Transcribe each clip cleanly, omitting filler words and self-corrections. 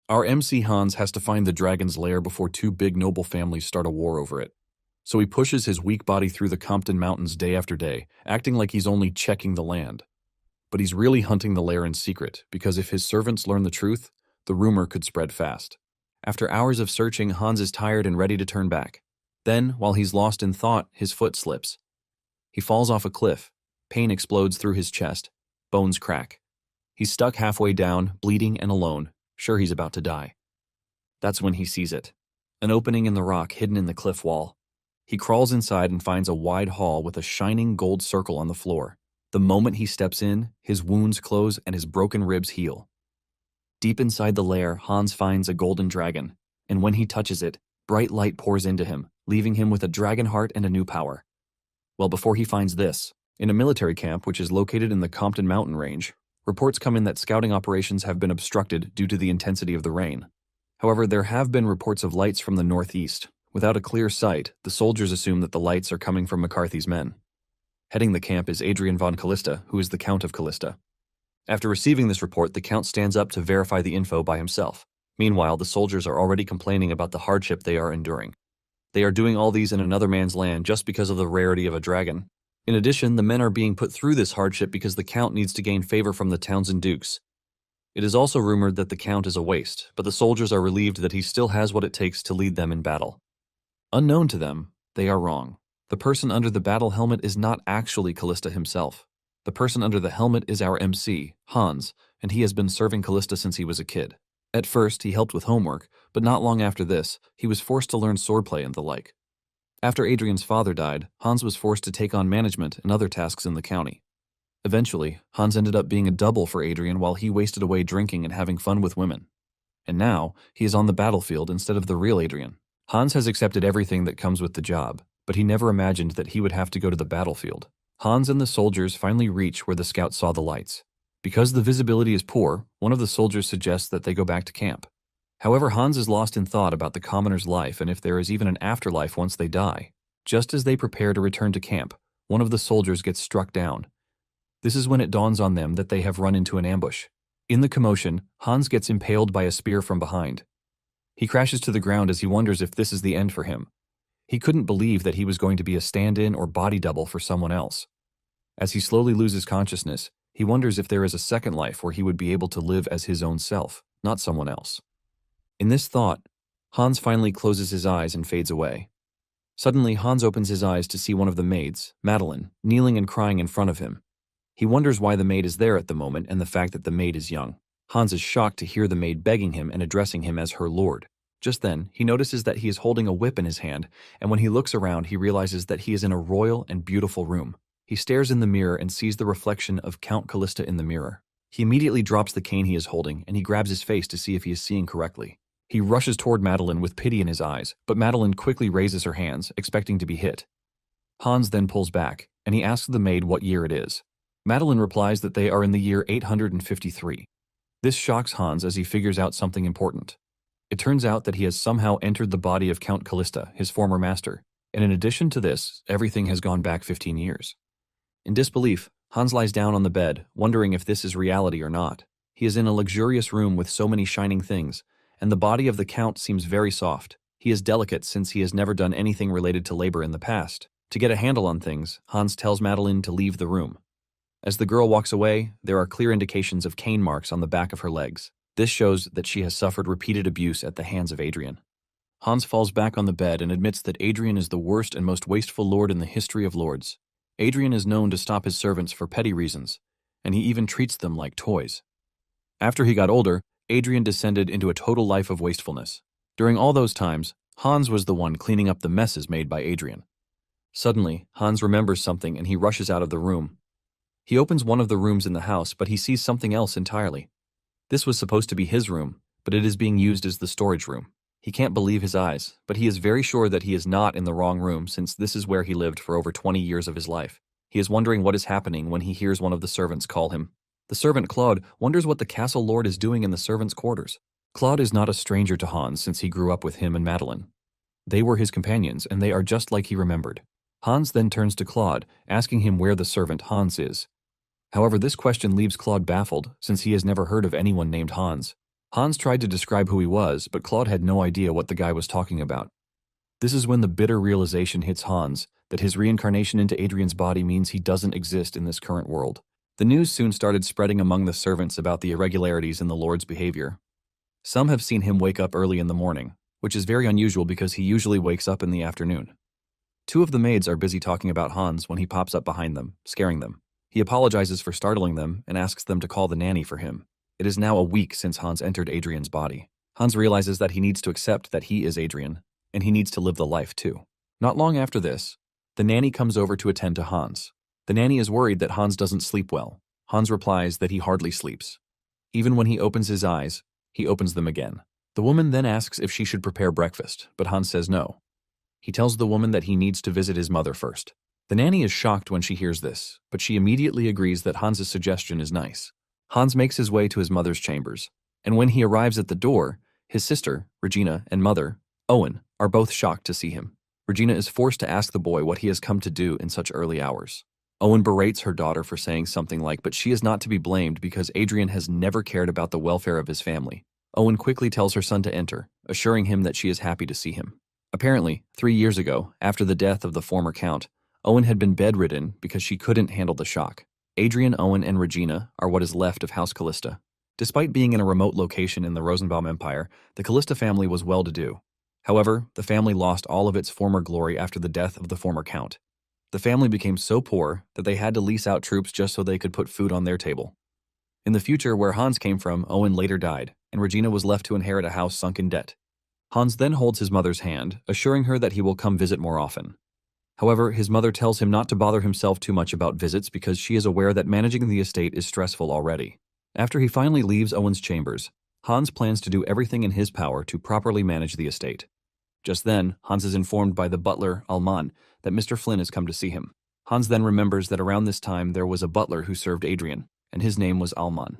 Our MC Hans has to find the dragon's lair before two big noble families start a war over it. So he pushes his weak body through the Compton Mountains day after day, acting like he's only checking the land. But he's really hunting the lair in secret, because if his servants learn the truth, the rumor could spread fast. After hours of searching, Hans is tired and ready to turn back. Then, while he's lost in thought, his foot slips. He falls off a cliff. Pain explodes through his chest. Bones crack. He's stuck halfway down, bleeding and alone, sure he's about to die. That's when he sees it. An opening in the rock hidden in the cliff wall. He crawls inside and finds a wide hall with a shining gold circle on the floor. The moment he steps in, his wounds close and his broken ribs heal. Deep inside the lair, Hans finds a golden dragon, and when he touches it, bright light pours into him, leaving him with a dragon heart and a new power. Well, before he finds this, in a military camp which is located in the Compton Mountain Range, reports come in that scouting operations have been obstructed due to the intensity of the rain. However, there have been reports of lights from the northeast. Without a clear sight, the soldiers assume that the lights are coming from McCarthy's men. Heading the camp is Adrian von Callista, who is the Count of Callista. After receiving this report, the Count stands up to verify the info by himself. Meanwhile, the soldiers are already complaining about the hardship they are enduring. They are doing all these in another man's land just because of the rarity of a dragon. In addition, the men are being put through this hardship because the Count needs to gain favor from the Townsend Dukes. It is also rumored that the Count is a waste, but the soldiers are relieved that he still has what it takes to lead them in battle. Unknown to them, they are wrong. The person under the battle helmet is not actually Callista himself. The person under the helmet is our MC, Hans, and he has been serving Callista since he was a kid. At first, he helped with homework, but not long after this, he was forced to learn swordplay and the like. After Adrian's father died, Hans was forced to take on management and other tasks in the county. Eventually, Hans ended up being a double for Adrian while he wasted away drinking and having fun with women. And now, he is on the battlefield instead of the real Adrian. Hans has accepted everything that comes with the job, but he never imagined that he would have to go to the battlefield. Hans and the soldiers finally reach where the scouts saw the lights. Because the visibility is poor, one of the soldiers suggests that they go back to camp. However, Hans is lost in thought about the commoner's life and if there is even an afterlife once they die. Just as they prepare to return to camp, one of the soldiers gets struck down. This is when it dawns on them that they have run into an ambush. In the commotion, Hans gets impaled by a spear from behind. He crashes to the ground as he wonders if this is the end for him. He couldn't believe that he was going to be a stand-in or body double for someone else. As he slowly loses consciousness, he wonders if there is a second life where he would be able to live as his own self, not someone else. In this thought, Hans finally closes his eyes and fades away. Suddenly, Hans opens his eyes to see one of the maids, Madeline, kneeling and crying in front of him. He wonders why the maid is there at the moment and the fact that the maid is young. Hans is shocked to hear the maid begging him and addressing him as her lord. Just then, he notices that he is holding a whip in his hand, and when he looks around, he realizes that he is in a royal and beautiful room. He stares in the mirror and sees the reflection of Count Callista in the mirror. He immediately drops the cane he is holding, and he grabs his face to see if he is seeing correctly. He rushes toward Madeline with pity in his eyes, but Madeline quickly raises her hands, expecting to be hit. Hans then pulls back, and he asks the maid what year it is. Madeline replies that they are in the year 853. This shocks Hans as he figures out something important. It turns out that he has somehow entered the body of Count Callista, his former master, and in addition to this, everything has gone back 15 years. In disbelief, Hans lies down on the bed, wondering if this is reality or not. He is in a luxurious room with so many shining things, and the body of the Count seems very soft. He is delicate since he has never done anything related to labor in the past. To get a handle on things, Hans tells Madeline to leave the room. As the girl walks away, there are clear indications of cane marks on the back of her legs. This shows that she has suffered repeated abuse at the hands of Adrian. Hans falls back on the bed and admits that Adrian is the worst and most wasteful lord in the history of lords. Adrian is known to stop his servants for petty reasons, and he even treats them like toys. After he got older, Adrian descended into a total life of wastefulness. During all those times, Hans was the one cleaning up the messes made by Adrian. Suddenly, Hans remembers something and he rushes out of the room. He opens one of the rooms in the house, but he sees something else entirely. This was supposed to be his room, but it is being used as the storage room. He can't believe his eyes, but he is very sure that he is not in the wrong room since this is where he lived for over 20 years of his life. He is wondering what is happening when he hears one of the servants call him. The servant Claude wonders what the castle lord is doing in the servants' quarters. Claude is not a stranger to Hans since he grew up with him and Madeline. They were his companions, and they are just like he remembered. Hans then turns to Claude, asking him where the servant Hans is. However, this question leaves Claude baffled, since he has never heard of anyone named Hans. Hans tried to describe who he was, but Claude had no idea what the guy was talking about. This is when the bitter realization hits Hans that his reincarnation into Adrian's body means he doesn't exist in this current world. The news soon started spreading among the servants about the irregularities in the Lord's behavior. Some have seen him wake up early in the morning, which is very unusual because he usually wakes up in the afternoon. Two of the maids are busy talking about Hans when he pops up behind them, scaring them. He apologizes for startling them and asks them to call the nanny for him. It is now a week since Hans entered Adrian's body. Hans realizes that he needs to accept that he is Adrian, and he needs to live the life too. Not long after this, the nanny comes over to attend to Hans. The nanny is worried that Hans doesn't sleep well. Hans replies that he hardly sleeps. Even when he opens his eyes, he opens them again. The woman then asks if she should prepare breakfast, but Hans says no. He tells the woman that he needs to visit his mother first. The nanny is shocked when she hears this, but she immediately agrees that Hans's suggestion is nice. Hans makes his way to his mother's chambers, and when he arrives at the door, his sister, Regina, and mother, Owen, are both shocked to see him. Regina is forced to ask the boy what he has come to do in such early hours. Owen berates her daughter for saying something like, but she is not to be blamed because Adrian has never cared about the welfare of his family. Owen quickly tells her son to enter, assuring him that she is happy to see him. Apparently, 3 years ago, after the death of the former count, Owen had been bedridden because she couldn't handle the shock. Adrian, Owen, and Regina are what is left of House Callista. Despite being in a remote location in the Rosenbaum Empire, the Callista family was well-to-do. However, the family lost all of its former glory after the death of the former count. The family became so poor that they had to lease out troops just so they could put food on their table. In the future, where Hans came from, Owen later died, and Regina was left to inherit a house sunk in debt. Hans then holds his mother's hand, assuring her that he will come visit more often. However, his mother tells him not to bother himself too much about visits because she is aware that managing the estate is stressful already. After he finally leaves Owen's chambers, Hans plans to do everything in his power to properly manage the estate. Just then, Hans is informed by the butler, Alman, that Mr. Flynn has come to see him. Hans then remembers that around this time there was a butler who served Adrian, and his name was Alman.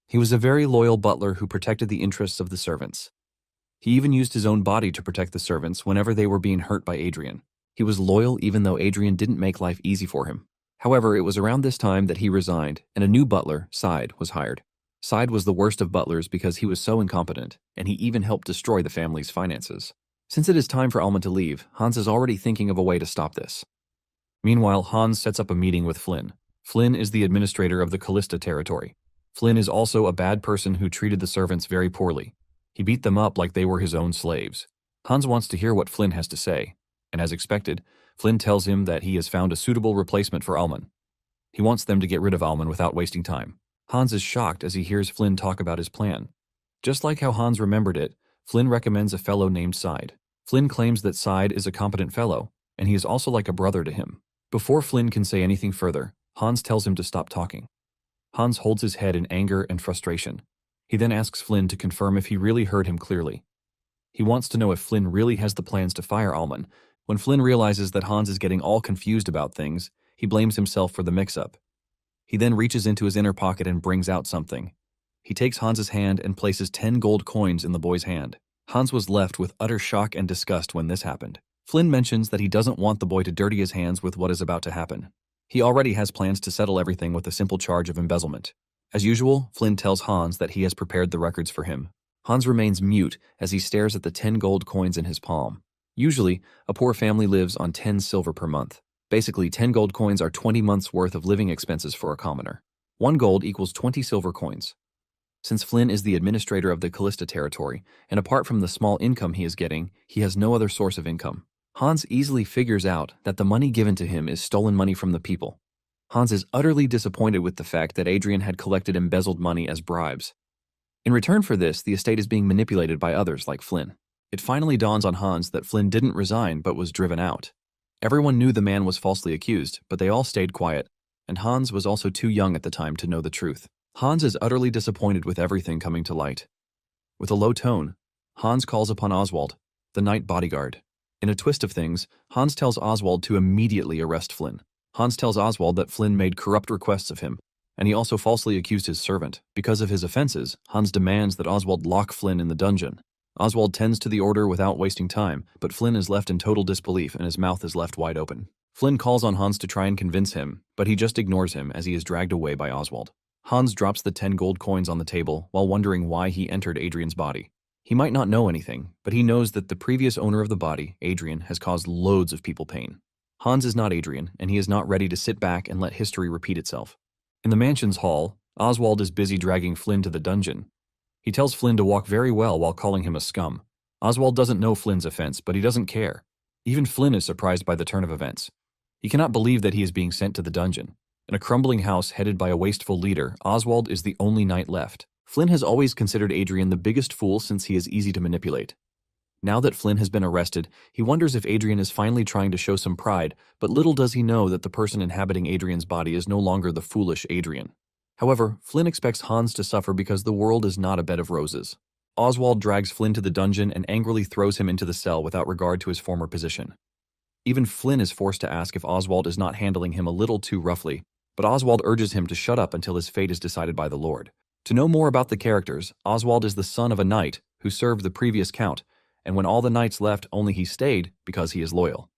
He was a very loyal butler who protected the interests of the servants. He even used his own body to protect the servants whenever they were being hurt by Adrian. He was loyal even though Adrian didn't make life easy for him. However, it was around this time that he resigned, and a new butler, Side, was hired. Side was the worst of butlers because he was so incompetent, and he even helped destroy the family's finances. Since it is time for Alman to leave, Hans is already thinking of a way to stop this. Meanwhile, Hans sets up a meeting with Flynn. Flynn is the administrator of the Callista territory. Flynn is also a bad person who treated the servants very poorly. He beat them up like they were his own slaves. Hans wants to hear what Flynn has to say, and as expected, Flynn tells him that he has found a suitable replacement for Alman. He wants them to get rid of Alman without wasting time. Hans is shocked as he hears Flynn talk about his plan. Just like how Hans remembered it, Flynn recommends a fellow named Side. Flynn claims that Side is a competent fellow, and he is also like a brother to him. Before Flynn can say anything further, Hans tells him to stop talking. Hans holds his head in anger and frustration. He then asks Flynn to confirm if he really heard him clearly. He wants to know if Flynn really has the plans to fire Alman. When Flynn realizes that Hans is getting all confused about things, he blames himself for the mix-up. He then reaches into his inner pocket and brings out something. He takes Hans's hand and places 10 gold coins in the boy's hand. Hans was left with utter shock and disgust when this happened. Flynn mentions that he doesn't want the boy to dirty his hands with what is about to happen. He already has plans to settle everything with a simple charge of embezzlement. As usual, Flynn tells Hans that he has prepared the records for him. Hans remains mute as he stares at the 10 gold coins in his palm. Usually, a poor family lives on 10 silver per month. Basically, 10 gold coins are 20 months' worth of living expenses for a commoner. 1 gold equals 20 silver coins. Since Flynn is the administrator of the Callista territory, and apart from the small income he is getting, he has no other source of income. Hans easily figures out that the money given to him is stolen money from the people. Hans is utterly disappointed with the fact that Adrian had collected embezzled money as bribes. In return for this, the estate is being manipulated by others like Flynn. It finally dawns on Hans that Flynn didn't resign but was driven out. Everyone knew the man was falsely accused, but they all stayed quiet, and Hans was also too young at the time to know the truth. Hans is utterly disappointed with everything coming to light. With a low tone, Hans calls upon Oswald, the night bodyguard. In a twist of things, Hans tells Oswald to immediately arrest Flynn. Hans tells Oswald that Flynn made corrupt requests of him, and he also falsely accused his servant. Because of his offenses, Hans demands that Oswald lock Flynn in the dungeon. Oswald tends to the order without wasting time, but Flynn is left in total disbelief and his mouth is left wide open. Flynn calls on Hans to try and convince him, but he just ignores him as he is dragged away by Oswald. Hans drops the 10 gold coins on the table while wondering why he entered Adrian's body. He might not know anything, but he knows that the previous owner of the body, Adrian, has caused loads of people pain. Hans is not Adrian, and he is not ready to sit back and let history repeat itself. In the mansion's hall, Oswald is busy dragging Flynn to the dungeon. He tells Flynn to walk very well while calling him a scum. Oswald doesn't know Flynn's offense, but he doesn't care. Even Flynn is surprised by the turn of events. He cannot believe that he is being sent to the dungeon. In a crumbling house headed by a wasteful leader, Oswald is the only knight left. Flynn has always considered Adrian the biggest fool since he is easy to manipulate. Now that Flynn has been arrested, he wonders if Adrian is finally trying to show some pride, but little does he know that the person inhabiting Adrian's body is no longer the foolish Adrian. However, Flynn expects Hans to suffer because the world is not a bed of roses. Oswald drags Flynn to the dungeon and angrily throws him into the cell without regard to his former position. Even Flynn is forced to ask if Oswald is not handling him a little too roughly, but Oswald urges him to shut up until his fate is decided by the Lord. To know more about the characters, Oswald is the son of a knight who served the previous count, and when all the knights left, only he stayed because he is loyal.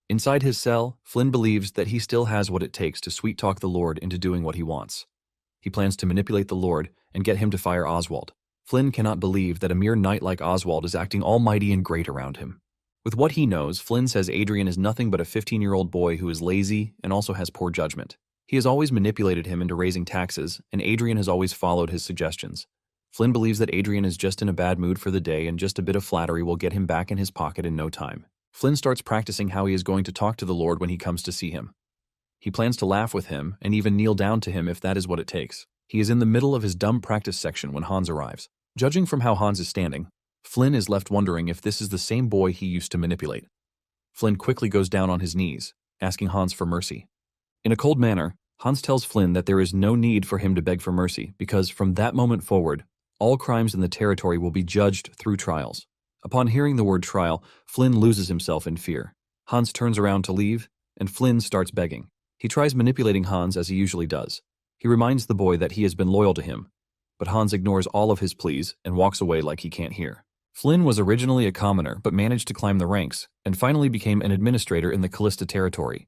Inside his cell, Flynn believes that he still has what it takes to sweet-talk the Lord into doing what he wants. He plans to manipulate the Lord and get him to fire Oswald. Flynn cannot believe that a mere knight like Oswald is acting almighty and great around him. With what he knows, Flynn says Adrian is nothing but a 15-year-old boy who is lazy and also has poor judgment. He has always manipulated him into raising taxes, and Adrian has always followed his suggestions. Flynn believes that Adrian is just in a bad mood for the day and just a bit of flattery will get him back in his pocket in no time. Flynn starts practicing how he is going to talk to the Lord when he comes to see him. He plans to laugh with him and even kneel down to him if that is what it takes. He is in the middle of his dumb practice section when Hans arrives. Judging from how Hans is standing, Flynn is left wondering if this is the same boy he used to manipulate. Flynn quickly goes down on his knees, asking Hans for mercy. In a cold manner, Hans tells Flynn that there is no need for him to beg for mercy because from that moment forward, all crimes in the territory will be judged through trials. Upon hearing the word trial, Flynn loses himself in fear. Hans turns around to leave, and Flynn starts begging. He tries manipulating Hans as he usually does. He reminds the boy that he has been loyal to him, but Hans ignores all of his pleas and walks away like he can't hear. Flynn was originally a commoner but managed to climb the ranks and finally became an administrator in the Callista territory.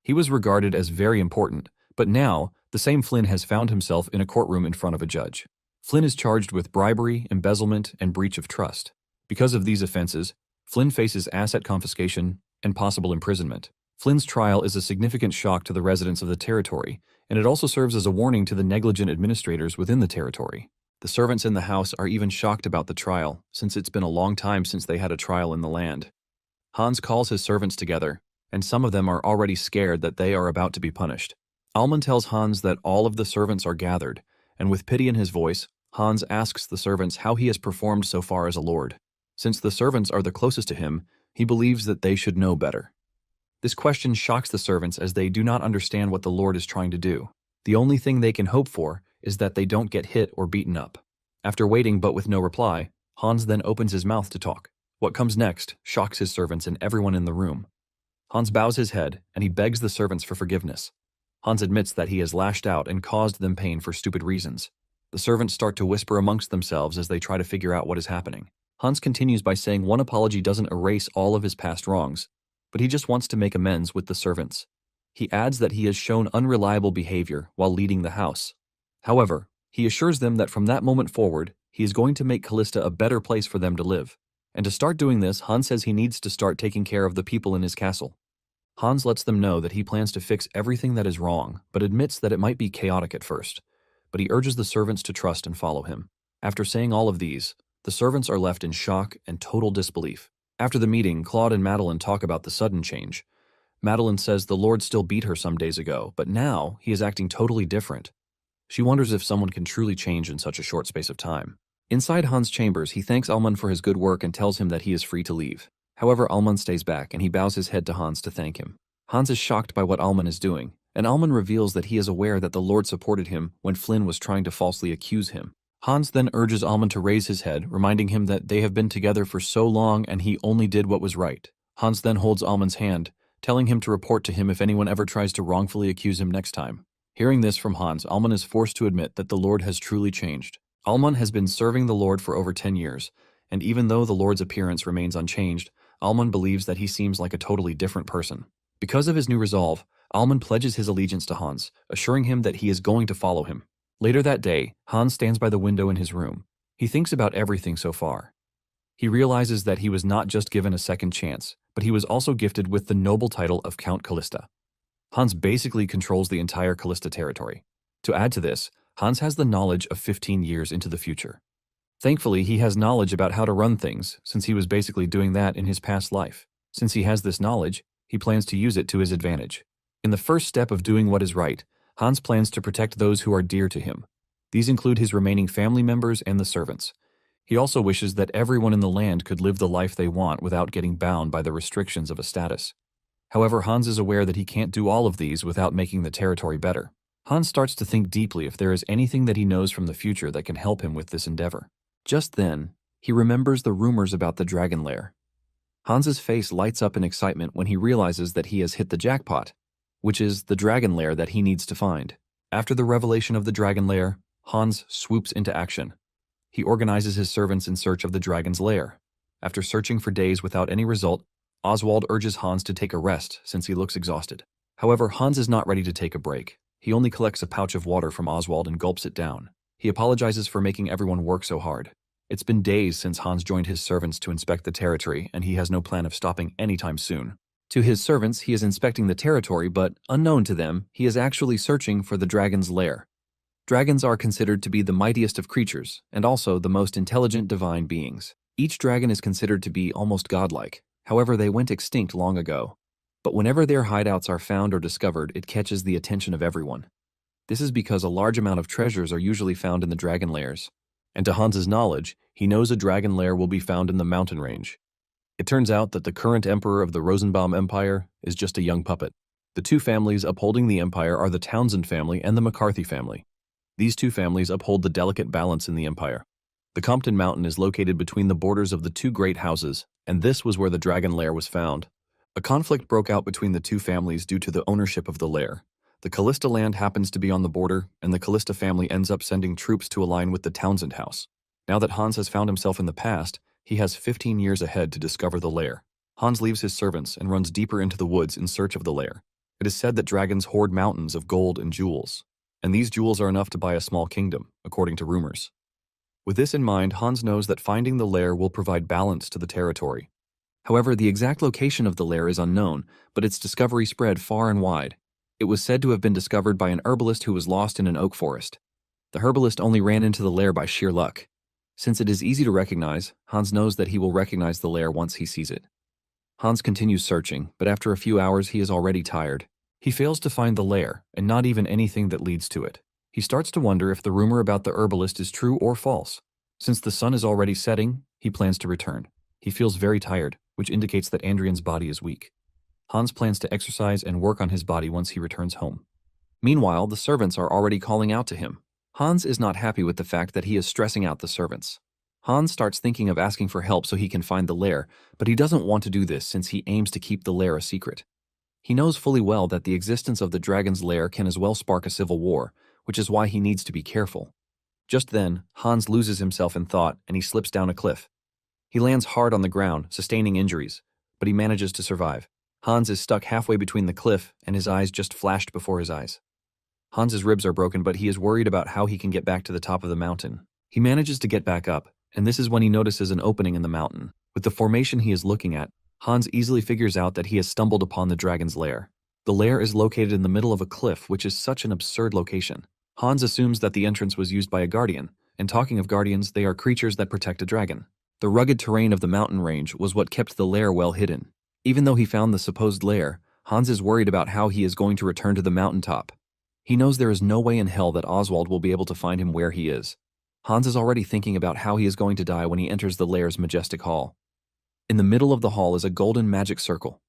He was regarded as very important, but now the same Flynn has found himself in a courtroom in front of a judge. Flynn is charged with bribery, embezzlement, and breach of trust. Because of these offenses, Flynn faces asset confiscation and possible imprisonment. Flynn's trial is a significant shock to the residents of the territory, and it also serves as a warning to the negligent administrators within the territory. The servants in the house are even shocked about the trial, since it's been a long time since they had a trial in the land. Hans calls his servants together, and some of them are already scared that they are about to be punished. Alman tells Hans that all of the servants are gathered, and with pity in his voice, Hans asks the servants how he has performed so far as a lord. Since the servants are the closest to him, he believes that they should know better. This question shocks the servants as they do not understand what the Lord is trying to do. The only thing they can hope for is that they don't get hit or beaten up. After waiting but with no reply, Hans then opens his mouth to talk. What comes next shocks his servants and everyone in the room. Hans bows his head and he begs the servants for forgiveness. Hans admits that he has lashed out and caused them pain for stupid reasons. The servants start to whisper amongst themselves as they try to figure out what is happening. Hans continues by saying one apology doesn't erase all of his past wrongs, but he just wants to make amends with the servants. He adds that he has shown unreliable behavior while leading the house. However, he assures them that from that moment forward, he is going to make Callista a better place for them to live. And to start doing this, Hans says he needs to start taking care of the people in his castle. Hans lets them know that he plans to fix everything that is wrong, but admits that it might be chaotic at first. But he urges the servants to trust and follow him. After saying all of these, the servants are left in shock and total disbelief. After the meeting, Claude and Madeline talk about the sudden change. Madeline says the Lord still beat her some days ago, but now he is acting totally different. She wonders if someone can truly change in such a short space of time. Inside Hans' chambers, he thanks Alman for his good work and tells him that he is free to leave. However, Alman stays back and he bows his head to Hans to thank him. Hans is shocked by what Alman is doing, and Alman reveals that he is aware that the Lord supported him when Flynn was trying to falsely accuse him. Hans then urges Alman to raise his head, reminding him that they have been together for so long and he only did what was right. Hans then holds Alman's hand, telling him to report to him if anyone ever tries to wrongfully accuse him next time. Hearing this from Hans, Alman is forced to admit that the Lord has truly changed. Alman has been serving the Lord for over 10 years, and even though the Lord's appearance remains unchanged, Alman believes that he seems like a totally different person. Because of his new resolve, Alman pledges his allegiance to Hans, assuring him that he is going to follow him. Later that day, Hans stands by the window in his room. He thinks about everything so far. He realizes that he was not just given a second chance, but he was also gifted with the noble title of Count Callista. Hans basically controls the entire Callista territory. To add to this, Hans has the knowledge of 15 years into the future. Thankfully, he has knowledge about how to run things, since he was basically doing that in his past life. Since he has this knowledge, he plans to use it to his advantage. In the first step of doing what is right, Hans plans to protect those who are dear to him. These include his remaining family members and the servants. He also wishes that everyone in the land could live the life they want without getting bound by the restrictions of a status. However, Hans is aware that he can't do all of these without making the territory better. Hans starts to think deeply if there is anything that he knows from the future that can help him with this endeavor. Just then, he remembers the rumors about the dragon lair. Hans's face lights up in excitement when he realizes that he has hit the jackpot, which is the dragon lair that he needs to find. After the revelation of the dragon lair, Hans swoops into action. He organizes his servants in search of the dragon's lair. After searching for days without any result, Oswald urges Hans to take a rest since he looks exhausted. However, Hans is not ready to take a break. He only collects a pouch of water from Oswald and gulps it down. He apologizes for making everyone work so hard. It's been days since Hans joined his servants to inspect the territory, and he has no plan of stopping anytime soon. To his servants, he is inspecting the territory, but unknown to them, he is actually searching for the dragon's lair. Dragons are considered to be the mightiest of creatures, and also the most intelligent divine beings. Each dragon is considered to be almost godlike. However, they went extinct long ago. But whenever their hideouts are found or discovered, it catches the attention of everyone. This is because a large amount of treasures are usually found in the dragon lairs. And to Hans's knowledge, he knows a dragon lair will be found in the mountain range. It turns out that the current emperor of the Rosenbaum Empire is just a young puppet. The two families upholding the empire are the Townsend family and the McCarthy family. These two families uphold the delicate balance in the empire. The Compton Mountain is located between the borders of the two great houses, and this was where the dragon lair was found. A conflict broke out between the two families due to the ownership of the lair. The Callista land happens to be on the border, and the Callista family ends up sending troops to align with the Townsend house. Now that Hans has found himself in the past, he has 15 years ahead to discover the lair. Hans leaves his servants and runs deeper into the woods in search of the lair. It is said that dragons hoard mountains of gold and jewels, and these jewels are enough to buy a small kingdom, according to rumors. With this in mind, Hans knows that finding the lair will provide balance to the territory. However, the exact location of the lair is unknown, but its discovery spread far and wide. It was said to have been discovered by an herbalist who was lost in an oak forest. The herbalist only ran into the lair by sheer luck. Since it is easy to recognize, Hans knows that he will recognize the lair once he sees it. Hans continues searching, but after a few hours he is already tired. He fails to find the lair, and not even anything that leads to it. He starts to wonder if the rumor about the herbalist is true or false. Since the sun is already setting, he plans to return. He feels very tired, which indicates that Andrian's body is weak. Hans plans to exercise and work on his body once he returns home. Meanwhile, the servants are already calling out to him. Hans is not happy with the fact that he is stressing out the servants. Hans starts thinking of asking for help so he can find the lair, but he doesn't want to do this since he aims to keep the lair a secret. He knows fully well that the existence of the dragon's lair can as well spark a civil war, which is why he needs to be careful. Just then, Hans loses himself in thought and he slips down a cliff. He lands hard on the ground, sustaining injuries, but he manages to survive. Hans is stuck halfway between the cliff, and his eyes just flashed before his eyes. Hans's ribs are broken, but he is worried about how he can get back to the top of the mountain. He manages to get back up, and this is when he notices an opening in the mountain. With the formation he is looking at, Hans easily figures out that he has stumbled upon the dragon's lair. The lair is located in the middle of a cliff, which is such an absurd location. Hans assumes that the entrance was used by a guardian, and talking of guardians, they are creatures that protect a dragon. The rugged terrain of the mountain range was what kept the lair well hidden. Even though he found the supposed lair, Hans is worried about how he is going to return to the mountaintop. He knows there is no way in hell that Oswald will be able to find him where he is. Hans is already thinking about how he is going to die when he enters the lair's majestic hall. In the middle of the hall is a golden magic circle.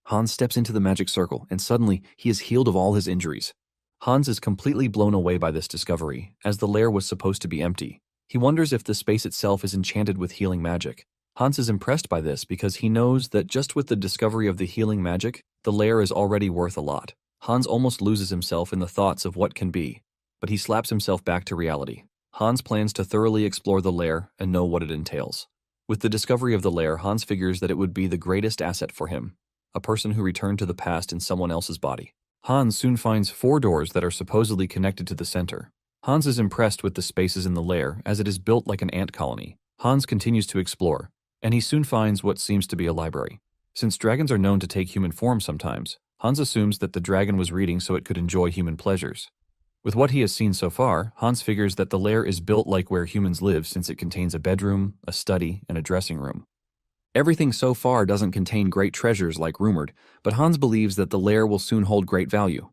Hans steps into the magic circle, and suddenly he is healed of all his injuries. Hans is completely blown away by this discovery, as the lair was supposed to be empty. He wonders if the space itself is enchanted with healing magic. Hans is impressed by this because he knows that just with the discovery of the healing magic, the lair is already worth a lot. Hans almost loses himself in the thoughts of what can be, but he slaps himself back to reality. Hans plans to thoroughly explore the lair and know what it entails. With the discovery of the lair, Hans figures that it would be the greatest asset for him, a person who returned to the past in someone else's body. Hans soon finds 4 doors that are supposedly connected to the center. Hans is impressed with the spaces in the lair as it is built like an ant colony. Hans continues to explore, and he soon finds what seems to be a library. Since dragons are known to take human form sometimes, Hans assumes that the dragon was reading so it could enjoy human pleasures. With what he has seen so far, Hans figures that the lair is built like where humans live since it contains a bedroom, a study, and a dressing room. Everything so far doesn't contain great treasures like rumored, but Hans believes that the lair will soon hold great value.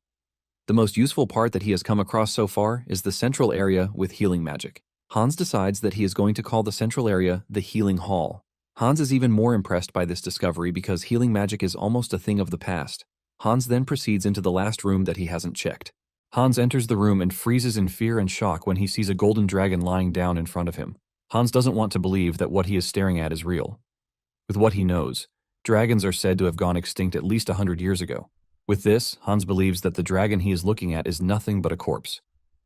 The most useful part that he has come across so far is the central area with healing magic. Hans decides that he is going to call the central area the Healing Hall. Hans is even more impressed by this discovery because healing magic is almost a thing of the past. Hans then proceeds into the last room that he hasn't checked. Hans enters the room and freezes in fear and shock when he sees a golden dragon lying down in front of him. Hans doesn't want to believe that what he is staring at is real. With what he knows, dragons are said to have gone extinct at least 100 years ago. With this, Hans believes that the dragon he is looking at is nothing but a corpse.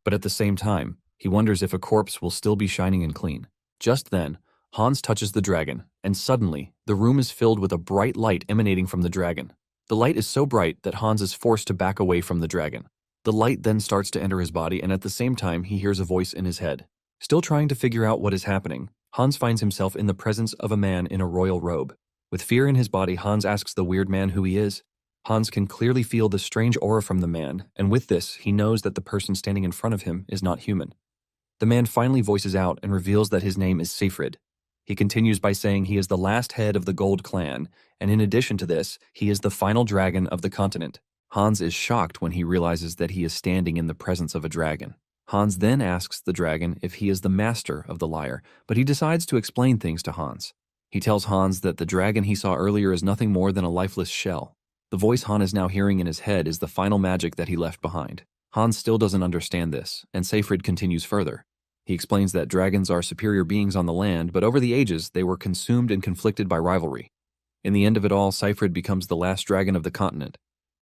But at the same time, he wonders if a corpse will still be shining and clean. Just then, Hans touches the dragon, and suddenly, the room is filled with a bright light emanating from the dragon. The light is so bright that Hans is forced to back away from the dragon. The light then starts to enter his body, and at the same time, he hears a voice in his head. Still trying to figure out what is happening, Hans finds himself in the presence of a man in a royal robe. With fear in his body, Hans asks the weird man who he is. Hans can clearly feel the strange aura from the man, and with this, he knows that the person standing in front of him is not human. The man finally voices out and reveals that his name is Seyfried. He continues by saying he is the last head of the Gold Clan, and in addition to this, he is the final dragon of the continent. Hans is shocked when he realizes that he is standing in the presence of a dragon. Hans then asks the dragon if he is the master of the lyre, but he decides to explain things to Hans. He tells Hans that the dragon he saw earlier is nothing more than a lifeless shell. The voice Hans is now hearing in his head is the final magic that he left behind. Hans still doesn't understand this, and Seyfried continues further. He explains that dragons are superior beings on the land, but over the ages, they were consumed and conflicted by rivalry. In the end of it all, Seyfried becomes the last dragon of the continent.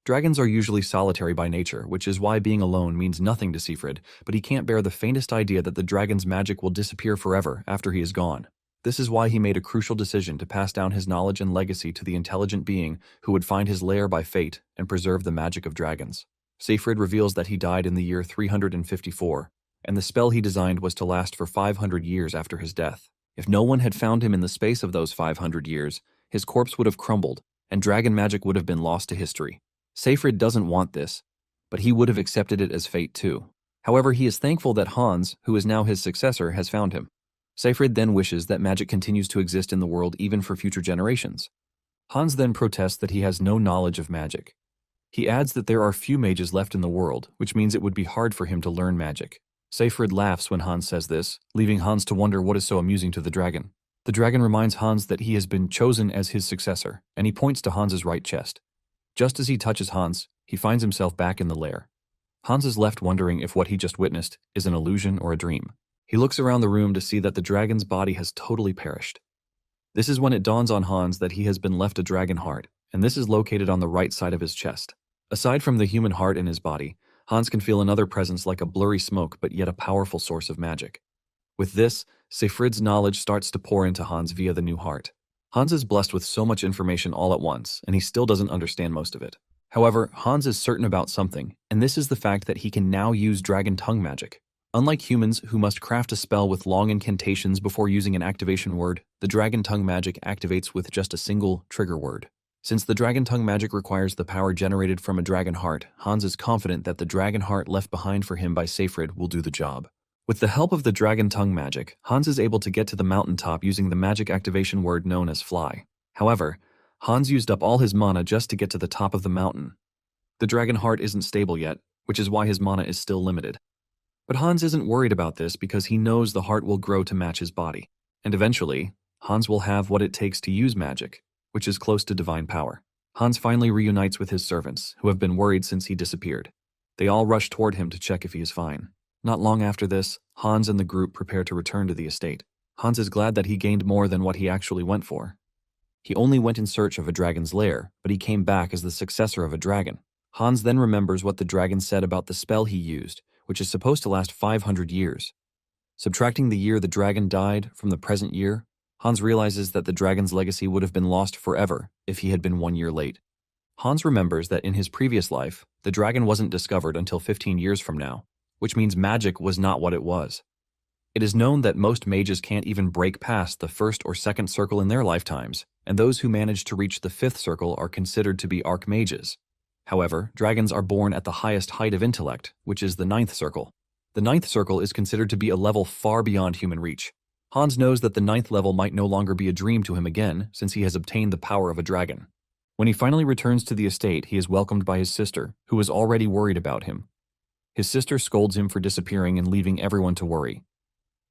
Dragons are usually solitary by nature, which is why being alone means nothing to Seyfried, but he can't bear the faintest idea that the dragon's magic will disappear forever after he is gone. This is why he made a crucial decision to pass down his knowledge and legacy to the intelligent being who would find his lair by fate and preserve the magic of dragons. Seyfried reveals that he died in the year 354, and the spell he designed was to last for 500 years after his death. If no one had found him in the space of those 500 years, his corpse would have crumbled, and dragon magic would have been lost to history. Seyfried doesn't want this, but he would have accepted it as fate too. However, he is thankful that Hans, who is now his successor, has found him. Seyfried then wishes that magic continues to exist in the world even for future generations. Hans then protests that he has no knowledge of magic. He adds that there are few mages left in the world, which means it would be hard for him to learn magic. Seyfried laughs when Hans says this, leaving Hans to wonder what is so amusing to the dragon. The dragon reminds Hans that he has been chosen as his successor, and he points to Hans's right chest. Just as he touches Hans, he finds himself back in the lair. Hans is left wondering if what he just witnessed is an illusion or a dream. He looks around the room to see that the dragon's body has totally perished. This is when it dawns on Hans that he has been left a dragon heart, and this is located on the right side of his chest. Aside from the human heart in his body, Hans can feel another presence like a blurry smoke but yet a powerful source of magic. With this, Seyfried's knowledge starts to pour into Hans via the new heart. Hans is blessed with so much information all at once, and he still doesn't understand most of it. However, Hans is certain about something, and this is the fact that he can now use dragon tongue magic. Unlike humans who must craft a spell with long incantations before using an activation word, the dragon tongue magic activates with just a single trigger word. Since the dragon tongue magic requires the power generated from a dragon heart, Hans is confident that the dragon heart left behind for him by Seyfried will do the job. With the help of the dragon tongue magic, Hans is able to get to the mountaintop using the magic activation word known as fly. However, Hans used up all his mana just to get to the top of the mountain. The dragon heart isn't stable yet, which is why his mana is still limited. But Hans isn't worried about this because he knows the heart will grow to match his body. And eventually, Hans will have what it takes to use magic, which is close to divine power. Hans finally reunites with his servants, who have been worried since he disappeared. They all rush toward him to check if he is fine. Not long after this, Hans and the group prepare to return to the estate. Hans is glad that he gained more than what he actually went for. He only went in search of a dragon's lair, but he came back as the successor of a dragon. Hans then remembers what the dragon said about the spell he used, which is supposed to last 500 years. Subtracting the year the dragon died from the present year, Hans realizes that the dragon's legacy would have been lost forever if he had been 1 year late. Hans remembers that in his previous life, the dragon wasn't discovered until 15 years from now. which means magic was not what it was. It is known that most mages can't even break past the first or second circle in their lifetimes, and those who manage to reach the fifth circle are considered to be archmages. However, dragons are born at the highest height of intellect, which is the ninth circle. The ninth circle is considered to be a level far beyond human reach. Hans knows that the ninth level might no longer be a dream to him again, since he has obtained the power of a dragon. When he finally returns to the estate, he is welcomed by his sister, who is already worried about him. His sister scolds him for disappearing and leaving everyone to worry.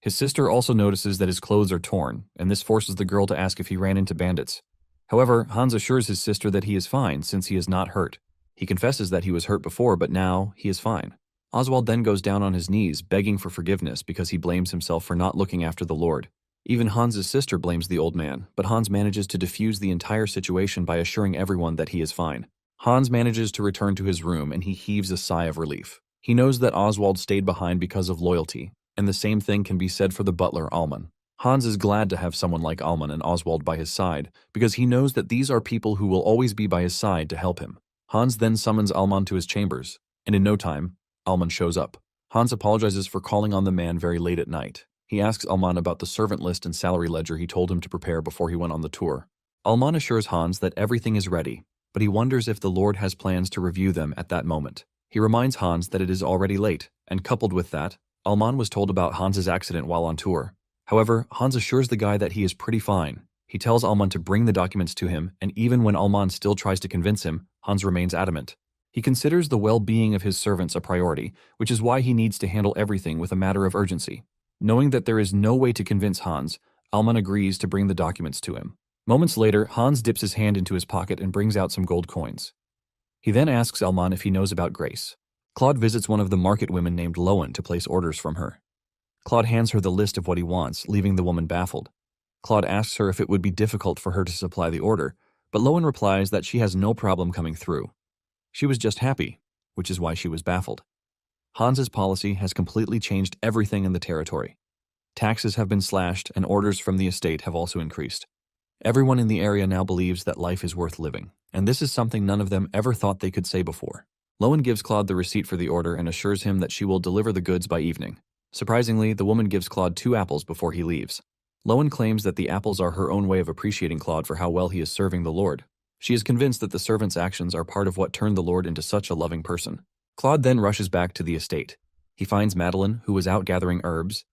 His sister also notices that his clothes are torn, and this forces the girl to ask if he ran into bandits. However, Hans assures his sister that he is fine since he is not hurt. He confesses that he was hurt before, but now he is fine. Oswald then goes down on his knees, begging for forgiveness because he blames himself for not looking after the Lord. Even Hans's sister blames the old man, but Hans manages to defuse the entire situation by assuring everyone that he is fine. Hans manages to return to his room and he heaves a sigh of relief. He knows that Oswald stayed behind because of loyalty, and the same thing can be said for the butler Alman. Hans is glad to have someone like Alman and Oswald by his side, because he knows that these are people who will always be by his side to help him. Hans then summons Alman to his chambers, and in no time, Alman shows up. Hans apologizes for calling on the man very late at night. He asks Alman about the servant list and salary ledger he told him to prepare before he went on the tour. Alman assures Hans that everything is ready, but he wonders if the Lord has plans to review them at that moment. He reminds Hans that it is already late, and coupled with that, Alman was told about Hans's accident while on tour. However, Hans assures the guy that he is pretty fine. He tells Alman to bring the documents to him, and even when Alman still tries to convince him, Hans remains adamant. He considers the well-being of his servants a priority, which is why he needs to handle everything with a matter of urgency. Knowing that there is no way to convince Hans, Alman agrees to bring the documents to him. Moments later, Hans dips his hand into his pocket and brings out some gold coins. He then asks Alman if he knows about Grace. Claude visits one of the market women named Lowen to place orders from her. Claude hands her the list of what he wants, leaving the woman baffled. Claude asks her if it would be difficult for her to supply the order, but Lowen replies that she has no problem coming through. She was just happy, which is why she was baffled. Hans's policy has completely changed everything in the territory. Taxes have been slashed and orders from the estate have also increased. Everyone in the area now believes that life is worth living, and this is something none of them ever thought they could say before. Lowen gives Claude the receipt for the order and assures him that she will deliver the goods by evening. Surprisingly, the woman gives Claude 2 apples before he leaves. Lowen claims that the apples are her own way of appreciating Claude for how well he is serving the Lord. She is convinced that the servant's actions are part of what turned the Lord into such a loving person. Claude then rushes back to the estate. He finds Madeline, who was out gathering herbs.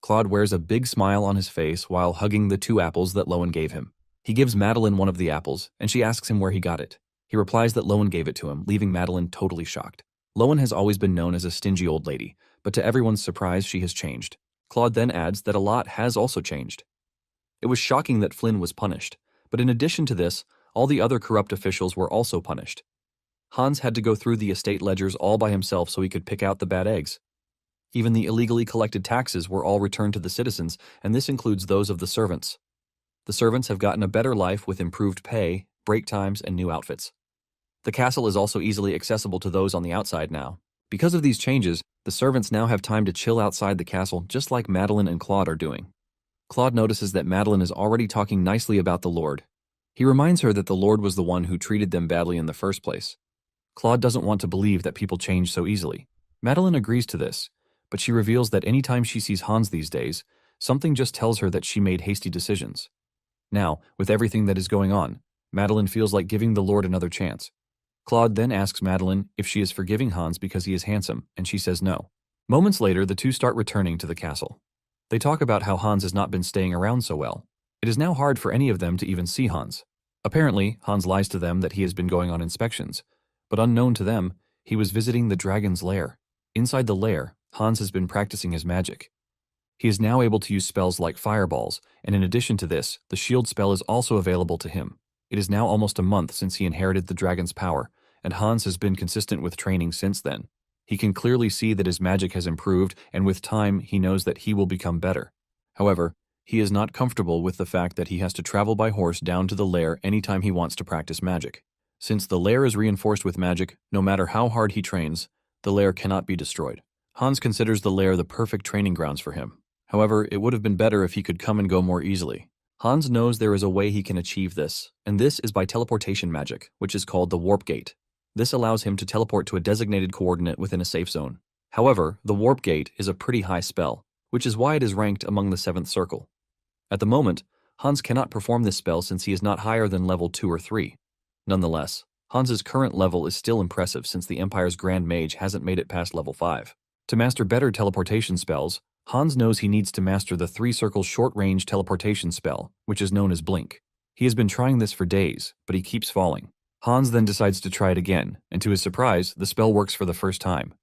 Claude wears a big smile on his face while hugging the 2 apples that Lowen gave him. He gives Madeline one of the apples, and she asks him where he got it. He replies that Lowen gave it to him, leaving Madeline totally shocked. Lowen has always been known as a stingy old lady, but to everyone's surprise, she has changed. Claude then adds that a lot has also changed. It was shocking that Flynn was punished, but in addition to this, all the other corrupt officials were also punished. Hans had to go through the estate ledgers all by himself so he could pick out the bad eggs. Even the illegally collected taxes were all returned to the citizens, and this includes those of the servants. The servants have gotten a better life with improved pay, break times, and new outfits. The castle is also easily accessible to those on the outside now. Because of these changes, the servants now have time to chill outside the castle just like Madeline and Claude are doing. Claude notices that Madeline is already talking nicely about the Lord. He reminds her that the Lord was the one who treated them badly in the first place. Claude doesn't want to believe that people change so easily. Madeline agrees to this, but she reveals that anytime she sees Hans these days, something just tells her that she made hasty decisions. Now, with everything that is going on, Madeline feels like giving the Lord another chance. Claude then asks Madeline if she is forgiving Hans because he is handsome, and she says no. Moments later, the two start returning to the castle. They talk about how Hans has not been staying around so well. It is now hard for any of them to even see Hans. Apparently, Hans lies to them that he has been going on inspections, but unknown to them, he was visiting the dragon's lair. Inside the lair, Hans has been practicing his magic. He is now able to use spells like fireballs, and in addition to this, the shield spell is also available to him. It is now almost a month since he inherited the dragon's power, and Hans has been consistent with training since then. He can clearly see that his magic has improved, and with time, he knows that he will become better. However, he is not comfortable with the fact that he has to travel by horse down to the lair anytime he wants to practice magic. Since the lair is reinforced with magic, no matter how hard he trains, the lair cannot be destroyed. Hans considers the lair the perfect training grounds for him. However, it would have been better if he could come and go more easily. Hans knows there is a way he can achieve this, and this is by teleportation magic, which is called the warp gate. This allows him to teleport to a designated coordinate within a safe zone. However, the Warp Gate is a pretty high spell, which is why it is ranked among the 7th circle. At the moment, Hans cannot perform this spell since he is not higher than level 2 or 3. Nonetheless, Hans's current level is still impressive since the Empire's Grand Mage hasn't made it past level 5. To master better teleportation spells, Hans knows he needs to master the 3-circle short-range teleportation spell, which is known as Blink. He has been trying this for days, but he keeps falling. Hans then decides to try it again, and to his surprise, the spell works for the first time.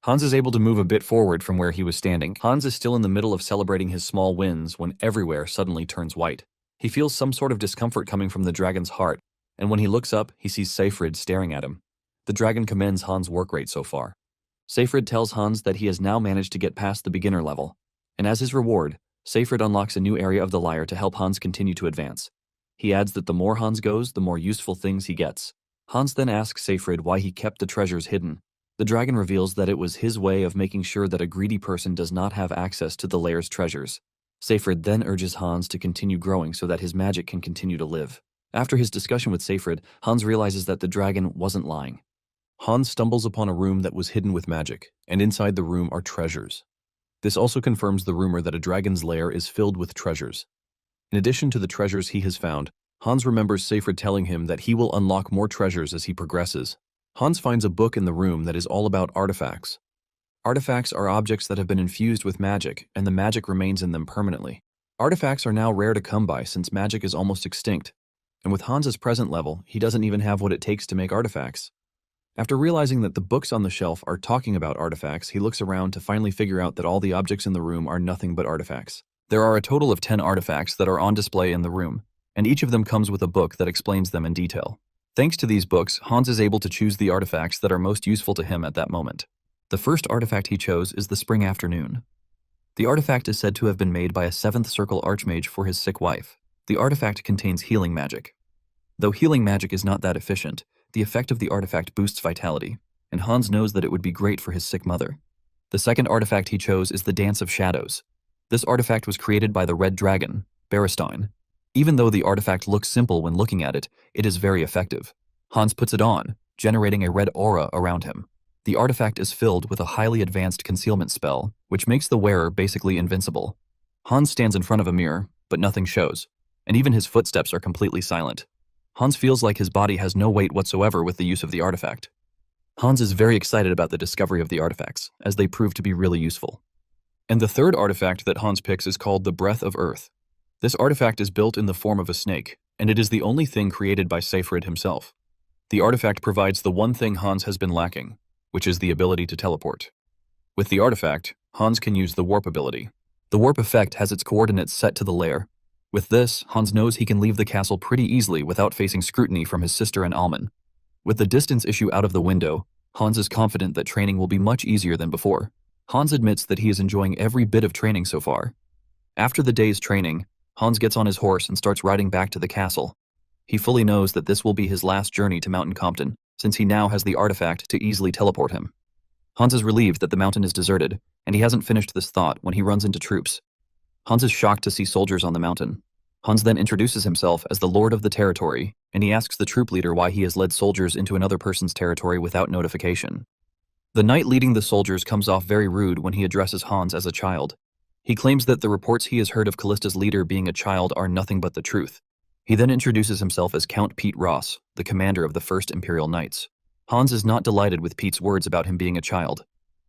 Hans is able to move a bit forward from where he was standing. Hans is still in the middle of celebrating his small wins when everywhere suddenly turns white. He feels some sort of discomfort coming from the dragon's heart, and when he looks up, he sees Seyfried staring at him. The dragon commends Hans' work rate so far. Seyfried tells Hans that he has now managed to get past the beginner level, and as his reward, Seyfried unlocks a new area of the lyre to help Hans continue to advance. He adds that the more Hans goes, the more useful things he gets. Hans then asks Seyfried why he kept the treasures hidden. The dragon reveals that it was his way of making sure that a greedy person does not have access to the laire's treasures. Seyfried then urges Hans to continue growing so that his magic can continue to live. After his discussion with Seyfried, Hans realizes that the dragon wasn't lying. Hans stumbles upon a room that was hidden with magic, and inside the room are treasures. This also confirms the rumor that a dragon's lair is filled with treasures. In addition to the treasures he has found, Hans remembers Seyfried telling him that he will unlock more treasures as he progresses. Hans finds a book in the room that is all about artifacts. Artifacts are objects that have been infused with magic, and the magic remains in them permanently. Artifacts are now rare to come by since magic is almost extinct, and with Hans's present level, he doesn't even have what it takes to make artifacts. After realizing that the books on the shelf are talking about artifacts, he looks around to finally figure out that all the objects in the room are nothing but artifacts. There are a total of 10 artifacts that are on display in the room, and each of them comes with a book that explains them in detail. Thanks to these books, Hans is able to choose the artifacts that are most useful to him at that moment. The first artifact he chose is the Spring Afternoon. The artifact is said to have been made by a 7th Circle Archmage for his sick wife. The artifact contains healing magic. Though healing magic is not that efficient, the effect of the artifact boosts vitality, and Hans knows that it would be great for his sick mother. The second artifact he chose is the Dance of Shadows. This artifact was created by the Red Dragon, Berestein. Even though the artifact looks simple when looking at it, it is very effective. Hans puts it on, generating a red aura around him. The artifact is filled with a highly advanced concealment spell, which makes the wearer basically invincible. Hans stands in front of a mirror, but nothing shows, and even his footsteps are completely silent. Hans feels like his body has no weight whatsoever with the use of the artifact. Hans is very excited about the discovery of the artifacts, as they prove to be really useful. And the third artifact that Hans picks is called the Breath of Earth. This artifact is built in the form of a snake, and it is the only thing created by Seyfried himself. The artifact provides the one thing Hans has been lacking, which is the ability to teleport. With the artifact, Hans can use the warp ability. The warp effect has its coordinates set to the lair. With this, Hans knows he can leave the castle pretty easily without facing scrutiny from his sister and Alman. With the distance issue out of the window, Hans is confident that training will be much easier than before. Hans admits that he is enjoying every bit of training so far. After the day's training, Hans gets on his horse and starts riding back to the castle. He fully knows that this will be his last journey to Mountain Compton, since he now has the artifact to easily teleport him. Hans is relieved that the mountain is deserted, and he hasn't finished this thought when he runs into troops. Hans is shocked to see soldiers on the mountain. Hans then introduces himself as the Lord of the Territory, and he asks the troop leader why he has led soldiers into another person's territory without notification. The knight leading the soldiers comes off very rude when he addresses Hans as a child. He claims that the reports he has heard of Callista's leader being a child are nothing but the truth. He then introduces himself as Count Pete Ross, the commander of the 1st Imperial Knights. Hans is not delighted with Pete's words about him being a child.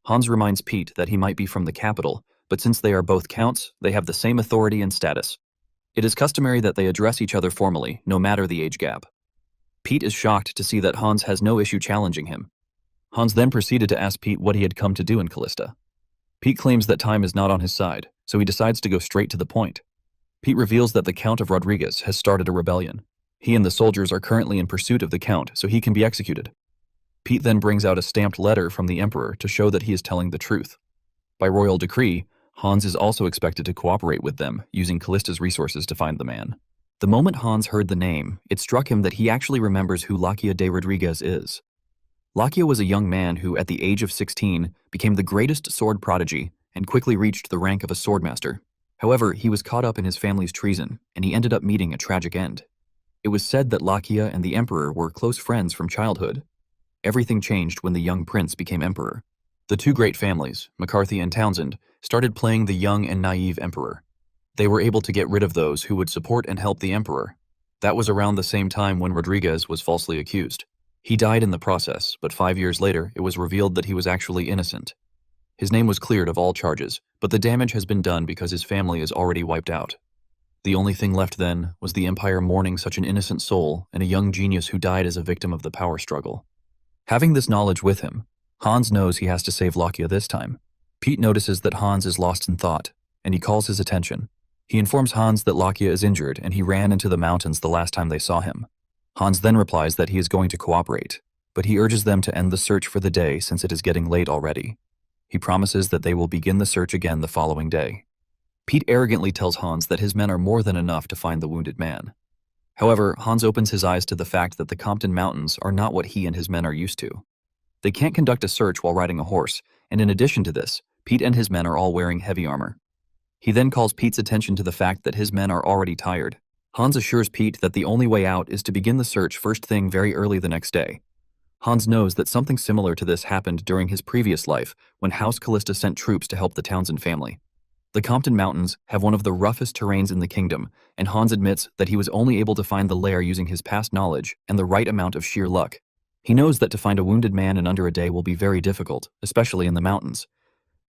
Hans reminds Pete that he might be from the capital, but since they are both counts, they have the same authority and status. It is customary that they address each other formally, no matter the age gap. Pete is shocked to see that Hans has no issue challenging him. Hans then proceeded to ask Pete what he had come to do in Callista. Pete claims that time is not on his side, so he decides to go straight to the point. Pete reveals that the Count of Rodriguez has started a rebellion. He and the soldiers are currently in pursuit of the Count, so he can be executed. Pete then brings out a stamped letter from the Emperor to show that he is telling the truth. By royal decree, Hans is also expected to cooperate with them, using Callista's resources to find the man. The moment Hans heard the name, it struck him that he actually remembers who Lakia de Rodriguez is. Lakia was a young man who, at the age of 16, became the greatest sword prodigy and quickly reached the rank of a swordmaster. However, he was caught up in his family's treason, and he ended up meeting a tragic end. It was said that Lakia and the Emperor were close friends from childhood. Everything changed when the young prince became emperor. The two great families, McCarthy and Townsend, started playing the young and naive emperor. They were able to get rid of those who would support and help the emperor. That was around the same time when Rodriguez was falsely accused. He died in the process, but 5 years later, it was revealed that he was actually innocent. His name was cleared of all charges, but the damage has been done because his family is already wiped out. The only thing left then was the Empire mourning such an innocent soul and a young genius who died as a victim of the power struggle. Having this knowledge with him, Hans knows he has to save Lakia this time. Pete notices that Hans is lost in thought, and he calls his attention. He informs Hans that Lakia is injured and he ran into the mountains the last time they saw him. Hans then replies that he is going to cooperate, but he urges them to end the search for the day since it is getting late already. He promises that they will begin the search again the following day. Pete arrogantly tells Hans that his men are more than enough to find the wounded man. However, Hans opens his eyes to the fact that the Compton Mountains are not what he and his men are used to. They can't conduct a search while riding a horse, and in addition to this, Pete and his men are all wearing heavy armor. He then calls Pete's attention to the fact that his men are already tired. Hans assures Pete that the only way out is to begin the search first thing very early the next day. Hans knows that something similar to this happened during his previous life when House Callista sent troops to help the Townsend family. The Compton Mountains have one of the roughest terrains in the kingdom, and Hans admits that he was only able to find the lair using his past knowledge and the right amount of sheer luck. He knows that to find a wounded man in under a day will be very difficult, especially in the mountains.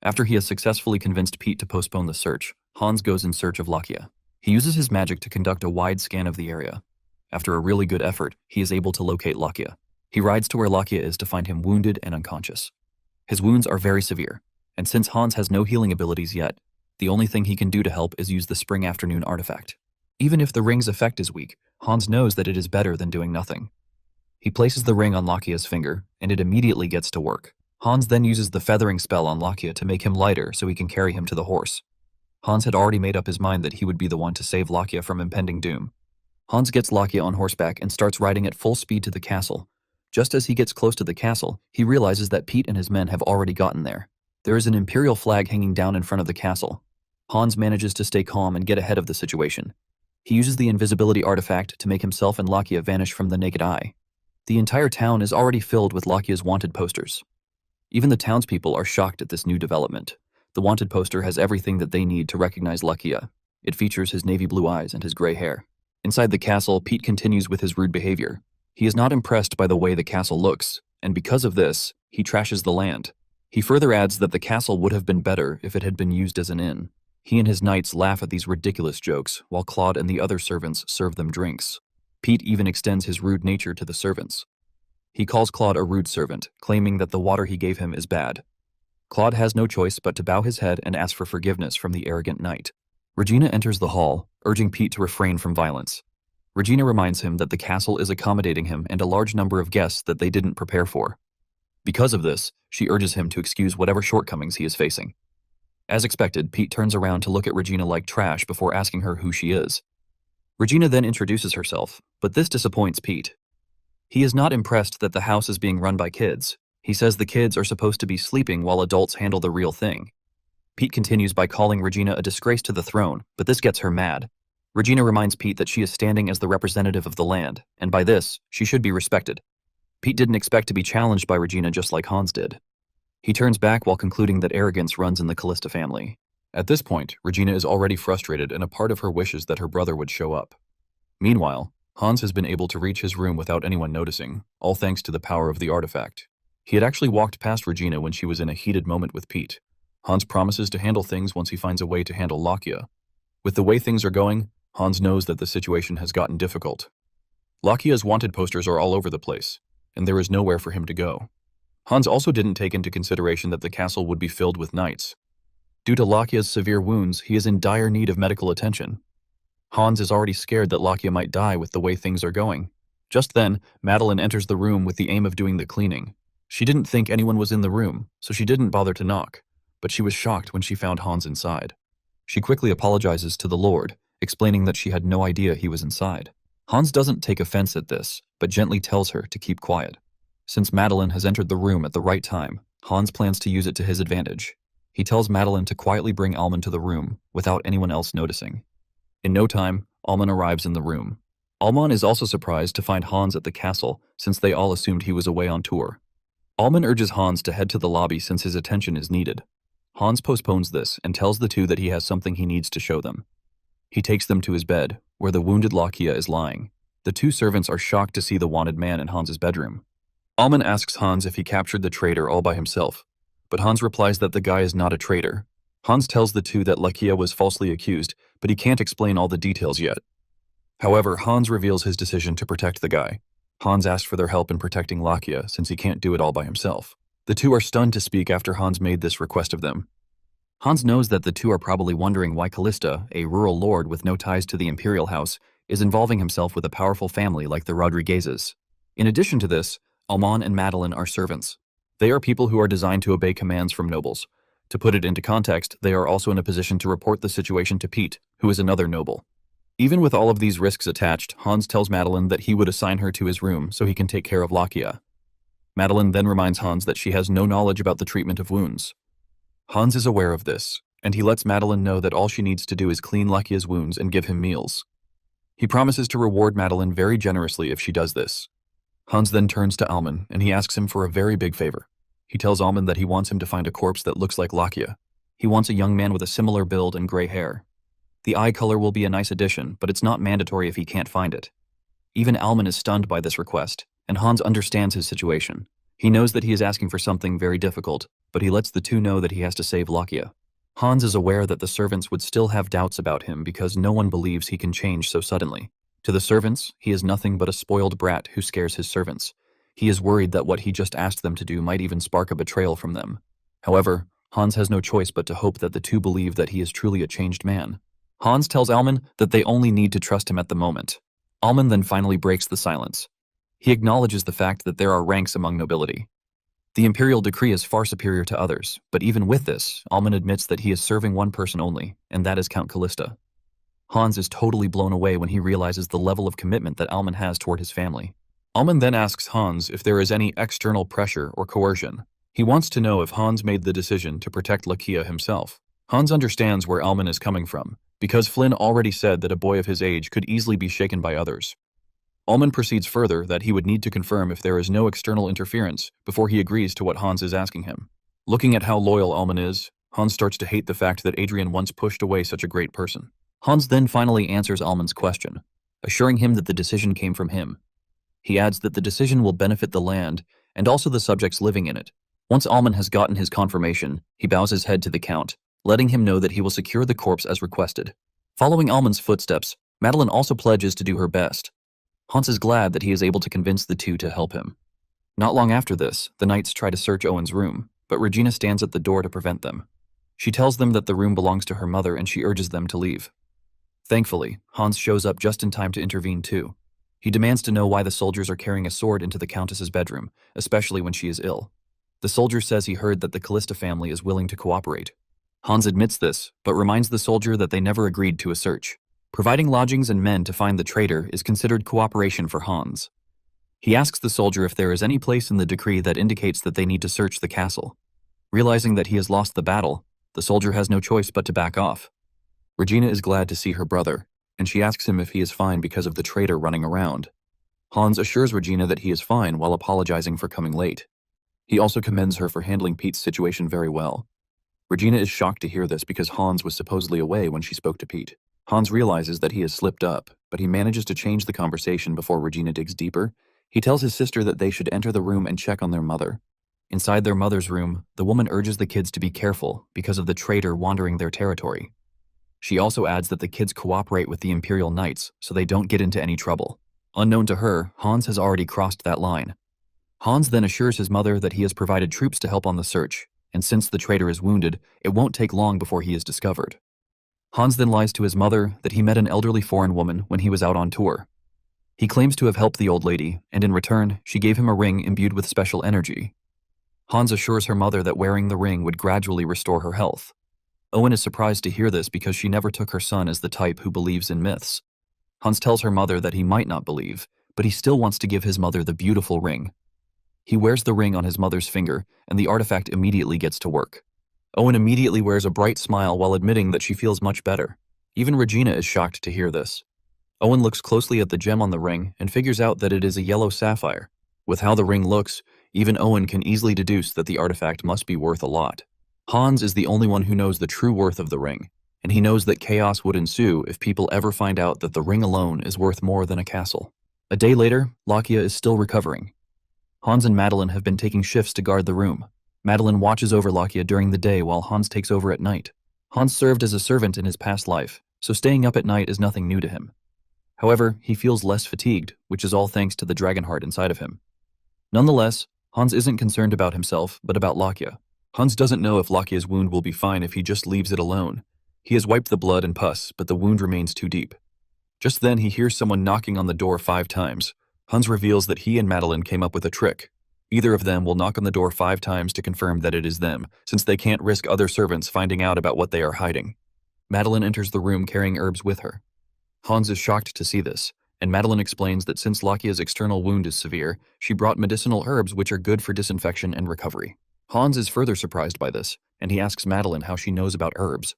After he has successfully convinced Pete to postpone the search, Hans goes in search of Lakia. He uses his magic to conduct a wide scan of the area. After a really good effort, he is able to locate Lakia. He rides to where Lakia is to find him wounded and unconscious. His wounds are very severe, and since Hans has no healing abilities yet, the only thing he can do to help is use the Spring Afternoon artifact. Even if the ring's effect is weak, Hans knows that it is better than doing nothing. He places the ring on Lakia's finger, and it immediately gets to work. Hans then uses the feathering spell on Lakia to make him lighter so he can carry him to the horse. Hans had already made up his mind that he would be the one to save Lakia from impending doom. Hans gets Lakia on horseback and starts riding at full speed to the castle. Just as he gets close to the castle, he realizes that Pete and his men have already gotten there. There is an imperial flag hanging down in front of the castle. Hans manages to stay calm and get ahead of the situation. He uses the invisibility artifact to make himself and Lakia vanish from the naked eye. The entire town is already filled with Lakia's wanted posters. Even the townspeople are shocked at this new development. The wanted poster has everything that they need to recognize Lakia. It features his navy blue eyes and his gray hair. Inside the castle, Pete continues with his rude behavior. He is not impressed by the way the castle looks, and because of this, he trashes the land. He further adds that the castle would have been better if it had been used as an inn. He and his knights laugh at these ridiculous jokes, while Claude and the other servants serve them drinks. Pete even extends his rude nature to the servants. He calls Claude a rude servant, claiming that the water he gave him is bad. Claude has no choice but to bow his head and ask for forgiveness from the arrogant knight. Regina enters the hall, urging Pete to refrain from violence. Regina reminds him that the castle is accommodating him and a large number of guests that they didn't prepare for. Because of this, she urges him to excuse whatever shortcomings he is facing. As expected, Pete turns around to look at Regina like trash before asking her who she is. Regina then introduces herself, but this disappoints Pete. He is not impressed that the house is being run by kids. He says the kids are supposed to be sleeping while adults handle the real thing. Pete continues by calling Regina a disgrace to the throne, but this gets her mad. Regina reminds Pete that she is standing as the representative of the land, and by this, she should be respected. Pete didn't expect to be challenged by Regina just like Hans did. He turns back while concluding that arrogance runs in the Callista family. At this point, Regina is already frustrated and a part of her wishes that her brother would show up. Meanwhile, Hans has been able to reach his room without anyone noticing, all thanks to the power of the artifact. He had actually walked past Regina when she was in a heated moment with Pete. Hans promises to handle things once he finds a way to handle Lakia. With the way things are going, Hans knows that the situation has gotten difficult. Lakia's wanted posters are all over the place, and there is nowhere for him to go. Hans also didn't take into consideration that the castle would be filled with knights. Due to Lakia's severe wounds, he is in dire need of medical attention. Hans is already scared that Lakia might die with the way things are going. Just then, Madeline enters the room with the aim of doing the cleaning. She didn't think anyone was in the room, so she didn't bother to knock, but she was shocked when she found Hans inside. She quickly apologizes to the Lord, explaining that she had no idea he was inside. Hans doesn't take offense at this, but gently tells her to keep quiet. Since Madeline has entered the room at the right time, Hans plans to use it to his advantage. He tells Madeline to quietly bring Alman to the room without anyone else noticing. In no time, Alman arrives in the room. Alman is also surprised to find Hans at the castle since they all assumed he was away on tour. Alman urges Hans to head to the lobby since his attention is needed. Hans postpones this and tells the two that he has something he needs to show them. He takes them to his bed, where the wounded Lakia is lying. The two servants are shocked to see the wanted man in Hans's bedroom. Alman asks Hans if he captured the traitor all by himself, but Hans replies that the guy is not a traitor. Hans tells the two that Lakia was falsely accused, but he can't explain all the details yet. However, Hans reveals his decision to protect the guy. Hans asks for their help in protecting Lakia since he can't do it all by himself. The two are stunned to speak after Hans made this request of them. Hans knows that the two are probably wondering why Callista, a rural lord with no ties to the imperial house, is involving himself with a powerful family like the Rodriguezes. In addition to this, Alman and Madeline are servants. They are people who are designed to obey commands from nobles. To put it into context, they are also in a position to report the situation to Pete, who is another noble. Even with all of these risks attached, Hans tells Madeline that he would assign her to his room so he can take care of Lakia. Madeline then reminds Hans that she has no knowledge about the treatment of wounds. Hans is aware of this, and he lets Madeline know that all she needs to do is clean Lakia's wounds and give him meals. He promises to reward Madeline very generously if she does this. Hans then turns to Alman, and he asks him for a very big favor. He tells Alman that he wants him to find a corpse that looks like Lakia. He wants a young man with a similar build and gray hair. The eye color will be a nice addition, but it's not mandatory if he can't find it. Even Alman is stunned by this request, and Hans understands his situation. He knows that he is asking for something very difficult, but he lets the two know that he has to save Lakia. Hans is aware that the servants would still have doubts about him because no one believes he can change so suddenly. To the servants, he is nothing but a spoiled brat who scares his servants. He is worried that what he just asked them to do might even spark a betrayal from them. However, Hans has no choice but to hope that the two believe that he is truly a changed man. Hans tells Alman that they only need to trust him at the moment. Alman then finally breaks the silence. He acknowledges the fact that there are ranks among nobility. The imperial decree is far superior to others, but even with this, Alman admits that he is serving one person only, and that is Count Callista. Hans is totally blown away when he realizes the level of commitment that Alman has toward his family. Alman then asks Hans if there is any external pressure or coercion. He wants to know if Hans made the decision to protect Lakia himself. Hans understands where Alman is coming from, because Flynn already said that a boy of his age could easily be shaken by others. Alman proceeds further that he would need to confirm if there is no external interference before he agrees to what Hans is asking him. Looking at how loyal Alman is, Hans starts to hate the fact that Adrian once pushed away such a great person. Hans then finally answers Alman's question, assuring him that the decision came from him. He adds that the decision will benefit the land and also the subjects living in it. Once Alman has gotten his confirmation, he bows his head to the Count, letting him know that he will secure the corpse as requested. Following Alman's footsteps, Madeline also pledges to do her best. Hans is glad that he is able to convince the two to help him. Not long after this, the knights try to search Owen's room, but Regina stands at the door to prevent them. She tells them that the room belongs to her mother and she urges them to leave. Thankfully, Hans shows up just in time to intervene too. He demands to know why the soldiers are carrying a sword into the Countess's bedroom, especially when she is ill. The soldier says he heard that the Callista family is willing to cooperate. Hans admits this, but reminds the soldier that they never agreed to a search. Providing lodgings and men to find the traitor is considered cooperation for Hans. He asks the soldier if there is any place in the decree that indicates that they need to search the castle. Realizing that he has lost the battle, the soldier has no choice but to back off. Regina is glad to see her brother, and she asks him if he is fine because of the traitor running around. Hans assures Regina that he is fine while apologizing for coming late. He also commends her for handling Pete's situation very well. Regina is shocked to hear this because Hans was supposedly away when she spoke to Pete. Hans realizes that he has slipped up, but he manages to change the conversation before Regina digs deeper. He tells his sister that they should enter the room and check on their mother. Inside their mother's room, the woman urges the kids to be careful because of the traitor wandering their territory. She also adds that the kids cooperate with the Imperial Knights so they don't get into any trouble. Unknown to her, Hans has already crossed that line. Hans then assures his mother that he has provided troops to help on the search, and since the traitor is wounded, it won't take long before he is discovered. Hans then lies to his mother that he met an elderly foreign woman when he was out on tour. He claims to have helped the old lady, and in return, she gave him a ring imbued with special energy. Hans assures her mother that wearing the ring would gradually restore her health. Owen is surprised to hear this because she never took her son as the type who believes in myths. Hans tells her mother that he might not believe, but he still wants to give his mother the beautiful ring. He wears the ring on his mother's finger, and the artifact immediately gets to work. Owen immediately wears a bright smile while admitting that she feels much better. Even Regina is shocked to hear this. Owen looks closely at the gem on the ring and figures out that it is a yellow sapphire. With how the ring looks, Even Owen can easily deduce that the artifact must be worth a lot. Hans is the only one who knows the true worth of the ring, and he knows that chaos would ensue if people ever find out that the ring alone is worth more than a castle. A day later, Lakia is still recovering. Hans and Madeline have been taking shifts to guard the room. Madeline watches over Lakia during the day while Hans takes over at night. Hans served as a servant in his past life, so staying up at night is nothing new to him. However, he feels less fatigued, which is all thanks to the dragon heart inside of him. Nonetheless, Hans isn't concerned about himself, but about Lakia. Hans doesn't know if Lakia's wound will be fine if he just leaves it alone. He has wiped the blood and pus, but the wound remains too deep. Just then, he hears someone knocking on the door 5 times. Hans reveals that he and Madeline came up with a trick. Either of them will knock on the door 5 times to confirm that it is them, since they can't risk other servants finding out about what they are hiding. Madeline enters the room carrying herbs with her. Hans is shocked to see this, and Madeline explains that since Lakia's external wound is severe, she brought medicinal herbs which are good for disinfection and recovery. Hans is further surprised by this, and he asks Madeline how she knows about herbs.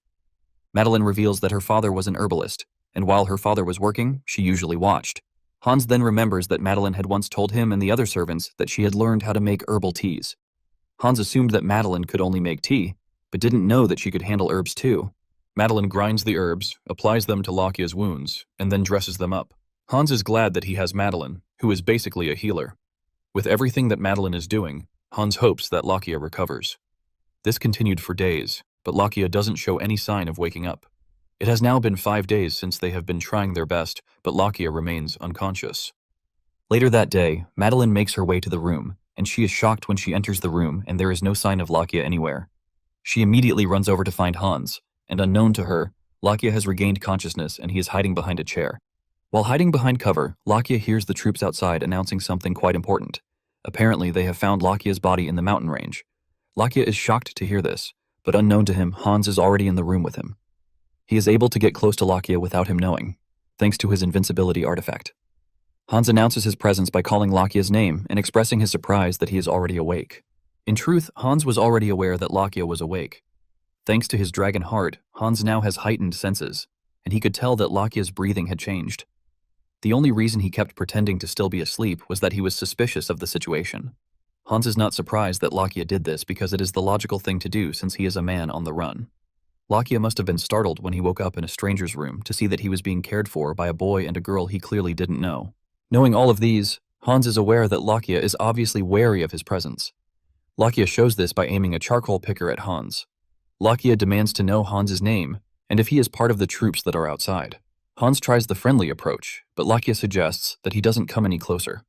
Madeline reveals that her father was an herbalist, and while her father was working, she usually watched. Hans then remembers that Madeline had once told him and the other servants that she had learned how to make herbal teas. Hans assumed that Madeline could only make tea, but didn't know that she could handle herbs too. Madeline grinds the herbs, applies them to Lakia's wounds, and then dresses them up. Hans is glad that he has Madeline, who is basically a healer. With everything that Madeline is doing, Hans hopes that Lakia recovers. This continued for days, but Lakia doesn't show any sign of waking up. It has now been 5 days since they have been trying their best, but Lakia remains unconscious. Later that day, Madeline makes her way to the room, and she is shocked when she enters the room and there is no sign of Lakia anywhere. She immediately runs over to find Hans, and unknown to her, Lakia has regained consciousness and he is hiding behind a chair. While hiding behind cover, Lakia hears the troops outside announcing something quite important. Apparently, they have found Lakia's body in the mountain range. Lakia is shocked to hear this, but unknown to him, Hans is already in the room with him. He is able to get close to Lakia without him knowing, thanks to his invincibility artifact. Hans announces his presence by calling Lakia's name and expressing his surprise that he is already awake. In truth, Hans was already aware that Lakia was awake. Thanks to his dragon heart, Hans now has heightened senses, and he could tell that Lakia's breathing had changed. The only reason he kept pretending to still be asleep was that he was suspicious of the situation. Hans is not surprised that Lakia did this because it is the logical thing to do since he is a man on the run. Lakia must have been startled when he woke up in a stranger's room to see that he was being cared for by a boy and a girl he clearly didn't know. Knowing all of these, Hans is aware that Lakia is obviously wary of his presence. Lakia shows this by aiming a charcoal picker at Hans. Lakia demands to know Hans's name, and if he is part of the troops that are outside. Hans tries the friendly approach, but Lakia suggests that he doesn't come any closer.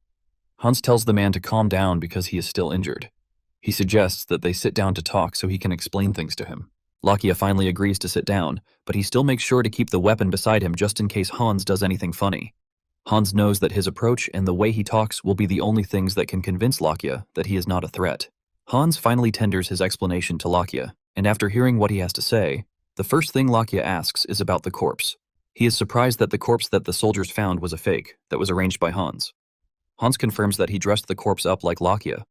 Hans tells the man to calm down because he is still injured. He suggests that they sit down to talk so he can explain things to him. Lakia finally agrees to sit down, but he still makes sure to keep the weapon beside him just in case Hans does anything funny. Hans knows that his approach and the way he talks will be the only things that can convince Lakia that he is not a threat. Hans finally tenders his explanation to Lakia, and after hearing what he has to say, the first thing Lakia asks is about the corpse. He is surprised that the corpse that the soldiers found was a fake that was arranged by Hans. Hans confirms that he dressed the corpse up like Lakia.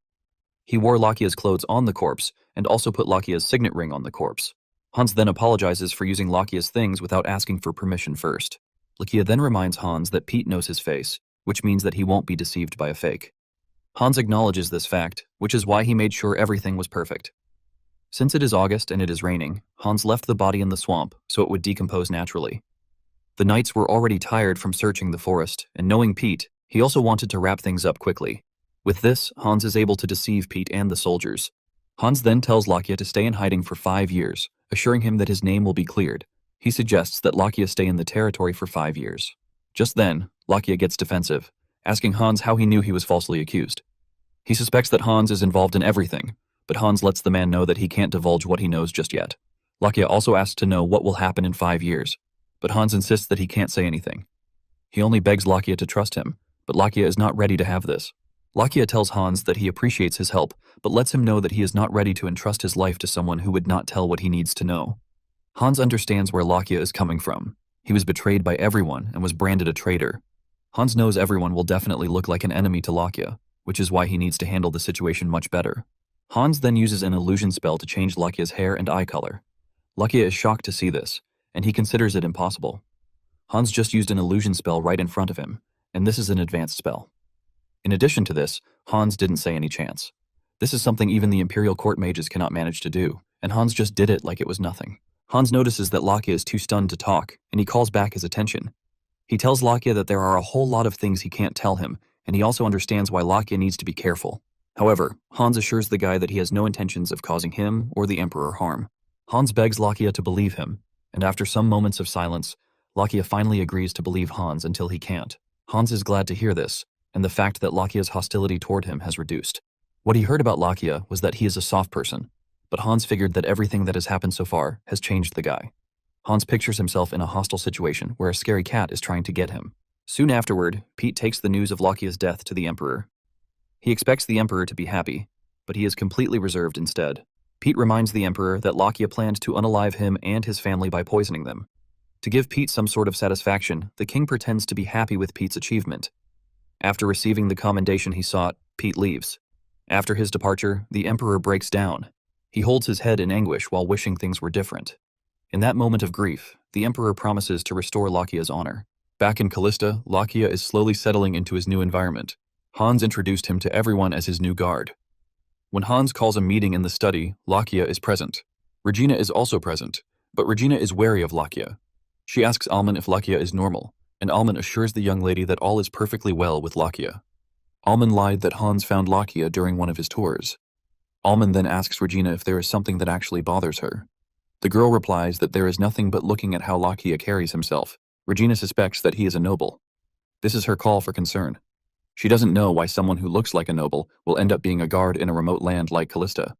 He wore Lakia's clothes on the corpse and also put Lakia's signet ring on the corpse. Hans then apologizes for using Lakia's things without asking for permission first. Lakia then reminds Hans that Pete knows his face, which means that he won't be deceived by a fake. Hans acknowledges this fact, which is why he made sure everything was perfect. Since it is August and it is raining, Hans left the body in the swamp so it would decompose naturally. The knights were already tired from searching the forest, and knowing Pete, he also wanted to wrap things up quickly. With this, Hans is able to deceive Pete and the soldiers. Hans then tells Lakia to stay in hiding for 5 years, assuring him that his name will be cleared. He suggests that Lakia stay in the territory for 5 years. Just then, Lakia gets defensive, asking Hans how he knew he was falsely accused. He suspects that Hans is involved in everything, but Hans lets the man know that he can't divulge what he knows just yet. Lakia also asks to know what will happen in 5 years, but Hans insists that he can't say anything. He only begs Lakia to trust him, but Lakia is not ready to have this. Lakia tells Hans that he appreciates his help, but lets him know that he is not ready to entrust his life to someone who would not tell what he needs to know. Hans understands where Lakia is coming from. He was betrayed by everyone and was branded a traitor. Hans knows everyone will definitely look like an enemy to Lakia, which is why he needs to handle the situation much better. Hans then uses an illusion spell to change Lakia's hair and eye color. Lakia is shocked to see this, and he considers it impossible. Hans just used an illusion spell right in front of him, and this is an advanced spell. In addition to this, Hans didn't say any chance. This is something even the Imperial Court mages cannot manage to do, and Hans just did it like it was nothing. Hans notices that Lakia is too stunned to talk, and he calls back his attention. He tells Lakia that there are a whole lot of things he can't tell him, and he also understands why Lakia needs to be careful. However, Hans assures the guy that he has no intentions of causing him or the Emperor harm. Hans begs Lakia to believe him, and after some moments of silence, Lakia finally agrees to believe Hans until he can't. Hans is glad to hear this, and the fact that Lakia's hostility toward him has reduced. What he heard about Lakia was that he is a soft person, but Hans figured that everything that has happened so far has changed the guy. Hans pictures himself in a hostile situation where a scary cat is trying to get him. Soon afterward, Pete takes the news of Lakia's death to the Emperor. He expects the Emperor to be happy, but he is completely reserved instead. Pete reminds the Emperor that Lakia planned to unalive him and his family by poisoning them. To give Pete some sort of satisfaction, the king pretends to be happy with Pete's achievement. After receiving the commendation he sought, Pete leaves. After his departure, the Emperor breaks down. He holds his head in anguish while wishing things were different. In that moment of grief, the Emperor promises to restore Lakia's honor. Back in Callista, Lakia is slowly settling into his new environment. Hans introduced him to everyone as his new guard. When Hans calls a meeting in the study, Lakia is present. Regina is also present, but Regina is wary of Lakia. She asks Alman if Lakia is normal, and Alman assures the young lady that all is perfectly well with Lakia. Alman lied that Hans found Lakia during one of his tours. Alman then asks Regina if there is something that actually bothers her. The girl replies that there is nothing but looking at how Lakia carries himself. Regina suspects that he is a noble. This is her call for concern. She doesn't know why someone who looks like a noble will end up being a guard in a remote land like Callista.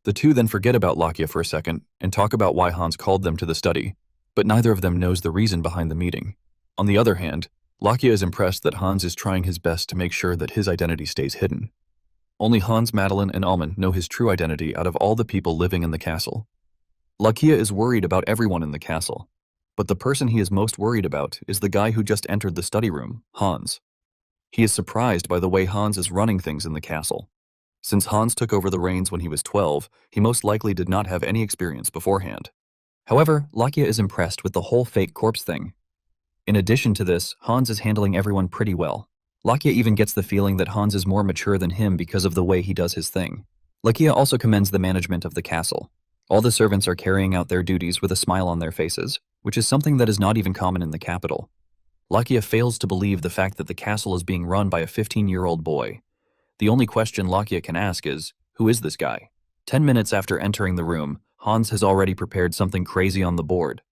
The two then forget about Lakia for a second and talk about why Hans called them to the study, but neither of them knows the reason behind the meeting. On the other hand, Lakia is impressed that Hans is trying his best to make sure that his identity stays hidden. Only Hans, Madeline, and Alman know his true identity out of all the people living in the castle. Lakia is worried about everyone in the castle, but the person he is most worried about is the guy who just entered the study room, Hans. He is surprised by the way Hans is running things in the castle. Since Hans took over the reins when he was 12, he most likely did not have any experience beforehand. However, Lakia is impressed with the whole fake corpse thing. In addition to this, Hans is handling everyone pretty well. Lakia even gets the feeling that Hans is more mature than him because of the way he does his thing. Lakia also commends the management of the castle. All the servants are carrying out their duties with a smile on their faces, which is something that is not even common in the capital. Lakia fails to believe the fact that the castle is being run by a 15-year-old boy. The only question Lakia can ask is, who is this guy? 10 minutes after entering the room, Hans has already prepared something crazy on the board.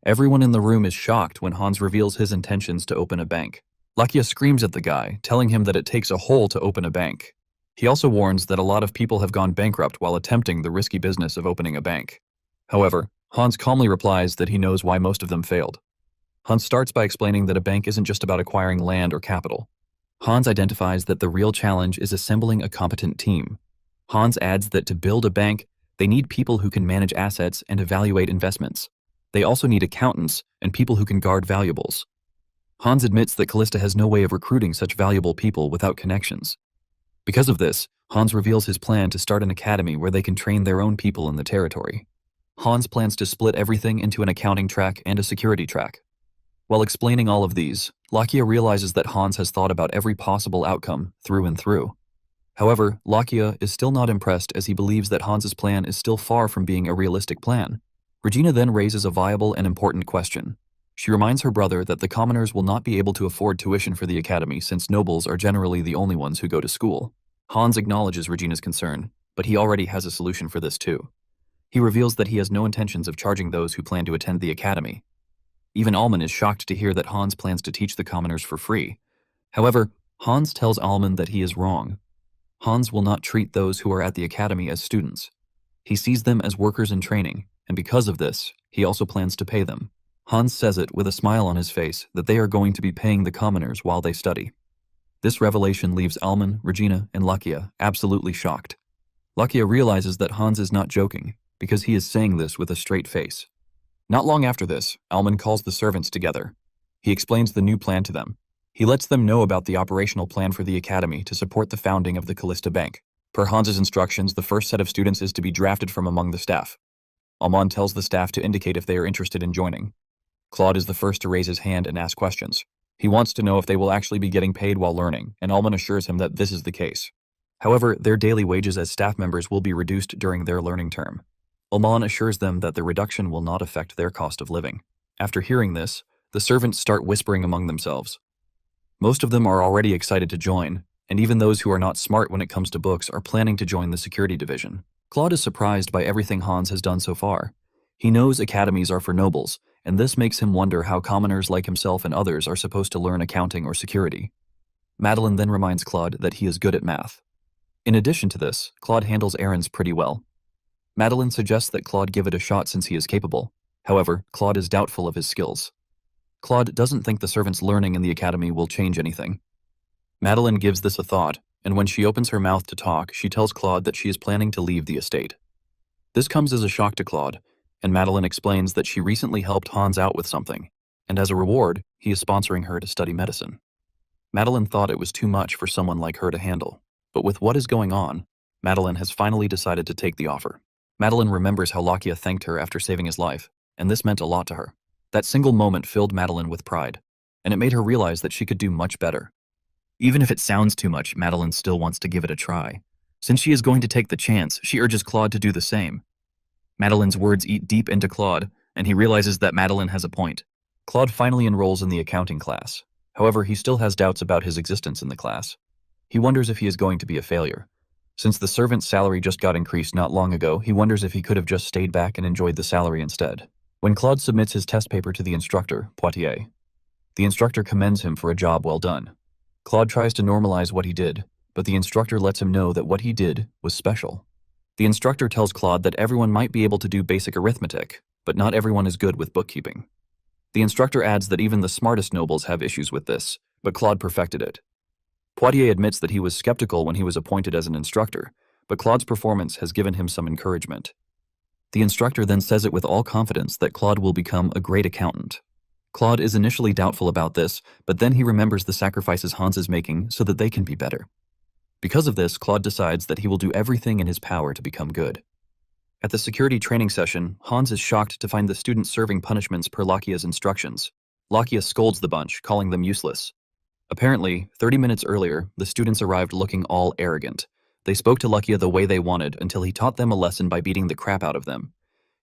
Everyone in the room is shocked when Hans reveals his intentions to open a bank. Lakia screams at the guy, telling him that it takes a hole to open a bank. He also warns that a lot of people have gone bankrupt while attempting the risky business of opening a bank. However, Hans calmly replies that he knows why most of them failed. Hans starts by explaining that a bank isn't just about acquiring land or capital. Hans identifies that the real challenge is assembling a competent team. Hans adds that to build a bank, they need people who can manage assets and evaluate investments. They also need accountants and people who can guard valuables. Hans admits that Callista has no way of recruiting such valuable people without connections. Because of this, Hans reveals his plan to start an academy where they can train their own people in the territory. Hans plans to split everything into an accounting track and a security track. While explaining all of these, Lakia realizes that Hans has thought about every possible outcome through and through. However, Lakia is still not impressed as he believes that Hans's plan is still far from being a realistic plan. Regina then raises a viable and important question. She reminds her brother that the commoners will not be able to afford tuition for the academy since nobles are generally the only ones who go to school. Hans acknowledges Regina's concern, but he already has a solution for this too. He reveals that he has no intentions of charging those who plan to attend the academy. Even Alman is shocked to hear that Hans plans to teach the commoners for free. However, Hans tells Alman that he is wrong. Hans will not treat those who are at the academy as students. He sees them as workers in training, and because of this, he also plans to pay them. Hans says it with a smile on his face that they are going to be paying the commoners while they study. This revelation leaves Alman, Regina, and Lakia absolutely shocked. Lakia realizes that Hans is not joking, because he is saying this with a straight face. Not long after this, Alman calls the servants together. He explains the new plan to them. He lets them know about the operational plan for the academy to support the founding of the Callista Bank. Per Hans's instructions, the first set of students is to be drafted from among the staff. Alman tells the staff to indicate if they are interested in joining. Claude is the first to raise his hand and ask questions. He wants to know if they will actually be getting paid while learning, and Alman assures him that this is the case. However, their daily wages as staff members will be reduced during their learning term. Oman assures them that the reduction will not affect their cost of living. After hearing this, the servants start whispering among themselves. Most of them are already excited to join, and even those who are not smart when it comes to books are planning to join the security division. Claude is surprised by everything Hans has done so far. He knows academies are for nobles, and this makes him wonder how commoners like himself and others are supposed to learn accounting or security. Madeline then reminds Claude that he is good at math. In addition to this, Claude handles errands pretty well. Madeline suggests that Claude give it a shot since he is capable. However, Claude is doubtful of his skills. Claude doesn't think the servants' learning in the academy will change anything. Madeline gives this a thought, and when she opens her mouth to talk, she tells Claude that she is planning to leave the estate. This comes as a shock to Claude, and Madeline explains that she recently helped Hans out with something, and as a reward, he is sponsoring her to study medicine. Madeline thought it was too much for someone like her to handle, but with what is going on, Madeline has finally decided to take the offer. Madeline remembers how Lakia thanked her after saving his life, and this meant a lot to her. That single moment filled Madeline with pride, and it made her realize that she could do much better. Even if it sounds too much, Madeline still wants to give it a try. Since she is going to take the chance, she urges Claude to do the same. Madeline's words eat deep into Claude, and he realizes that Madeline has a point. Claude finally enrolls in the accounting class. However, he still has doubts about his existence in the class. He wonders if he is going to be a failure. Since the servant's salary just got increased not long ago, he wonders if he could have just stayed back and enjoyed the salary instead. When Claude submits his test paper to the instructor, Poitiers, the instructor commends him for a job well done. Claude tries to normalize what he did, but the instructor lets him know that what he did was special. The instructor tells Claude that everyone might be able to do basic arithmetic, but not everyone is good with bookkeeping. The instructor adds that even the smartest nobles have issues with this, but Claude perfected it. Poitiers admits that he was skeptical when he was appointed as an instructor, but Claude's performance has given him some encouragement. The instructor then says it with all confidence that Claude will become a great accountant. Claude is initially doubtful about this, but then he remembers the sacrifices Hans is making so that they can be better. Because of this, Claude decides that he will do everything in his power to become good. At the security training session, Hans is shocked to find the students serving punishments per Lakia's instructions. Lakia scolds the bunch, calling them useless. Apparently, 30 minutes earlier, the students arrived looking all arrogant. They spoke to Lakia the way they wanted until he taught them a lesson by beating the crap out of them.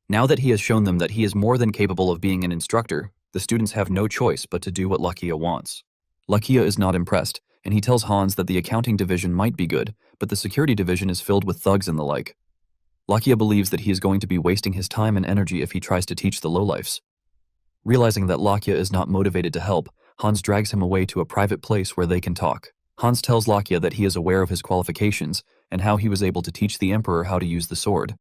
Now that he has shown them that he is more than capable of being an instructor, the students have no choice but to do what Lakia wants. Lakia is not impressed, and he tells Hans that the accounting division might be good, but the security division is filled with thugs and the like. Lakia believes that he is going to be wasting his time and energy if he tries to teach the lowlifes. Realizing that Lakia is not motivated to help, Hans drags him away to a private place where they can talk. Hans tells Lakia that he is aware of his qualifications and how he was able to teach the emperor how to use the sword.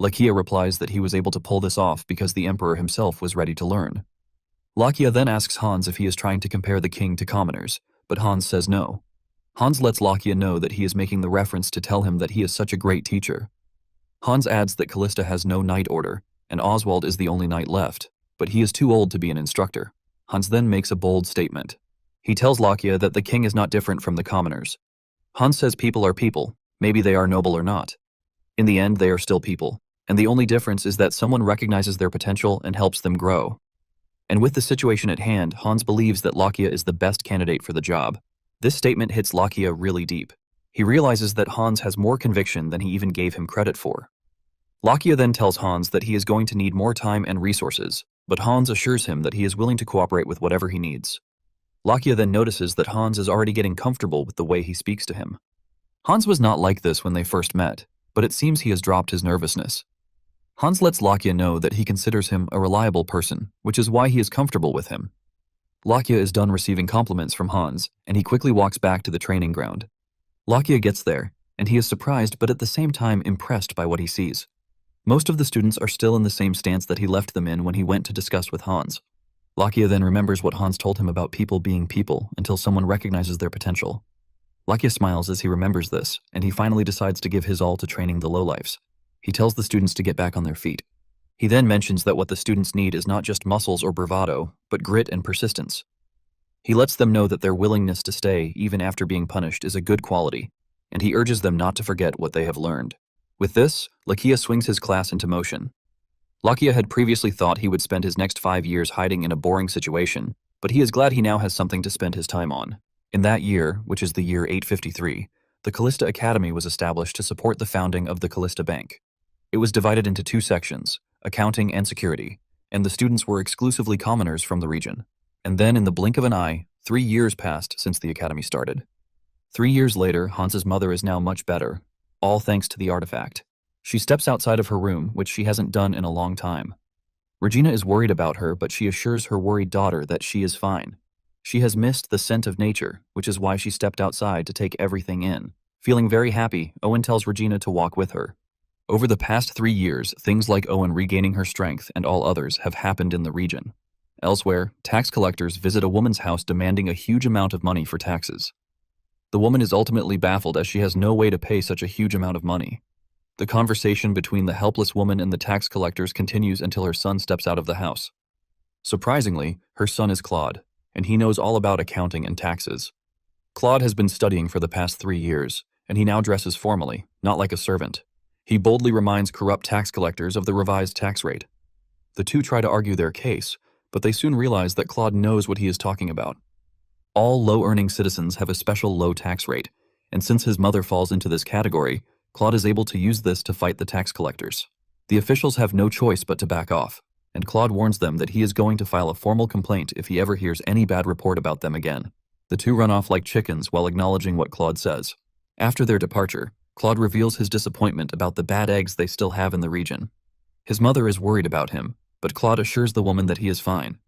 Lakia replies that he was able to pull this off because the emperor himself was ready to learn. Lakia then asks Hans if he is trying to compare the king to commoners, but Hans says no. Hans lets Lakia know that he is making the reference to tell him that he is such a great teacher. Hans adds that Callista has no knight order, and Oswald is the only knight left, but he is too old to be an instructor. Hans then makes a bold statement. He tells Lakia that the king is not different from the commoners. Hans says people are people, maybe they are noble or not. In the end, they are still people, and the only difference is that someone recognizes their potential and helps them grow. And with the situation at hand, Hans believes that Lakia is the best candidate for the job. This statement hits Lakia really deep. He realizes that Hans has more conviction than he even gave him credit for. Lakia then tells Hans that he is going to need more time and resources, but Hans assures him that he is willing to cooperate with whatever he needs. Lakia then notices that Hans is already getting comfortable with the way he speaks to him. Hans was not like this when they first met, but it seems he has dropped his nervousness. Hans lets Lakia know that he considers him a reliable person, which is why he is comfortable with him. Lakia is done receiving compliments from Hans, and he quickly walks back to the training ground. Lakia gets there, and he is surprised but at the same time impressed by what he sees. Most of the students are still in the same stance that he left them in when he went to discuss with Hans. Lakia then remembers what Hans told him about people being people until someone recognizes their potential. Lakia smiles as he remembers this, and he finally decides to give his all to training the lowlifes. He tells the students to get back on their feet. He then mentions that what the students need is not just muscles or bravado, but grit and persistence. He lets them know that their willingness to stay, even after being punished, is a good quality, and he urges them not to forget what they have learned. With this, Lakia swings his class into motion. Lakia had previously thought he would spend his next 5 years hiding in a boring situation, but he is glad he now has something to spend his time on. In that year, which is the year 853, The Callista Academy was established to support the founding of the Callista Bank. It was divided into two sections, accounting and security, and the students were exclusively commoners from the region. And then in the blink of an eye, 3 years passed since the academy started. 3 years later, Hans's mother is now much better, all thanks to the artifact. She steps outside of her room, which she hasn't done in a long time. Regina is worried about her, but she assures her worried daughter that she is fine. She has missed the scent of nature, which is why she stepped outside to take everything in. Feeling very happy, Owen tells Regina to walk with her. Over the past 3 years, things like Owen regaining her strength and all others have happened in the region. Elsewhere, tax collectors visit a woman's house demanding a huge amount of money for taxes. The woman is ultimately baffled as she has no way to pay such a huge amount of money. The conversation between the helpless woman and the tax collectors continues until her son steps out of the house. Surprisingly, her son is Claude, and he knows all about accounting and taxes. Claude has been studying for the past 3 years, and he now dresses formally, not like a servant. He boldly reminds corrupt tax collectors of the revised tax rate. The two try to argue their case, but they soon realize that Claude knows what he is talking about. All low-earning citizens have a special low tax rate, and since his mother falls into this category, Claude is able to use this to fight the tax collectors. The officials have no choice but to back off, and Claude warns them that he is going to file a formal complaint if he ever hears any bad report about them again. The two run off like chickens while acknowledging what Claude says. After their departure, Claude reveals his disappointment about the bad eggs they still have in the region. His mother is worried about him, but Claude assures the woman that he is fine.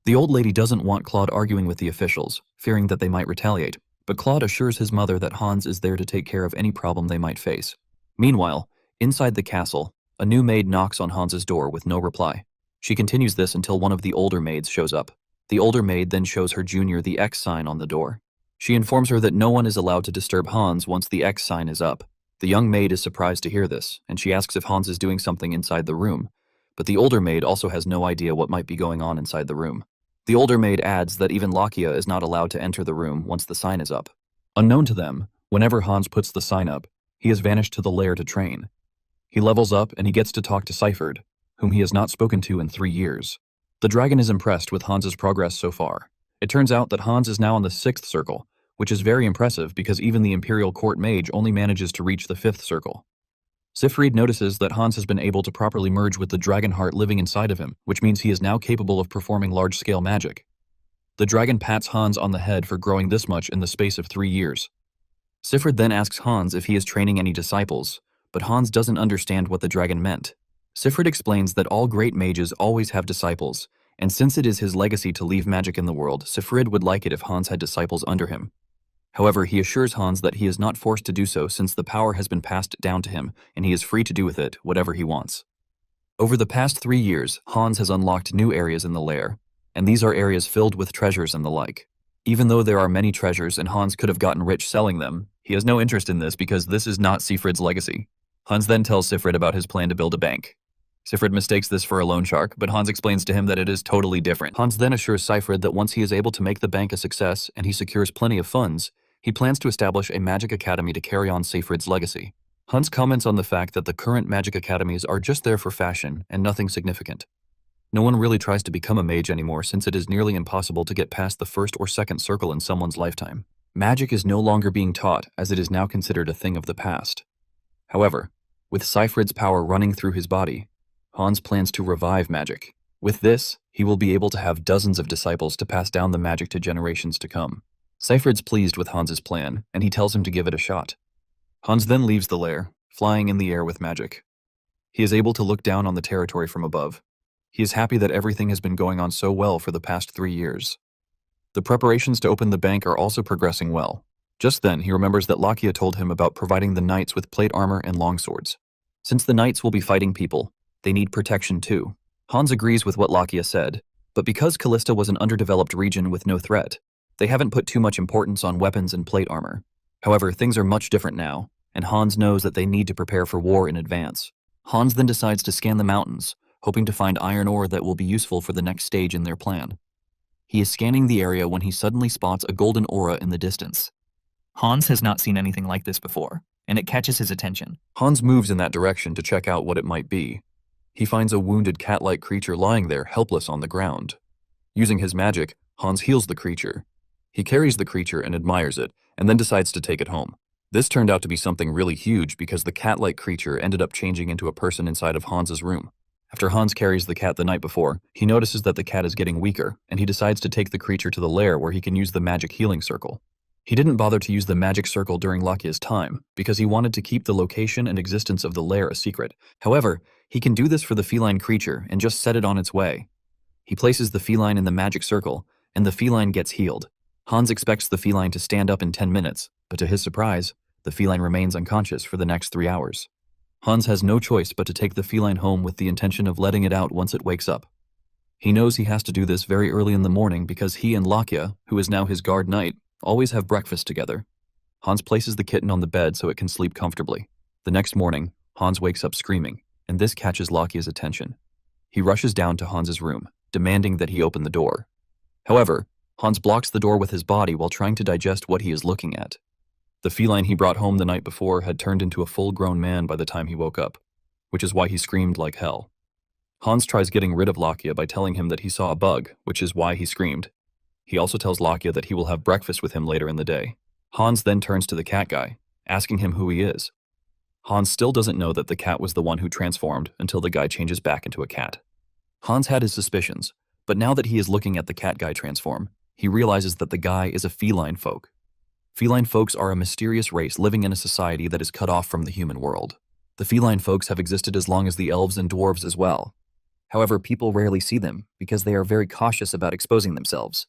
The old lady doesn't want Claude arguing with the officials, fearing that they might retaliate, but Claude assures his mother that Hans is there to take care of any problem they might face. Meanwhile, inside the castle, a new maid knocks on Hans's door with no reply. She continues this until one of the older maids shows up. The older maid then shows her junior the X sign on the door. She informs her that no one is allowed to disturb Hans once the X sign is up. The young maid is surprised to hear this, and she asks if Hans is doing something inside the room, but the older maid also has no idea what might be going on inside the room. The older maid adds that even Lakia is not allowed to enter the room once the sign is up. Unknown to them, whenever Hans puts the sign up, he has vanished to the lair to train. He levels up and he gets to talk to Seifert, whom he has not spoken to in 3 years. The dragon is impressed with Hans's progress so far. It turns out that Hans is now on the 6th circle, which is very impressive because even the Imperial Court Mage only manages to reach the 5th circle. Siegfried notices that Hans has been able to properly merge with the dragon heart living inside of him, which means he is now capable of performing large-scale magic. The dragon pats Hans on the head for growing this much in the space of 3 years. Siegfried then asks Hans if he is training any disciples, but Hans doesn't understand what the dragon meant. Siegfried explains that all great mages always have disciples, and since it is his legacy to leave magic in the world, Siegfried would like it if Hans had disciples under him. However, he assures Hans that he is not forced to do so since the power has been passed down to him and he is free to do with it whatever he wants. Over the past 3 years, Hans has unlocked new areas in the lair, and these are areas filled with treasures and the like. Even though there are many treasures and Hans could have gotten rich selling them, he has no interest in this because this is not Siegfried's legacy. Hans then tells Siegfried about his plan to build a bank. Siegfried mistakes this for a loan shark, but Hans explains to him that it is totally different. Hans then assures Siegfried that once he is able to make the bank a success and he secures plenty of funds, he plans to establish a magic academy to carry on Siegfried's legacy. Hans comments on the fact that the current magic academies are just there for fashion and nothing significant. No one really tries to become a mage anymore since it is nearly impossible to get past the 1st or 2nd circle in someone's lifetime. Magic is no longer being taught as it is now considered a thing of the past. However, with Siegfried's power running through his body, Hans plans to revive magic. With this, he will be able to have dozens of disciples to pass down the magic to generations to come. Seifried's pleased with Hans's plan, and he tells him to give it a shot. Hans then leaves the lair, flying in the air with magic. He is able to look down on the territory from above. He is happy that everything has been going on so well for the past 3 years. The preparations to open the bank are also progressing well. Just then, he remembers that Lakia told him about providing the knights with plate armor and longswords. Since the knights will be fighting people, they need protection too. Hans agrees with what Lakia said, but because Callista was an underdeveloped region with no threat, they haven't put too much importance on weapons and plate armor. However, things are much different now, and Hans knows that they need to prepare for war in advance. Hans then decides to scan the mountains, hoping to find iron ore that will be useful for the next stage in their plan. He is scanning the area when he suddenly spots a golden aura in the distance. Hans has not seen anything like this before, and it catches his attention. Hans moves in that direction to check out what it might be. He finds a wounded cat-like creature lying there helpless on the ground. Using his magic, Hans heals the creature. He carries the creature and admires it, and then decides to take it home. This turned out to be something really huge because the cat-like creature ended up changing into a person inside of Hans's room. After Hans carries the cat the night before, he notices that the cat is getting weaker, and he decides to take the creature to the lair where he can use the magic healing circle. He didn't bother to use the magic circle during Lakia's time, because he wanted to keep the location and existence of the lair a secret. However, he can do this for the feline creature and just set it on its way. He places the feline in the magic circle, and the feline gets healed. Hans expects the feline to stand up in 10 minutes, but to his surprise, the feline remains unconscious for the next 3 hours. Hans has no choice but to take the feline home with the intention of letting it out once it wakes up. He knows he has to do this very early in the morning because he and Lakia, who is now his guard knight, always have breakfast together. Hans places the kitten on the bed so it can sleep comfortably. The next morning, Hans wakes up screaming, and this catches Lakia's attention. He rushes down to Hans's room, demanding that he open the door. However, Hans blocks the door with his body while trying to digest what he is looking at. The feline he brought home the night before had turned into a full-grown man by the time he woke up, which is why he screamed like hell. Hans tries getting rid of Lakia by telling him that he saw a bug, which is why he screamed. He also tells Lakia that he will have breakfast with him later in the day. Hans then turns to the cat guy, asking him who he is. Hans still doesn't know that the cat was the one who transformed until the guy changes back into a cat. Hans had his suspicions, but now that he is looking at the cat guy transform, he realizes that the guy is a feline folk. Feline folks are a mysterious race living in a society that is cut off from the human world. The feline folks have existed as long as the elves and dwarves as well. However, people rarely see them because they are very cautious about exposing themselves.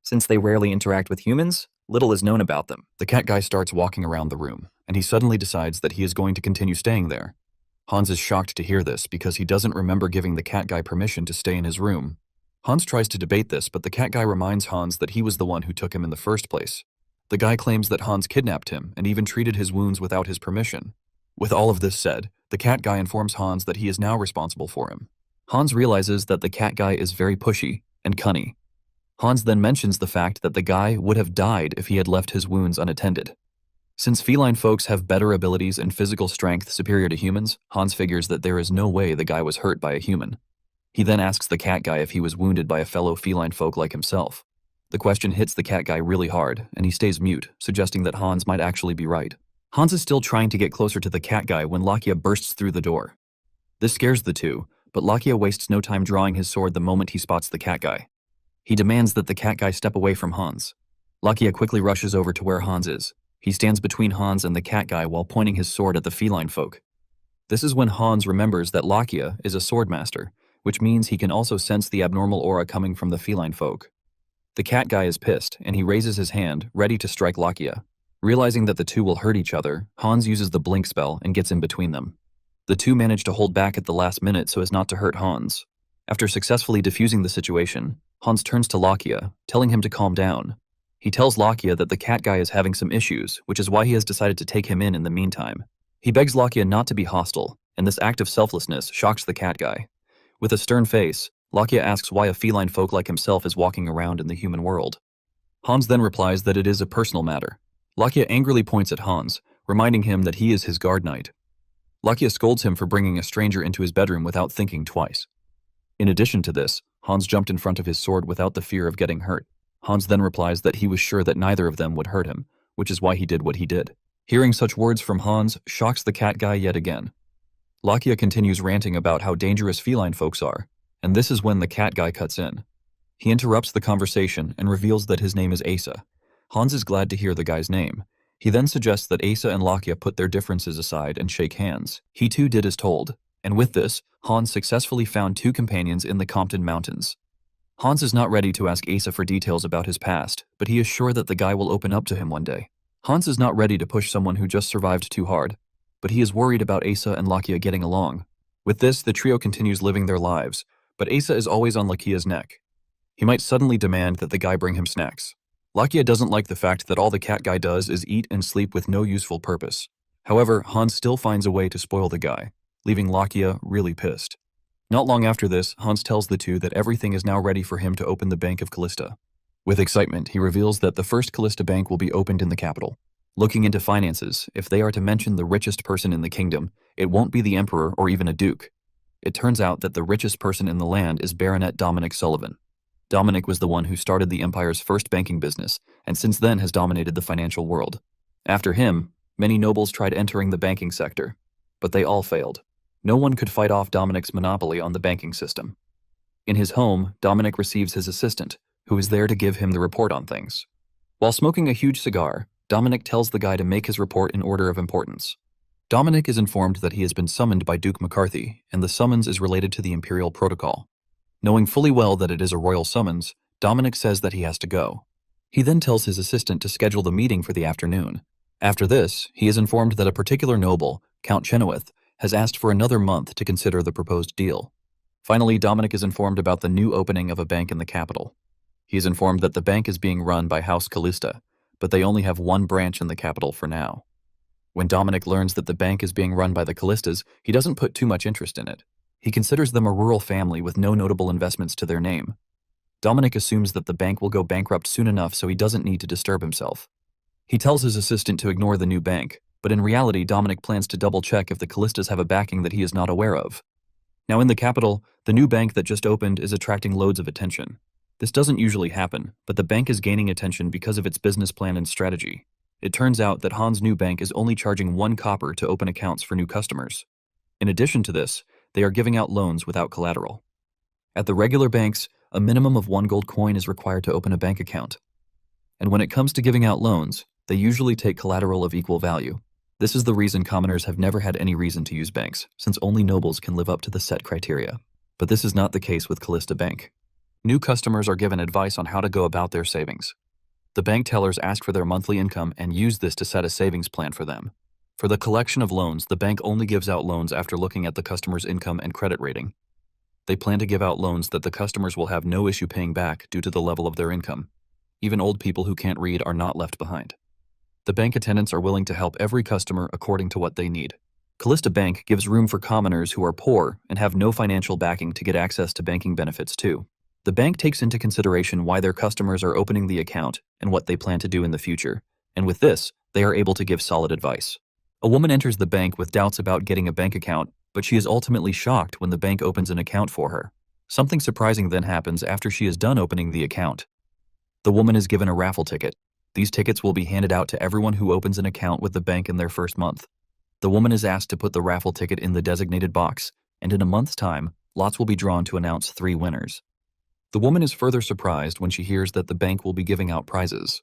Since they rarely interact with humans, little is known about them. The cat guy starts walking around the room, and he suddenly decides that he is going to continue staying there. Hans is shocked to hear this because he doesn't remember giving the cat guy permission to stay in his room. Hans tries to debate this, but the cat guy reminds Hans that he was the one who took him in the first place. The guy claims that Hans kidnapped him and even treated his wounds without his permission. With all of this said, the cat guy informs Hans that he is now responsible for him. Hans realizes that the cat guy is very pushy and cunning. Hans then mentions the fact that the guy would have died if he had left his wounds unattended. Since feline folks have better abilities and physical strength superior to humans, Hans figures that there is no way the guy was hurt by a human. He then asks the cat guy if he was wounded by a fellow feline folk like himself. The question hits the cat guy really hard, and he stays mute, suggesting that Hans might actually be right. Hans is still trying to get closer to the cat guy when Lakia bursts through the door. This scares the two, but Lakia wastes no time drawing his sword the moment he spots the cat guy. He demands that the cat guy step away from Hans. Lakia quickly rushes over to where Hans is. He stands between Hans and the cat guy while pointing his sword at the feline folk. This is when Hans remembers that Lakia is a swordmaster, which means he can also sense the abnormal aura coming from the feline folk. The cat guy is pissed, and he raises his hand, ready to strike Lakia. Realizing that the two will hurt each other, Hans uses the blink spell and gets in between them. The two manage to hold back at the last minute so as not to hurt Hans. After successfully defusing the situation, Hans turns to Lakia, telling him to calm down. He tells Lakia that the cat guy is having some issues, which is why he has decided to take him in the meantime. He begs Lakia not to be hostile, and this act of selflessness shocks the cat guy. With a stern face, Lakia asks why a feline folk like himself is walking around in the human world. Hans then replies that it is a personal matter. Lakia angrily points at Hans, reminding him that he is his guard knight. Lakia scolds him for bringing a stranger into his bedroom without thinking twice. In addition to this, Hans jumped in front of his sword without the fear of getting hurt. Hans then replies that he was sure that neither of them would hurt him, which is why he did what he did. Hearing such words from Hans shocks the cat guy yet again. Lakia continues ranting about how dangerous feline folks are, and this is when the cat guy cuts in. He interrupts the conversation and reveals that his name is Asa. Hans is glad to hear the guy's name. He then suggests that Asa and Lakia put their differences aside and shake hands. He too did as told, and with this, Hans successfully found 2 companions in the Compton Mountains. Hans is not ready to ask Asa for details about his past, but he is sure that the guy will open up to him one day. Hans is not ready to push someone who just survived too hard, but he is worried about Asa and Lakia getting along. With this, the trio continues living their lives, but Asa is always on Lakia's neck. He might suddenly demand that the guy bring him snacks. Lakia doesn't like the fact that all the cat guy does is eat and sleep with no useful purpose. However, Hans still finds a way to spoil the guy, leaving Lakia really pissed. Not long after this, Hans tells the two that everything is now ready for him to open the Bank of Callista. With excitement, he reveals that the first Callista Bank will be opened in the capital. Looking into finances, if they are to mention the richest person in the kingdom, it won't be the emperor or even a duke. It turns out that the richest person in the land is Baronet Dominic Sullivan. Dominic was the one who started the empire's first banking business, and since then has dominated the financial world. After him, Many nobles tried entering the banking sector, but they all failed. No one could fight off Dominic's monopoly on the banking system. In his home, Dominic receives his assistant, who is there to give him the report on things. While smoking a huge cigar, Dominic tells the guy to make his report in order of importance. Dominic is informed that he has been summoned by Duke McCarthy, and the summons is related to the Imperial Protocol. Knowing fully well that it is a royal summons, Dominic says that he has to go. He then tells his assistant to schedule the meeting for the afternoon. After this, he is informed that a particular noble, Count Chenoweth, has asked for another month to consider the proposed deal. Finally, Dominic is informed about the new opening of a bank in the capital. He is informed that the bank is being run by House Callista, but they only have one branch in the capital for now. When Dominic learns that the bank is being run by the Callistas, he doesn't put too much interest in it. He considers them a rural family with no notable investments to their name. Dominic assumes that the bank will go bankrupt soon enough so he doesn't need to disturb himself. He tells his assistant to ignore the new bank, but in reality Dominic plans to double-check if the Callistas have a backing that he is not aware of. Now in the capital, the new bank that just opened is attracting loads of attention. This doesn't usually happen, but the bank is gaining attention because of its business plan and strategy. It turns out that Han's new bank is only charging 1 copper to open accounts for new customers. In addition to this, they are giving out loans without collateral. At the regular banks, a minimum of 1 gold coin is required to open a bank account. And when it comes to giving out loans, they usually take collateral of equal value. This is the reason commoners have never had any reason to use banks, since only nobles can live up to the set criteria. But this is not the case with Callista Bank. New customers are given advice on how to go about their savings. The bank tellers ask for their monthly income and use this to set a savings plan for them. For the collection of loans, the bank only gives out loans after looking at the customer's income and credit rating. They plan to give out loans that the customers will have no issue paying back due to the level of their income. Even old people who can't read are not left behind. The bank attendants are willing to help every customer according to what they need. Callista Bank gives room for commoners who are poor and have no financial backing to get access to banking benefits too. The bank takes into consideration why their customers are opening the account and what they plan to do in the future, and with this, they are able to give solid advice. A woman enters the bank with doubts about getting a bank account, but she is ultimately shocked when the bank opens an account for her. Something surprising then happens after she is done opening the account. The woman is given a raffle ticket. These tickets will be handed out to everyone who opens an account with the bank in their first month. The woman is asked to put the raffle ticket in the designated box, and in a month's time, lots will be drawn to announce 3 winners. The woman is further surprised when she hears that the bank will be giving out prizes.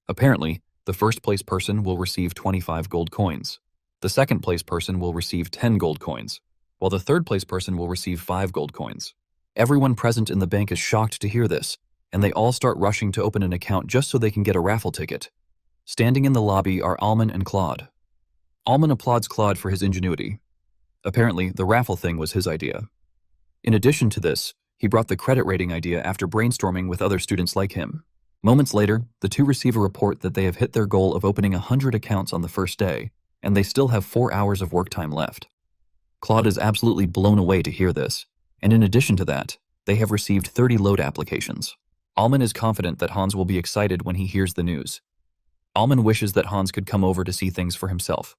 Apparently, the first place person will receive 25 gold coins. The second place person will receive 10 gold coins, while the third place person will receive 5 gold coins. Everyone present in the bank is shocked to hear this, and they all start rushing to open an account just so they can get a raffle ticket. Standing in the lobby are Alman and Claude. Alman applauds Claude for his ingenuity. Apparently, the raffle thing was his idea. In addition to this, he brought the credit rating idea after brainstorming with other students like him. Moments later, the two receive a report that they have hit their goal of opening 100 accounts on the first day, and they still have 4 hours of work time left. Claude is absolutely blown away to hear this, and in addition to that, they have received 30 load applications. Alman is confident that Hans will be excited when he hears the news. Alman wishes that Hans could come over to see things for himself.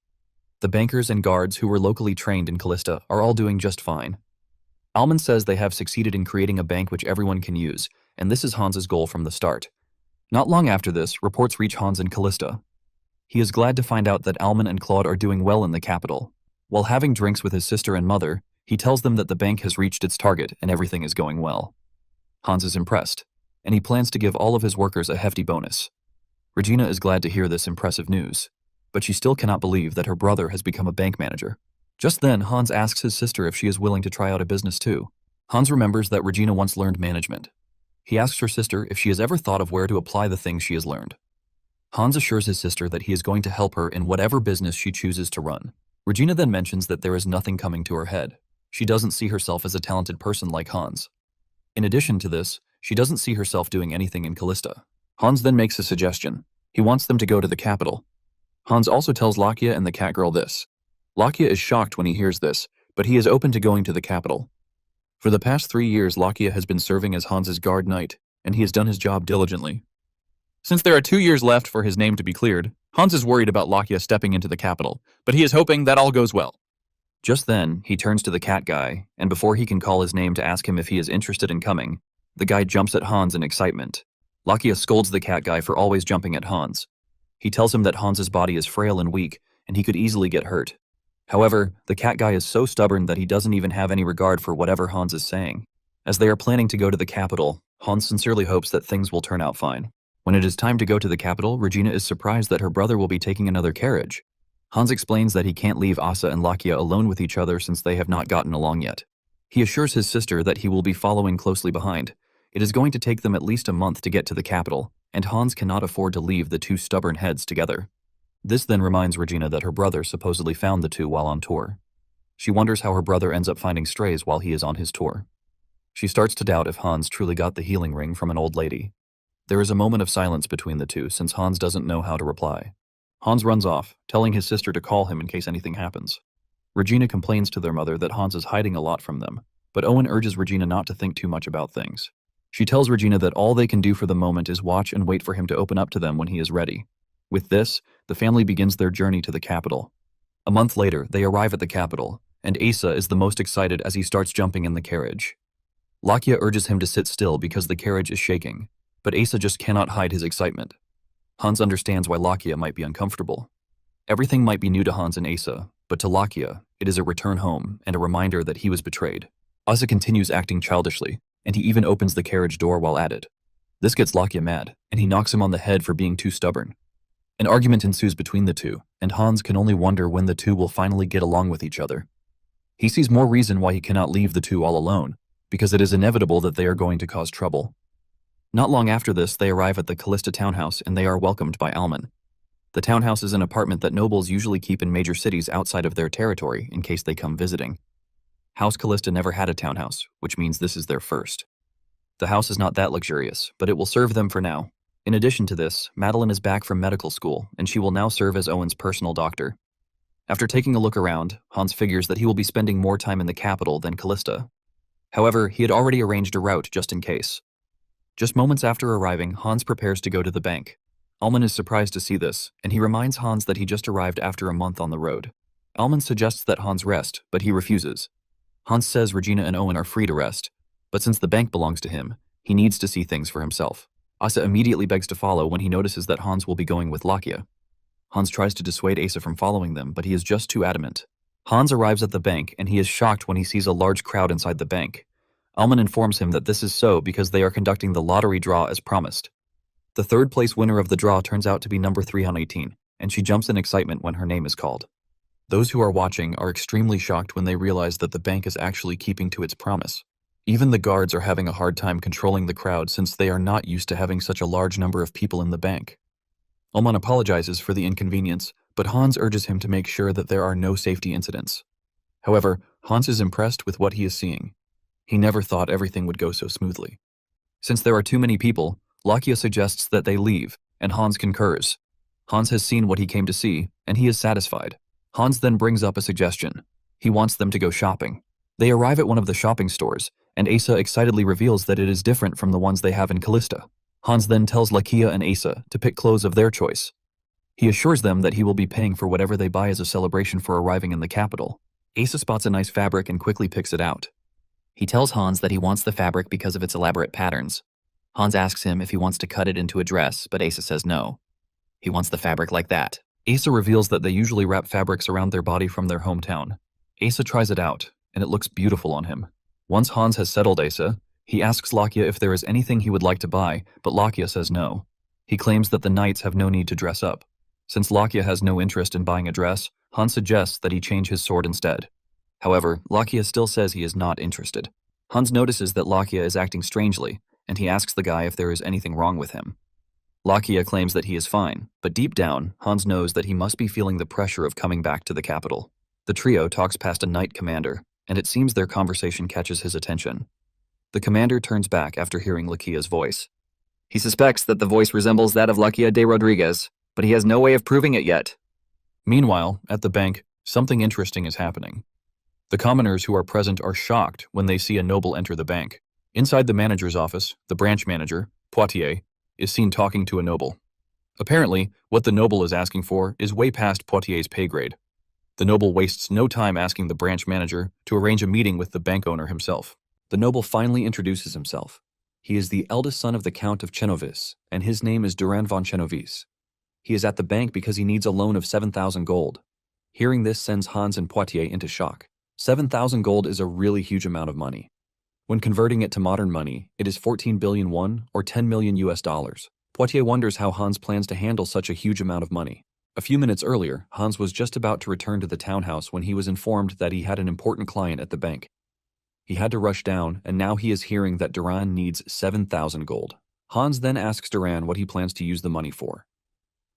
The bankers and guards who were locally trained in Callista are all doing just fine. Alman says they have succeeded in creating a bank which everyone can use, and this is Hans's goal from the start. Not long after this, reports reach Hans in Callista. He is glad to find out that Alman and Claude are doing well in the capital. While having drinks with his sister and mother, he tells them that the bank has reached its target and everything is going well. Hans is impressed, and he plans to give all of his workers a hefty bonus. Regina is glad to hear this impressive news, but she still cannot believe that her brother has become a bank manager. Just then, Hans asks his sister if she is willing to try out a business too. Hans remembers that Regina once learned management. He asks her sister if she has ever thought of where to apply the things she has learned. Hans assures his sister that he is going to help her in whatever business she chooses to run. Regina then mentions that there is nothing coming to her head. She doesn't see herself as a talented person like Hans. In addition to this, she doesn't see herself doing anything in Callista. Hans then makes a suggestion. He wants them to go to the capital. Hans also tells Lakia and the cat girl this. Lakia is shocked when he hears this, but he is open to going to the capital. For the past 3 years, Lakia has been serving as Hans's guard knight, and he has done his job diligently. Since there are 2 years left for his name to be cleared, Hans is worried about Lakia stepping into the capital, but he is hoping that all goes well. Just then, he turns to the cat guy, and before he can call his name to ask him if he is interested in coming, the guy jumps at Hans in excitement. Lakia scolds the cat guy for always jumping at Hans. He tells him that Hans's body is frail and weak, and he could easily get hurt. However, the cat guy is so stubborn that he doesn't even have any regard for whatever Hans is saying. As they are planning to go to the capital, Hans sincerely hopes that things will turn out fine. When it is time to go to the capital, Regina is surprised that her brother will be taking another carriage. Hans explains that he can't leave Asa and Lakia alone with each other since they have not gotten along yet. He assures his sister that he will be following closely behind. It is going to take them at least a month to get to the capital, and Hans cannot afford to leave the two stubborn heads together. This then reminds Regina that her brother supposedly found the two while on tour. She wonders how her brother ends up finding strays while he is on his tour. She starts to doubt if Hans truly got the healing ring from an old lady. There is a moment of silence between the two since Hans doesn't know how to reply. Hans runs off, telling his sister to call him in case anything happens. Regina complains to their mother that Hans is hiding a lot from them, but Owen urges Regina not to think too much about things. She tells Regina that all they can do for the moment is watch and wait for him to open up to them when he is ready. With this, the family begins their journey to the capital. A month later, they arrive at the capital, and Asa is the most excited as he starts jumping in the carriage. Lakia urges him to sit still because the carriage is shaking, but Asa just cannot hide his excitement. Hans understands why Lakia might be uncomfortable. Everything might be new to Hans and Asa, but to Lakia, it is a return home and a reminder that he was betrayed. Asa continues acting childishly, and he even opens the carriage door while at it. This gets Lakia mad, and he knocks him on the head for being too stubborn. An argument ensues between the two, and Hans can only wonder when the two will finally get along with each other. He sees more reason why he cannot leave the two all alone, because it is inevitable that they are going to cause trouble. Not long after this, they arrive at the Callista townhouse and they are welcomed by Alman. The townhouse is an apartment that nobles usually keep in major cities outside of their territory in case they come visiting. House Callista never had a townhouse, which means this is their first. The house is not that luxurious, but it will serve them for now. In addition to this, Madeline is back from medical school, and she will now serve as Owen's personal doctor. After taking a look around, Hans figures that he will be spending more time in the capital than Callista. However, he had already arranged a route just in case. Just moments after arriving, Hans prepares to go to the bank. Alman is surprised to see this, and he reminds Hans that he just arrived after a month on the road. Alman suggests that Hans rest, but he refuses. Hans says Regina and Owen are free to rest, but since the bank belongs to him, he needs to see things for himself. Asa immediately begs to follow when he notices that Hans will be going with Lakia. Hans tries to dissuade Asa from following them, but he is just too adamant. Hans arrives at the bank, and he is shocked when he sees a large crowd inside the bank. Alman informs him that this is so because they are conducting the lottery draw as promised. The third place winner of the draw turns out to be number 318, and she jumps in excitement when her name is called. Those who are watching are extremely shocked when they realize that the bank is actually keeping to its promise. Even the guards are having a hard time controlling the crowd since they are not used to having such a large number of people in the bank. Alman apologizes for the inconvenience, but Hans urges him to make sure that there are no safety incidents. However, Hans is impressed with what he is seeing. He never thought everything would go so smoothly. Since there are too many people, Lakia suggests that they leave, and Hans concurs. Hans has seen what he came to see, and he is satisfied. Hans then brings up a suggestion. He wants them to go shopping. They arrive at one of the shopping stores, and Asa excitedly reveals that it is different from the ones they have in Callista. Hans then tells Lakia and Asa to pick clothes of their choice. He assures them that he will be paying for whatever they buy as a celebration for arriving in the capital. Asa spots a nice fabric and quickly picks it out. He tells Hans that he wants the fabric because of its elaborate patterns. Hans asks him if he wants to cut it into a dress, but Asa says no. He wants the fabric like that. Asa reveals that they usually wrap fabrics around their body from their hometown. Asa tries it out, and it looks beautiful on him. Once Hans has settled Asa, he asks Lakia if there is anything he would like to buy, but Lakia says no. He claims that the knights have no need to dress up. Since Lakia has no interest in buying a dress, Hans suggests that he change his sword instead. However, Lakia still says he is not interested. Hans notices that Lakia is acting strangely, and he asks the guy if there is anything wrong with him. Lakia claims that he is fine, but deep down, Hans knows that he must be feeling the pressure of coming back to the capital. The trio talks past a knight commander, and it seems their conversation catches his attention. The commander turns back after hearing Lakia's voice. He suspects that the voice resembles that of Lakia de Rodriguez, but he has no way of proving it yet. Meanwhile, at the bank, something interesting is happening. The commoners who are present are shocked when they see a noble enter the bank. Inside the manager's office, the branch manager, Poitier, is seen talking to a noble. Apparently, what the noble is asking for is way past Poitier's pay grade. The noble wastes no time asking the branch manager to arrange a meeting with the bank owner himself. The noble finally introduces himself. He is the eldest son of the Count of Chenovis, and his name is Durand von Chenovis. He is at the bank because he needs a loan of 7,000 gold. Hearing this sends Hans and Poitier into shock. 7,000 gold is a really huge amount of money. When converting it to modern money, it is 14 billion won, or 10 million US dollars. Poitier wonders how Hans plans to handle such a huge amount of money. A few minutes earlier, Hans was just about to return to the townhouse when he was informed that he had an important client at the bank. He had to rush down, and now he is hearing that Duran needs 7,000 gold. Hans then asks Duran what he plans to use the money for.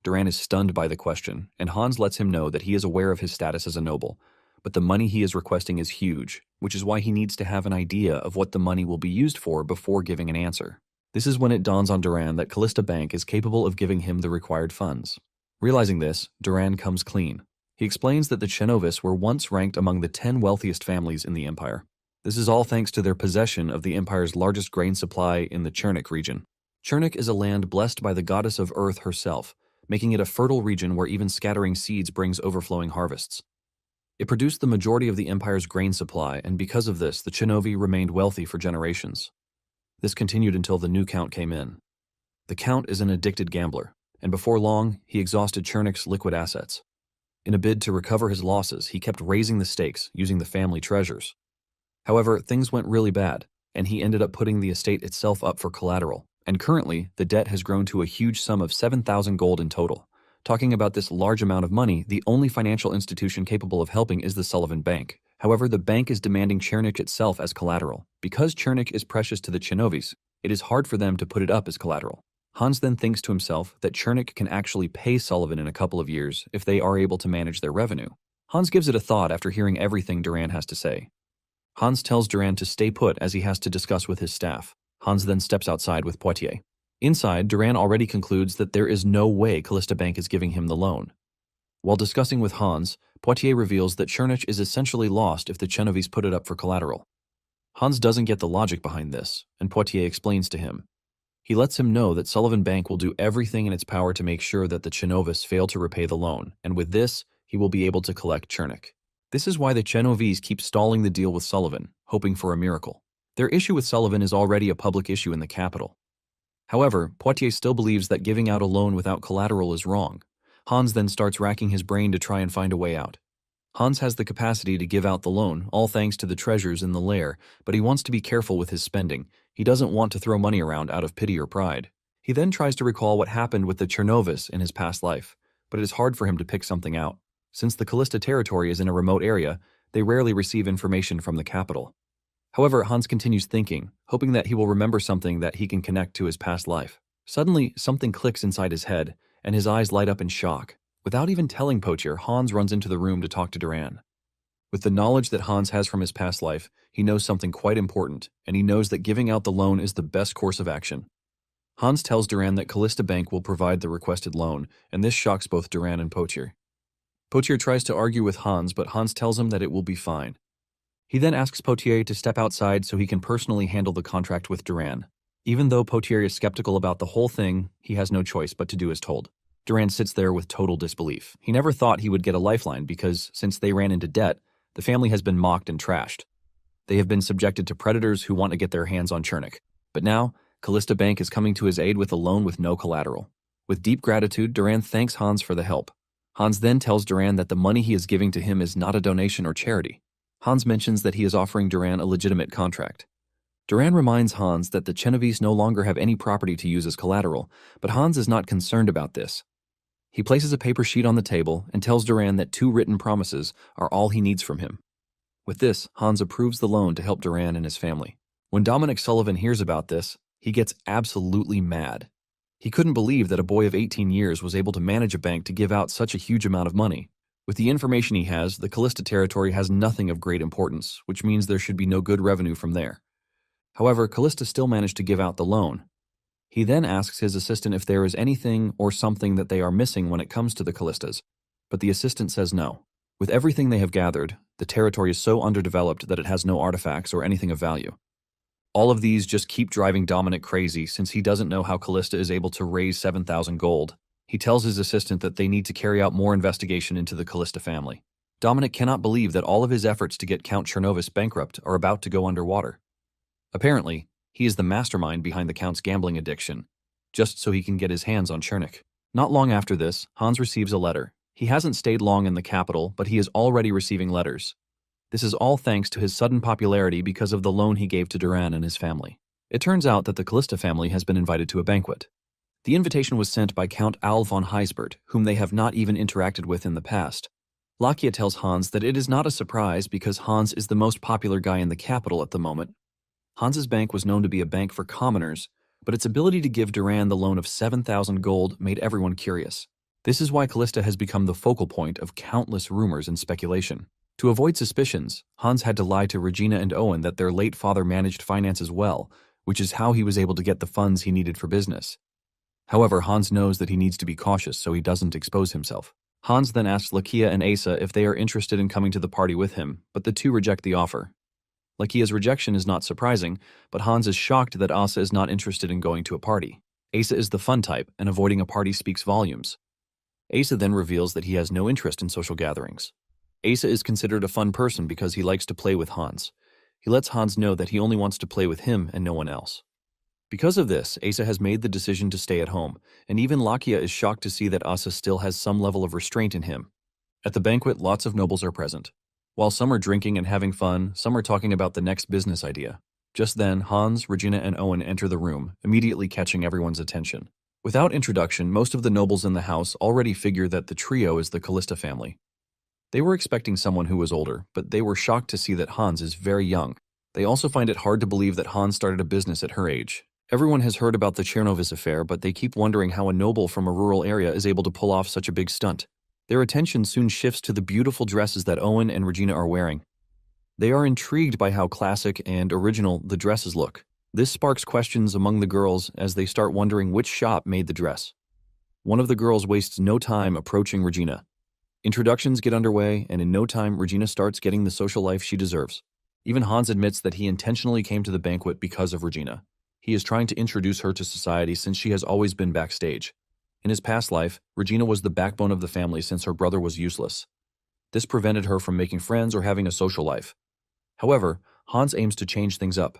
Duran is stunned by the question, and Hans lets him know that he is aware of his status as a noble, but the money he is requesting is huge, which is why he needs to have an idea of what the money will be used for before giving an answer. This is when it dawns on Duran that Callista Bank is capable of giving him the required funds. Realizing this, Duran comes clean. He explains that the Chenovis were once ranked among the 10 wealthiest families in the empire. This is all thanks to their possession of the empire's largest grain supply in the Chernik region. Chernik is a land blessed by the goddess of earth herself, making it a fertile region where even scattering seeds brings overflowing harvests. It produced the majority of the empire's grain supply, and because of this, the Chenovi remained wealthy for generations. This continued until the new count came in. The count is an addicted gambler, and before long, he exhausted Chernik's liquid assets. In a bid to recover his losses, he kept raising the stakes, using the family treasures. However, things went really bad, and he ended up putting the estate itself up for collateral, and currently, the debt has grown to a huge sum of 7,000 gold in total. Talking about this large amount of money, the only financial institution capable of helping is the Sullivan Bank. However, the bank is demanding Chernik itself as collateral. Because Chernik is precious to the Chenovis, it is hard for them to put it up as collateral. Hans then thinks to himself that Chernik can actually pay Sullivan in a couple of years if they are able to manage their revenue. Hans gives it a thought after hearing everything Duran has to say. Hans tells Duran to stay put as he has to discuss with his staff. Hans then steps outside with Poitier. Inside, Duran already concludes that there is no way Callista Bank is giving him the loan. While discussing with Hans, Poitier reveals that Chernik is essentially lost if the Chenovis put it up for collateral. Hans doesn't get the logic behind this, and Poitier explains to him. He lets him know that Sullivan Bank will do everything in its power to make sure that the Chenovis fail to repay the loan, and with this, he will be able to collect Chernik. This is why the Chenovis keep stalling the deal with Sullivan, hoping for a miracle. Their issue with Sullivan is already a public issue in the capital. However, Poitier still believes that giving out a loan without collateral is wrong. Hans then starts racking his brain to try and find a way out. Hans has the capacity to give out the loan, all thanks to the treasures in the lair, but he wants to be careful with his spending. He doesn't want to throw money around out of pity or pride. He then tries to recall what happened with the Chernovis in his past life, but it is hard for him to pick something out. Since the Callista territory is in a remote area, they rarely receive information from the capital. However, Hans continues thinking, hoping that he will remember something that he can connect to his past life. Suddenly, something clicks inside his head, and his eyes light up in shock. Without even telling Poitier, Hans runs into the room to talk to Duran. With the knowledge that Hans has from his past life, he knows something quite important, and he knows that giving out the loan is the best course of action. Hans tells Duran that Callista Bank will provide the requested loan, and this shocks both Duran and Poitier. Poitier tries to argue with Hans, but Hans tells him that it will be fine. He then asks Poitier to step outside so he can personally handle the contract with Duran. Even though Poitier is skeptical about the whole thing, he has no choice but to do as told. Duran sits there with total disbelief. He never thought he would get a lifeline because, since they ran into debt, the family has been mocked and trashed. They have been subjected to predators who want to get their hands on Chernik. But now, Callista Bank is coming to his aid with a loan with no collateral. With deep gratitude, Duran thanks Hans for the help. Hans then tells Duran that the money he is giving to him is not a donation or charity. Hans mentions that he is offering Duran a legitimate contract. Duran reminds Hans that the Chenovis no longer have any property to use as collateral, but Hans is not concerned about this. He places a paper sheet on the table and tells Duran that 2 written promises are all he needs from him. With this, Hans approves the loan to help Duran and his family. When Dominic Sullivan hears about this, he gets absolutely mad. He couldn't believe that a boy of 18 years was able to manage a bank to give out such a huge amount of money. With the information he has, the Callista territory has nothing of great importance, which means there should be no good revenue from there. However, Callista still managed to give out the loan. He then asks his assistant if there is anything or something that they are missing when it comes to the Callistas, but the assistant says no. With everything they have gathered, the territory is so underdeveloped that it has no artifacts or anything of value. All of these just keep driving Dominic crazy since he doesn't know how Callista is able to raise 7,000 gold. He tells his assistant that they need to carry out more investigation into the Callista family. Dominic cannot believe that all of his efforts to get Count Chernovis bankrupt are about to go underwater. Apparently, he is the mastermind behind the Count's gambling addiction, just so he can get his hands on Chernik. Not long after this, Hans receives a letter. He hasn't stayed long in the capital, but he is already receiving letters. This is all thanks to his sudden popularity because of the loan he gave to Duran and his family. It turns out that the Callista family has been invited to a banquet. The invitation was sent by Count Al von Heisbert, whom they have not even interacted with in the past. Lakia tells Hans that it is not a surprise because Hans is the most popular guy in the capital at the moment. Hans's bank was known to be a bank for commoners, but its ability to give Duran the loan of 7,000 gold made everyone curious. This is why Callista has become the focal point of countless rumors and speculation. To avoid suspicions, Hans had to lie to Regina and Owen that their late father managed finances well, which is how he was able to get the funds he needed for business. However, Hans knows that he needs to be cautious so he doesn't expose himself. Hans then asks Lakia and Asa if they are interested in coming to the party with him, but the two reject the offer. Lakia's rejection is not surprising, but Hans is shocked that Asa is not interested in going to a party. Asa is the fun type, and avoiding a party speaks volumes. Asa then reveals that he has no interest in social gatherings. Asa is considered a fun person because he likes to play with Hans. He lets Hans know that he only wants to play with him and no one else. Because of this, Asa has made the decision to stay at home, and even Lakia is shocked to see that Asa still has some level of restraint in him. At the banquet, lots of nobles are present. While some are drinking and having fun, some are talking about the next business idea. Just then, Hans, Regina, and Owen enter the room, immediately catching everyone's attention. Without introduction, most of the nobles in the house already figure that the trio is the Callista family. They were expecting someone who was older, but they were shocked to see that Hans is very young. They also find it hard to believe that Hans started a business at her age. Everyone has heard about the Chernovis affair, but they keep wondering how a noble from a rural area is able to pull off such a big stunt. Their attention soon shifts to the beautiful dresses that Owen and Regina are wearing. They are intrigued by how classic and original the dresses look. This sparks questions among the girls as they start wondering which shop made the dress. One of the girls wastes no time approaching Regina. Introductions get underway, and in no time, Regina starts getting the social life she deserves. Even Hans admits that he intentionally came to the banquet because of Regina. He is trying to introduce her to society since she has always been backstage. In his past life, Regina was the backbone of the family since her brother was useless. This prevented her from making friends or having a social life. However, Hans aims to change things up.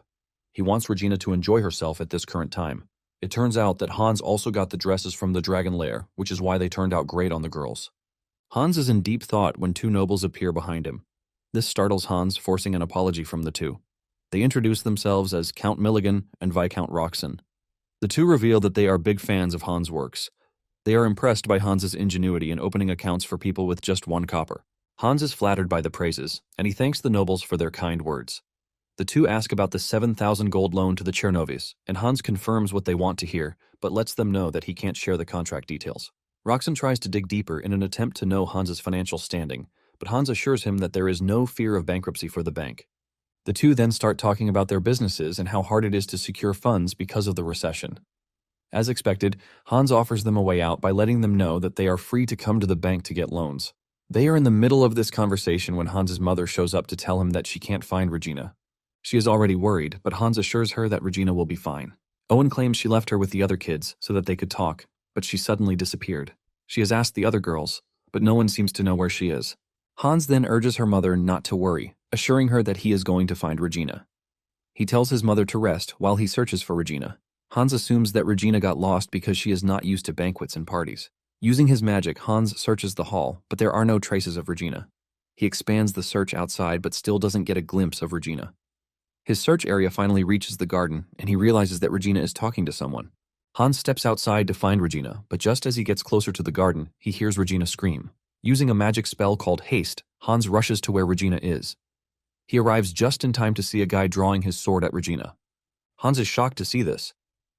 He wants Regina to enjoy herself at this current time. It turns out that Hans also got the dresses from the dragon lair, which is why they turned out great on the girls. Hans is in deep thought when two nobles appear behind him. This startles Hans, forcing an apology from the two. They introduce themselves as Count Milligan and Viscount Roxon. The two reveal that they are big fans of Hans' works. They are impressed by Hans's ingenuity in opening accounts for people with just 1 copper. Hans is flattered by the praises, and he thanks the nobles for their kind words. The two ask about the 7,000 gold loan to the Chernovis, and Hans confirms what they want to hear, but lets them know that he can't share the contract details. Roxon tries to dig deeper in an attempt to know Hans's financial standing, but Hans assures him that there is no fear of bankruptcy for the bank. The two then start talking about their businesses and how hard it is to secure funds because of the recession. As expected, Hans offers them a way out by letting them know that they are free to come to the bank to get loans. They are in the middle of this conversation when Hans's mother shows up to tell him that she can't find Regina. She is already worried, but Hans assures her that Regina will be fine. Owen claims she left her with the other kids so that they could talk, but she suddenly disappeared. She has asked the other girls, but no one seems to know where she is. Hans then urges her mother not to worry, assuring her that he is going to find Regina. He tells his mother to rest while he searches for Regina. Hans assumes that Regina got lost because she is not used to banquets and parties. Using his magic, Hans searches the hall, but there are no traces of Regina. He expands the search outside but still doesn't get a glimpse of Regina. His search area finally reaches the garden, and he realizes that Regina is talking to someone. Hans steps outside to find Regina, but just as he gets closer to the garden, he hears Regina scream. Using a magic spell called Haste, Hans rushes to where Regina is. He arrives just in time to see a guy drawing his sword at Regina. Hans is shocked to see this.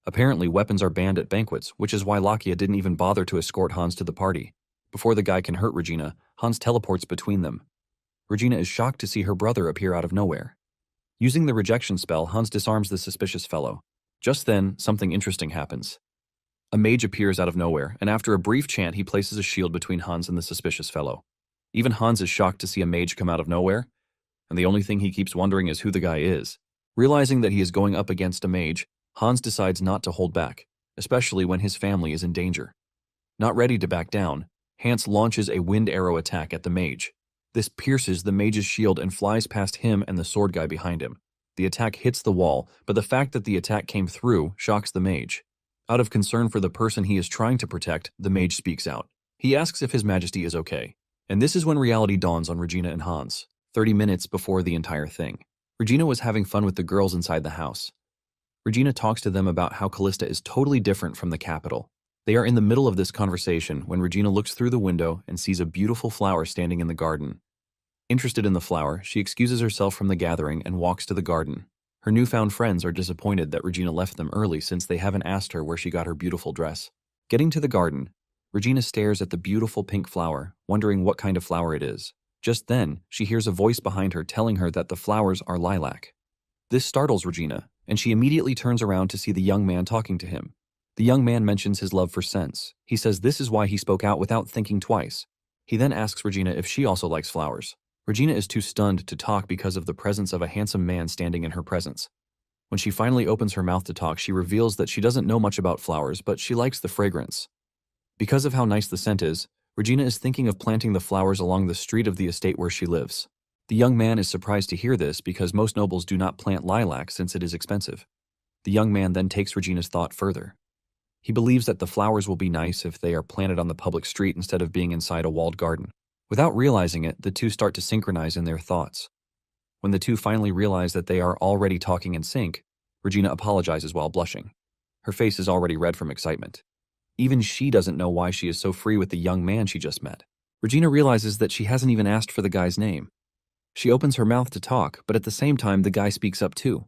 Apparently, weapons are banned at banquets, which is why Lakia didn't even bother to escort Hans to the party. Before the guy can hurt Regina, Hans teleports between them. Regina is shocked to see her brother appear out of nowhere. Using the rejection spell, Hans disarms the suspicious fellow. Just then, something interesting happens. A mage appears out of nowhere, and after a brief chant, he places a shield between Hans and the suspicious fellow. Even Hans is shocked to see a mage come out of nowhere, and the only thing he keeps wondering is who the guy is. Realizing that he is going up against a mage, Hans decides not to hold back, especially when his family is in danger. Not ready to back down, Hans launches a wind arrow attack at the mage. This pierces the mage's shield and flies past him and the sword guy behind him. The attack hits the wall, but the fact that the attack came through shocks the mage. Out of concern for the person he is trying to protect, the mage speaks out. He asks if His Majesty is okay. And this is when reality dawns on Regina and Hans, 30 minutes before the entire thing. Regina was having fun with the girls inside the house. Regina talks to them about how Callista is totally different from the capital. They are in the middle of this conversation when Regina looks through the window and sees a beautiful flower standing in the garden. Interested in the flower, she excuses herself from the gathering and walks to the garden. Her newfound friends are disappointed that Regina left them early since they haven't asked her where she got her beautiful dress. Getting to the garden, Regina stares at the beautiful pink flower, wondering what kind of flower it is. Just then, she hears a voice behind her telling her that the flowers are lilac. This startles Regina, and she immediately turns around to see the young man talking to him. The young man mentions his love for scents. He says this is why he spoke out without thinking twice. He then asks Regina if she also likes flowers. Regina is too stunned to talk because of the presence of a handsome man standing in her presence. When she finally opens her mouth to talk, she reveals that she doesn't know much about flowers, but she likes the fragrance. Because of how nice the scent is, Regina is thinking of planting the flowers along the street of the estate where she lives. The young man is surprised to hear this because most nobles do not plant lilac since it is expensive. The young man then takes Regina's thought further. He believes that the flowers will be nice if they are planted on the public street instead of being inside a walled garden. Without realizing it, the two start to synchronize in their thoughts. When the two finally realize that they are already talking in sync, Regina apologizes while blushing. Her face is already red from excitement. Even she doesn't know why she is so free with the young man she just met. Regina realizes that she hasn't even asked for the guy's name. She opens her mouth to talk, but at the same time the guy speaks up too.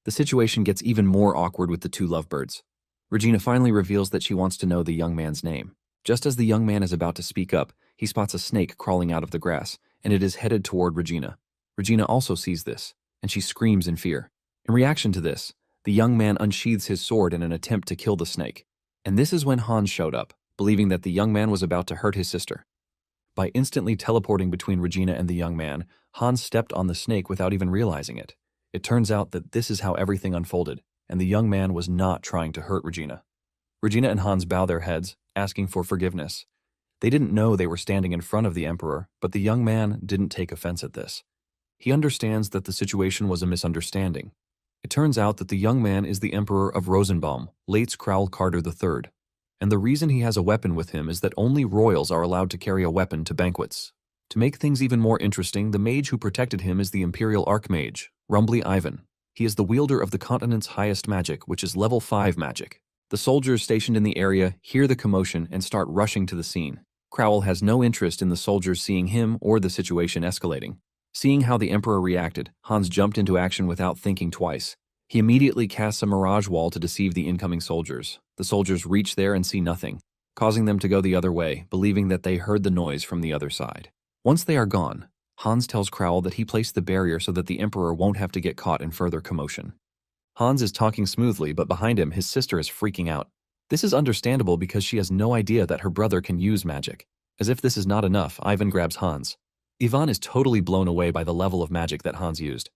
The situation gets even more awkward with the two lovebirds. Regina finally reveals that she wants to know the young man's name. Just as the young man is about to speak up, he spots a snake crawling out of the grass, and it is headed toward Regina. Regina also sees this, and she screams in fear. In reaction to this, the young man unsheathes his sword in an attempt to kill the snake. And this is when Hans showed up, believing that the young man was about to hurt his sister. By instantly teleporting between Regina and the young man, Hans stepped on the snake without even realizing it. It turns out that this is how everything unfolded, and the young man was not trying to hurt Regina. Regina and Hans bow their heads, asking for forgiveness. They didn't know they were standing in front of the emperor, but the young man didn't take offense at this. He understands that the situation was a misunderstanding. It turns out that the young man is the Emperor of Rosenbaum, late Crowell Carter III. And the reason he has a weapon with him is that only royals are allowed to carry a weapon to banquets. To make things even more interesting, the mage who protected him is the Imperial Archmage, Rumbly Ivan. He is the wielder of the continent's highest magic, which is level 5 magic. The soldiers stationed in the area hear the commotion and start rushing to the scene. Crowell has no interest in the soldiers seeing him or the situation escalating. Seeing how the Emperor reacted, Hans jumped into action without thinking twice. He immediately casts a mirage wall to deceive the incoming soldiers. The soldiers reach there and see nothing, causing them to go the other way, believing that they heard the noise from the other side. Once they are gone, Hans tells Crowell that he placed the barrier so that the Emperor won't have to get caught in further commotion. Hans is talking smoothly, but behind him, his sister is freaking out. This is understandable because she has no idea that her brother can use magic. As if this is not enough, Ivan grabs Hans. Ivan is totally blown away by the level of magic that Hans used.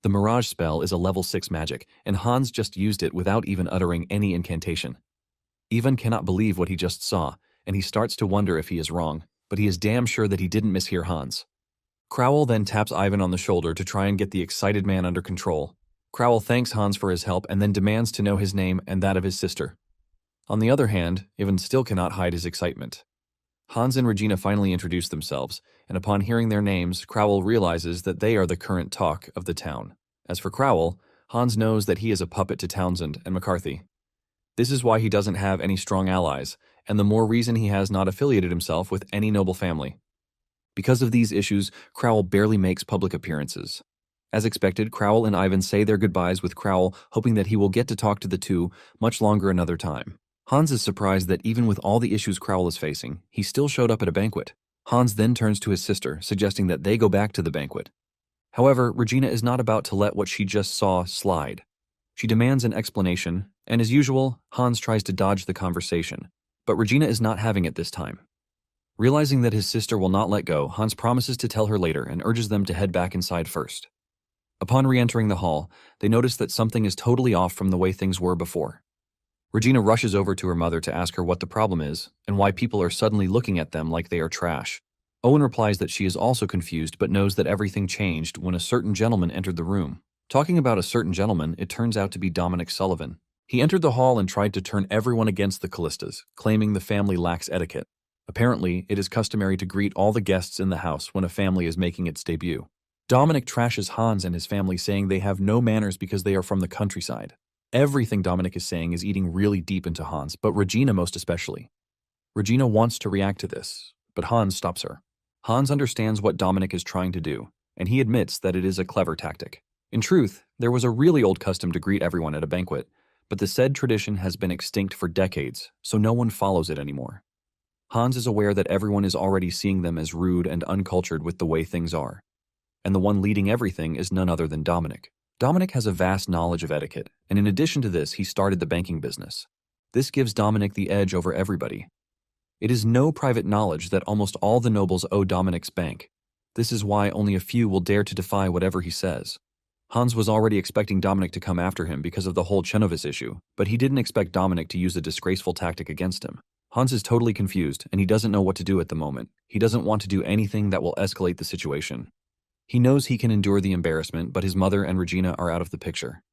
The Mirage spell is a level 6 magic, and Hans just used it without even uttering any incantation. Ivan cannot believe what he just saw, and he starts to wonder if he is wrong, but he is damn sure that he didn't mishear Hans. Crowell then taps Ivan on the shoulder to try and get the excited man under control. Crowell thanks Hans for his help and then demands to know his name and that of his sister. On the other hand, Ivan still cannot hide his excitement. Hans and Regina finally introduce themselves, and upon hearing their names, Crowell realizes that they are the current talk of the town. As for Crowell, Hans knows that he is a puppet to Townsend and McCarthy. This is why he doesn't have any strong allies, and the more reason he has not affiliated himself with any noble family. Because of these issues, Crowell barely makes public appearances. As expected, Crowell and Ivan say their goodbyes with Crowell, hoping that he will get to talk to the two much longer another time. Hans is surprised that even with all the issues Crowell is facing, he still showed up at a banquet. Hans then turns to his sister, suggesting that they go back to the banquet. However, Regina is not about to let what she just saw slide. She demands an explanation, and as usual, Hans tries to dodge the conversation. But Regina is not having it this time. Realizing that his sister will not let go, Hans promises to tell her later and urges them to head back inside first. Upon re-entering the hall, they notice that something is totally off from the way things were before. Regina rushes over to her mother to ask her what the problem is and why people are suddenly looking at them like they are trash. Owen replies that she is also confused but knows that everything changed when a certain gentleman entered the room. Talking about a certain gentleman, it turns out to be Dominic Sullivan. He entered the hall and tried to turn everyone against the Callistas, claiming the family lacks etiquette. Apparently, it is customary to greet all the guests in the house when a family is making its debut. Dominic trashes Hans and his family, saying they have no manners because they are from the countryside. Everything Dominic is saying is eating really deep into Hans, but Regina most especially. Regina wants to react to this, but Hans stops her. Hans understands what Dominic is trying to do, and he admits that it is a clever tactic. In truth, there was a really old custom to greet everyone at a banquet, but the said tradition has been extinct for decades, so no one follows it anymore. Hans is aware that everyone is already seeing them as rude and uncultured with the way things are, and the one leading everything is none other than Dominic. Dominic has a vast knowledge of etiquette, and in addition to this, he started the banking business. This gives Dominic the edge over everybody. It is no private knowledge that almost all the nobles owe Dominic's bank. This is why only a few will dare to defy whatever he says. Hans was already expecting Dominic to come after him because of the whole Chenovis issue, but he didn't expect Dominic to use a disgraceful tactic against him. Hans is totally confused, and he doesn't know what to do at the moment. He doesn't want to do anything that will escalate the situation. He knows he can endure the embarrassment, but his mother and Regina are out of the picture.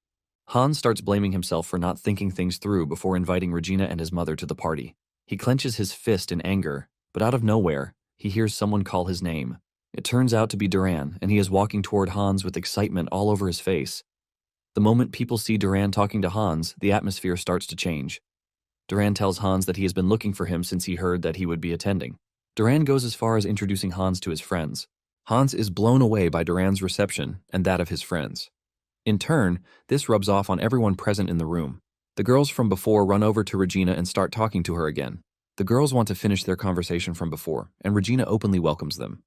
Hans starts blaming himself for not thinking things through before inviting Regina and his mother to the party. He clenches his fist in anger, but out of nowhere, he hears someone call his name. It turns out to be Duran, and he is walking toward Hans with excitement all over his face. The moment people see Duran talking to Hans, the atmosphere starts to change. Duran tells Hans that he has been looking for him since he heard that he would be attending. Duran goes as far as introducing Hans to his friends. Hans is blown away by Duran's reception and that of his friends. In turn, this rubs off on everyone present in the room. The girls from before run over to Regina and start talking to her again. The girls want to finish their conversation from before, and Regina openly welcomes them.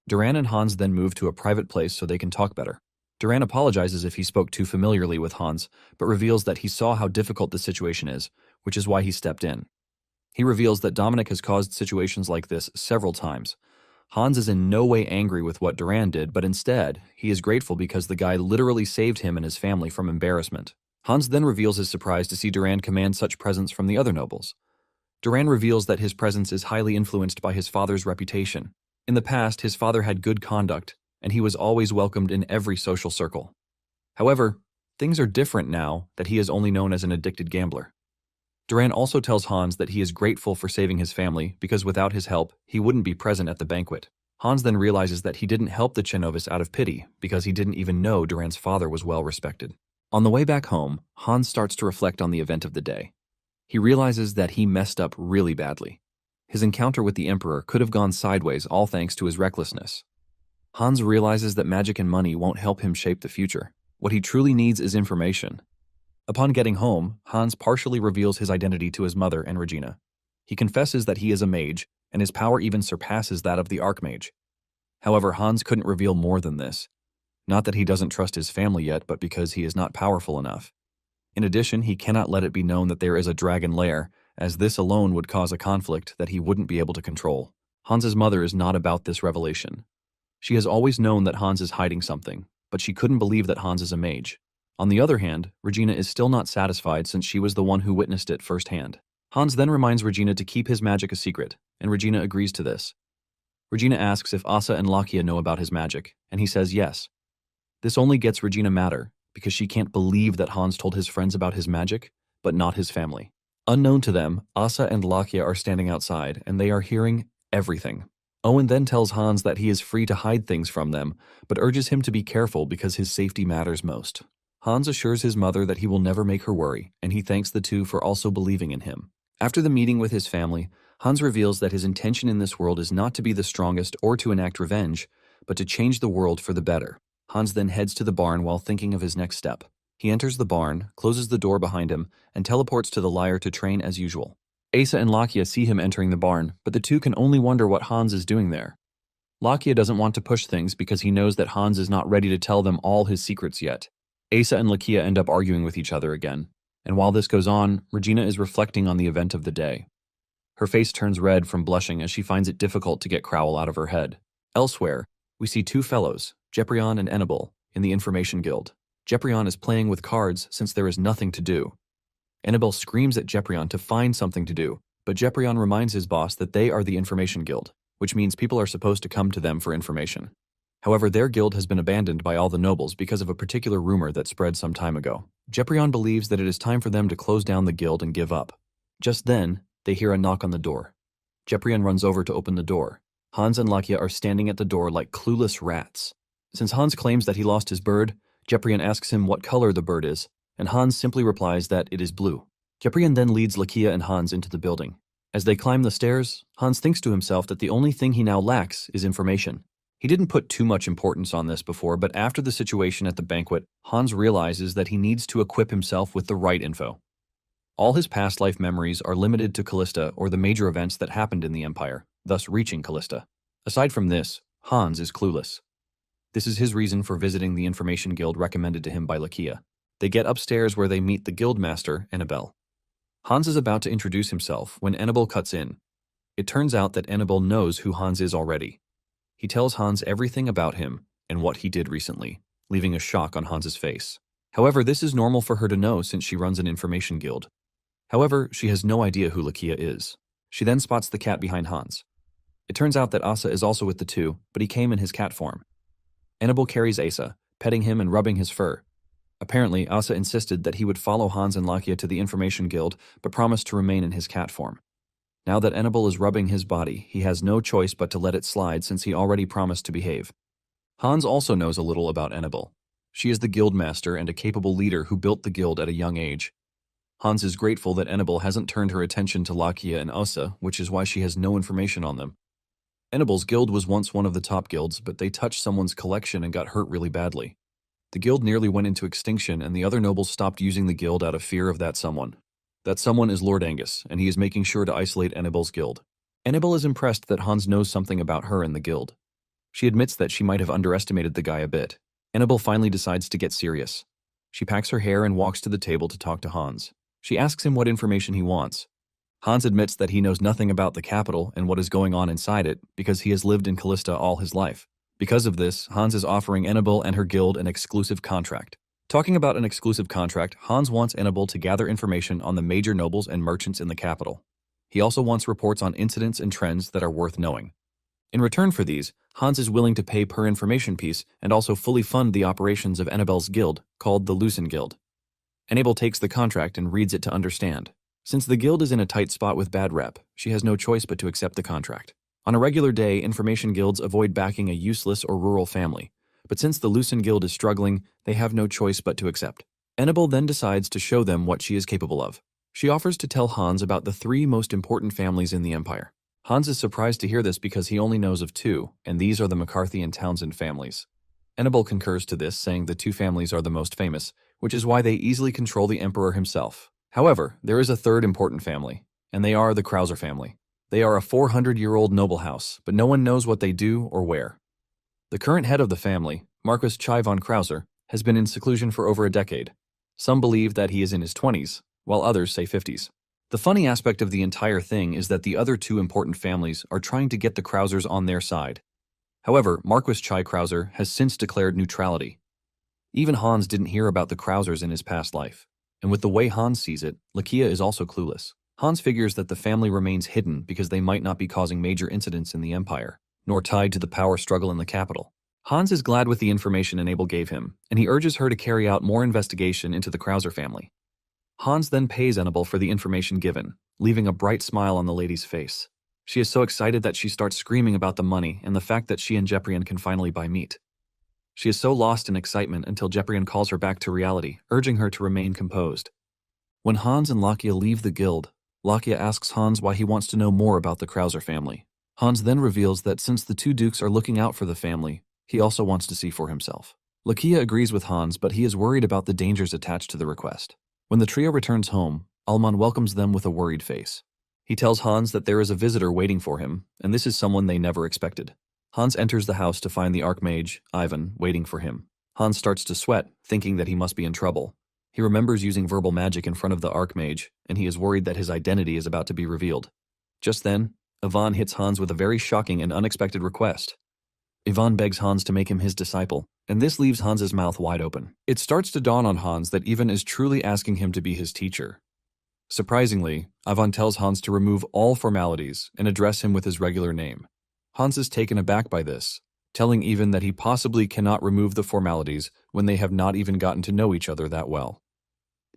Duran and Hans then move to a private place so they can talk better. Duran apologizes if he spoke too familiarly with Hans, but reveals that he saw how difficult the situation is, which is why he stepped in. He reveals that Dominic has caused situations like this several times. Hans is in no way angry with what Duran did, but instead, he is grateful because the guy literally saved him and his family from embarrassment. Hans then reveals his surprise to see Duran command such presents from the other nobles. Duran reveals that his presence is highly influenced by his father's reputation. In the past, his father had good conduct, and he was always welcomed in every social circle. However, things are different now that he is only known as an addicted gambler. Duran also tells Hans that he is grateful for saving his family because without his help, he wouldn't be present at the banquet. Hans then realizes that he didn't help the Chenovis out of pity because he didn't even know Duran's father was well respected. On the way back home, Hans starts to reflect on the event of the day. He realizes that he messed up really badly. His encounter with the Emperor could have gone sideways all thanks to his recklessness. Hans realizes that magic and money won't help him shape the future. What he truly needs is information. Upon getting home, Hans partially reveals his identity to his mother and Regina. He confesses that he is a mage, and his power even surpasses that of the Archmage. However, Hans couldn't reveal more than this. Not that he doesn't trust his family yet, but because he is not powerful enough. In addition, he cannot let it be known that there is a dragon lair, as this alone would cause a conflict that he wouldn't be able to control. Hans's mother is not about this revelation. She has always known that Hans is hiding something, but she couldn't believe that Hans is a mage. On the other hand, Regina is still not satisfied since she was the one who witnessed it firsthand. Hans then reminds Regina to keep his magic a secret, and Regina agrees to this. Regina asks if Asa and Lakia know about his magic, and he says yes. This only gets Regina madder, because she can't believe that Hans told his friends about his magic, but not his family. Unknown to them, Asa and Lakia are standing outside, and they are hearing everything. Owen then tells Hans that he is free to hide things from them, but urges him to be careful because his safety matters most. Hans assures his mother that he will never make her worry, and he thanks the two for also believing in him. After the meeting with his family, Hans reveals that his intention in this world is not to be the strongest or to enact revenge, but to change the world for the better. Hans then heads to the barn while thinking of his next step. He enters the barn, closes the door behind him, and teleports to the lyre to train as usual. Asa and Lakia see him entering the barn, but the two can only wonder what Hans is doing there. Lakia doesn't want to push things because he knows that Hans is not ready to tell them all his secrets yet. Asa and Lakia end up arguing with each other again, and while this goes on, Regina is reflecting on the event of the day. Her face turns red from blushing as she finds it difficult to get Crowell out of her head. Elsewhere, we see two fellows, Jeprion and Enable, in the Information Guild. Jeprion is playing with cards since there is nothing to do. Enable screams at Jeprion to find something to do, but Jeprion reminds his boss that they are the Information Guild, which means people are supposed to come to them for information. However, their guild has been abandoned by all the nobles because of a particular rumor that spread some time ago. Jeprion believes that it is time for them to close down the guild and give up. Just then, they hear a knock on the door. Jeprion runs over to open the door. Hans and Lakia are standing at the door like clueless rats. Since Hans claims that he lost his bird, Jeprion asks him what color the bird is, and Hans simply replies that it is blue. Jeprion then leads Lakia and Hans into the building. As they climb the stairs, Hans thinks to himself that the only thing he now lacks is information. He didn't put too much importance on this before, but after the situation at the banquet, Hans realizes that he needs to equip himself with the right info. All his past life memories are limited to Callista or the major events that happened in the Empire, thus reaching Callista. Aside from this, Hans is clueless. This is his reason for visiting the information guild recommended to him by Lakia. They get upstairs where they meet the guild master, Annabelle. Hans is about to introduce himself when Annabelle cuts in. It turns out that Annabelle knows who Hans is already. He tells Hans everything about him and what he did recently, leaving a shock on Hans's face. However, this is normal for her to know since she runs an information guild. However, she has no idea who Lakia is. She then spots the cat behind Hans. It turns out that Asa is also with the two, but he came in his cat form. Annabelle carries Asa, petting him and rubbing his fur. Apparently, Asa insisted that he would follow Hans and Lakia to the information guild, but promised to remain in his cat form. Now that Annabelle is rubbing his body, he has no choice but to let it slide since he already promised to behave. Hans also knows a little about Annabelle. She is the guild master and a capable leader who built the guild at a young age. Hans is grateful that Annabelle hasn't turned her attention to Lakia and Asa, which is why she has no information on them. Annabelle's guild was once one of the top guilds, but they touched someone's collection and got hurt really badly. The guild nearly went into extinction, and the other nobles stopped using the guild out of fear of that someone. That someone is Lord Angus, and he is making sure to isolate Annabelle's guild. Annabelle is impressed that Hans knows something about her and the guild. She admits that she might have underestimated the guy a bit. Annabelle finally decides to get serious. She packs her hair and walks to the table to talk to Hans. She asks him what information he wants. Hans admits that he knows nothing about the capital and what is going on inside it because he has lived in Callista all his life. Because of this, Hans is offering Annabelle and her guild an exclusive contract. Talking about an exclusive contract, Hans wants Annabelle to gather information on the major nobles and merchants in the capital. He also wants reports on incidents and trends that are worth knowing. In return for these, Hans is willing to pay per information piece and also fully fund the operations of Annabelle's guild, called the Lucen Guild. Annabelle takes the contract and reads it to understand. Since the guild is in a tight spot with bad rep, she has no choice but to accept the contract. On a regular day, information guilds avoid backing a useless or rural family, but since the Lucen Guild is struggling, they have no choice but to accept. Annabelle then decides to show them what she is capable of. She offers to tell Hans about the 3 most important families in the Empire. Hans is surprised to hear this because he only knows of 2, and these are the McCarthy and Townsend families. Annabelle concurs to this, saying the 2 families are the most famous, which is why they easily control the Emperor himself. However, there is a 3rd important family, and they are the Krauser family. They are a 400-year-old noble house, but no one knows what they do or where. The current head of the family, Marquis Chai von Krauser, has been in seclusion for over a decade. Some believe that he is in his 20s, while others say 50s. The funny aspect of the entire thing is that the other 2 important families are trying to get the Krausers on their side. However, Marquis Chai Krauser has since declared neutrality. Even Hans didn't hear about the Krausers in his past life, and with the way Hans sees it, Lakia is also clueless. Hans figures that the family remains hidden because they might not be causing major incidents in the Empire, nor tied to the power struggle in the capital. Hans is glad with the information Annabelle gave him, and he urges her to carry out more investigation into the Krauser family. Hans then pays Annabelle for the information given, leaving a bright smile on the lady's face. She is so excited that she starts screaming about the money and the fact that she and Jeprion can finally buy meat. She is so lost in excitement until Jeprion calls her back to reality, urging her to remain composed. When Hans and Lakia leave the guild, Lakia asks Hans why he wants to know more about the Krauser family. Hans then reveals that since the 2 dukes are looking out for the family, he also wants to see for himself. Lakia agrees with Hans, but he is worried about the dangers attached to the request. When the trio returns home, Alman welcomes them with a worried face. He tells Hans that there is a visitor waiting for him, and this is someone they never expected. Hans enters the house to find the Archmage, Ivan, waiting for him. Hans starts to sweat, thinking that he must be in trouble. He remembers using verbal magic in front of the Archmage, and he is worried that his identity is about to be revealed. Just then, Ivan hits Hans with a very shocking and unexpected request. Ivan begs Hans to make him his disciple, and this leaves Hans's mouth wide open. It starts to dawn on Hans that Ivan is truly asking him to be his teacher. Surprisingly, Ivan tells Hans to remove all formalities and address him with his regular name. Hans is taken aback by this, telling Ivan that he possibly cannot remove the formalities when they have not even gotten to know each other that well.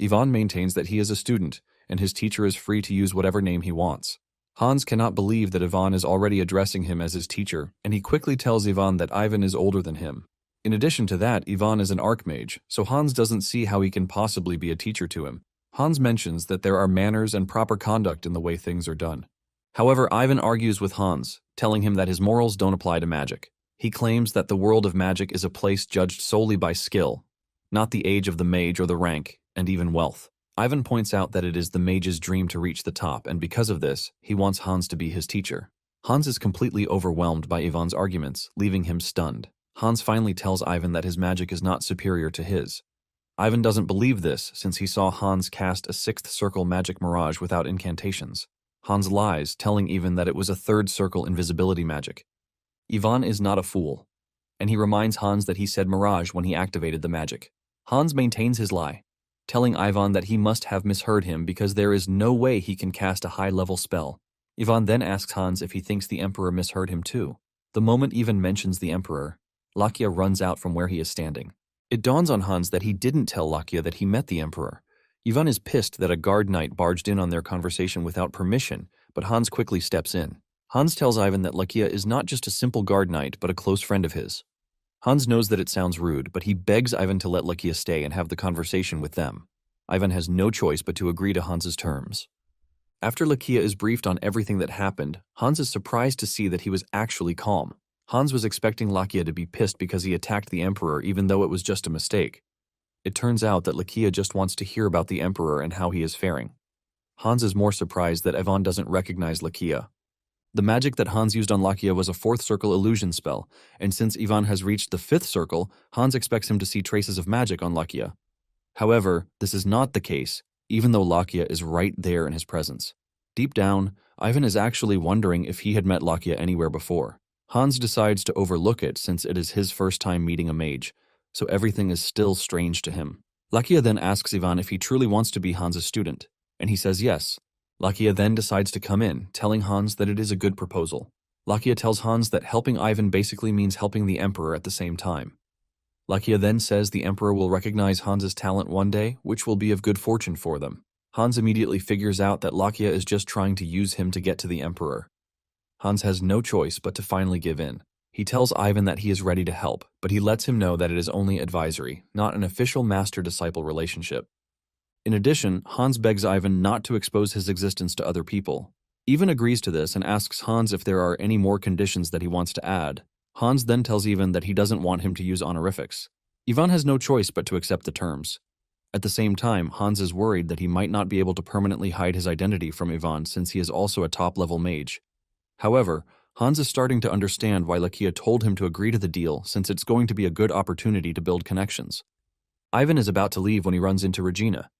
Ivan maintains that he is a student, and his teacher is free to use whatever name he wants. Hans cannot believe that Ivan is already addressing him as his teacher, and he quickly tells Ivan that Ivan is older than him. In addition to that, Ivan is an archmage, so Hans doesn't see how he can possibly be a teacher to him. Hans mentions that there are manners and proper conduct in the way things are done. However, Ivan argues with Hans, telling him that his morals don't apply to magic. He claims that the world of magic is a place judged solely by skill, not the age of the mage or the rank, and even wealth. Ivan points out that it is the mage's dream to reach the top, and because of this, he wants Hans to be his teacher. Hans is completely overwhelmed by Ivan's arguments, leaving him stunned. Hans finally tells Ivan that his magic is not superior to his. Ivan doesn't believe this since he saw Hans cast a 6th circle magic mirage without incantations. Hans lies, telling Ivan that it was a 3rd circle invisibility magic. Ivan is not a fool, and he reminds Hans that he said mirage when he activated the magic. Hans maintains his lie, telling Ivan that he must have misheard him because there is no way he can cast a high-level spell. Ivan then asks Hans if he thinks the Emperor misheard him too. The moment Ivan mentions the Emperor, Lakia runs out from where he is standing. It dawns on Hans that he didn't tell Lakia that he met the Emperor. Ivan is pissed that a guard knight barged in on their conversation without permission, but Hans quickly steps in. Hans tells Ivan that Lakia is not just a simple guard knight, but a close friend of his. Hans knows that it sounds rude, but he begs Ivan to let Lakia stay and have the conversation with them. Ivan has no choice but to agree to Hans's terms. After Lakia is briefed on everything that happened, Hans is surprised to see that he was actually calm. Hans was expecting Lakia to be pissed because he attacked the Emperor even though it was just a mistake. It turns out that Lakia just wants to hear about the Emperor and how he is faring. Hans is more surprised that Ivan doesn't recognize Lakia. The magic that Hans used on Lakia was a 4th circle illusion spell, and since Ivan has reached the 5th circle, Hans expects him to see traces of magic on Lakia. However, this is not the case, even though Lakia is right there in his presence. Deep down, Ivan is actually wondering if he had met Lakia anywhere before. Hans decides to overlook it since it is his first time meeting a mage, so everything is still strange to him. Lakia then asks Ivan if he truly wants to be Hans' student, and he says yes. Lakia then decides to come in, telling Hans that it is a good proposal. Lakia tells Hans that helping Ivan basically means helping the Emperor at the same time. Lakia then says the Emperor will recognize Hans's talent one day, which will be of good fortune for them. Hans immediately figures out that Lakia is just trying to use him to get to the Emperor. Hans has no choice but to finally give in. He tells Ivan that he is ready to help, but he lets him know that it is only advisory, not an official master-disciple relationship. In addition, Hans begs Ivan not to expose his existence to other people. Ivan agrees to this and asks Hans if there are any more conditions that he wants to add. Hans then tells Ivan that he doesn't want him to use honorifics. Ivan has no choice but to accept the terms. At the same time, Hans is worried that he might not be able to permanently hide his identity from Ivan since he is also a top-level mage. However, Hans is starting to understand why Lakia told him to agree to the deal since it's going to be a good opportunity to build connections. Ivan is about to leave when he runs into Regina.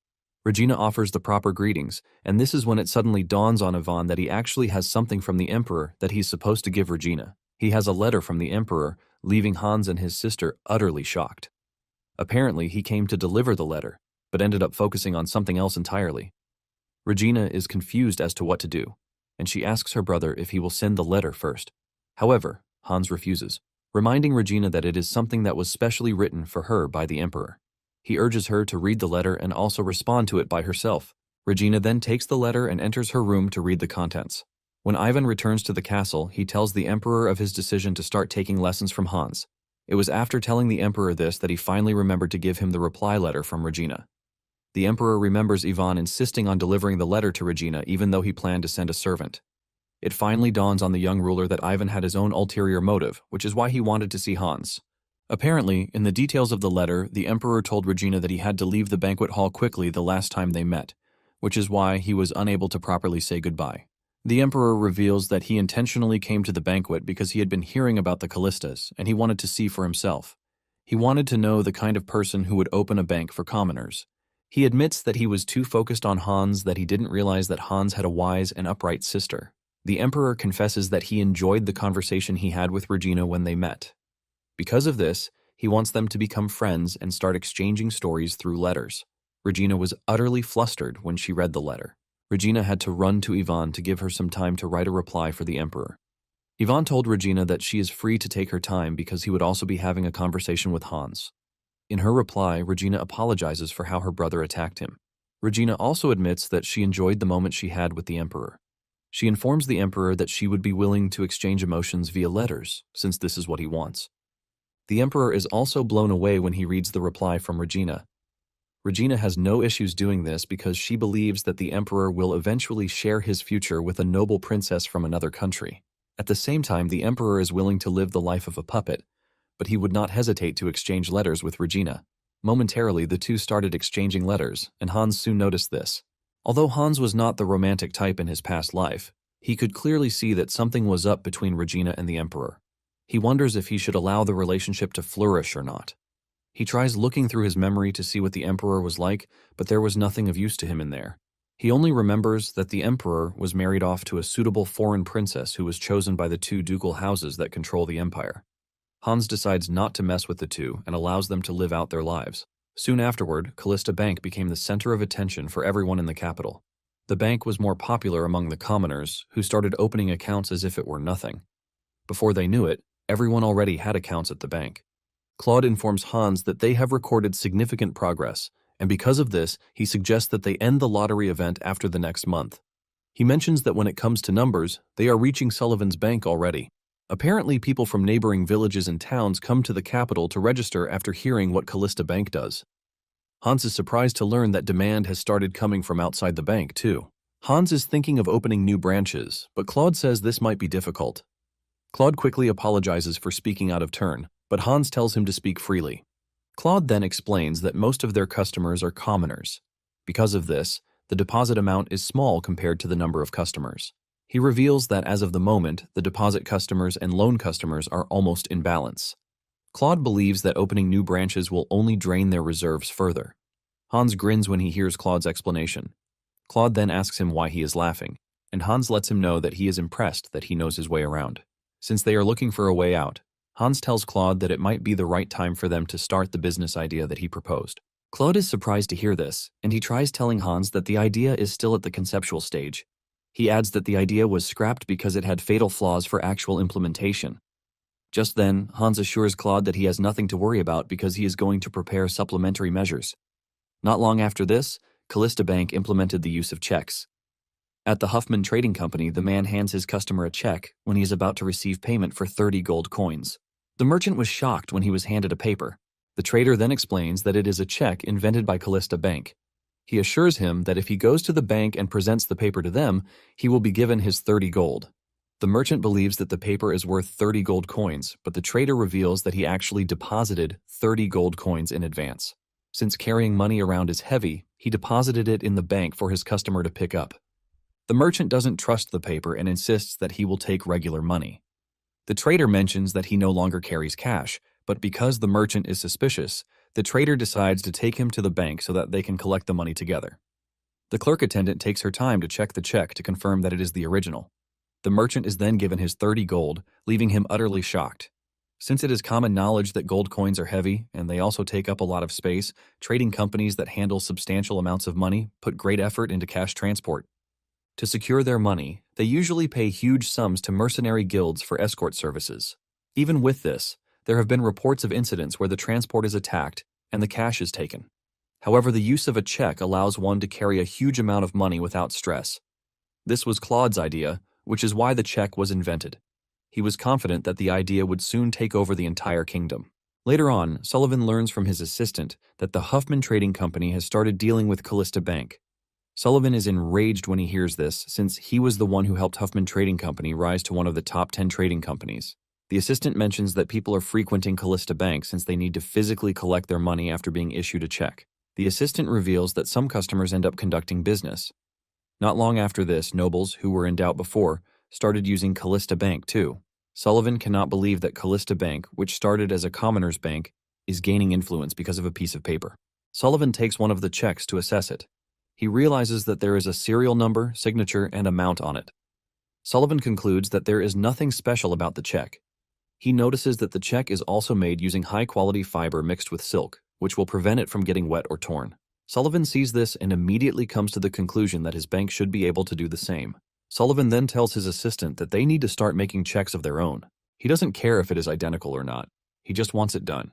Regina offers the proper greetings, and this is when it suddenly dawns on Ivan that he actually has something from the Emperor that he's supposed to give Regina. He has a letter from the Emperor, leaving Hans and his sister utterly shocked. Apparently, he came to deliver the letter, but ended up focusing on something else entirely. Regina is confused as to what to do, and she asks her brother if he will send the letter first. However, Hans refuses, reminding Regina that it is something that was specially written for her by the Emperor. He urges her to read the letter and also respond to it by herself. Regina then takes the letter and enters her room to read the contents. When Ivan returns to the castle, he tells the Emperor of his decision to start taking lessons from Hans. It was after telling the Emperor this that he finally remembered to give him the reply letter from Regina. The Emperor remembers Ivan insisting on delivering the letter to Regina even though he planned to send a servant. It finally dawns on the young ruler that Ivan had his own ulterior motive, which is why he wanted to see Hans. Apparently, in the details of the letter, the Emperor told Regina that he had to leave the banquet hall quickly the last time they met, which is why he was unable to properly say goodbye. The Emperor reveals that he intentionally came to the banquet because he had been hearing about the Callistas, and he wanted to see for himself. He wanted to know the kind of person who would open a bank for commoners. He admits that he was too focused on Hans that he didn't realize that Hans had a wise and upright sister. The Emperor confesses that he enjoyed the conversation he had with Regina when they met. Because of this, he wants them to become friends and start exchanging stories through letters. Regina was utterly flustered when she read the letter. Regina had to run to Ivan to give her some time to write a reply for the Emperor. Ivan told Regina that she is free to take her time because he would also be having a conversation with Hans. In her reply, Regina apologizes for how her brother attacked him. Regina also admits that she enjoyed the moment she had with the Emperor. She informs the Emperor that she would be willing to exchange emotions via letters, since this is what he wants. The Emperor is also blown away when he reads the reply from Regina. Regina has no issues doing this because she believes that the Emperor will eventually share his future with a noble princess from another country. At the same time, the Emperor is willing to live the life of a puppet, but he would not hesitate to exchange letters with Regina. Momentarily, the two started exchanging letters, and Hans soon noticed this. Although Hans was not the romantic type in his past life, he could clearly see that something was up between Regina and the Emperor. He wonders if he should allow the relationship to flourish or not. He tries looking through his memory to see what the Emperor was like, but there was nothing of use to him in there. He only remembers that the Emperor was married off to a suitable foreign princess who was chosen by the two ducal houses that control the empire. Hans decides not to mess with the two and allows them to live out their lives. Soon afterward, Callista Bank became the center of attention for everyone in the capital. The bank was more popular among the commoners, who started opening accounts as if it were nothing. Before they knew it, everyone already had accounts at the bank. Claude informs Hans that they have recorded significant progress, and because of this, he suggests that they end the lottery event after the next month. He mentions that when it comes to numbers, they are reaching Sullivan's bank already. Apparently, people from neighboring villages and towns come to the capital to register after hearing what Callista Bank does. Hans is surprised to learn that demand has started coming from outside the bank, too. Hans is thinking of opening new branches, but Claude says this might be difficult. Claude quickly apologizes for speaking out of turn, but Hans tells him to speak freely. Claude then explains that most of their customers are commoners. Because of this, the deposit amount is small compared to the number of customers. He reveals that as of the moment, the deposit customers and loan customers are almost in balance. Claude believes that opening new branches will only drain their reserves further. Hans grins when he hears Claude's explanation. Claude then asks him why he is laughing, and Hans lets him know that he is impressed that he knows his way around. Since they are looking for a way out, Hans tells Claude that it might be the right time for them to start the business idea that he proposed. Claude is surprised to hear this, and he tries telling Hans that the idea is still at the conceptual stage. He adds that the idea was scrapped because it had fatal flaws for actual implementation. Just then, Hans assures Claude that he has nothing to worry about because he is going to prepare supplementary measures. Not long after this, Callista Bank implemented the use of checks. At the Huffman Trading Company, the man hands his customer a check when he is about to receive payment for 30 gold coins. The merchant was shocked when he was handed a paper. The trader then explains that it is a check invented by Callista Bank. He assures him that if he goes to the bank and presents the paper to them, he will be given his 30 gold. The merchant believes that the paper is worth 30 gold coins, but the trader reveals that he actually deposited 30 gold coins in advance. Since carrying money around is heavy, he deposited it in the bank for his customer to pick up. The merchant doesn't trust the paper and insists that he will take regular money. The trader mentions that he no longer carries cash, but because the merchant is suspicious, the trader decides to take him to the bank so that they can collect the money together. The clerk attendant takes her time to check the check to confirm that it is the original. The merchant is then given his 30 gold, leaving him utterly shocked. Since it is common knowledge that gold coins are heavy and they also take up a lot of space, trading companies that handle substantial amounts of money put great effort into cash transport. To secure their money, they usually pay huge sums to mercenary guilds for escort services. Even with this, there have been reports of incidents where the transport is attacked and the cash is taken. However, the use of a check allows one to carry a huge amount of money without stress. This was Claude's idea, which is why the check was invented. He was confident that the idea would soon take over the entire kingdom. Later on, Sullivan learns from his assistant that the Huffman Trading Company has started dealing with Callista Bank. Sullivan is enraged when he hears this, since he was the one who helped Huffman Trading Company rise to one of the top 10 trading companies. The assistant mentions that people are frequenting Callista Bank since they need to physically collect their money after being issued a check. The assistant reveals that some customers end up conducting business. Not long after this, nobles, who were in doubt before, started using Callista Bank too. Sullivan cannot believe that Callista Bank, which started as a commoner's bank, is gaining influence because of a piece of paper. Sullivan takes one of the checks to assess it. He realizes that there is a serial number, signature, and amount on it. Sullivan concludes that there is nothing special about the check. He notices that the check is also made using high-quality fiber mixed with silk, which will prevent it from getting wet or torn. Sullivan sees this and immediately comes to the conclusion that his bank should be able to do the same. Sullivan then tells his assistant that they need to start making checks of their own. He doesn't care if it is identical or not. He just wants it done.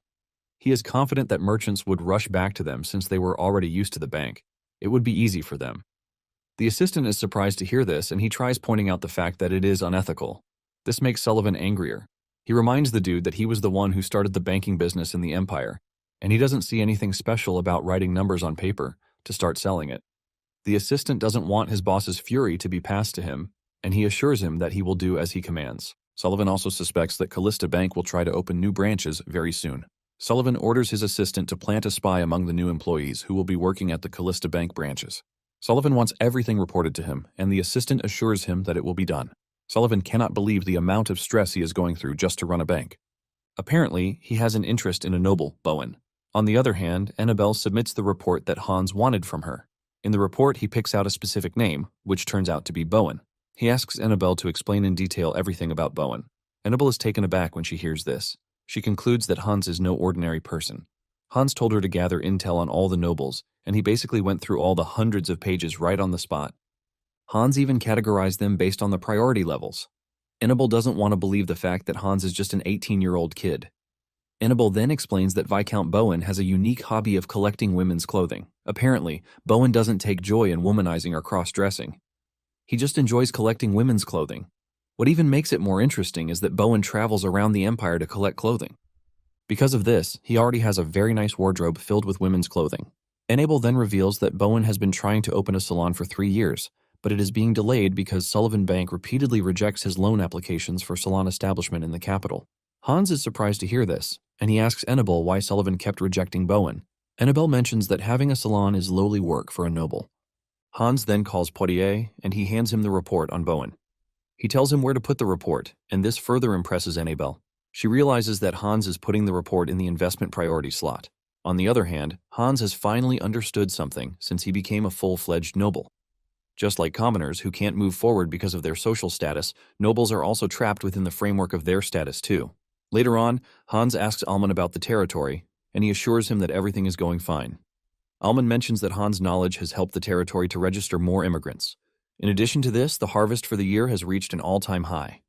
He is confident that merchants would rush back to them since they were already used to the bank. It would be easy for them. The assistant is surprised to hear this, and he tries pointing out the fact that it is unethical. This makes Sullivan angrier. He reminds the dude that he was the one who started the banking business in the empire, and he doesn't see anything special about writing numbers on paper to start selling it. The assistant doesn't want his boss's fury to be passed to him, and he assures him that he will do as he commands. Sullivan also suspects that Callista Bank will try to open new branches very soon. Sullivan orders his assistant to plant a spy among the new employees who will be working at the Callista Bank branches. Sullivan wants everything reported to him, and the assistant assures him that it will be done. Sullivan cannot believe the amount of stress he is going through just to run a bank. Apparently, he has an interest in a noble, Bowen. On the other hand, Annabelle submits the report that Hans wanted from her. In the report, he picks out a specific name, which turns out to be Bowen. He asks Annabelle to explain in detail everything about Bowen. Annabelle is taken aback when she hears this. She concludes that Hans is no ordinary person. Hans told her to gather intel on all the nobles, and he basically went through all the hundreds of pages right on the spot. Hans even categorized them based on the priority levels. Annabelle doesn't want to believe the fact that Hans is just an 18-year-old kid. Annabelle then explains that Viscount Bowen has a unique hobby of collecting women's clothing. Apparently, Bowen doesn't take joy in womanizing or cross-dressing. He just enjoys collecting women's clothing. What even makes it more interesting is that Bowen travels around the empire to collect clothing. Because of this, he already has a very nice wardrobe filled with women's clothing. Annabelle then reveals that Bowen has been trying to open a salon for 3 years, but it is being delayed because Sullivan Bank repeatedly rejects his loan applications for salon establishment in the capital. Hans is surprised to hear this, and he asks Annabelle why Sullivan kept rejecting Bowen. Annabelle mentions that having a salon is lowly work for a noble. Hans then calls Poitier, and he hands him the report on Bowen. He tells him where to put the report, and this further impresses Annabelle. She realizes that Hans is putting the report in the investment priority slot. On the other hand, Hans has finally understood something since he became a full-fledged noble. Just like commoners who can't move forward because of their social status, nobles are also trapped within the framework of their status too. Later on, Hans asks Alman about the territory, and he assures him that everything is going fine. Alman mentions that Hans' knowledge has helped the territory to register more immigrants. In addition to this, the harvest for the year has reached an all-time high.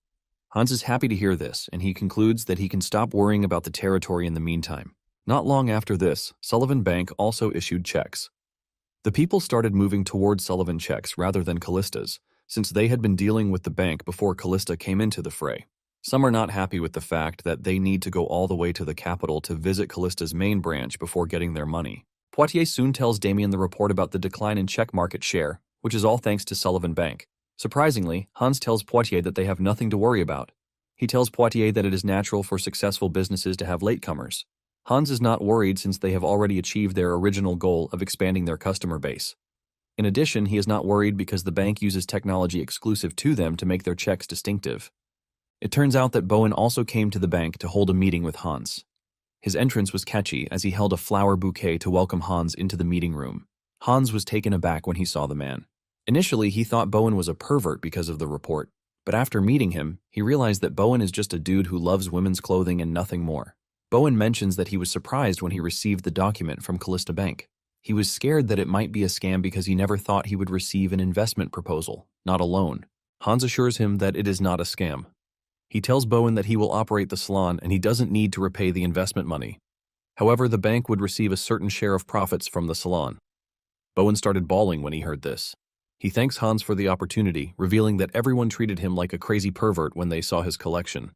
Hans is happy to hear this, and he concludes that he can stop worrying about the territory in the meantime. Not long after this, Sullivan Bank also issued checks. The people started moving toward Sullivan checks rather than Callista's, since they had been dealing with the bank before Callista came into the fray. Some are not happy with the fact that they need to go all the way to the capital to visit Callista's main branch before getting their money. Poitier soon tells Damien the report about the decline in check market share, which is all thanks to Sullivan Bank. Surprisingly, Hans tells Poitier that they have nothing to worry about. He tells Poitier that it is natural for successful businesses to have latecomers. Hans is not worried since they have already achieved their original goal of expanding their customer base. In addition, he is not worried because the bank uses technology exclusive to them to make their checks distinctive. It turns out that Bowen also came to the bank to hold a meeting with Hans. His entrance was catchy as he held a flower bouquet to welcome Hans into the meeting room. Hans was taken aback when he saw the man. Initially, he thought Bowen was a pervert because of the report, but after meeting him, he realized that Bowen is just a dude who loves women's clothing and nothing more. Bowen mentions that he was surprised when he received the document from Callista Bank. He was scared that it might be a scam because he never thought he would receive an investment proposal, not a loan. Hans assures him that it is not a scam. He tells Bowen that he will operate the salon and he doesn't need to repay the investment money. However, the bank would receive a certain share of profits from the salon. Bowen started bawling when he heard this. He thanks Hans for the opportunity, revealing that everyone treated him like a crazy pervert when they saw his collection.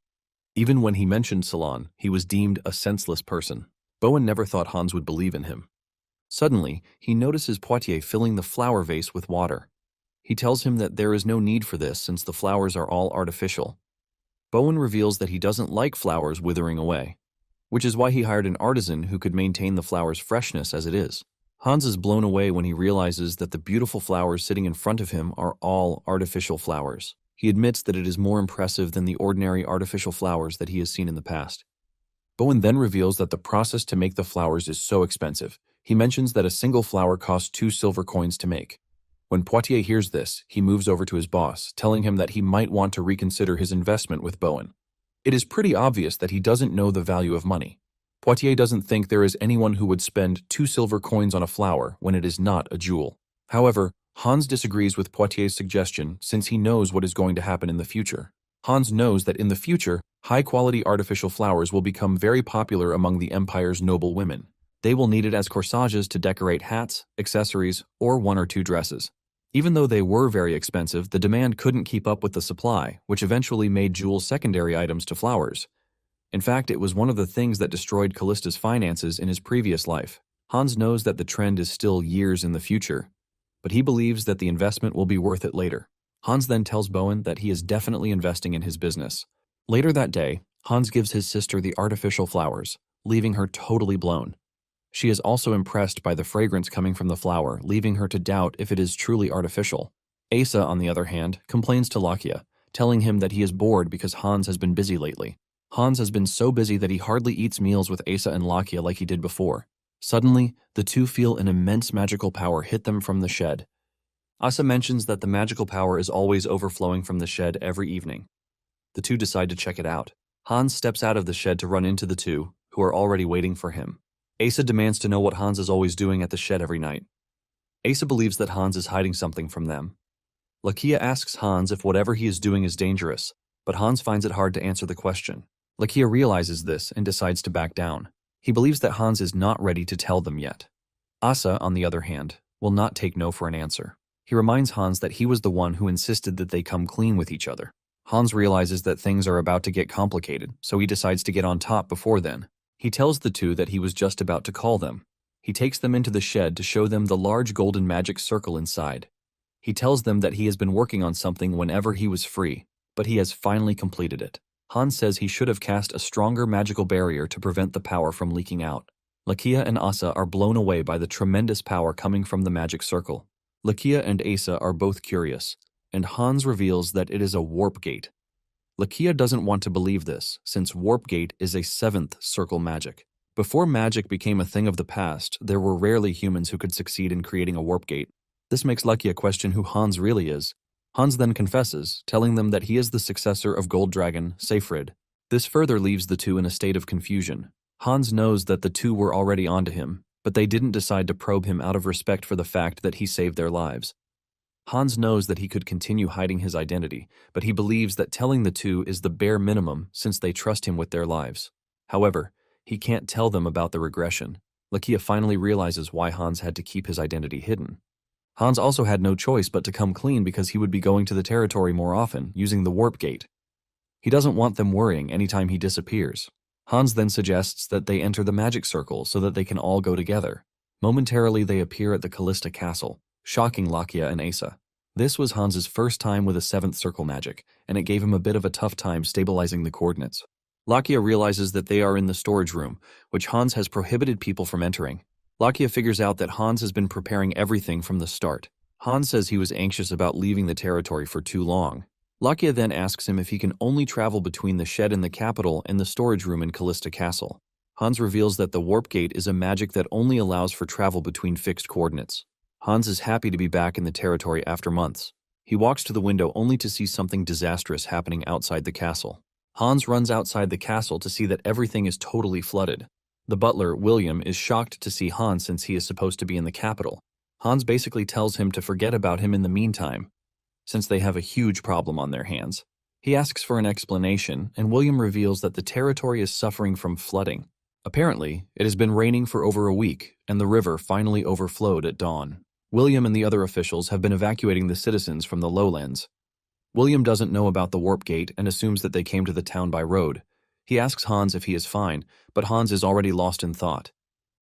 Even when he mentioned salon, he was deemed a senseless person. Bowen never thought Hans would believe in him. Suddenly, he notices Poitier filling the flower vase with water. He tells him that there is no need for this since the flowers are all artificial. Bowen reveals that he doesn't like flowers withering away, which is why he hired an artisan who could maintain the flower's freshness as it is. Hans is blown away when he realizes that the beautiful flowers sitting in front of him are all artificial flowers. He admits that it is more impressive than the ordinary artificial flowers that he has seen in the past. Bowen then reveals that the process to make the flowers is so expensive. He mentions that a single flower costs 2 silver coins to make. When Poitier hears this, he moves over to his boss, telling him that he might want to reconsider his investment with Bowen. It is pretty obvious that he doesn't know the value of money. Poitier doesn't think there is anyone who would spend 2 silver coins on a flower when it is not a jewel. However, Hans disagrees with Poitier's suggestion since he knows what is going to happen in the future. Hans knows that in the future, high-quality artificial flowers will become very popular among the empire's noble women. They will need it as corsages to decorate hats, accessories, or 1 or 2 dresses. Even though they were very expensive, the demand couldn't keep up with the supply, which eventually made jewels secondary items to flowers. In fact, it was one of the things that destroyed Callista's finances in his previous life. Hans knows that the trend is still years in the future, but he believes that the investment will be worth it later. Hans then tells Bowen that he is definitely investing in his business. Later that day, Hans gives his sister the artificial flowers, leaving her totally blown. She is also impressed by the fragrance coming from the flower, leaving her to doubt if it is truly artificial. Asa, on the other hand, complains to Lakia, telling him that he is bored because Hans has been busy lately. Hans has been so busy that he hardly eats meals with Asa and Lakia like he did before. Suddenly, the two feel an immense magical power hit them from the shed. Asa mentions that the magical power is always overflowing from the shed every evening. The two decide to check it out. Hans steps out of the shed to run into the two, who are already waiting for him. Asa demands to know what Hans is always doing at the shed every night. Asa believes that Hans is hiding something from them. Lakia asks Hans if whatever he is doing is dangerous, but Hans finds it hard to answer the question. Lakia realizes this and decides to back down. He believes that Hans is not ready to tell them yet. Asa, on the other hand, will not take no for an answer. He reminds Hans that he was the one who insisted that they come clean with each other. Hans realizes that things are about to get complicated, so he decides to get on top before then. He tells the two that he was just about to call them. He takes them into the shed to show them the large golden magic circle inside. He tells them that he has been working on something whenever he was free, but he has finally completed it. Hans says he should have cast a stronger magical barrier to prevent the power from leaking out. Lakia and Asa are blown away by the tremendous power coming from the magic circle. Lakia and Asa are both curious, and Hans reveals that it is a warp gate. Lakia doesn't want to believe this, since warp gate is a 7th circle magic. Before magic became a thing of the past, there were rarely humans who could succeed in creating a warp gate. This makes Lakia question who Hans really is. Hans then confesses, telling them that he is the successor of Gold Dragon, Seyfried. This further leaves the two in a state of confusion. Hans knows that the two were already onto him, but they didn't decide to probe him out of respect for the fact that he saved their lives. Hans knows that he could continue hiding his identity, but he believes that telling the two is the bare minimum since they trust him with their lives. However, he can't tell them about the regression. Lakia finally realizes why Hans had to keep his identity hidden. Hans also had no choice but to come clean because he would be going to the territory more often, using the warp gate. He doesn't want them worrying anytime he disappears. Hans then suggests that they enter the magic circle so that they can all go together. Momentarily, they appear at the Callista castle, shocking Lakia and Asa. This was Hans's first time with a 7th circle magic, and it gave him a bit of a tough time stabilizing the coordinates. Lakia realizes that they are in the storage room, which Hans has prohibited people from entering. Lakia figures out that Hans has been preparing everything from the start. Hans says he was anxious about leaving the territory for too long. Lakia then asks him if he can only travel between the shed in the capital and the storage room in Callista Castle. Hans reveals that the warp gate is a magic that only allows for travel between fixed coordinates. Hans is happy to be back in the territory after months. He walks to the window only to see something disastrous happening outside the castle. Hans runs outside the castle to see that everything is totally flooded. The butler, William, is shocked to see Hans since he is supposed to be in the capital. Hans basically tells him to forget about him in the meantime, since they have a huge problem on their hands. He asks for an explanation, and William reveals that the territory is suffering from flooding. Apparently, it has been raining for over a week, and the river finally overflowed at dawn. William and the other officials have been evacuating the citizens from the lowlands. William doesn't know about the warp gate and assumes that they came to the town by road. He asks Hans if he is fine, but Hans is already lost in thought.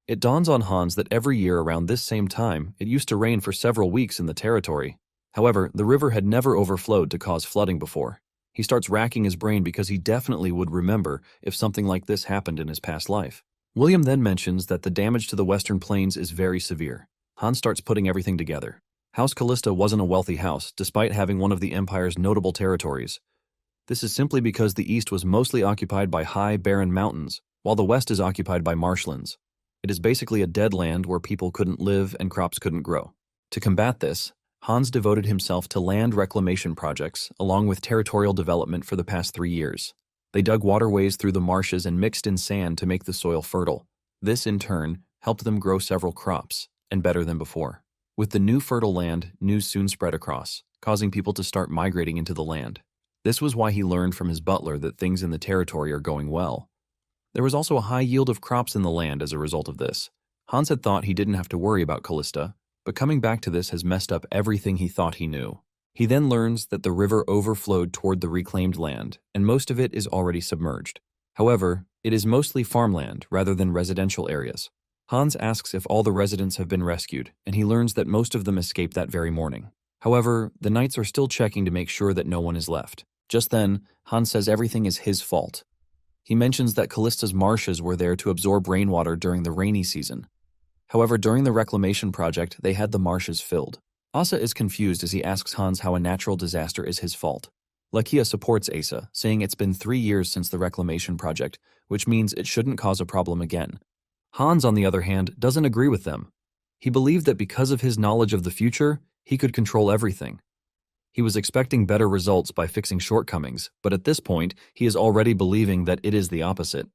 It dawns on Hans that every year around this same time, it used to rain for several weeks in the territory. However, the river had never overflowed to cause flooding before. He starts racking his brain because he definitely would remember if something like this happened in his past life. William then mentions that the damage to the western plains is very severe. Hans starts putting everything together. House Callista wasn't a wealthy house, despite having one of the Empire's notable territories. This is simply because the east was mostly occupied by high, barren mountains, while the west is occupied by marshlands. It is basically a dead land where people couldn't live and crops couldn't grow. To combat this, Hans devoted himself to land reclamation projects, along with territorial development for the past 3 years. They dug waterways through the marshes and mixed in sand to make the soil fertile. This, in turn, helped them grow several crops, and better than before. With the new fertile land, news soon spread across, causing people to start migrating into the land. This was why he learned from his butler that things in the territory are going well. There was also a high yield of crops in the land as a result of this. Hans had thought he didn't have to worry about Callista, but coming back to this has messed up everything he thought he knew. He then learns that the river overflowed toward the reclaimed land, and most of it is already submerged. However, it is mostly farmland rather than residential areas. Hans asks if all the residents have been rescued, and he learns that most of them escaped that very morning. However, the knights are still checking to make sure that no one is left. Just then, Hans says everything is his fault. He mentions that Callista's marshes were there to absorb rainwater during the rainy season. However, during the reclamation project, they had the marshes filled. Asa is confused as he asks Hans how a natural disaster is his fault. Lakia supports Asa, saying it's been 3 years since the reclamation project, which means it shouldn't cause a problem again. Hans, on the other hand, doesn't agree with them. He believed that because of his knowledge of the future, he could control everything. He was expecting better results by fixing shortcomings, but at this point, he is already believing that it is the opposite.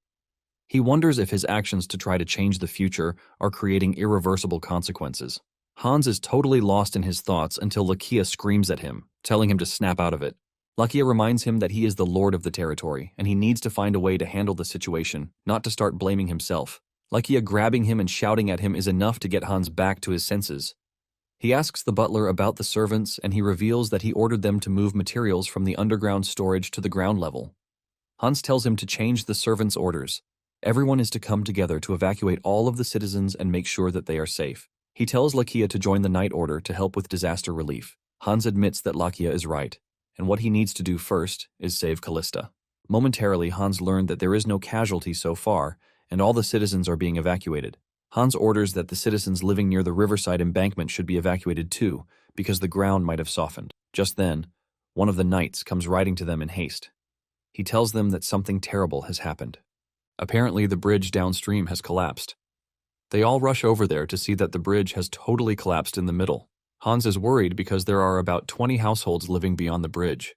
He wonders if his actions to try to change the future are creating irreversible consequences. Hans is totally lost in his thoughts until Lakia screams at him, telling him to snap out of it. Lakia reminds him that he is the lord of the territory, and he needs to find a way to handle the situation, not to start blaming himself. Lakia grabbing him and shouting at him is enough to get Hans back to his senses. He asks the butler about the servants, and he reveals that he ordered them to move materials from the underground storage to the ground level. Hans tells him to change the servants' orders. Everyone is to come together to evacuate all of the citizens and make sure that they are safe. He tells Lakia to join the Night Order to help with disaster relief. Hans admits that Lakia is right, and what he needs to do first is save Callista. Momentarily, Hans learned that there is no casualty so far, and all the citizens are being evacuated. Hans orders that the citizens living near the riverside embankment should be evacuated too, because the ground might have softened. Just then, one of the knights comes riding to them in haste. He tells them that something terrible has happened. Apparently, the bridge downstream has collapsed. They all rush over there to see that the bridge has totally collapsed in the middle. Hans is worried because there are about 20 households living beyond the bridge.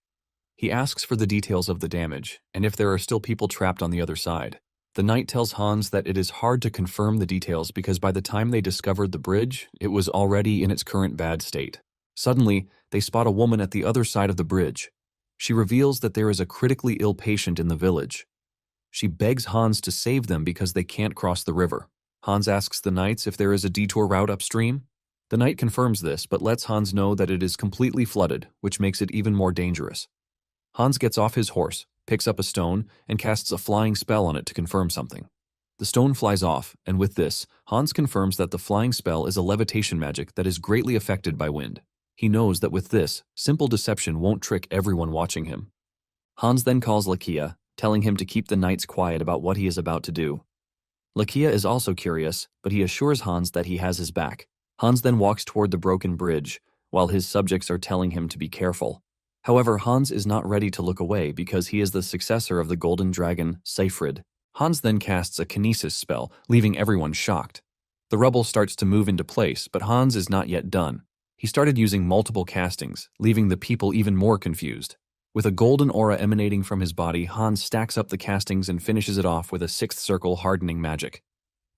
He asks for the details of the damage, and if there are still people trapped on the other side. The knight tells Hans that it is hard to confirm the details because by the time they discovered the bridge, it was already in its current bad state. Suddenly, they spot a woman at the other side of the bridge. She reveals that there is a critically ill patient in the village. She begs Hans to save them because they can't cross the river. Hans asks the knights if there is a detour route upstream. The knight confirms this, but lets Hans know that it is completely flooded, which makes it even more dangerous. Hans gets off his horse, picks up a stone, and casts a flying spell on it to confirm something. The stone flies off, and with this, Hans confirms that the flying spell is a levitation magic that is greatly affected by wind. He knows that with this, simple deception won't trick everyone watching him. Hans then calls Lakia, telling him to keep the knights quiet about what he is about to do. Lakia is also curious, but he assures Hans that he has his back. Hans then walks toward the broken bridge, while his subjects are telling him to be careful. However, Hans is not ready to look away because he is the successor of the golden dragon, Seyfried. Hans then casts a kinesis spell, leaving everyone shocked. The rubble starts to move into place, but Hans is not yet done. He started using multiple castings, leaving the people even more confused. With a golden aura emanating from his body, Hans stacks up the castings and finishes it off with a 6th circle hardening magic.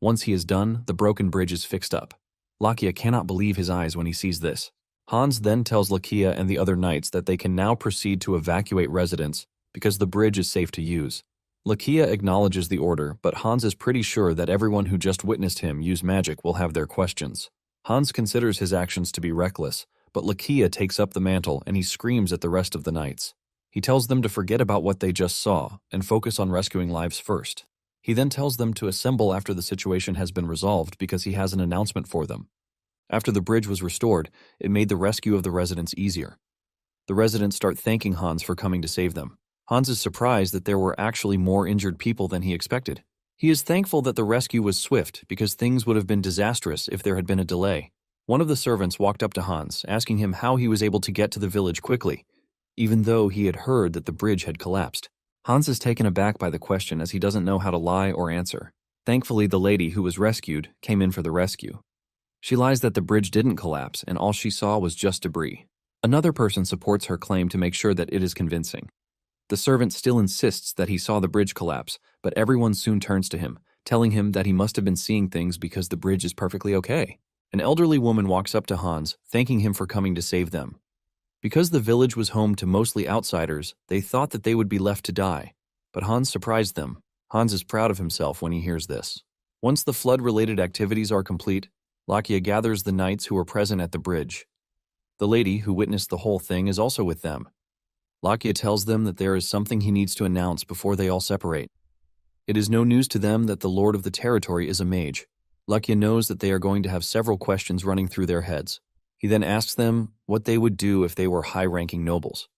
Once he is done, the broken bridge is fixed up. Lakia cannot believe his eyes when he sees this. Hans then tells Lakia and the other knights that they can now proceed to evacuate residents because the bridge is safe to use. Lakia acknowledges the order, but Hans is pretty sure that everyone who just witnessed him use magic will have their questions. Hans considers his actions to be reckless, but Lakia takes up the mantle and he screams at the rest of the knights. He tells them to forget about what they just saw and focus on rescuing lives first. He then tells them to assemble after the situation has been resolved because he has an announcement for them. After the bridge was restored, it made the rescue of the residents easier. The residents start thanking Hans for coming to save them. Hans is surprised that there were actually more injured people than he expected. He is thankful that the rescue was swift because things would have been disastrous if there had been a delay. One of the servants walked up to Hans, asking him how he was able to get to the village quickly, even though he had heard that the bridge had collapsed. Hans is taken aback by the question as he doesn't know how to lie or answer. Thankfully, the lady who was rescued came in for the rescue. She lies that the bridge didn't collapse and all she saw was just debris. Another person supports her claim to make sure that it is convincing. The servant still insists that he saw the bridge collapse, but everyone soon turns to him, telling him that he must have been seeing things because the bridge is perfectly okay. An elderly woman walks up to Hans, thanking him for coming to save them. Because the village was home to mostly outsiders, they thought that they would be left to die. But Hans surprised them. Hans is proud of himself when he hears this. Once the flood-related activities are complete, Lakia gathers the knights who were present at the bridge. The lady who witnessed the whole thing is also with them. Lakia tells them that there is something he needs to announce before they all separate. It is no news to them that the lord of the territory is a mage. Lakia knows that they are going to have several questions running through their heads. He then asks them what they would do if they were high-ranking nobles.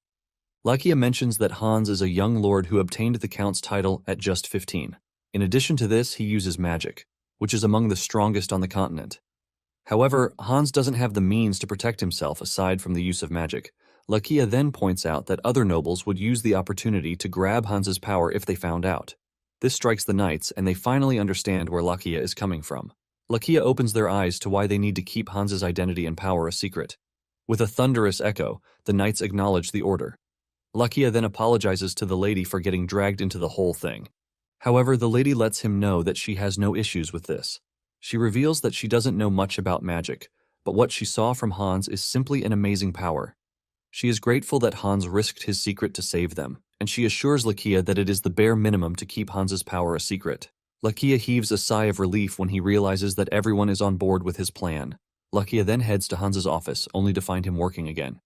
Lakia mentions that Hans is a young lord who obtained the count's title at just 15. In addition to this, he uses magic, which is among the strongest on the continent. However, Hans doesn't have the means to protect himself aside from the use of magic. Lakia then points out that other nobles would use the opportunity to grab Hans's power if they found out. This strikes the knights, and they finally understand where Lakia is coming from. Lakia opens their eyes to why they need to keep Hans's identity and power a secret. With a thunderous echo, the knights acknowledge the order. Lakia then apologizes to the lady for getting dragged into the whole thing. However, the lady lets him know that she has no issues with this. She reveals that she doesn't know much about magic, but what she saw from Hans is simply an amazing power. She is grateful that Hans risked his secret to save them, and she assures Lakia that it is the bare minimum to keep Hans's power a secret. Lakia heaves a sigh of relief when he realizes that everyone is on board with his plan. Lakia then heads to Hans's office, only to find him working again.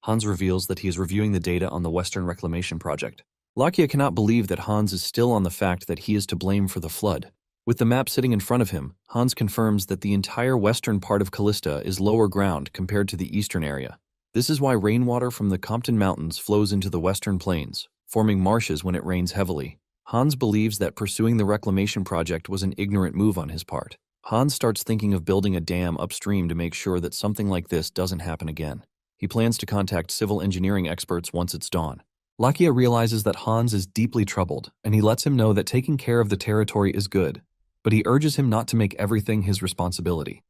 Hans reveals that he is reviewing the data on the Western Reclamation Project. Lakia cannot believe that Hans is still on the fact that he is to blame for the flood. With the map sitting in front of him, Hans confirms that the entire western part of Callista is lower ground compared to the eastern area. This is why rainwater from the Compton Mountains flows into the western plains, forming marshes when it rains heavily. Hans believes that pursuing the reclamation project was an ignorant move on his part. Hans starts thinking of building a dam upstream to make sure that something like this doesn't happen again. He plans to contact civil engineering experts once it's dawn. Lakia realizes that Hans is deeply troubled, and he lets him know that taking care of the territory is good, but he urges him not to make everything his responsibility.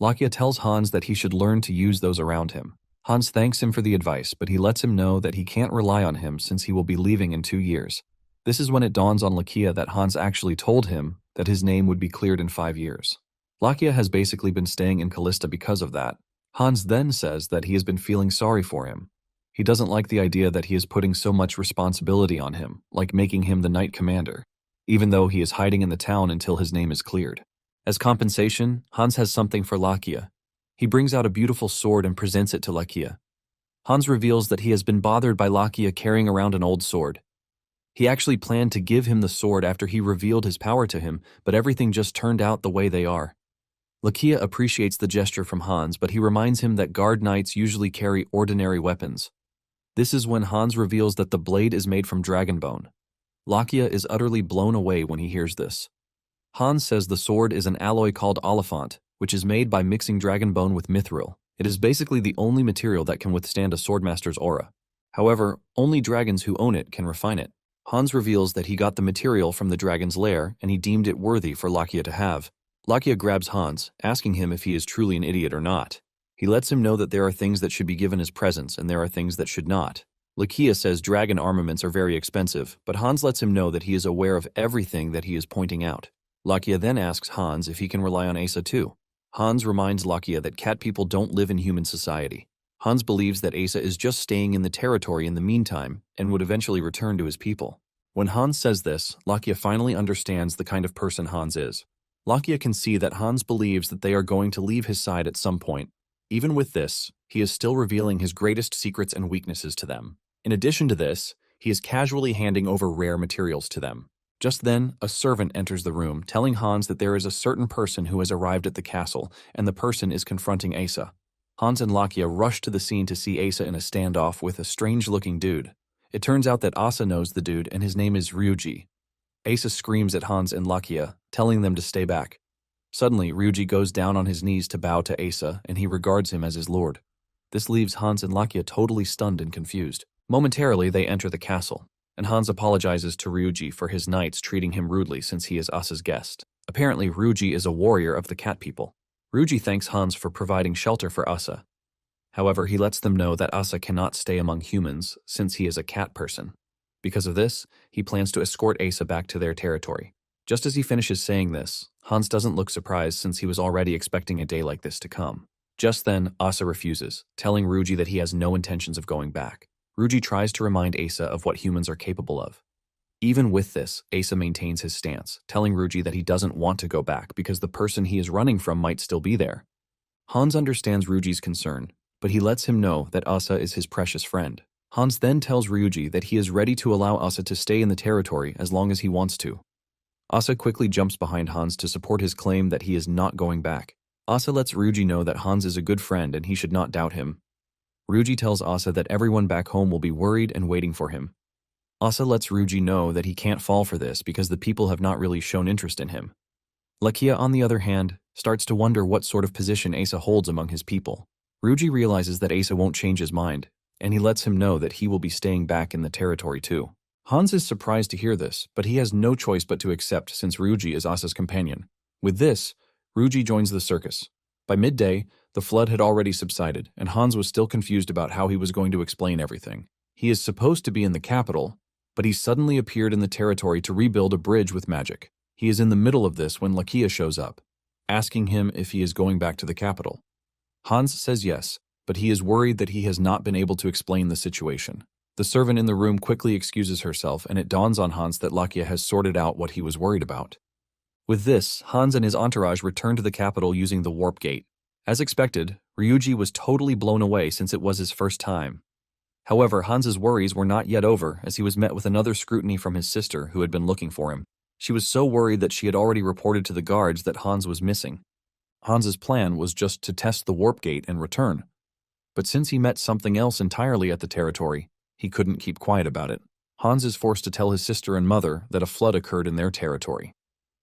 Lakia tells Hans that he should learn to use those around him. Hans thanks him for the advice, but he lets him know that he can't rely on him since he will be leaving in 2 years. This is when it dawns on Lakia that Hans actually told him that his name would be cleared in 5 years. Lakia has basically been staying in Callista because of that. Hans then says that he has been feeling sorry for him. He doesn't like the idea that he is putting so much responsibility on him, like making him the knight commander, even though he is hiding in the town until his name is cleared. As compensation, Hans has something for Lakia. He brings out a beautiful sword and presents it to Lakia. Hans reveals that he has been bothered by Lakia carrying around an old sword. He actually planned to give him the sword after he revealed his power to him, but everything just turned out the way they are. Lakia appreciates the gesture from Hans, but he reminds him that guard knights usually carry ordinary weapons. This is when Hans reveals that the blade is made from dragon bone. Lakia is utterly blown away when he hears this. Hans says the sword is an alloy called oliphant, which is made by mixing dragon bone with mithril. It is basically the only material that can withstand a swordmaster's aura. However, only dragons who own it can refine it. Hans reveals that he got the material from the dragon's lair, and he deemed it worthy for Lakia to have. Lakia grabs Hans, asking him if he is truly an idiot or not. He lets him know that there are things that should be given as presents and there are things that should not. Lakia says dragon armaments are very expensive, but Hans lets him know that he is aware of everything that he is pointing out. Lakia then asks Hans if he can rely on Asa too. Hans reminds Lakia that cat people don't live in human society. Hans believes that Asa is just staying in the territory in the meantime and would eventually return to his people. When Hans says this, Lakia finally understands the kind of person Hans is. Lakia can see that Hans believes that they are going to leave his side at some point. Even with this, he is still revealing his greatest secrets and weaknesses to them. In addition to this, he is casually handing over rare materials to them. Just then, a servant enters the room, telling Hans that there is a certain person who has arrived at the castle, and the person is confronting Asa. Hans and Lakia rush to the scene to see Asa in a standoff with a strange-looking dude. It turns out that Asa knows the dude, and his name is Ryuji. Asa screams at Hans and Lakia, telling them to stay back. Suddenly, Ryuji goes down on his knees to bow to Asa, and he regards him as his lord. This leaves Hans and Lakia totally stunned and confused. Momentarily, they enter the castle, and Hans apologizes to Ryuji for his knights treating him rudely since he is Asa's guest. Apparently, Ryuji is a warrior of the cat people. Ryuji thanks Hans for providing shelter for Asa. However, he lets them know that Asa cannot stay among humans since he is a cat person. Because of this, he plans to escort Asa back to their territory. Just as he finishes saying this, Hans doesn't look surprised since he was already expecting a day like this to come. Just then, Asa refuses, telling Ryuji that he has no intentions of going back. Ryuji tries to remind Asa of what humans are capable of. Even with this, Asa maintains his stance, telling Ruji that he doesn't want to go back because the person he is running from might still be there. Hans understands Ryuji's concern, but he lets him know that Asa is his precious friend. Hans then tells Ryuji that he is ready to allow Asa to stay in the territory as long as he wants to. Asa quickly jumps behind Hans to support his claim that he is not going back. Asa lets Ryuji know that Hans is a good friend and he should not doubt him. Ryuji tells Asa that everyone back home will be worried and waiting for him. Asa lets Ryuji know that he can't fall for this because the people have not really shown interest in him. Lakia, on the other hand, starts to wonder what sort of position Asa holds among his people. Ryuji realizes that Asa won't change his mind, and he lets him know that he will be staying back in the territory too. Hans is surprised to hear this, but he has no choice but to accept since Ryuji is Asa's companion. With this, Ryuji joins the circus. By midday, the flood had already subsided, and Hans was still confused about how he was going to explain everything. He is supposed to be in the capital, but he suddenly appeared in the territory to rebuild a bridge with magic. He is in the middle of this when Lakia shows up, asking him if he is going back to the capital. Hans says yes, but he is worried that he has not been able to explain the situation. The servant in the room quickly excuses herself, and it dawns on Hans that Lakia has sorted out what he was worried about. With this, Hans and his entourage return to the capital using the warp gate. As expected, Ryuji was totally blown away since it was his first time. However, Hans's worries were not yet over as he was met with another scrutiny from his sister who had been looking for him. She was so worried that she had already reported to the guards that Hans was missing. Hans's plan was just to test the warp gate and return. But since he met something else entirely at the territory, he couldn't keep quiet about it. Hans is forced to tell his sister and mother that a flood occurred in their territory.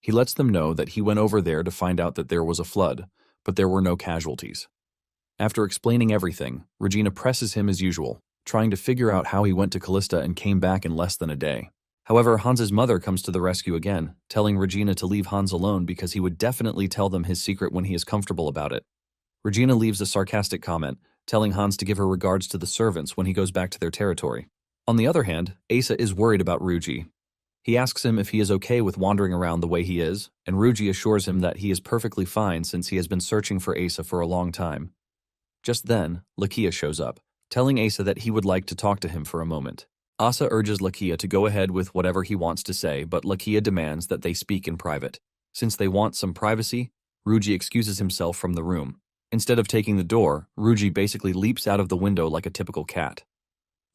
He lets them know that he went over there to find out that there was a flood, but there were no casualties. After explaining everything, Regina presses him as usual, trying to figure out how he went to Callista and came back in less than a day. However, Hans's mother comes to the rescue again, telling Regina to leave Hans alone because he would definitely tell them his secret when he is comfortable about it. Regina leaves a sarcastic comment, telling Hans to give her regards to the servants when he goes back to their territory. On the other hand, Asa is worried about Ryuji. He asks him if he is okay with wandering around the way he is, and Ryuji assures him that he is perfectly fine since he has been searching for Asa for a long time. Just then, Lakia shows up, telling Asa that he would like to talk to him for a moment. Asa urges Lakia to go ahead with whatever he wants to say, but Lakia demands that they speak in private. Since they want some privacy, Ryuji excuses himself from the room. Instead of taking the door, Ryuji basically leaps out of the window like a typical cat.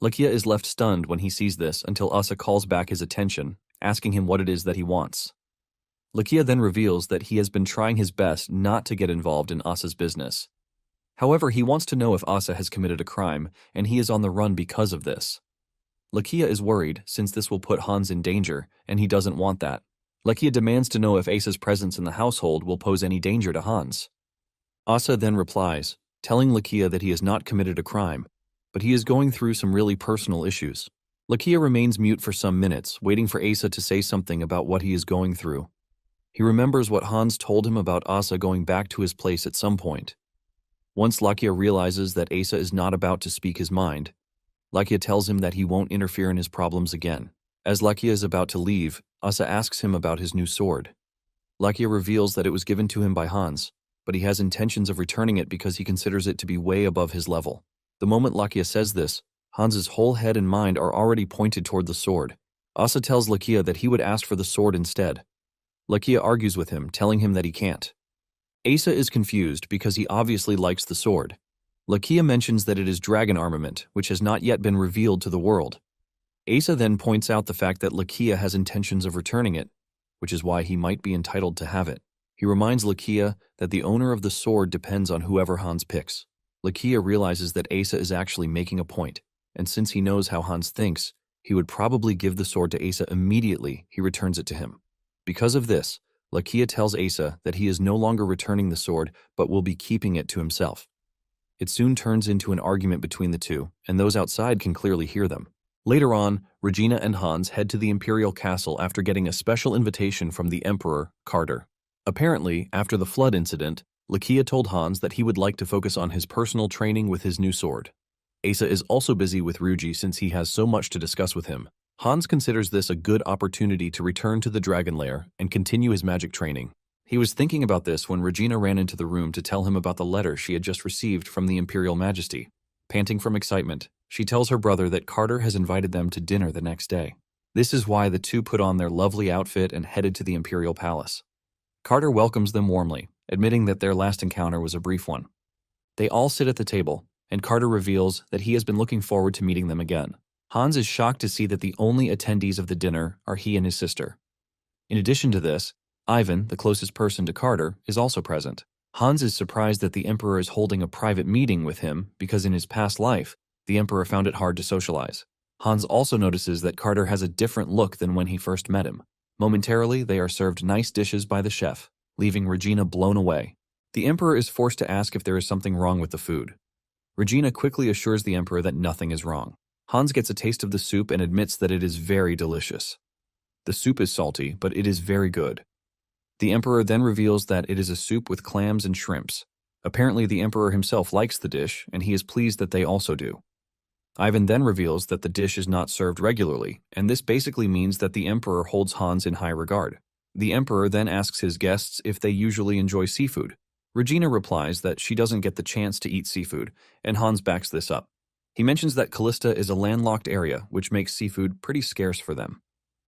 Lakia is left stunned when he sees this until Asa calls back his attention, asking him what it is that he wants. Lakia then reveals that he has been trying his best not to get involved in Asa's business. However, he wants to know if Asa has committed a crime, and he is on the run because of this. Lakia is worried since this will put Hans in danger, and he doesn't want that. Lakia demands to know if Asa's presence in the household will pose any danger to Hans. Asa then replies, telling Lakia that he has not committed a crime, but he is going through some really personal issues. Lakia remains mute for some minutes, waiting for Asa to say something about what he is going through. He remembers what Hans told him about Asa going back to his place at some point. Once Lakia realizes that Asa is not about to speak his mind, Lakia tells him that he won't interfere in his problems again. As Lakia is about to leave, Asa asks him about his new sword. Lakia reveals that it was given to him by Hans, but he has intentions of returning it because he considers it to be way above his level. The moment Lakia says this, Hans's whole head and mind are already pointed toward the sword. Asa tells Lakia that he would ask for the sword instead. Lakia argues with him, telling him that he can't. Asa is confused because he obviously likes the sword. Lakia mentions that it is dragon armament, which has not yet been revealed to the world. Asa then points out the fact that Lakia has intentions of returning it, which is why he might be entitled to have it. He reminds Lakia that the owner of the sword depends on whoever Hans picks. Lakia realizes that Asa is actually making a point, and since he knows how Hans thinks, he would probably give the sword to Asa immediately he returns it to him. Because of this, Lakia tells Asa that he is no longer returning the sword, but will be keeping it to himself. It soon turns into an argument between the two, and those outside can clearly hear them. Later on, Regina and Hans head to the Imperial Castle after getting a special invitation from the Emperor, Carter. Apparently, after the flood incident, Lakia told Hans that he would like to focus on his personal training with his new sword. Asa is also busy with Ryuji since he has so much to discuss with him. Hans considers this a good opportunity to return to the Dragon Lair and continue his magic training. He was thinking about this when Regina ran into the room to tell him about the letter she had just received from the Imperial Majesty. Panting from excitement, she tells her brother that Carter has invited them to dinner the next day. This is why the two put on their lovely outfit and headed to the Imperial Palace. Carter welcomes them warmly, admitting that their last encounter was a brief one. They all sit at the table, and Carter reveals that he has been looking forward to meeting them again. Hans is shocked to see that the only attendees of the dinner are he and his sister. In addition to this, Ivan, the closest person to Carter, is also present. Hans is surprised that the Emperor is holding a private meeting with him because in his past life, the Emperor found it hard to socialize. Hans also notices that Carter has a different look than when he first met him. Momentarily, they are served nice dishes by the chef, leaving Regina blown away. The Emperor is forced to ask if there is something wrong with the food. Regina quickly assures the Emperor that nothing is wrong. Hans gets a taste of the soup and admits that it is very delicious. The soup is salty, but it is very good. The Emperor then reveals that it is a soup with clams and shrimps. Apparently, the Emperor himself likes the dish, and he is pleased that they also do. Ivan then reveals that the dish is not served regularly, and this basically means that the Emperor holds Hans in high regard. The Emperor then asks his guests if they usually enjoy seafood. Regina replies that she doesn't get the chance to eat seafood, and Hans backs this up. He mentions that Callista is a landlocked area, which makes seafood pretty scarce for them.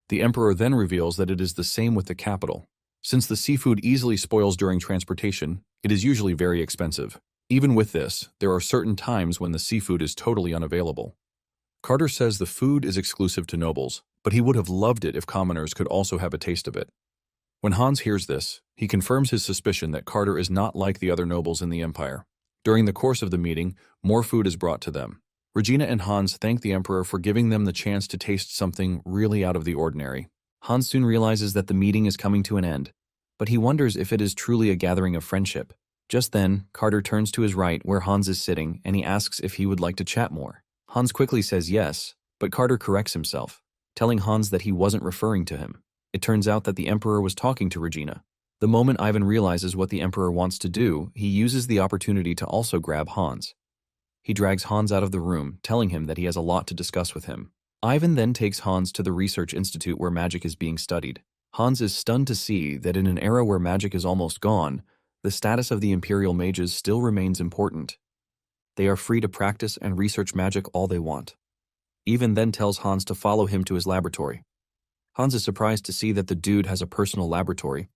The Emperor then reveals that it is the same with the capital. Since the seafood easily spoils during transportation, it is usually very expensive. Even with this, there are certain times when the seafood is totally unavailable. Carter says the food is exclusive to nobles, but he would have loved it if commoners could also have a taste of it. When Hans hears this, he confirms his suspicion that Carter is not like the other nobles in the Empire. During the course of the meeting, more food is brought to them. Regina and Hans thank the Emperor for giving them the chance to taste something really out of the ordinary. Hans soon realizes that the meeting is coming to an end, but he wonders if it is truly a gathering of friendship. Just then, Carter turns to his right where Hans is sitting and he asks if he would like to chat more. Hans quickly says yes, but Carter corrects himself, telling Hans that he wasn't referring to him. It turns out that the Emperor was talking to Regina. The moment Ivan realizes what the Emperor wants to do, he uses the opportunity to also grab Hans. He drags Hans out of the room, telling him that he has a lot to discuss with him. Ivan then takes Hans to the research institute where magic is being studied. Hans is stunned to see that in an era where magic is almost gone, the status of the Imperial mages still remains important. They are free to practice and research magic all they want. Ivan then tells Hans to follow him to his laboratory. Hans is surprised to see that the dude has a personal laboratory.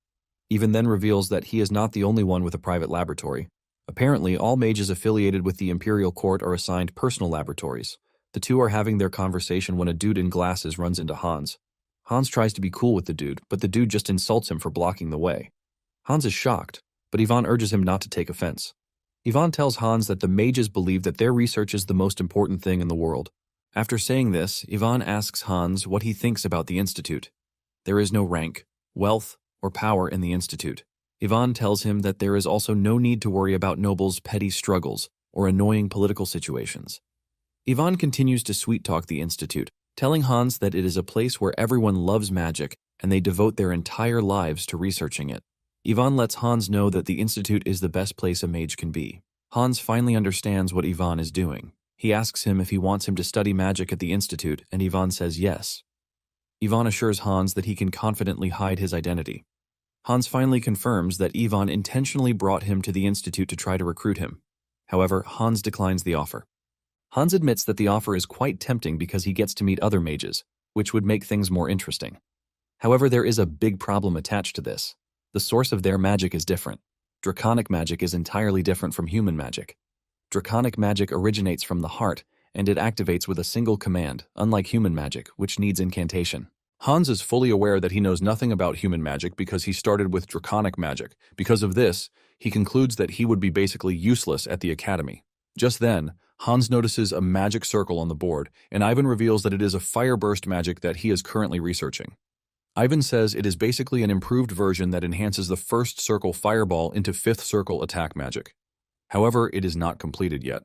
Ivan then reveals that he is not the only one with a private laboratory. Apparently, all mages affiliated with the Imperial Court are assigned personal laboratories. The two are having their conversation when a dude in glasses runs into Hans. Hans tries to be cool with the dude, but the dude just insults him for blocking the way. Hans is shocked, but Ivan urges him not to take offense. Ivan tells Hans that the mages believe that their research is the most important thing in the world. After saying this, Ivan asks Hans what he thinks about the institute. There is no rank, wealth, or power in the institute. Ivan tells him that there is also no need to worry about nobles' petty struggles or annoying political situations. Ivan continues to sweet-talk the institute, telling Hans that it is a place where everyone loves magic and they devote their entire lives to researching it. Ivan lets Hans know that the institute is the best place a mage can be. Hans finally understands what Ivan is doing. He asks him if he wants him to study magic at the institute, and Ivan says yes. Ivan assures Hans that he can confidently hide his identity. Hans finally confirms that Ivan intentionally brought him to the institute to try to recruit him. However, Hans declines the offer. Hans admits that the offer is quite tempting because he gets to meet other mages, which would make things more interesting. However, there is a big problem attached to this. The source of their magic is different. Draconic magic is entirely different from human magic. Draconic magic originates from the heart, and it activates with a single command, unlike human magic, which needs incantation. Hans is fully aware that he knows nothing about human magic because he started with draconic magic. Because of this, he concludes that he would be basically useless at the academy. Just then, Hans notices a magic circle on the board, and Ivan reveals that it is a fire burst magic that he is currently researching. Ivan says it is basically an improved version that enhances the first circle fireball into fifth circle attack magic. However, it is not completed yet.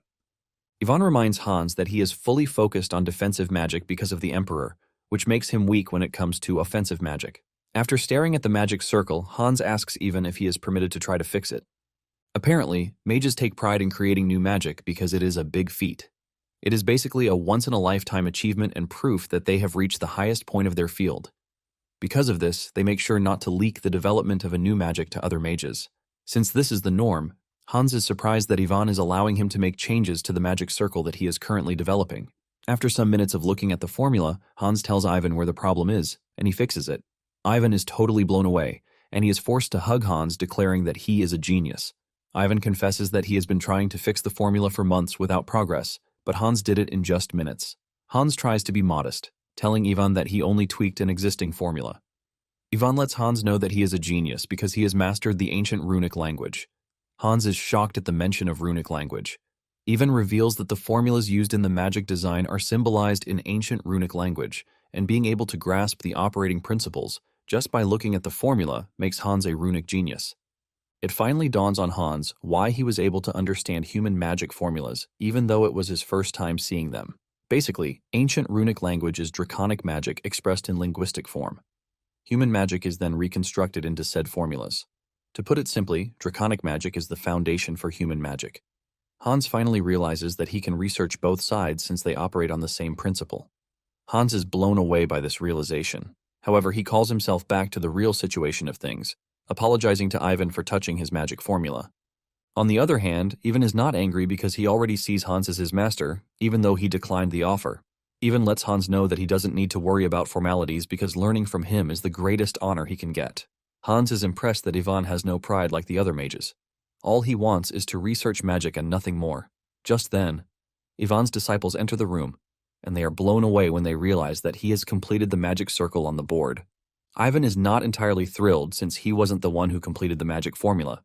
Ivan reminds Hans that he is fully focused on defensive magic because of the Emperor, which makes him weak when it comes to offensive magic. After staring at the magic circle, Hans asks Ivan if he is permitted to try to fix it. Apparently, mages take pride in creating new magic because it is a big feat. It is basically a once-in-a-lifetime achievement and proof that they have reached the highest point of their field. Because of this, they make sure not to leak the development of a new magic to other mages. Since this is the norm, Hans is surprised that Ivan is allowing him to make changes to the magic circle that he is currently developing. After some minutes of looking at the formula, Hans tells Ivan where the problem is, and he fixes it. Ivan is totally blown away, and he is forced to hug Hans, declaring that he is a genius. Ivan confesses that he has been trying to fix the formula for months without progress, but Hans did it in just minutes. Hans tries to be modest, telling Ivan that he only tweaked an existing formula. Ivan lets Hans know that he is a genius because he has mastered the ancient runic language. Hans is shocked at the mention of runic language. Ivan reveals that the formulas used in the magic design are symbolized in ancient runic language, and being able to grasp the operating principles just by looking at the formula makes Hans a runic genius. It finally dawns on Hans why he was able to understand human magic formulas, even though it was his first time seeing them. Basically, ancient runic language is draconic magic expressed in linguistic form. Human magic is then reconstructed into said formulas. To put it simply, draconic magic is the foundation for human magic. Hans finally realizes that he can research both sides since they operate on the same principle. Hans is blown away by this realization. However, he calls himself back to the real situation of things, apologizing to Ivan for touching his magic formula. On the other hand, Ivan is not angry because he already sees Hans as his master, even though he declined the offer. Ivan lets Hans know that he doesn't need to worry about formalities because learning from him is the greatest honor he can get. Hans is impressed that Ivan has no pride like the other mages. All he wants is to research magic and nothing more. Just then, Ivan's disciples enter the room, and they are blown away when they realize that he has completed the magic circle on the board. Ivan is not entirely thrilled since he wasn't the one who completed the magic formula.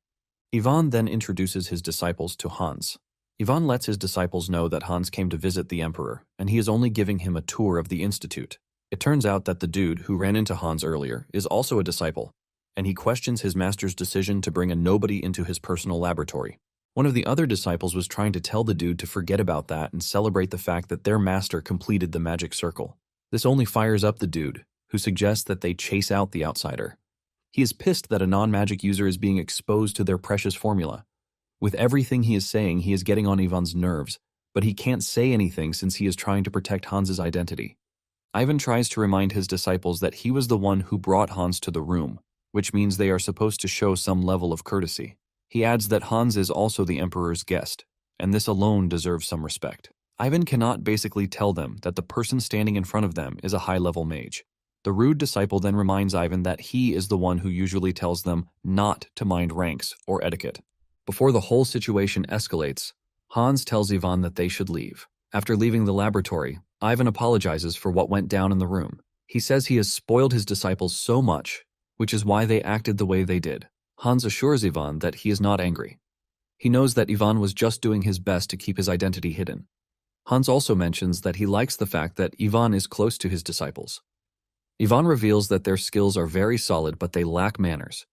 Ivan then introduces his disciples to Hans. Ivan lets his disciples know that Hans came to visit the Emperor, and he is only giving him a tour of the institute. It turns out that the dude who ran into Hans earlier is also a disciple, and he questions his master's decision to bring a nobody into his personal laboratory. One of the other disciples was trying to tell the dude to forget about that and celebrate the fact that their master completed the magic circle. This only fires up the dude, who suggests that they chase out the outsider. He is pissed that a non-magic user is being exposed to their precious formula. With everything he is saying, he is getting on Ivan's nerves, but he can't say anything since he is trying to protect Hans's identity. Ivan tries to remind his disciples that he was the one who brought Hans to the room, which means they are supposed to show some level of courtesy. He adds that Hans is also the Emperor's guest, and this alone deserves some respect. Ivan cannot basically tell them that the person standing in front of them is a high-level mage. The rude disciple then reminds Ivan that he is the one who usually tells them not to mind ranks or etiquette. Before the whole situation escalates, Hans tells Ivan that they should leave. After leaving the laboratory, Ivan apologizes for what went down in the room. He says he has spoiled his disciples so much, which is why they acted the way they did. Hans assures Ivan that he is not angry. He knows that Ivan was just doing his best to keep his identity hidden. Hans also mentions that he likes the fact that Ivan is close to his disciples. Ivan reveals that their skills are very solid, but they lack manners.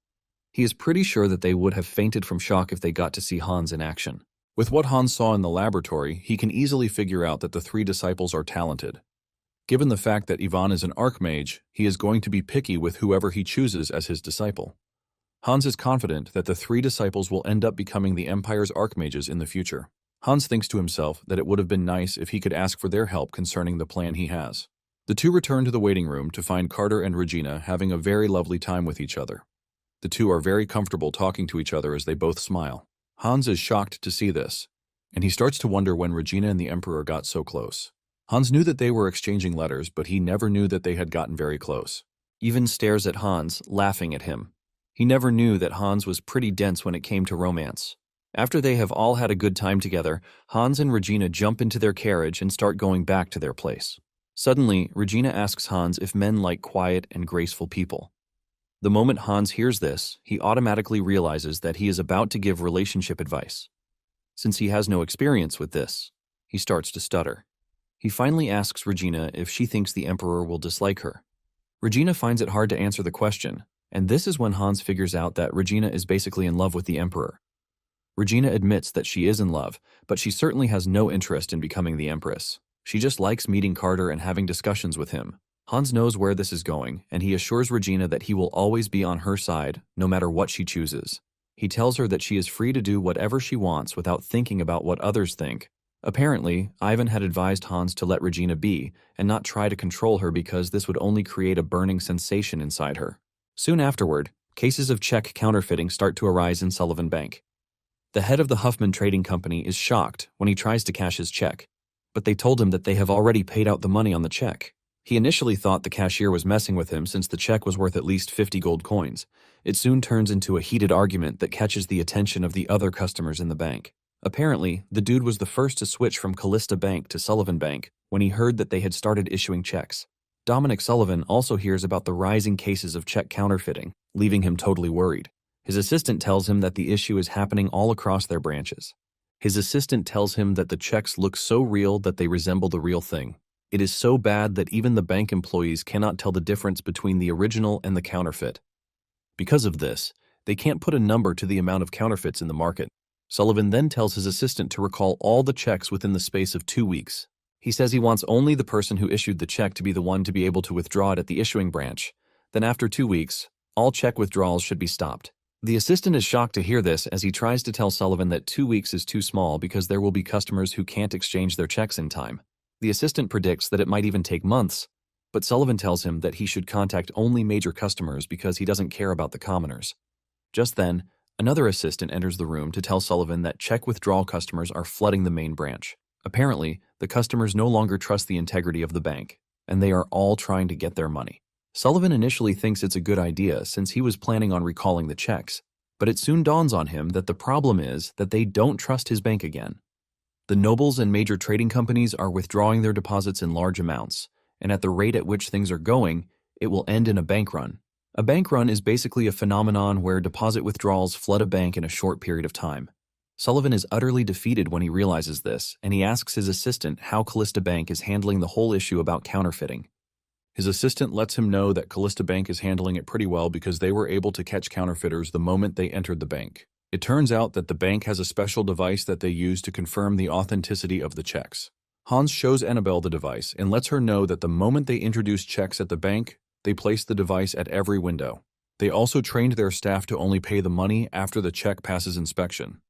He is pretty sure that they would have fainted from shock if they got to see Hans in action. With what Hans saw in the laboratory, he can easily figure out that the three disciples are talented. Given the fact that Ivan is an archmage, he is going to be picky with whoever he chooses as his disciple. Hans is confident that the three disciples will end up becoming the Empire's archmages in the future. Hans thinks to himself that it would have been nice if he could ask for their help concerning the plan he has. The two return to the waiting room to find Carter and Regina having a very lovely time with each other. The two are very comfortable talking to each other as they both smile. Hans is shocked to see this, and he starts to wonder when Regina and the Emperor got so close. Hans knew that they were exchanging letters, but he never knew that they had gotten very close. Ivan stares at Hans, laughing at him. He never knew that Hans was pretty dense when it came to romance. After they have all had a good time together, Hans and Regina jump into their carriage and start going back to their place. Suddenly, Regina asks Hans if men like quiet and graceful people. The moment Hans hears this, he automatically realizes that he is about to give relationship advice. Since he has no experience with this, he starts to stutter. He finally asks Regina if she thinks the Emperor will dislike her. Regina finds it hard to answer the question, and this is when Hans figures out that Regina is basically in love with the Emperor. Regina admits that she is in love, but she certainly has no interest in becoming the Empress. She just likes meeting Carter and having discussions with him. Hans knows where this is going, and he assures Regina that he will always be on her side, no matter what she chooses. He tells her that she is free to do whatever she wants without thinking about what others think. Apparently, Ivan had advised Hans to let Regina be, and not try to control her because this would only create a burning sensation inside her. Soon afterward, cases of check counterfeiting start to arise in Sullivan Bank. The head of the Huffman Trading Company is shocked when he tries to cash his check. but they told him that they have already paid out the money on the check. He initially thought the cashier was messing with him since the check was worth at least 50 gold coins. It soon turns into a heated argument that catches the attention of the other customers in the bank. Apparently, the dude was the first to switch from Callista Bank to Sullivan Bank when he heard that they had started issuing checks. Dominic Sullivan also hears about the rising cases of check counterfeiting, leaving him totally worried. His assistant tells him that the issue is happening all across their branches. His assistant tells him that the checks look so real that they resemble the real thing. It is so bad that even the bank employees cannot tell the difference between the original and the counterfeit. Because of this, they can't put a number to the amount of counterfeits in the market. Sullivan then tells his assistant to recall all the checks within the space of 2 weeks. He says he wants only the person who issued the check to be the one to be able to withdraw it at the issuing branch. Then after 2 weeks, all check withdrawals should be stopped. The assistant is shocked to hear this as he tries to tell Sullivan that 2 weeks is too small because there will be customers who can't exchange their checks in time. The assistant predicts that it might even take months, but Sullivan tells him that he should contact only major customers because he doesn't care about the commoners. Just then, another assistant enters the room to tell Sullivan that check withdrawal customers are flooding the main branch. Apparently, the customers no longer trust the integrity of the bank, and they are all trying to get their money. Sullivan initially thinks it's a good idea since he was planning on recalling the checks, but it soon dawns on him that the problem is that they don't trust his bank again. The nobles and major trading companies are withdrawing their deposits in large amounts, and at the rate at which things are going, it will end in a bank run. A bank run is basically a phenomenon where deposit withdrawals flood a bank in a short period of time. Sullivan is utterly defeated when he realizes this, and he asks his assistant how Callista Bank is handling the whole issue about counterfeiting. His assistant lets him know that Callista Bank is handling it pretty well because they were able to catch counterfeiters the moment they entered the bank. It turns out that the bank has a special device that they use to confirm the authenticity of the checks. Hans shows Annabelle the device and lets her know that the moment they introduce checks at the bank, they place the device at every window. They also trained their staff to only pay the money after the check passes inspection.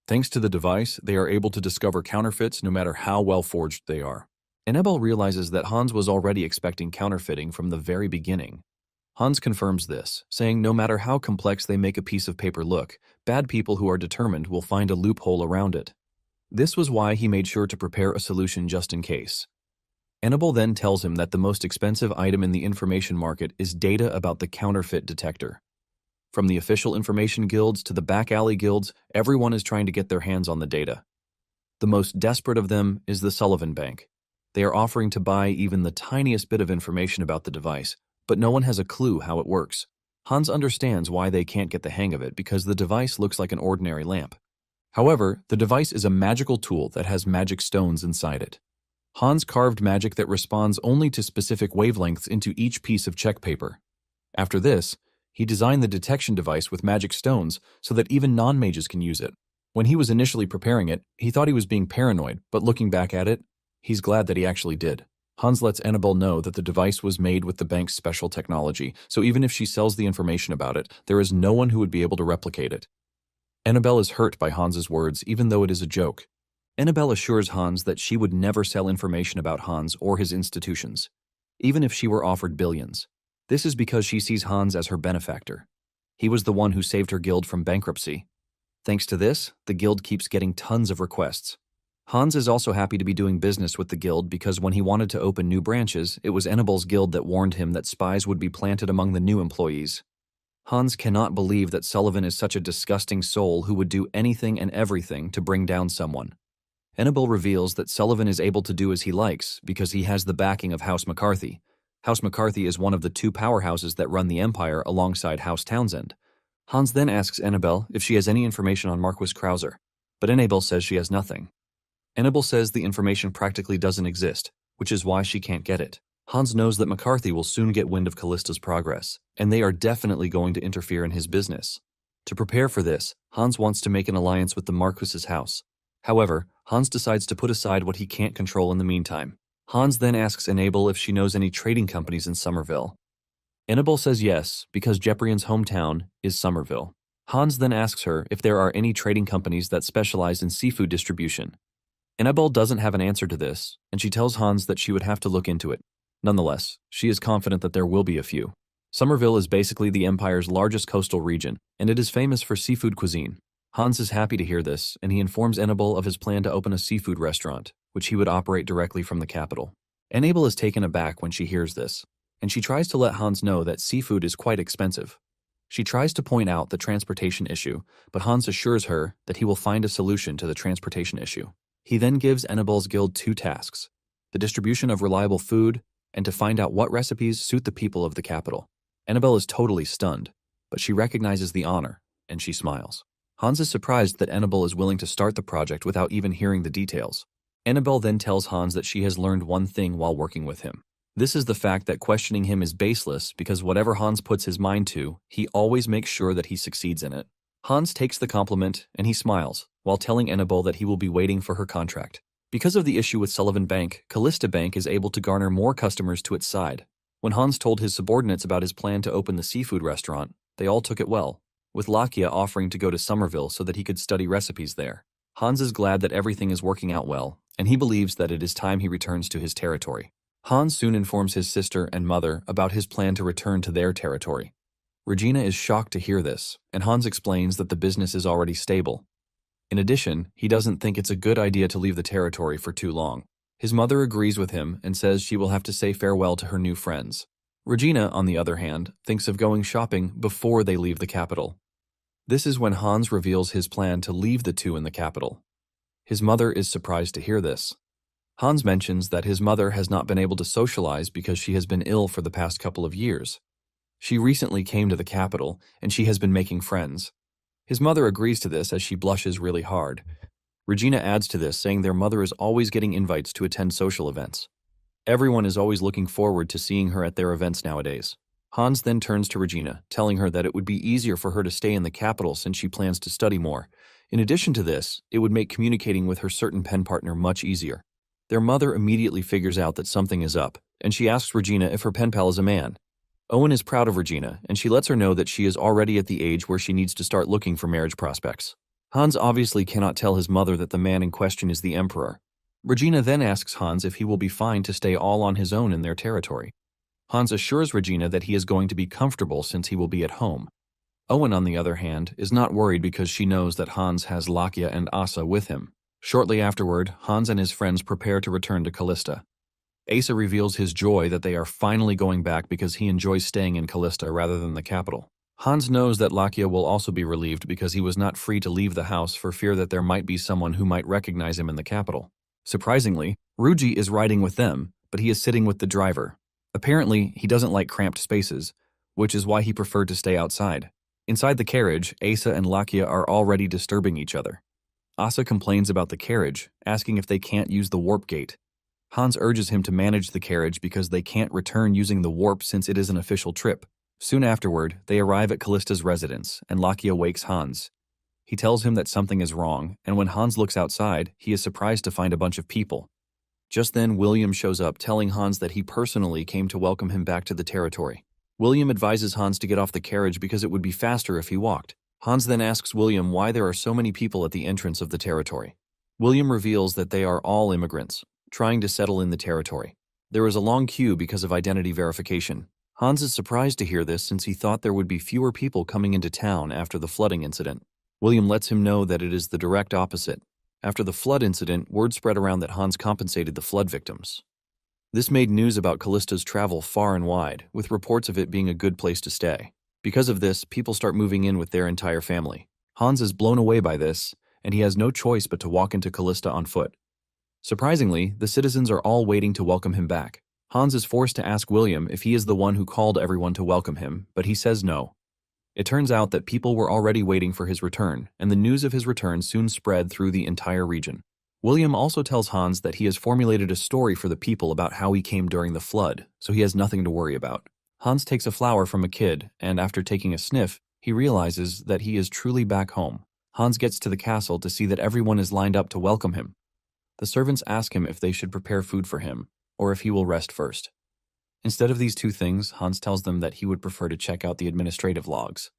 Thanks to the device, they are able to discover counterfeits no matter how well forged they are. Annabelle realizes that Hans was already expecting counterfeiting from the very beginning. Hans confirms this, saying no matter how complex they make a piece of paper look, bad people who are determined will find a loophole around it. This was why he made sure to prepare a solution just in case. Annabelle then tells him that the most expensive item in the information market is data about the counterfeit detector. From the official information guilds to the back alley guilds, everyone is trying to get their hands on the data. The most desperate of them is the Sullivan Bank. They are offering to buy even the tiniest bit of information about the device, but no one has a clue how it works. Hans understands why they can't get the hang of it because the device looks like an ordinary lamp. However, the device is a magical tool that has magic stones inside it. Hans carved magic that responds only to specific wavelengths into each piece of check paper. After this, he designed the detection device with magic stones so that even non-mages can use it. When he was initially preparing it, he thought he was being paranoid, but looking back at it, he's glad that he actually did. Hans lets Annabelle know that the device was made with the bank's special technology, so even if she sells the information about it, there is no one who would be able to replicate it. Annabelle is hurt by Hans's words, even though it is a joke. Annabelle assures Hans that she would never sell information about Hans or his institutions, even if she were offered billions. This is because she sees Hans as her benefactor. He was the one who saved her guild from bankruptcy. Thanks to this, the guild keeps getting tons of requests. Hans is also happy to be doing business with the guild because when he wanted to open new branches, it was Annabelle's guild that warned him that spies would be planted among the new employees. Hans cannot believe that Sullivan is such a disgusting soul who would do anything and everything to bring down someone. Annabelle reveals that Sullivan is able to do as he likes because he has the backing of House McCarthy. House McCarthy is one of the two powerhouses that run the empire alongside House Townsend. Hans then asks Annabelle if she has any information on Marquis Krauser, but Annabelle says she has nothing. Annabelle says the information practically doesn't exist, which is why she can't get it. Hans knows that McCarthy will soon get wind of Callista's progress, and they are definitely going to interfere in his business. To prepare for this, Hans wants to make an alliance with the Marquis's house. However, Hans decides to put aside what he can't control in the meantime. Hans then asks Annabelle if she knows any trading companies in Somerville. Annabelle says yes, because Jeprian's hometown is Somerville. Hans then asks her if there are any trading companies that specialize in seafood distribution. Annabelle doesn't have an answer to this, and she tells Hans that she would have to look into it. Nonetheless, she is confident that there will be a few. Somerville is basically the Empire's largest coastal region, and it is famous for seafood cuisine. Hans is happy to hear this, and he informs Annabelle of his plan to open a seafood restaurant. which he would operate directly from the capital. Annabelle is taken aback when she hears this, and she tries to let Hans know that seafood is quite expensive. She tries to point out the transportation issue, but Hans assures her that he will find a solution to the transportation issue. He then gives Annabelle's guild 2 tasks: the distribution of reliable food, and to find out what recipes suit the people of the capital. Annabelle is totally stunned, but she recognizes the honor, and she smiles. Hans is surprised that Annabelle is willing to start the project without even hearing the details. Annabelle then tells Hans that she has learned one thing while working with him. This is the fact that questioning him is baseless because whatever Hans puts his mind to, he always makes sure that he succeeds in it. Hans takes the compliment and he smiles, while telling Annabelle that he will be waiting for her contract. Because of the issue with Sullivan Bank, Callista Bank is able to garner more customers to its side. When Hans told his subordinates about his plan to open the seafood restaurant, they all took it well, with Lakia offering to go to Somerville so that he could study recipes there. Hans is glad that everything is working out well, and he believes that it is time he returns to his territory. Hans soon informs his sister and mother about his plan to return to their territory. Regina is shocked to hear this, and Hans explains that the business is already stable. In addition, he doesn't think it's a good idea to leave the territory for too long. His mother agrees with him and says she will have to say farewell to her new friends. Regina, on the other hand, thinks of going shopping before they leave the capital. This is when Hans reveals his plan to leave the two in the capital. His mother is surprised to hear this. Hans mentions that his mother has not been able to socialize because she has been ill for the past couple of years. She recently came to the capital, and she has been making friends. His mother agrees to this as she blushes really hard. Regina adds to this, saying their mother is always getting invites to attend social events. Everyone is always looking forward to seeing her at their events nowadays. Hans then turns to Regina, telling her that it would be easier for her to stay in the capital since she plans to study more. In addition to this, it would make communicating with her certain pen partner much easier. Their mother immediately figures out that something is up, and she asks Regina if her pen pal is a man. Owen is proud of Regina, and she lets her know that she is already at the age where she needs to start looking for marriage prospects. Hans obviously cannot tell his mother that the man in question is the Emperor. Regina then asks Hans if he will be fine to stay all on his own in their territory. Hans assures Regina that he is going to be comfortable since he will be at home. Owen, on the other hand, is not worried because she knows that Hans has Lakia and Asa with him. Shortly afterward, Hans and his friends prepare to return to Callista. Asa reveals his joy that they are finally going back because he enjoys staying in Callista rather than the capital. Hans knows that Lakia will also be relieved because he was not free to leave the house for fear that there might be someone who might recognize him in the capital. Surprisingly, Ruji is riding with them, but he is sitting with the driver. Apparently, he doesn't like cramped spaces, which is why he preferred to stay outside. Inside the carriage, Asa and Lakia are already disturbing each other. Asa complains about the carriage, asking if they can't use the warp gate. Hans urges him to manage the carriage because they can't return using the warp since it is an official trip. Soon afterward, they arrive at Callista's residence, and Lakia wakes Hans. He tells him that something is wrong, and when Hans looks outside, he is surprised to find a bunch of people. Just then, William shows up, telling Hans that he personally came to welcome him back to the territory. William advises Hans to get off the carriage because it would be faster if he walked. Hans then asks William why there are so many people at the entrance of the territory. William reveals that they are all immigrants, trying to settle in the territory. There is a long queue because of identity verification. Hans is surprised to hear this since he thought there would be fewer people coming into town after the flooding incident. William lets him know that it is the direct opposite. After the flood incident, word spread around that Hans compensated the flood victims. This made news about Callista's travel far and wide, with reports of it being a good place to stay. Because of this, people start moving in with their entire family. Hans is blown away by this, and he has no choice but to walk into Callista on foot. Surprisingly, the citizens are all waiting to welcome him back. Hans is forced to ask William if he is the one who called everyone to welcome him, but he says no. It turns out that people were already waiting for his return, and the news of his return soon spread through the entire region. William also tells Hans that he has formulated a story for the people about how he came during the flood, so he has nothing to worry about. Hans takes a flower from a kid, and after taking a sniff, he realizes that he is truly back home. Hans gets to the castle to see that everyone is lined up to welcome him. The servants ask him if they should prepare food for him, or if he will rest first. Instead of these two things, Hans tells them that he would prefer to check out the administrative logs.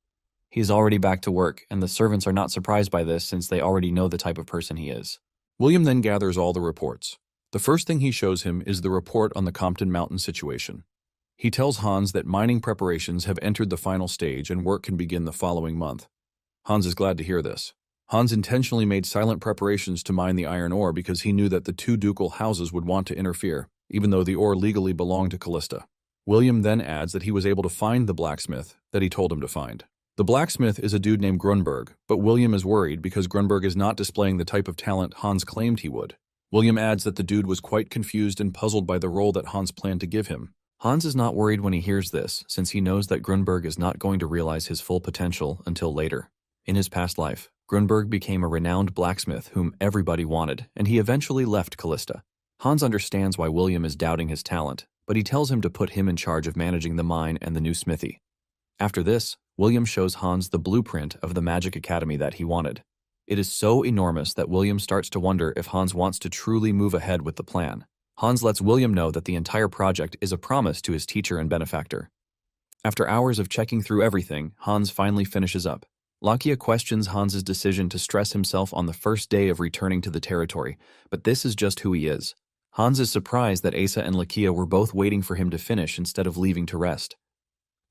He is already back to work, and the servants are not surprised by this since they already know the type of person he is. William then gathers all the reports. The first thing he shows him is the report on the Compton Mountain situation. He tells Hans that mining preparations have entered the final stage and work can begin the following month. Hans is glad to hear this. Hans intentionally made silent preparations to mine the iron ore because he knew that the two ducal houses would want to interfere, even though the ore legally belonged to Callista. William then adds that he was able to find the blacksmith that he told him to find. The blacksmith is a dude named Grunberg, but William is worried because Grunberg is not displaying the type of talent Hans claimed he would. William adds that the dude was quite confused and puzzled by the role that Hans planned to give him. Hans is not worried when he hears this, since he knows that Grunberg is not going to realize his full potential until later. In his past life, Grunberg became a renowned blacksmith whom everybody wanted, and he eventually left Callista. Hans understands why William is doubting his talent, but he tells him to put him in charge of managing the mine and the new smithy. After this, William shows Hans the blueprint of the magic academy that he wanted. It is so enormous that William starts to wonder if Hans wants to truly move ahead with the plan. Hans lets William know that the entire project is a promise to his teacher and benefactor. After hours of checking through everything, Hans finally finishes up. Lakia questions Hans's decision to stress himself on the first day of returning to the territory, but this is just who he is. Hans is surprised that Asa and Lakia were both waiting for him to finish instead of leaving to rest.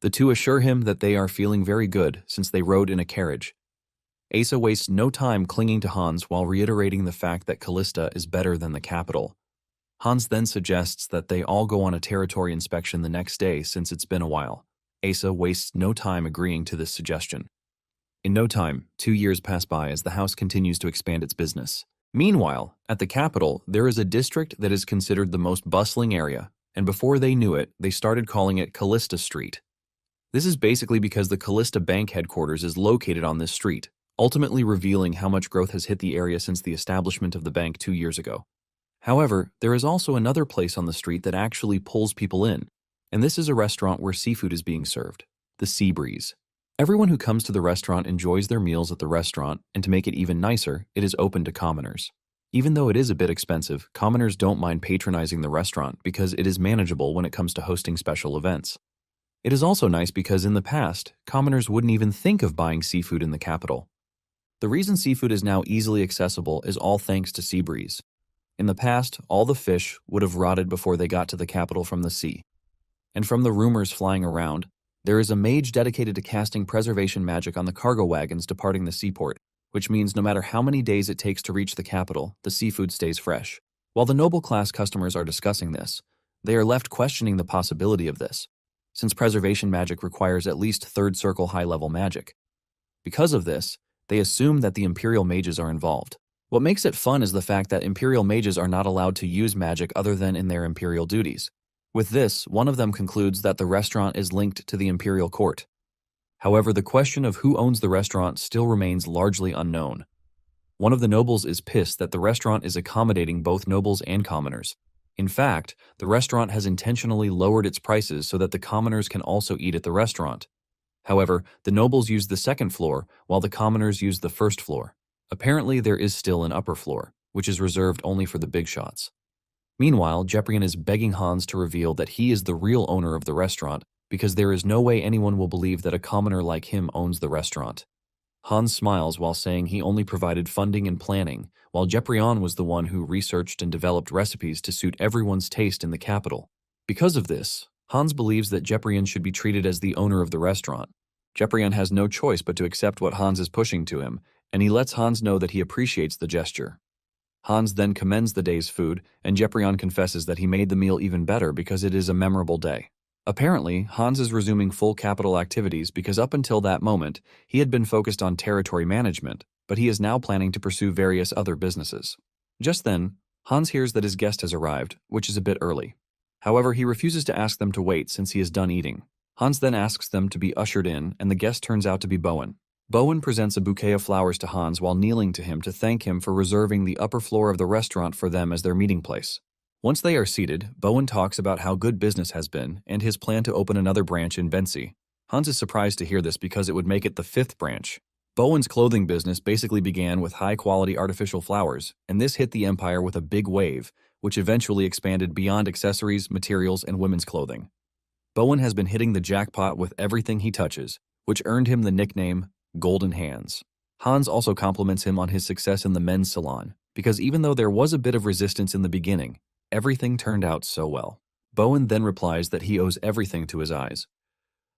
The two assure him that they are feeling very good since they rode in a carriage. Asa wastes no time clinging to Hans while reiterating the fact that Callista is better than the capital. Hans then suggests that they all go on a territory inspection the next day since it's been a while. Asa wastes no time agreeing to this suggestion. In no time, 2 years pass by as the house continues to expand its business. Meanwhile, at the capital, there is a district that is considered the most bustling area, and before they knew it, they started calling it Callista Street. This is basically because the Callista Bank headquarters is located on this street, ultimately revealing how much growth has hit the area since the establishment of the bank 2 years ago. However, there is also another place on the street that actually pulls people in, and this is a restaurant where seafood is being served, the Sea Breeze. Everyone who comes to the restaurant enjoys their meals at the restaurant, and to make it even nicer, it is open to commoners. Even though it is a bit expensive, commoners don't mind patronizing the restaurant because it is manageable when it comes to hosting special events. It is also nice because in the past, commoners wouldn't even think of buying seafood in the capital. The reason seafood is now easily accessible is all thanks to Sea Breeze. In the past, all the fish would have rotted before they got to the capital from the sea. And from the rumors flying around, there is a mage dedicated to casting preservation magic on the cargo wagons departing the seaport, which means no matter how many days it takes to reach the capital, the seafood stays fresh. While the noble class customers are discussing this, they are left questioning the possibility of this, since preservation magic requires at least third circle high-level magic. Because of this, they assume that the Imperial mages are involved. What makes it fun is the fact that Imperial mages are not allowed to use magic other than in their Imperial duties. With this, one of them concludes that the restaurant is linked to the Imperial court. However, the question of who owns the restaurant still remains largely unknown. One of the nobles is pissed that the restaurant is accommodating both nobles and commoners. In fact, the restaurant has intentionally lowered its prices so that the commoners can also eat at the restaurant. However, the nobles use the second floor, while the commoners use the first floor. Apparently, there is still an upper floor, which is reserved only for the big shots. Meanwhile, Jeprian is begging Hans to reveal that he is the real owner of the restaurant because there is no way anyone will believe that a commoner like him owns the restaurant. Hans smiles while saying he only provided funding and planning, while Jeprian was the one who researched and developed recipes to suit everyone's taste in the capital. Because of this, Hans believes that Jeprian should be treated as the owner of the restaurant. Jeprian has no choice but to accept what Hans is pushing to him, and he lets Hans know that he appreciates the gesture. Hans then commends the day's food, and Jeprian confesses that he made the meal even better because it is a memorable day. Apparently, Hans is resuming full capital activities because up until that moment, he had been focused on territory management, but he is now planning to pursue various other businesses. Just then, Hans hears that his guest has arrived, which is a bit early. However, he refuses to ask them to wait since he is done eating. Hans then asks them to be ushered in, and the guest turns out to be Bowen. Bowen presents a bouquet of flowers to Hans while kneeling to him to thank him for reserving the upper floor of the restaurant for them as their meeting place. Once they are seated, Bowen talks about how good business has been and his plan to open another branch in Bensi. Hans is surprised to hear this because it would make it the 5th branch. Bowen's clothing business basically began with high-quality artificial flowers, and this hit the empire with a big wave, which eventually expanded beyond accessories, materials, and women's clothing. Bowen has been hitting the jackpot with everything he touches, which earned him the nickname Golden Hands. Hans also compliments him on his success in the men's salon, because even though there was a bit of resistance in the beginning, everything turned out so well. Bowen then replies that he owes everything to his eyes.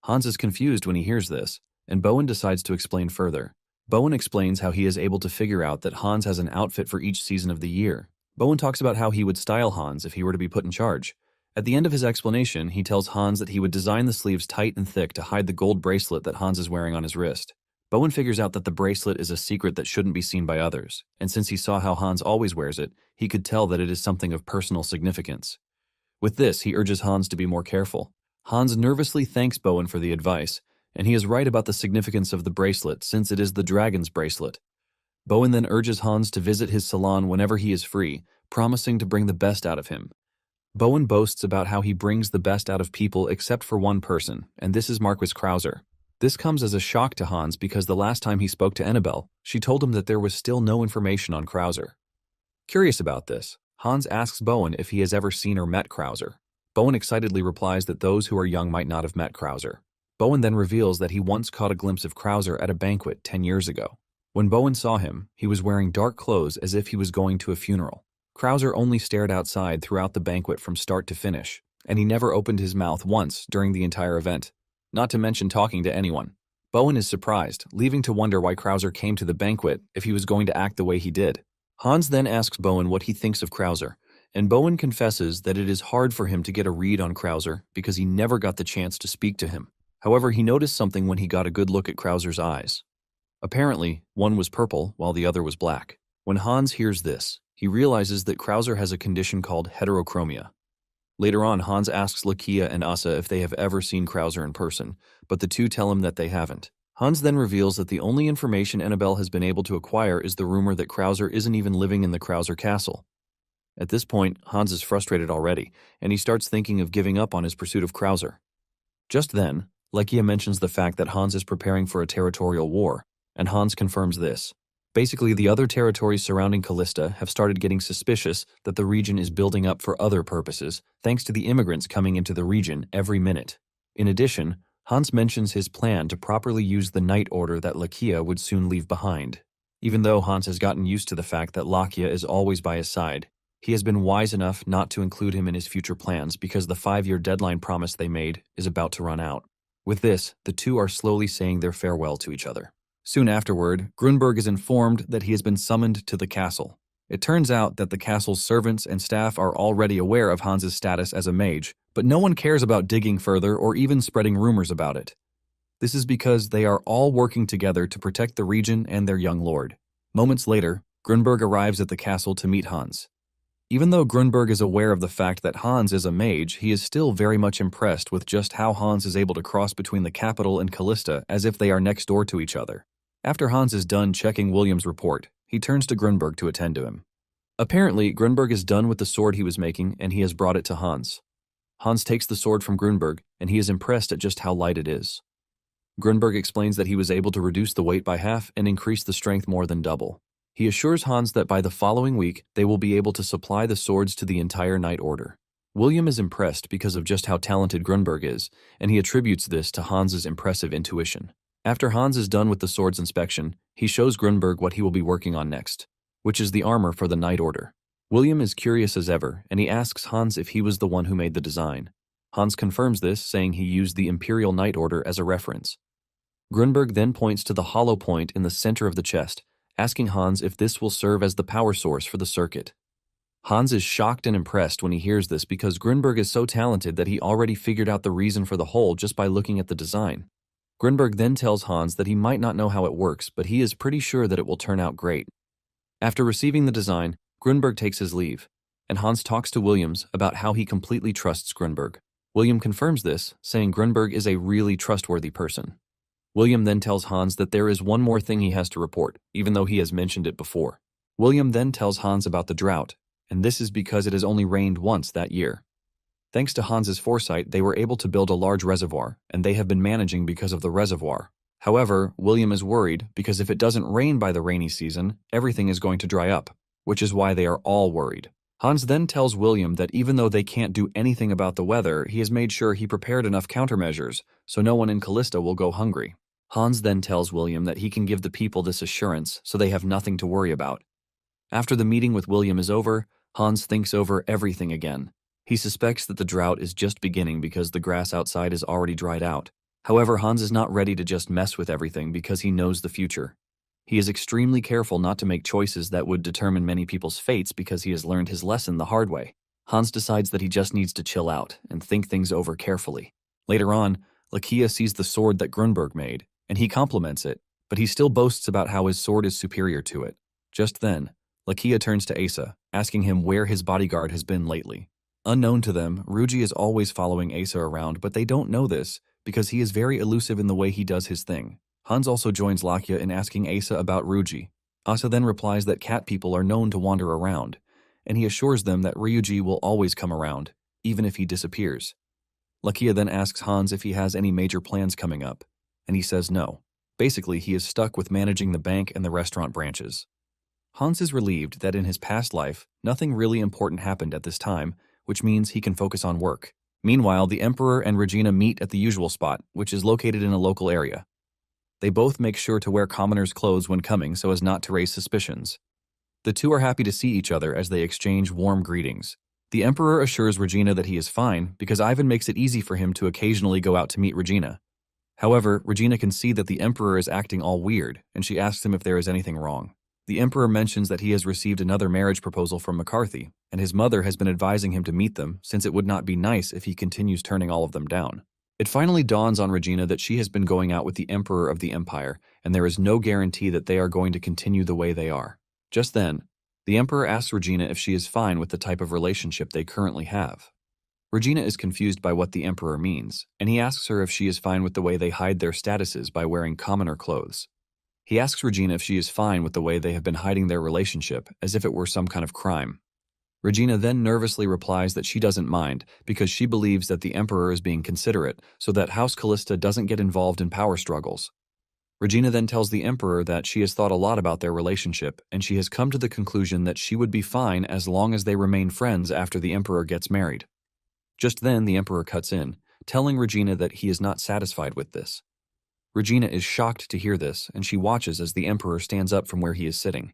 Hans is confused when he hears this, and Bowen decides to explain further. Bowen explains how he is able to figure out that Hans has an outfit for each season of the year. Bowen talks about how he would style Hans if he were to be put in charge. At the end of his explanation, he tells Hans that he would design the sleeves tight and thick to hide the gold bracelet that Hans is wearing on his wrist. Bowen figures out that the bracelet is a secret that shouldn't be seen by others, and since he saw how Hans always wears it, he could tell that it is something of personal significance. With this, he urges Hans to be more careful. Hans nervously thanks Bowen for the advice, and he is right about the significance of the bracelet since it is the dragon's bracelet. Bowen then urges Hans to visit his salon whenever he is free, promising to bring the best out of him. Bowen boasts about how he brings the best out of people except for one person, and this is Marquis Krauser. This comes as a shock to Hans because the last time he spoke to Annabelle, she told him that there was still no information on Krauser. Curious about this, Hans asks Bowen if he has ever seen or met Krauser. Bowen excitedly replies that those who are young might not have met Krauser. Bowen then reveals that he once caught a glimpse of Krauser at a banquet 10 years ago. When Bowen saw him, he was wearing dark clothes as if he was going to a funeral. Krauser only stared outside throughout the banquet from start to finish, and he never opened his mouth once during the entire event, not to mention talking to anyone. Bowen is surprised, leaving to wonder why Krauser came to the banquet if he was going to act the way he did. Hans then asks Bowen what he thinks of Krauser, and Bowen confesses that it is hard for him to get a read on Krauser because he never got the chance to speak to him. However, he noticed something when he got a good look at Krauser's eyes. Apparently, one was purple while the other was black. When Hans hears this, he realizes that Krauser has a condition called heterochromia. Later on, Hans asks Lakia and Asa if they have ever seen Krauser in person, but the two tell him that they haven't. Hans then reveals that the only information Annabelle has been able to acquire is the rumor that Krauser isn't even living in the Krauser castle. At this point, Hans is frustrated already, and he starts thinking of giving up on his pursuit of Krauser. Just then, Lakia mentions the fact that Hans is preparing for a territorial war, and Hans confirms this. Basically, the other territories surrounding Callista have started getting suspicious that the region is building up for other purposes, thanks to the immigrants coming into the region every minute. In addition, Hans mentions his plan to properly use the night order that Lakia would soon leave behind. Even though Hans has gotten used to the fact that Lakia is always by his side, he has been wise enough not to include him in his future plans because the 5-year deadline promise they made is about to run out. With this, the two are slowly saying their farewell to each other. Soon afterward, Grunberg is informed that he has been summoned to the castle. It turns out that the castle's servants and staff are already aware of Hans's status as a mage, but no one cares about digging further or even spreading rumors about it. This is because they are all working together to protect the region and their young lord. Moments later, Grunberg arrives at the castle to meet Hans. Even though Grunberg is aware of the fact that Hans is a mage, he is still very much impressed with just how Hans is able to cross between the capital and Callista as if they are next door to each other. After Hans is done checking William's report, he turns to Grunberg to attend to him. Apparently, Grunberg is done with the sword he was making and he has brought it to Hans. Hans takes the sword from Grunberg and he is impressed at just how light it is. Grunberg explains that he was able to reduce the weight by half and increase the strength more than double. He assures Hans that by the following week, they will be able to supply the swords to the entire Night Order. William is impressed because of just how talented Grunberg is, and he attributes this to Hans's impressive intuition. After Hans is done with the sword's inspection, he shows Grunberg what he will be working on next, which is the armor for the Night Order. William is curious as ever, and he asks Hans if he was the one who made the design. Hans confirms this, saying he used the Imperial Night Order as a reference. Grunberg then points to the hollow point in the center of the chest, asking Hans if this will serve as the power source for the circuit. Hans is shocked and impressed when he hears this because Grunberg is so talented that he already figured out the reason for the hole just by looking at the design. Grunberg then tells Hans that he might not know how it works, but he is pretty sure that it will turn out great. After receiving the design, Grunberg takes his leave, and Hans talks to Williams about how he completely trusts Grunberg. William confirms this, saying Grunberg is a really trustworthy person. William then tells Hans that there is one more thing he has to report, even though he has mentioned it before. William then tells Hans about the drought, and this is because it has only rained once that year. Thanks to Hans's foresight, they were able to build a large reservoir, and they have been managing because of the reservoir. However, William is worried because if it doesn't rain by the rainy season, everything is going to dry up, which is why they are all worried. Hans then tells William that even though they can't do anything about the weather, he has made sure he prepared enough countermeasures, so no one in Callista will go hungry. Hans then tells William that he can give the people this assurance so they have nothing to worry about. After the meeting with William is over, Hans thinks over everything again. He suspects that the drought is just beginning because the grass outside is already dried out. However, Hans is not ready to just mess with everything because he knows the future. He is extremely careful not to make choices that would determine many people's fates because he has learned his lesson the hard way. Hans decides that he just needs to chill out and think things over carefully. Later on, Lakia sees the sword that Grunberg made, and he compliments it, but he still boasts about how his sword is superior to it. Just then, Lakia turns to Asa, asking him where his bodyguard has been lately. Unknown to them, Ruji is always following Asa around, but they don't know this because he is very elusive in the way he does his thing. Hans also joins Lakia in asking Asa about Ruji. Asa then replies that cat people are known to wander around, and he assures them that Ryuji will always come around, even if he disappears. Lakia then asks Hans if he has any major plans coming up, and he says no. Basically, he is stuck with managing the bank and the restaurant branches. Hans is relieved that in his past life, nothing really important happened at this time, which means he can focus on work. Meanwhile, the Emperor and Regina meet at the usual spot, which is located in a local area. They both make sure to wear commoners' clothes when coming so as not to raise suspicions. The two are happy to see each other as they exchange warm greetings. The Emperor assures Regina that he is fine because Ivan makes it easy for him to occasionally go out to meet Regina. However, Regina can see that the Emperor is acting all weird, and she asks him if there is anything wrong. The Emperor mentions that he has received another marriage proposal from McCarthy, and his mother has been advising him to meet them since it would not be nice if he continues turning all of them down. It finally dawns on Regina that she has been going out with the Emperor of the Empire, and there is no guarantee that they are going to continue the way they are. Just then, the Emperor asks Regina if she is fine with the type of relationship they currently have. Regina is confused by what the Emperor means, and he asks her if she is fine with the way they hide their statuses by wearing commoner clothes. He asks Regina if she is fine with the way they have been hiding their relationship, as if it were some kind of crime. Regina then nervously replies that she doesn't mind because she believes that the Emperor is being considerate so that House Callista doesn't get involved in power struggles. Regina then tells the Emperor that she has thought a lot about their relationship and she has come to the conclusion that she would be fine as long as they remain friends after the Emperor gets married. Just then, the Emperor cuts in, telling Regina that he is not satisfied with this. Regina is shocked to hear this, and she watches as the Emperor stands up from where he is sitting.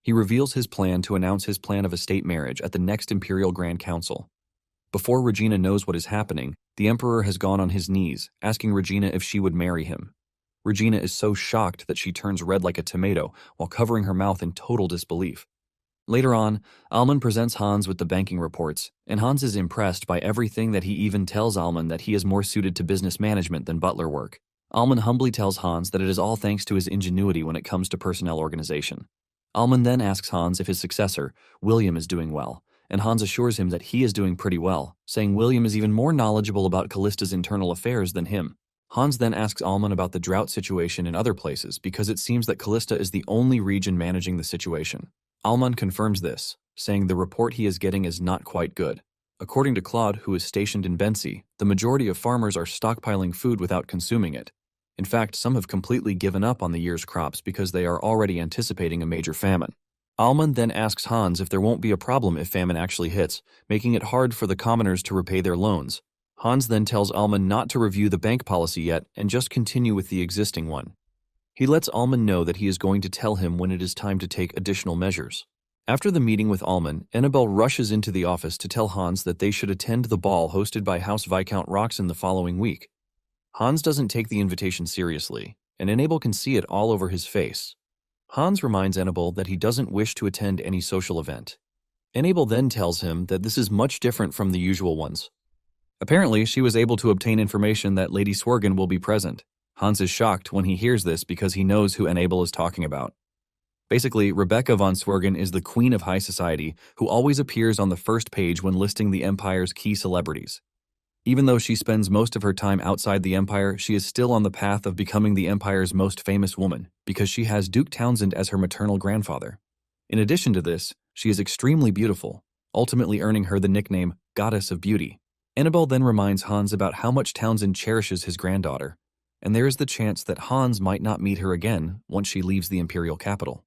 He reveals his plan to announce his plan of a state marriage at the next Imperial Grand Council. Before Regina knows what is happening, the Emperor has gone on his knees, asking Regina if she would marry him. Regina is so shocked that she turns red like a tomato while covering her mouth in total disbelief. Later on, Alman presents Hans with the banking reports, and Hans is impressed by everything that he even tells Alman that he is more suited to business management than butler work. Alman humbly tells Hans that it is all thanks to his ingenuity when it comes to personnel organization. Alman then asks Hans if his successor, William, is doing well, and Hans assures him that he is doing pretty well, saying William is even more knowledgeable about Callista's internal affairs than him. Hans then asks Alman about the drought situation in other places because it seems that Callista is the only region managing the situation. Alman confirms this, saying the report he is getting is not quite good. According to Claude, who is stationed in Bensi, the majority of farmers are stockpiling food without consuming it. In fact, some have completely given up on the year's crops because they are already anticipating a major famine. Alman then asks Hans if there won't be a problem if famine actually hits, making it hard for the commoners to repay their loans. Hans then tells Alman not to review the bank policy yet and just continue with the existing one. He lets Alman know that he is going to tell him when it is time to take additional measures. After the meeting with Alman, Annabelle rushes into the office to tell Hans that they should attend the ball hosted by House Viscount Roxon the following week. Hans doesn't take the invitation seriously, and Annabelle can see it all over his face. Hans reminds Annabelle that he doesn't wish to attend any social event. Annabelle then tells him that this is much different from the usual ones. Apparently, she was able to obtain information that Lady Swergen will be present. Hans is shocked when he hears this because he knows who Annabelle is talking about. Basically, Rebecca von Swergen is the queen of high society who always appears on the first page when listing the Empire's key celebrities. Even though she spends most of her time outside the Empire, she is still on the path of becoming the Empire's most famous woman because she has Duke Townsend as her maternal grandfather. In addition to this, she is extremely beautiful, ultimately earning her the nickname Goddess of Beauty. Annabelle then reminds Hans about how much Townsend cherishes his granddaughter, and there is the chance that Hans might not meet her again once she leaves the Imperial capital.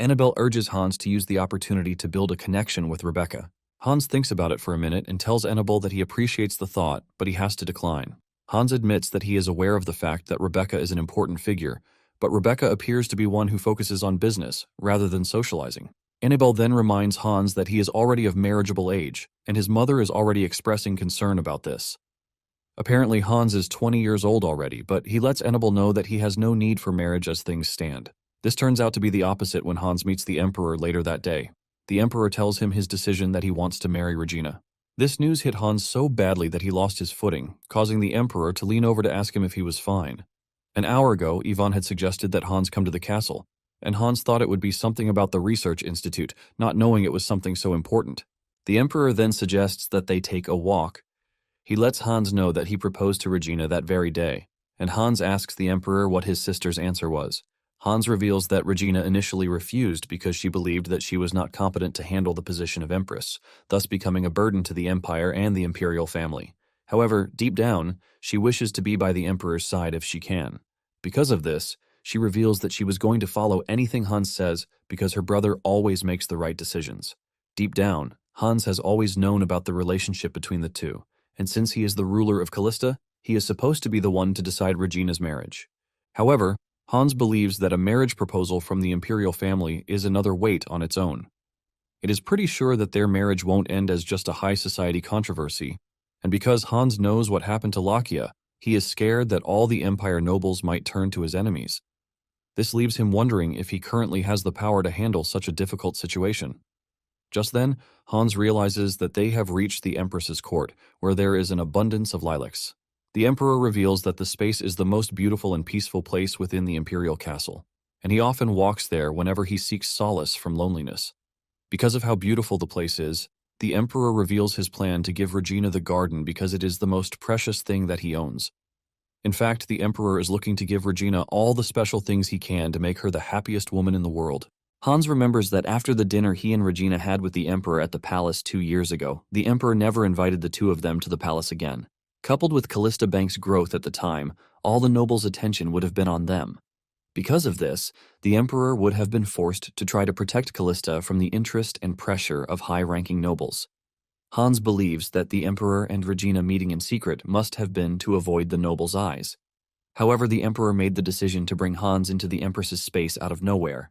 Annabelle urges Hans to use the opportunity to build a connection with Rebecca. Hans thinks about it for a minute and tells Annabelle that he appreciates the thought, but he has to decline. Hans admits that he is aware of the fact that Rebecca is an important figure, but Rebecca appears to be one who focuses on business rather than socializing. Annabelle then reminds Hans that he is already of marriageable age, and his mother is already expressing concern about this. Apparently, Hans is 20 years old already, but he lets Annabelle know that he has no need for marriage as things stand. This turns out to be the opposite when Hans meets the Emperor later that day. The Emperor tells him his decision that he wants to marry Regina. This news hit Hans so badly that he lost his footing, causing the Emperor to lean over to ask him if he was fine. An hour ago, Ivan had suggested that Hans come to the castle, and Hans thought it would be something about the research institute, not knowing it was something so important. The Emperor then suggests that they take a walk. He lets Hans know that he proposed to Regina that very day, and Hans asks the Emperor what his sister's answer was. Hans reveals that Regina initially refused because she believed that she was not competent to handle the position of Empress, thus becoming a burden to the Empire and the imperial family. However, deep down, she wishes to be by the Emperor's side if she can. Because of this, she reveals that she was going to follow anything Hans says because her brother always makes the right decisions. Deep down, Hans has always known about the relationship between the two, and since he is the ruler of Callista, he is supposed to be the one to decide Regina's marriage. However, Hans believes that a marriage proposal from the imperial family is another weight on its own. It is pretty sure that their marriage won't end as just a high society controversy, and because Hans knows what happened to Lakia, he is scared that all the Empire nobles might turn to his enemies. This leaves him wondering if he currently has the power to handle such a difficult situation. Just then, Hans realizes that they have reached the Empress's court, where there is an abundance of lilacs. The Emperor reveals that the space is the most beautiful and peaceful place within the imperial castle, and he often walks there whenever he seeks solace from loneliness. Because of how beautiful the place is, the Emperor reveals his plan to give Regina the garden because it is the most precious thing that he owns. In fact, the Emperor is looking to give Regina all the special things he can to make her the happiest woman in the world. Hans remembers that after the dinner he and Regina had with the Emperor at the palace 2 years ago, the Emperor never invited the two of them to the palace again. Coupled with Callista Bank's growth at the time, all the nobles' attention would have been on them. Because of this, the Emperor would have been forced to try to protect Callista from the interest and pressure of high-ranking nobles. Hans believes that the Emperor and Regina meeting in secret must have been to avoid the nobles' eyes. However, the Emperor made the decision to bring Hans into the Empress's space out of nowhere.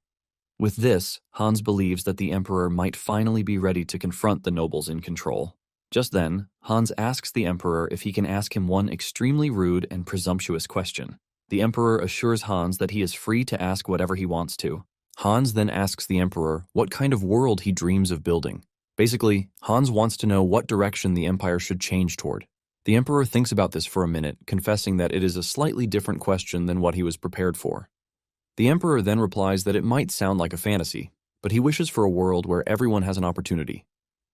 With this, Hans believes that the Emperor might finally be ready to confront the nobles in control. Just then, Hans asks the Emperor if he can ask him one extremely rude and presumptuous question. The Emperor assures Hans that he is free to ask whatever he wants to. Hans then asks the Emperor what kind of world he dreams of building. Basically, Hans wants to know what direction the Empire should change toward. The Emperor thinks about this for a minute, confessing that it is a slightly different question than what he was prepared for. The Emperor then replies that it might sound like a fantasy, but he wishes for a world where everyone has an opportunity.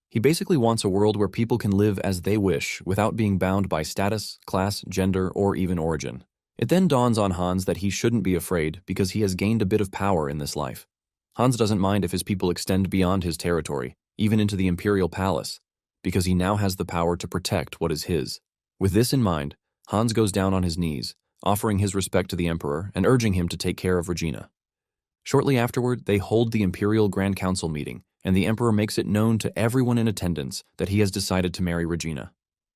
He basically wants a world where people can live as they wish without being bound by status, class, gender, or even origin. It then dawns on Hans that he shouldn't be afraid because he has gained a bit of power in this life. Hans doesn't mind if his people extend beyond his territory, even into the imperial palace, because he now has the power to protect what is his. With this in mind, Hans goes down on his knees, offering his respect to the Emperor and urging him to take care of Regina. Shortly afterward, they hold the Imperial Grand Council meeting, and the Emperor makes it known to everyone in attendance that he has decided to marry Regina.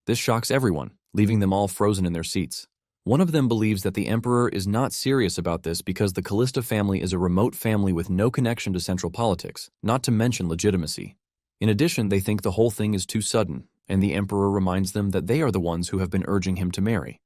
This shocks everyone, leaving them all frozen in their seats. One of them believes that the Emperor is not serious about this because the Callista family is a remote family with no connection to central politics, not to mention legitimacy. In addition, they think the whole thing is too sudden, and the Emperor reminds them that they are the ones who have been urging him to marry.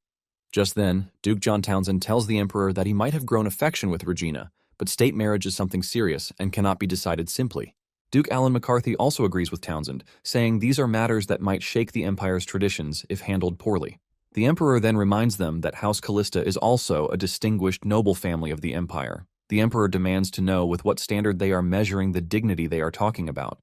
Just then, Duke John Townsend tells the Emperor that he might have grown affection with Regina, but state marriage is something serious and cannot be decided simply. Duke Alan McCarthy also agrees with Townsend, saying these are matters that might shake the Empire's traditions if handled poorly. The Emperor then reminds them that House Callista is also a distinguished noble family of the Empire. The Emperor demands to know with what standard they are measuring the dignity they are talking about.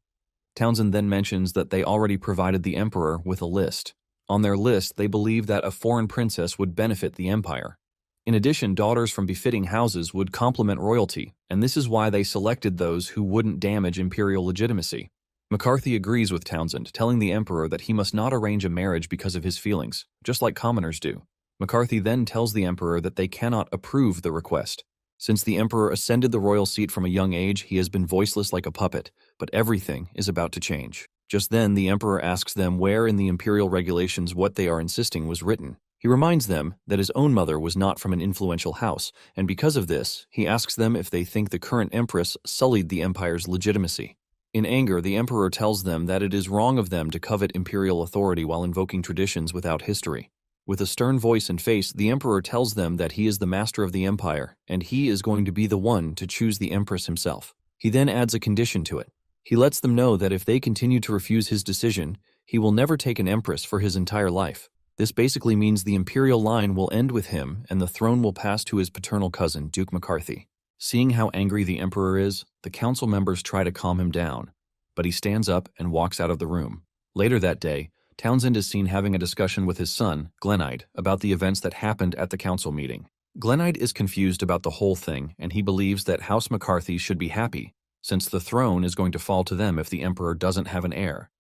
Townsend then mentions that they already provided the Emperor with a list. On their list, they believe that a foreign princess would benefit the Empire. In addition, daughters from befitting houses would complement royalty, and this is why they selected those who wouldn't damage imperial legitimacy. McCarthy agrees with Townsend, telling the Emperor that he must not arrange a marriage because of his feelings, just like commoners do. McCarthy then tells the Emperor that they cannot approve the request. Since the Emperor ascended the royal seat from a young age, he has been voiceless like a puppet, but everything is about to change. Just then, the Emperor asks them where in the imperial regulations what they are insisting was written. He reminds them that his own mother was not from an influential house, and because of this, he asks them if they think the current empress sullied the empire's legitimacy. In anger, the Emperor tells them that it is wrong of them to covet imperial authority while invoking traditions without history. With a stern voice and face, the emperor tells them that he is the master of the empire, and he is going to be the one to choose the empress himself. He then adds a condition to it. He lets them know that if they continue to refuse his decision, he will never take an empress for his entire life. This basically means the imperial line will end with him and the throne will pass to his paternal cousin, Duke McCarthy. Seeing how angry the emperor is, the council members try to calm him down, but he stands up and walks out of the room. Later that day, Townsend is seen having a discussion with his son, Glenide, about the events that happened at the council meeting. Glenide is confused about the whole thing, and he believes that House McCarthy should be happy, since the throne is going to fall to them if the emperor doesn't have an heir.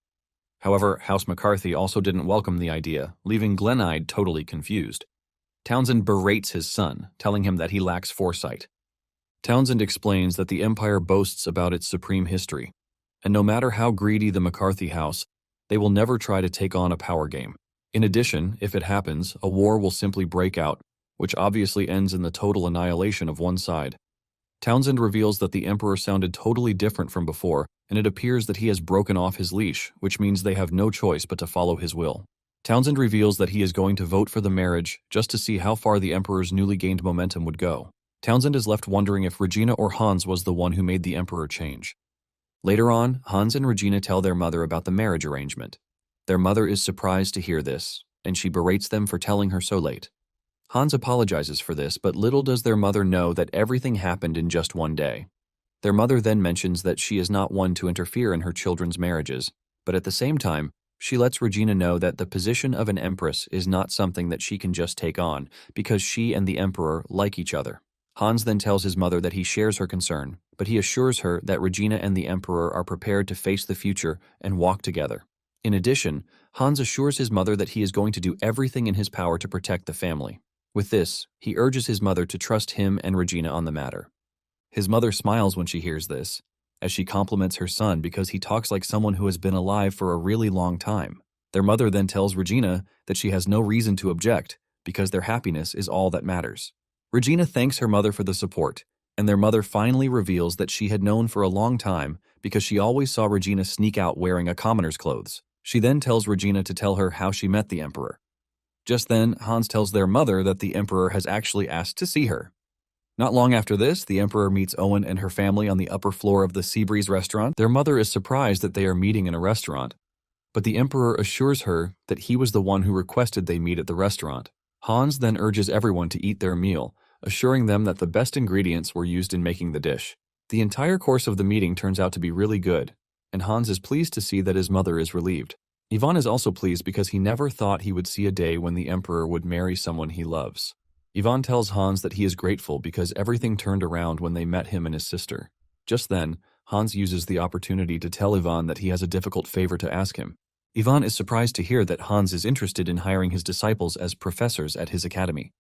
However, House McCarthy also didn't welcome the idea, leaving Glenide totally confused. Townsend berates his son, telling him that he lacks foresight. Townsend explains that the empire boasts about its supreme history, and no matter how greedy the McCarthy house, they will never try to take on a power game. In addition, if it happens, a war will simply break out, which obviously ends in the total annihilation of one side. Townsend reveals that the emperor sounded totally different from before, and it appears that he has broken off his leash, which means they have no choice but to follow his will. Townsend reveals that he is going to vote for the marriage just to see how far the emperor's newly gained momentum would go. Townsend is left wondering if Regina or Hans was the one who made the emperor change. Later on, Hans and Regina tell their mother about the marriage arrangement. Their mother is surprised to hear this, and she berates them for telling her so late. Hans apologizes for this, but little does their mother know that everything happened in just one day. Their mother then mentions that she is not one to interfere in her children's marriages, but at the same time, she lets Regina know that the position of an empress is not something that she can just take on, because she and the emperor like each other. Hans then tells his mother that he shares her concern, but he assures her that Regina and the emperor are prepared to face the future and walk together. In addition, Hans assures his mother that he is going to do everything in his power to protect the family. With this, he urges his mother to trust him and Regina on the matter. His mother smiles when she hears this, as she compliments her son because he talks like someone who has been alive for a really long time. Their mother then tells Regina that she has no reason to object because their happiness is all that matters. Regina thanks her mother for the support, and their mother finally reveals that she had known for a long time because she always saw Regina sneak out wearing a commoner's clothes. She then tells Regina to tell her how she met the emperor. Just then, Hans tells their mother that the emperor has actually asked to see her. Not long after this, the emperor meets Owen and her family on the upper floor of the Seabreeze restaurant. Their mother is surprised that they are meeting in a restaurant, but the emperor assures her that he was the one who requested they meet at the restaurant. Hans then urges everyone to eat their meal, assuring them that the best ingredients were used in making the dish. The entire course of the meeting turns out to be really good, and Hans is pleased to see that his mother is relieved. Ivan is also pleased because he never thought he would see a day when the emperor would marry someone he loves. Ivan tells Hans that he is grateful because everything turned around when they met him and his sister. Just then, Hans uses the opportunity to tell Ivan that he has a difficult favor to ask him. Ivan is surprised to hear that Hans is interested in hiring his disciples as professors at his academy.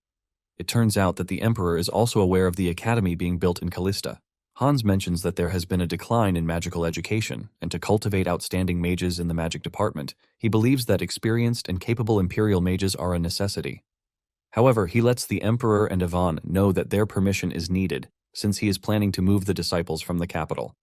It turns out that the emperor is also aware of the academy being built in Callista. Hans mentions that there has been a decline in magical education, and to cultivate outstanding mages in the magic department, he believes that experienced and capable imperial mages are a necessity. However, he lets the emperor and Ivan know that their permission is needed, since he is planning to move the disciples from the capital.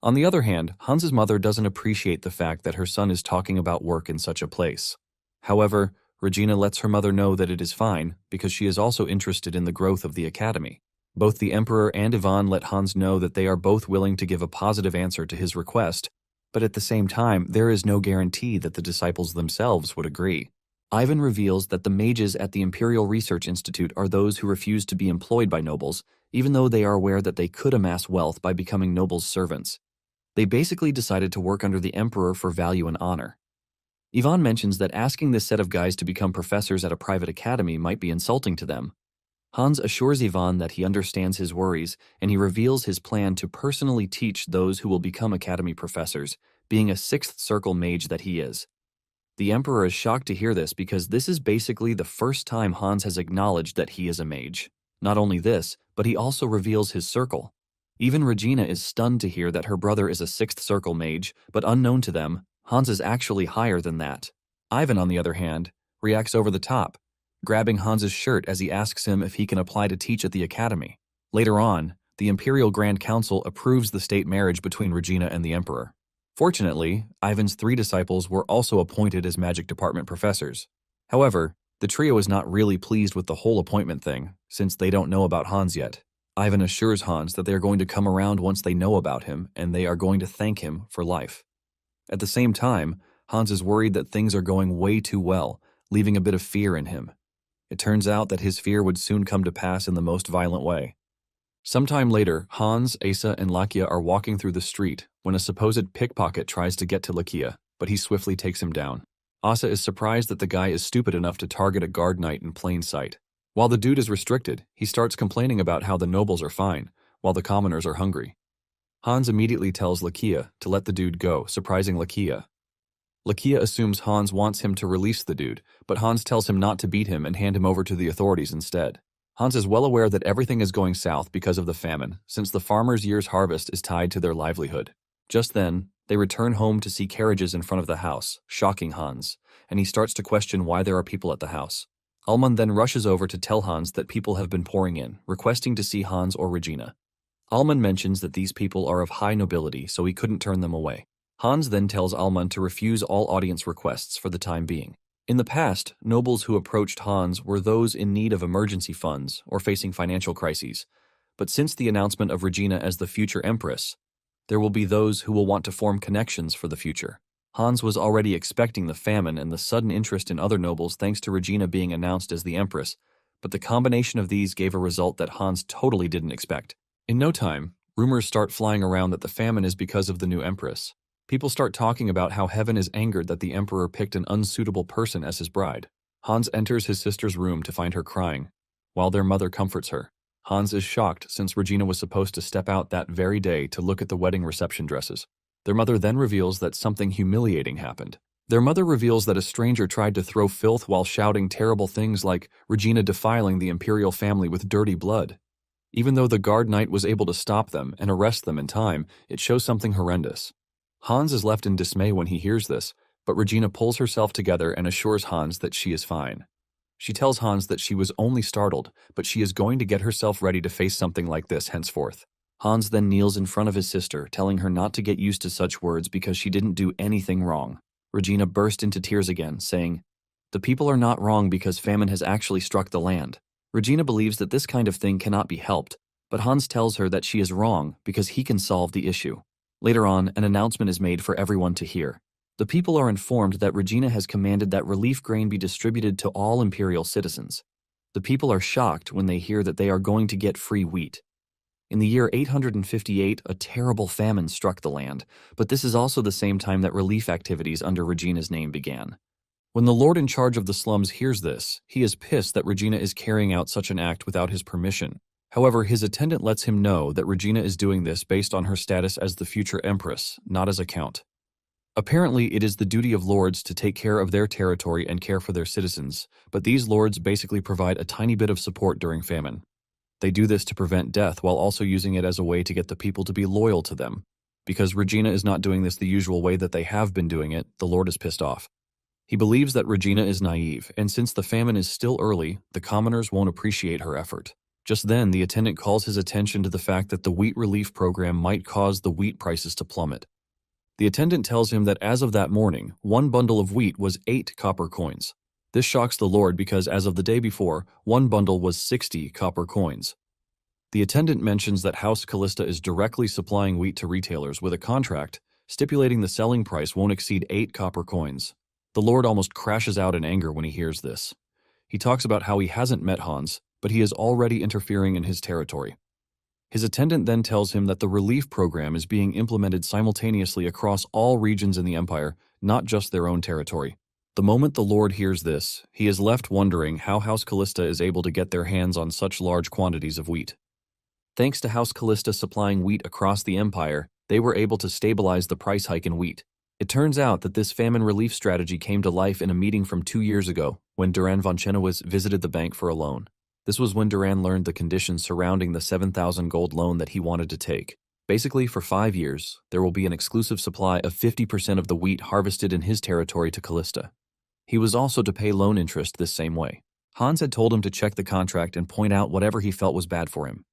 On the other hand, Hans's mother doesn't appreciate the fact that her son is talking about work in such a place. However, Regina lets her mother know that it is fine, because she is also interested in the growth of the academy. Both the emperor and Ivan let Hans know that they are both willing to give a positive answer to his request, but at the same time, there is no guarantee that the disciples themselves would agree. Ivan reveals that the mages at the Imperial Research Institute are those who refuse to be employed by nobles, even though they are aware that they could amass wealth by becoming nobles' servants. They basically decided to work under the emperor for value and honor. Ivan mentions that asking this set of guys to become professors at a private academy might be insulting to them. Hans assures Ivan that he understands his worries, and he reveals his plan to personally teach those who will become academy professors, being a sixth circle mage that he is. The emperor is shocked to hear this because this is basically the first time Hans has acknowledged that he is a mage. Not only this, but he also reveals his circle. Even Regina is stunned to hear that her brother is a sixth circle mage, but unknown to them, Hans is actually higher than that. Ivan, on the other hand, reacts over the top, grabbing Hans's shirt as he asks him if he can apply to teach at the academy. Later on, the Imperial Grand Council approves the state marriage between Regina and the emperor. Fortunately, Ivan's 3 disciples were also appointed as magic department professors. However, The trio is not really pleased with the whole appointment thing, since they don't know about Hans yet. Ivan assures Hans that they are going to come around once they know about him, and they are going to thank him for life. At the same time, Hans is worried that things are going way too well, leaving a bit of fear in him. It turns out that his fear would soon come to pass in the most violent way. Sometime later, Hans, Asa, and Lakia are walking through the street when a supposed pickpocket tries to get to Lakia, but he swiftly takes him down. Asa is surprised that the guy is stupid enough to target a guard knight in plain sight. While the dude is restricted, he starts complaining about how the nobles are fine, while the commoners are hungry. Hans immediately tells Lakia to let the dude go, surprising Lakia. Lakia assumes Hans wants him to release the dude, but Hans tells him not to beat him and hand him over to the authorities instead. Hans is well aware that everything is going south because of the famine, since the farmers' year's harvest is tied to their livelihood. Just then, they return home to see carriages in front of the house, shocking Hans, and he starts to question why there are people at the house. Alman then rushes over to tell Hans that people have been pouring in, requesting to see Hans or Regina. Alman mentions that these people are of high nobility, so he couldn't turn them away. Hans then tells Alman to refuse all audience requests for the time being. In the past, nobles who approached Hans were those in need of emergency funds or facing financial crises, but since the announcement of Regina as the future empress, there will be those who will want to form connections for the future. Hans was already expecting the famine and the sudden interest in other nobles thanks to Regina being announced as the empress, but the combination of these gave a result that Hans totally didn't expect. In no time, rumors start flying around that the famine is because of the new empress. People start talking about how heaven is angered that the emperor picked an unsuitable person as his bride. Hans enters his sister's room to find her crying, while their mother comforts her. Hans is shocked since Regina was supposed to step out that very day to look at the wedding reception dresses. Their mother then reveals that something humiliating happened. Their mother reveals that a stranger tried to throw filth while shouting terrible things like Regina defiling the imperial family with dirty blood. Even though the guard knight was able to stop them and arrest them in time, it shows something horrendous. Hans is left in dismay when he hears this, but Regina pulls herself together and assures Hans that she is fine. She tells Hans that she was only startled, but she is going to get herself ready to face something like this henceforth. Hans then kneels in front of his sister, telling her not to get used to such words because she didn't do anything wrong. Regina burst into tears again, saying, "The people are not wrong because famine has actually struck the land." Regina believes that this kind of thing cannot be helped, but Hans tells her that she is wrong because he can solve the issue. Later on, an announcement is made for everyone to hear. The people are informed that Regina has commanded that relief grain be distributed to all imperial citizens. The people are shocked when they hear that they are going to get free wheat. In the year 858, a terrible famine struck the land, but this is also the same time that relief activities under Regina's name began. When the lord in charge of the slums hears this, he is pissed that Regina is carrying out such an act without his permission. However, his attendant lets him know that Regina is doing this based on her status as the future empress, not as a count. Apparently, it is the duty of lords to take care of their territory and care for their citizens, but these lords basically provide a tiny bit of support during famine. They do this to prevent death while also using it as a way to get the people to be loyal to them. Because Regina is not doing this the usual way that they have been doing it, the lord is pissed off. He believes that Regina is naive, and since the famine is still early, the commoners won't appreciate her effort. Just then, the attendant calls his attention to the fact that the wheat relief program might cause the wheat prices to plummet. The attendant tells him that as of that morning, one bundle of wheat was 8 copper coins. This shocks the lord because as of the day before, one bundle was 60 copper coins. The attendant mentions that House Callista is directly supplying wheat to retailers with a contract stipulating the selling price won't exceed 8 copper coins. The lord almost crashes out in anger when he hears this. He talks about how he hasn't met Hans, but he is already interfering in his territory. His attendant then tells him that the relief program is being implemented simultaneously across all regions in the empire, not just their own territory. The moment the lord hears this, he is left wondering how House Callista is able to get their hands on such large quantities of wheat. Thanks to House Callista supplying wheat across the empire, they were able to stabilize the price hike in wheat. It turns out that this famine relief strategy came to life in a meeting from 2 years ago when Duran von Chenowes visited the bank for a loan. This was when Duran learned the conditions surrounding the 7,000 gold loan that he wanted to take. Basically, for 5 years, there will be an exclusive supply of 50% of the wheat harvested in his territory to Callista. He was also to pay loan interest this same way. Hans had told him to check the contract and point out whatever he felt was bad for him.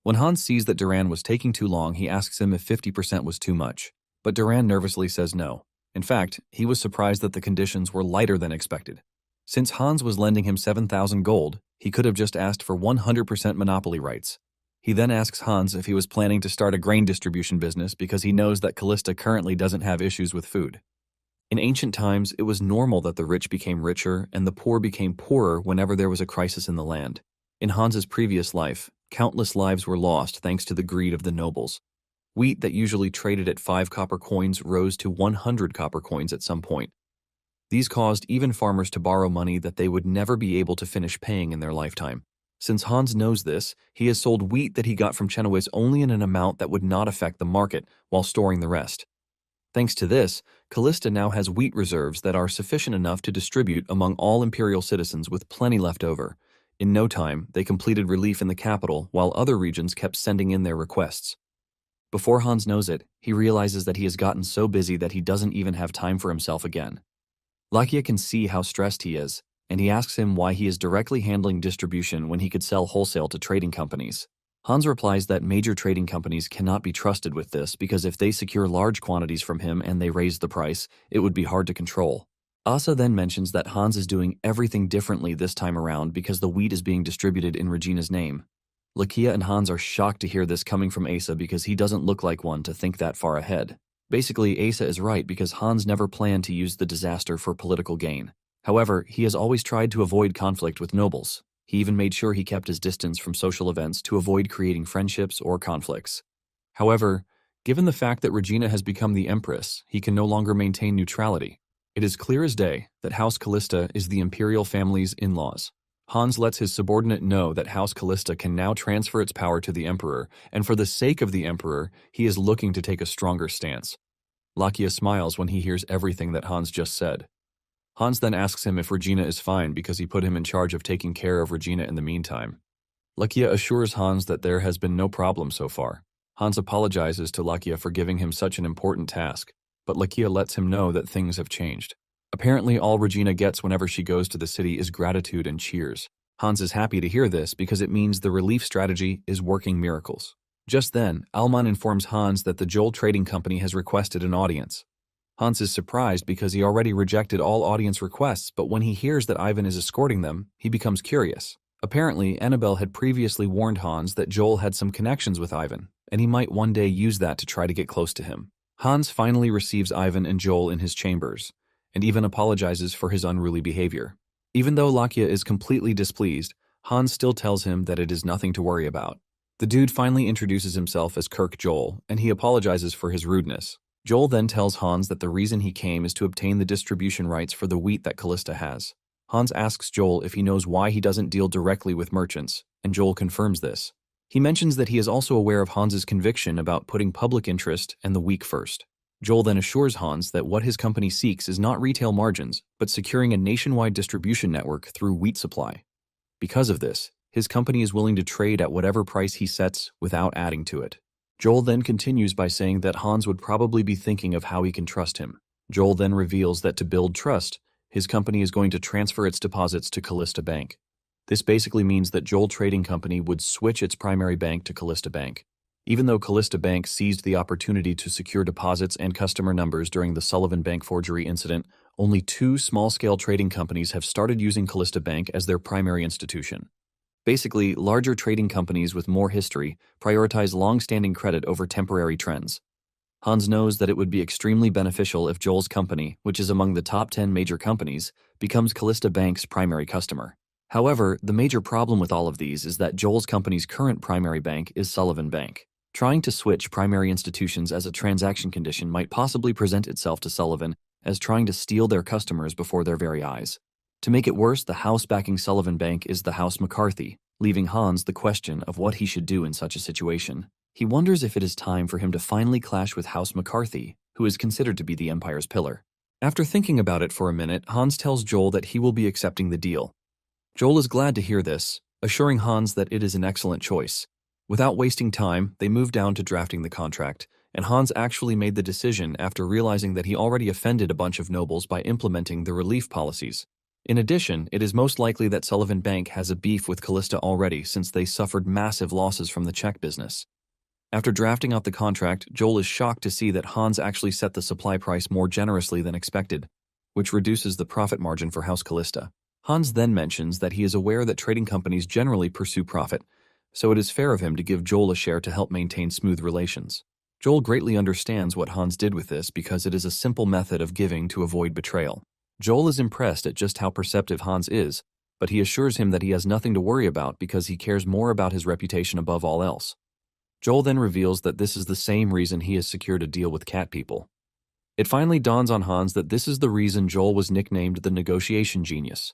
When Hans sees that Duran was taking too long, he asks him if 50% was too much, but Duran nervously says no. In fact, he was surprised that the conditions were lighter than expected. Since Hans was lending him 7,000 gold, he could have just asked for 100% monopoly rights. He then asks Hans if he was planning to start a grain distribution business because he knows that Callista currently doesn't have issues with food. In ancient times, it was normal that the rich became richer and the poor became poorer whenever there was a crisis in the land. In Hans's previous life, countless lives were lost thanks to the greed of the nobles. Wheat that usually traded at 5 copper coins rose to 100 copper coins at some point. These caused even farmers to borrow money that they would never be able to finish paying in their lifetime. Since Hans knows this, he has sold wheat that he got from Chenowis only in an amount that would not affect the market while storing the rest. Thanks to this, Callista now has wheat reserves that are sufficient enough to distribute among all imperial citizens with plenty left over. In no time, they completed relief in the capital while other regions kept sending in their requests. Before Hans knows it, he realizes that he has gotten so busy that he doesn't even have time for himself again. Lakia can see how stressed he is, and he asks him why he is directly handling distribution when he could sell wholesale to trading companies. Hans replies that major trading companies cannot be trusted with this because if they secure large quantities from him and they raise the price, it would be hard to control. Asa then mentions that Hans is doing everything differently this time around because the wheat is being distributed in Regina's name. Lakia and Hans are shocked to hear this coming from Asa because he doesn't look like one to think that far ahead. Basically, Asa is right because Hans never planned to use the disaster for political gain. However, he has always tried to avoid conflict with nobles. He even made sure he kept his distance from social events to avoid creating friendships or conflicts. However, given the fact that Regina has become the empress, he can no longer maintain neutrality. It is clear as day that House Callista is the imperial family's in-laws. Hans lets his subordinate know that House Callista can now transfer its power to the emperor, and for the sake of the emperor, he is looking to take a stronger stance. Lakia smiles when he hears everything that Hans just said. Hans then asks him if Regina is fine because he put him in charge of taking care of Regina in the meantime. Lakia assures Hans that there has been no problem so far. Hans apologizes to Lakia for giving him such an important task, but Lakia lets him know that things have changed. Apparently, all Regina gets whenever she goes to the city is gratitude and cheers. Hans is happy to hear this because it means the relief strategy is working miracles. Just then, Alman informs Hans that the Joel Trading Company has requested an audience. Hans is surprised because he already rejected all audience requests, but when he hears that Ivan is escorting them, he becomes curious. Apparently, Annabelle had previously warned Hans that Joel had some connections with Ivan, and he might one day use that to try to get close to him. Hans finally receives Ivan and Joel in his chambers, and even apologizes for his unruly behavior. Even though Lakia is completely displeased, Hans still tells him that it is nothing to worry about. The dude finally introduces himself as Kirk Joel, and he apologizes for his rudeness. Joel then tells Hans that the reason he came is to obtain the distribution rights for the wheat that Callista has. Hans asks Joel if he knows why he doesn't deal directly with merchants, and Joel confirms this. He mentions that he is also aware of Hans's conviction about putting public interest and the weak first. Joel then assures Hans that what his company seeks is not retail margins, but securing a nationwide distribution network through wheat supply. Because of this, his company is willing to trade at whatever price he sets without adding to it. Joel then continues by saying that Hans would probably be thinking of how he can trust him. Joel then reveals that to build trust, his company is going to transfer its deposits to Callista Bank. This basically means that Joel Trading Company would switch its primary bank to Callista Bank. Even though Callista Bank seized the opportunity to secure deposits and customer numbers during the Sullivan Bank forgery incident, only 2 small-scale trading companies have started using Callista Bank as their primary institution. Basically, larger trading companies with more history prioritize long-standing credit over temporary trends. Hans knows that it would be extremely beneficial if Joel's company, which is among the top 10 major companies, becomes Callista Bank's primary customer. However, the major problem with all of these is that Joel's company's current primary bank is Sullivan Bank. Trying to switch primary institutions as a transaction condition might possibly present itself to Sullivan as trying to steal their customers before their very eyes. To make it worse, the house backing Sullivan Bank is the House McCarthy, leaving Hans the question of what he should do in such a situation. He wonders if it is time for him to finally clash with House McCarthy, who is considered to be the Empire's pillar. After thinking about it for a minute, Hans tells Joel that he will be accepting the deal. Joel is glad to hear this, assuring Hans that it is an excellent choice. Without wasting time, they move down to drafting the contract, and Hans actually made the decision after realizing that he already offended a bunch of nobles by implementing the relief policies. In addition, it is most likely that Sullivan Bank has a beef with Callista already since they suffered massive losses from the check business. After drafting out the contract, Joel is shocked to see that Hans actually set the supply price more generously than expected, which reduces the profit margin for House Callista. Hans then mentions that he is aware that trading companies generally pursue profit, so it is fair of him to give Joel a share to help maintain smooth relations. Joel greatly understands what Hans did with this because it is a simple method of giving to avoid betrayal. Joel is impressed at just how perceptive Hans is, but he assures him that he has nothing to worry about because he cares more about his reputation above all else. Joel then reveals that this is the same reason he has secured a deal with cat people. It finally dawns on Hans that this is the reason Joel was nicknamed the negotiation genius.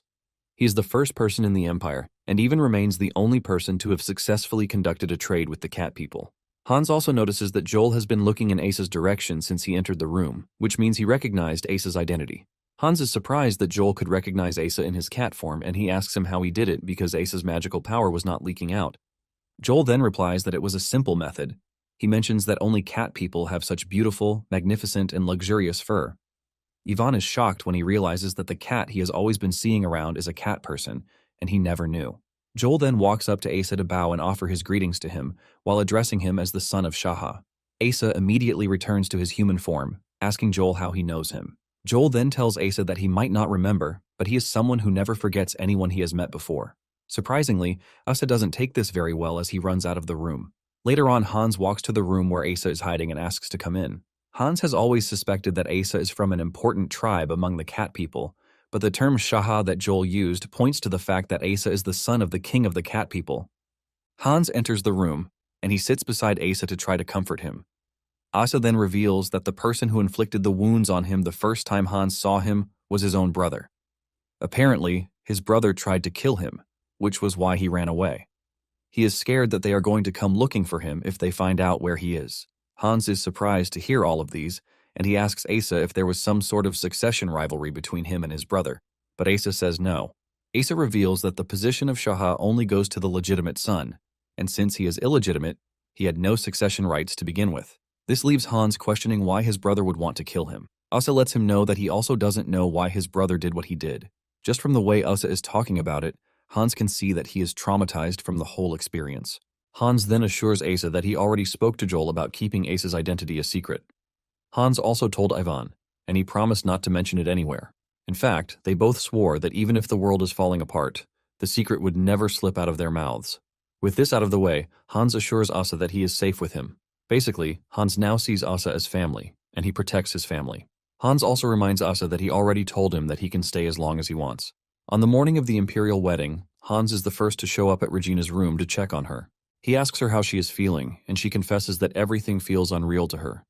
He is the first person in the Empire, and even remains the only person to have successfully conducted a trade with the cat people. Hans also notices that Joel has been looking in Asa's direction since he entered the room, which means he recognized Asa's identity. Hans is surprised that Joel could recognize Asa in his cat form, and he asks him how he did it because Asa's magical power was not leaking out. Joel then replies that it was a simple method. He mentions that only cat people have such beautiful, magnificent, and luxurious fur. Ivan is shocked when he realizes that the cat he has always been seeing around is a cat person, and he never knew. Joel then walks up to Asa to bow and offer his greetings to him, while addressing him as the son of Shaha. Asa immediately returns to his human form, asking Joel how he knows him. Joel then tells Asa that he might not remember, but he is someone who never forgets anyone he has met before. Surprisingly, Asa doesn't take this very well as he runs out of the room. Later on, Hans walks to the room where Asa is hiding and asks to come in. Hans has always suspected that Asa is from an important tribe among the cat people, but the term Shaha that Joel used points to the fact that Asa is the son of the king of the cat people. Hans enters the room, and he sits beside Asa to try to comfort him. Asa then reveals that the person who inflicted the wounds on him the first time Hans saw him was his own brother. Apparently, his brother tried to kill him, which was why he ran away. He is scared that they are going to come looking for him if they find out where he is. Hans is surprised to hear all of these, and he asks Asa if there was some sort of succession rivalry between him and his brother, but Asa says no. Asa reveals that the position of Shaha only goes to the legitimate son, and since he is illegitimate, he had no succession rights to begin with. This leaves Hans questioning why his brother would want to kill him. Asa lets him know that he also doesn't know why his brother did what he did. Just from the way Asa is talking about it, Hans can see that he is traumatized from the whole experience. Hans then assures Asa that he already spoke to Joel about keeping Asa's identity a secret. Hans also told Ivan, and he promised not to mention it anywhere. In fact, they both swore that even if the world is falling apart, the secret would never slip out of their mouths. With this out of the way, Hans assures Asa that he is safe with him. Basically, Hans now sees Asa as family, and he protects his family. Hans also reminds Asa that he already told him that he can stay as long as he wants. On the morning of the imperial wedding, Hans is the first to show up at Regina's room to check on her. He asks her how she is feeling, and she confesses that everything feels unreal to her.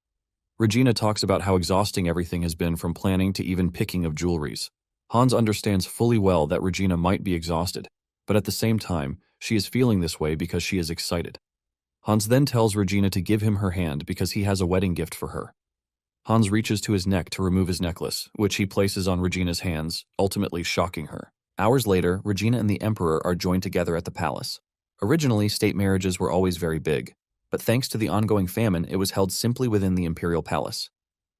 Regina talks about how exhausting everything has been from planning to even picking of jewelries. Hans understands fully well that Regina might be exhausted, but at the same time, she is feeling this way because she is excited. Hans then tells Regina to give him her hand because he has a wedding gift for her. Hans reaches to his neck to remove his necklace, which he places on Regina's hands, ultimately shocking her. Hours later, Regina and the Emperor are joined together at the palace. Originally, state marriages were always very big, but thanks to the ongoing famine, it was held simply within the imperial palace.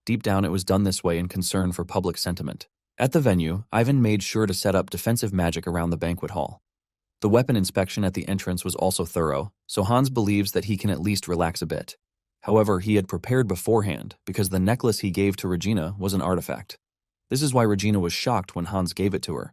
Deep down, it was done this way in concern for public sentiment. At the venue, Ivan made sure to set up defensive magic around the banquet hall. The weapon inspection at the entrance was also thorough, so Hans believes that he can at least relax a bit. However, he had prepared beforehand because the necklace he gave to Regina was an artifact. This is why Regina was shocked when Hans gave it to her.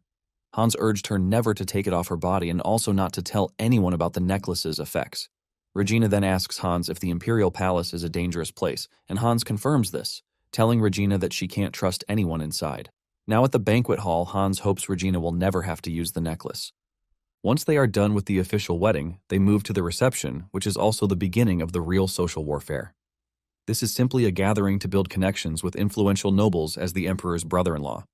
Hans urged her never to take it off her body and also not to tell anyone about the necklace's effects. Regina then asks Hans if the Imperial Palace is a dangerous place, and Hans confirms this, telling Regina that she can't trust anyone inside. Now at the banquet hall, Hans hopes Regina will never have to use the necklace. Once they are done with the official wedding, they move to the reception, which is also the beginning of the real social warfare. This is simply a gathering to build connections with influential nobles as the Emperor's brother-in-law.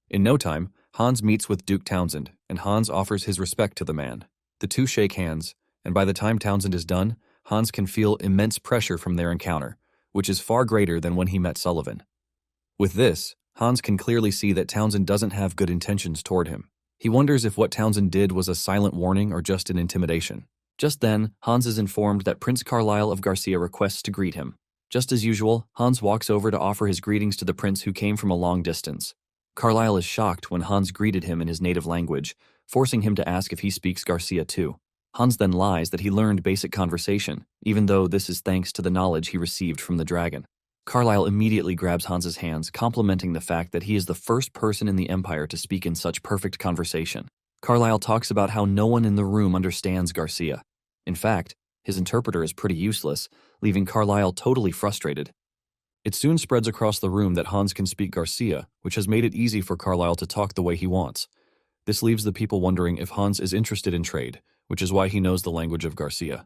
In no time, Hans meets with Duke Townsend, and Hans offers his respect to the man. The two shake hands, and by the time Townsend is done, Hans can feel immense pressure from their encounter, which is far greater than when he met Sullivan. With this, Hans can clearly see that Townsend doesn't have good intentions toward him. He wonders if what Townsend did was a silent warning or just an intimidation. Just then, Hans is informed that Prince Carlisle of Garcia requests to greet him. Just as usual, Hans walks over to offer his greetings to the prince who came from a long distance. Carlisle is shocked when Hans greeted him in his native language, forcing him to ask if he speaks Garcia too. Hans then lies that he learned basic conversation, even though this is thanks to the knowledge he received from the dragon. Carlyle immediately grabs Hans's hands, complimenting the fact that he is the first person in the Empire to speak in such perfect conversation. Carlyle talks about how no one in the room understands Garcia. In fact, his interpreter is pretty useless, leaving Carlyle totally frustrated. It soon spreads across the room that Hans can speak Garcia, which has made it easy for Carlyle to talk the way he wants. This leaves the people wondering if Hans is interested in trade, which is why he knows the language of Garcia.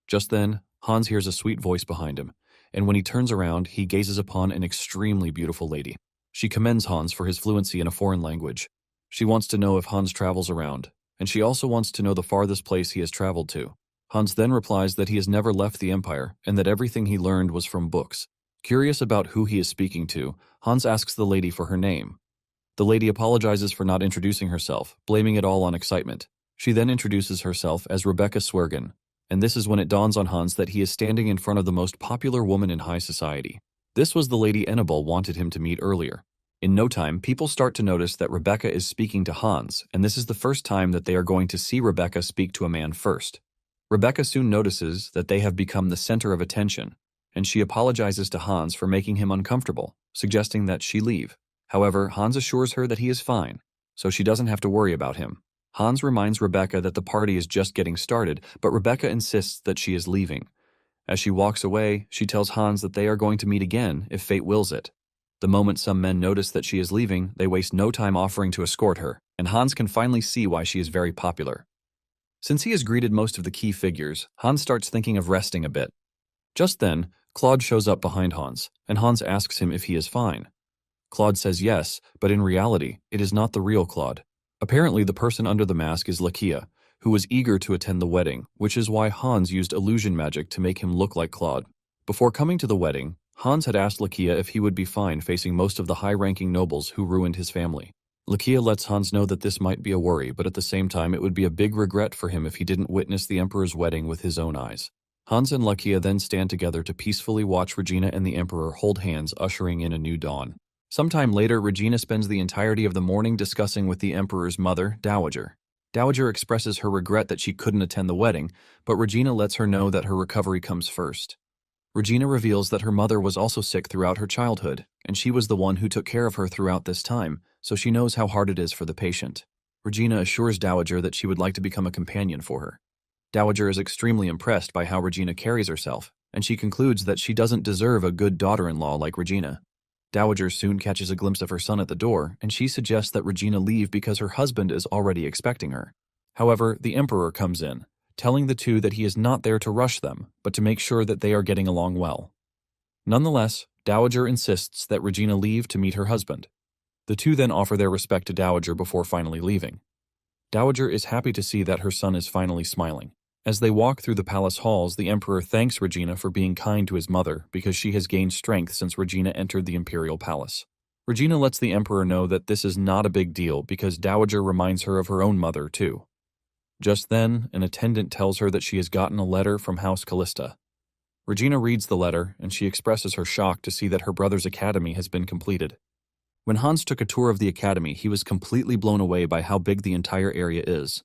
Just then, Hans hears a sweet voice behind him, and when he turns around, he gazes upon an extremely beautiful lady. She commends Hans for his fluency in a foreign language. She wants to know if Hans travels around, and she also wants to know the farthest place he has traveled to. Hans then replies that he has never left the Empire and that everything he learned was from books. Curious about who he is speaking to, Hans asks the lady for her name. The lady apologizes for not introducing herself, blaming it all on excitement. She then introduces herself as Rebecca Swergen, and this is when it dawns on Hans that he is standing in front of the most popular woman in high society. This was the lady Annabelle wanted him to meet earlier. In no time, people start to notice that Rebecca is speaking to Hans, and this is the first time that they are going to see Rebecca speak to a man first. Rebecca soon notices that they have become the center of attention, and she apologizes to Hans for making him uncomfortable, suggesting that she leave. However, Hans assures her that he is fine, so she doesn't have to worry about him. Hans reminds Rebecca that the party is just getting started, but Rebecca insists that she is leaving. As she walks away, she tells Hans that they are going to meet again if fate wills it. The moment some men notice that she is leaving, they waste no time offering to escort her, and Hans can finally see why she is very popular. Since he has greeted most of the key figures, Hans starts thinking of resting a bit. Just then, Claude shows up behind Hans, and Hans asks him if he is fine. Claude says yes, but in reality, it is not the real Claude. Apparently, the person under the mask is Lakia, who was eager to attend the wedding, which is why Hans used illusion magic to make him look like Claude. Before coming to the wedding, Hans had asked Lakia if he would be fine facing most of the high-ranking nobles who ruined his family. Lakia lets Hans know that this might be a worry, but at the same time it would be a big regret for him if he didn't witness the Emperor's wedding with his own eyes. Hans and Lakia then stand together to peacefully watch Regina and the Emperor hold hands, ushering in a new dawn. Sometime later, Regina spends the entirety of the morning discussing with the Emperor's mother, Dowager. Dowager expresses her regret that she couldn't attend the wedding, but Regina lets her know that her recovery comes first. Regina reveals that her mother was also sick throughout her childhood, and she was the one who took care of her throughout this time, so she knows how hard it is for the patient. Regina assures Dowager that she would like to become a companion for her. Dowager is extremely impressed by how Regina carries herself, and she concludes that she doesn't deserve a good daughter-in-law like Regina. Dowager soon catches a glimpse of her son at the door, and she suggests that Regina leave because her husband is already expecting her. However, the Emperor comes in, telling the two that he is not there to rush them, but to make sure that they are getting along well. Nonetheless, Dowager insists that Regina leave to meet her husband. The two then offer their respect to Dowager before finally leaving. Dowager is happy to see that her son is finally smiling. As they walk through the palace halls, the Emperor thanks Regina for being kind to his mother because she has gained strength since Regina entered the imperial palace. Regina lets the Emperor know that this is not a big deal because Dowager reminds her of her own mother, too. Just then, an attendant tells her that she has gotten a letter from House Callista. Regina reads the letter, and she expresses her shock to see that her brother's academy has been completed. When Hans took a tour of the academy, he was completely blown away by how big the entire area is.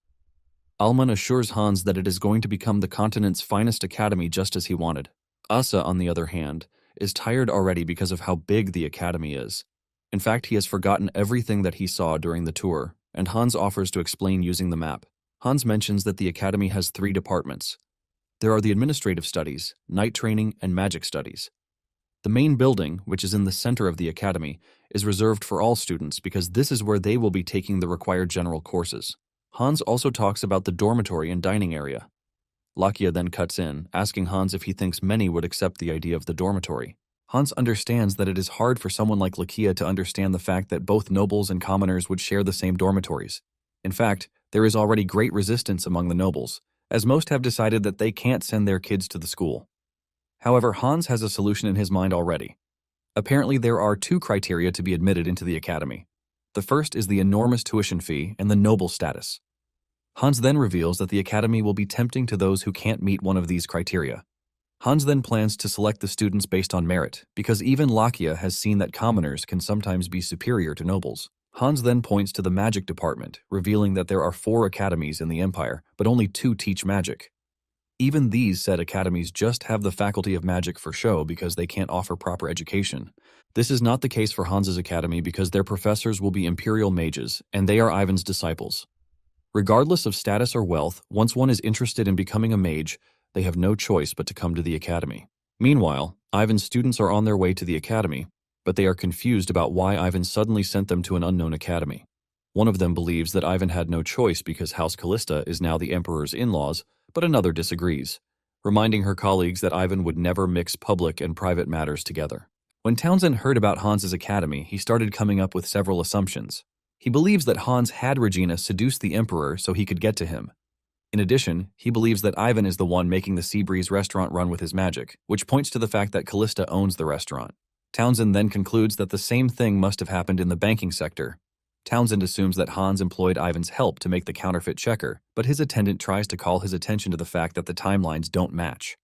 Alman assures Hans that it is going to become the continent's finest academy just as he wanted. Asa, on the other hand, is tired already because of how big the academy is. In fact, he has forgotten everything that he saw during the tour, and Hans offers to explain using the map. Hans mentions that the academy has 3 departments. There are the administrative studies, night training, and magic studies. The main building, which is in the center of the academy, is reserved for all students because this is where they will be taking the required general courses. Hans also talks about the dormitory and dining area. Lakia then cuts in, asking Hans if he thinks many would accept the idea of the dormitory. Hans understands that it is hard for someone like Lakia to understand the fact that both nobles and commoners would share the same dormitories. In fact, there is already great resistance among the nobles, as most have decided that they can't send their kids to the school. However, Hans has a solution in his mind already. Apparently, there are 2 criteria to be admitted into the academy. The first is the enormous tuition fee and the noble status. Hans then reveals that the academy will be tempting to those who can't meet one of these criteria. Hans then plans to select the students based on merit, because even Lakia has seen that commoners can sometimes be superior to nobles. Hans then points to the magic department, revealing that there are 4 academies in the Empire, but only 2 teach magic. Even these said academies just have the faculty of magic for show because they can't offer proper education. This is not the case for Hans's academy because their professors will be imperial mages, and they are Ivan's disciples. Regardless of status or wealth, once one is interested in becoming a mage, they have no choice but to come to the academy. Meanwhile, Ivan's students are on their way to the academy, but they are confused about why Ivan suddenly sent them to an unknown academy. One of them believes that Ivan had no choice because House Callista is now the emperor's in-laws, but another disagrees, reminding her colleagues that Ivan would never mix public and private matters together. When Townsend heard about Hans's academy, he started coming up with several assumptions. He believes that Hans had Regina seduce the emperor so he could get to him. In addition, he believes that Ivan is the one making the Seabreeze restaurant run with his magic, which points to the fact that Callista owns the restaurant. Townsend then concludes that the same thing must have happened in the banking sector. Townsend assumes that Hans employed Ivan's help to make the counterfeit checker, but his attendant tries to call his attention to the fact that the timelines don't match.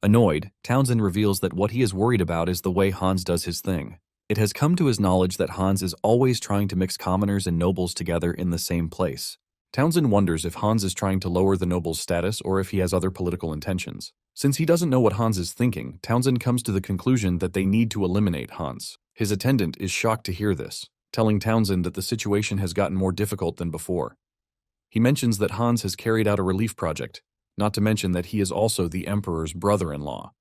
Annoyed, Townsend reveals that what he is worried about is the way Hans does his thing. It has come to his knowledge that Hans is always trying to mix commoners and nobles together in the same place. Townsend wonders if Hans is trying to lower the noble's status or if he has other political intentions. Since he doesn't know what Hans is thinking, Townsend comes to the conclusion that they need to eliminate Hans. His attendant is shocked to hear this, telling Townsend that the situation has gotten more difficult than before. He mentions that Hans has carried out a relief project, not to mention that he is also the emperor's brother-in-law.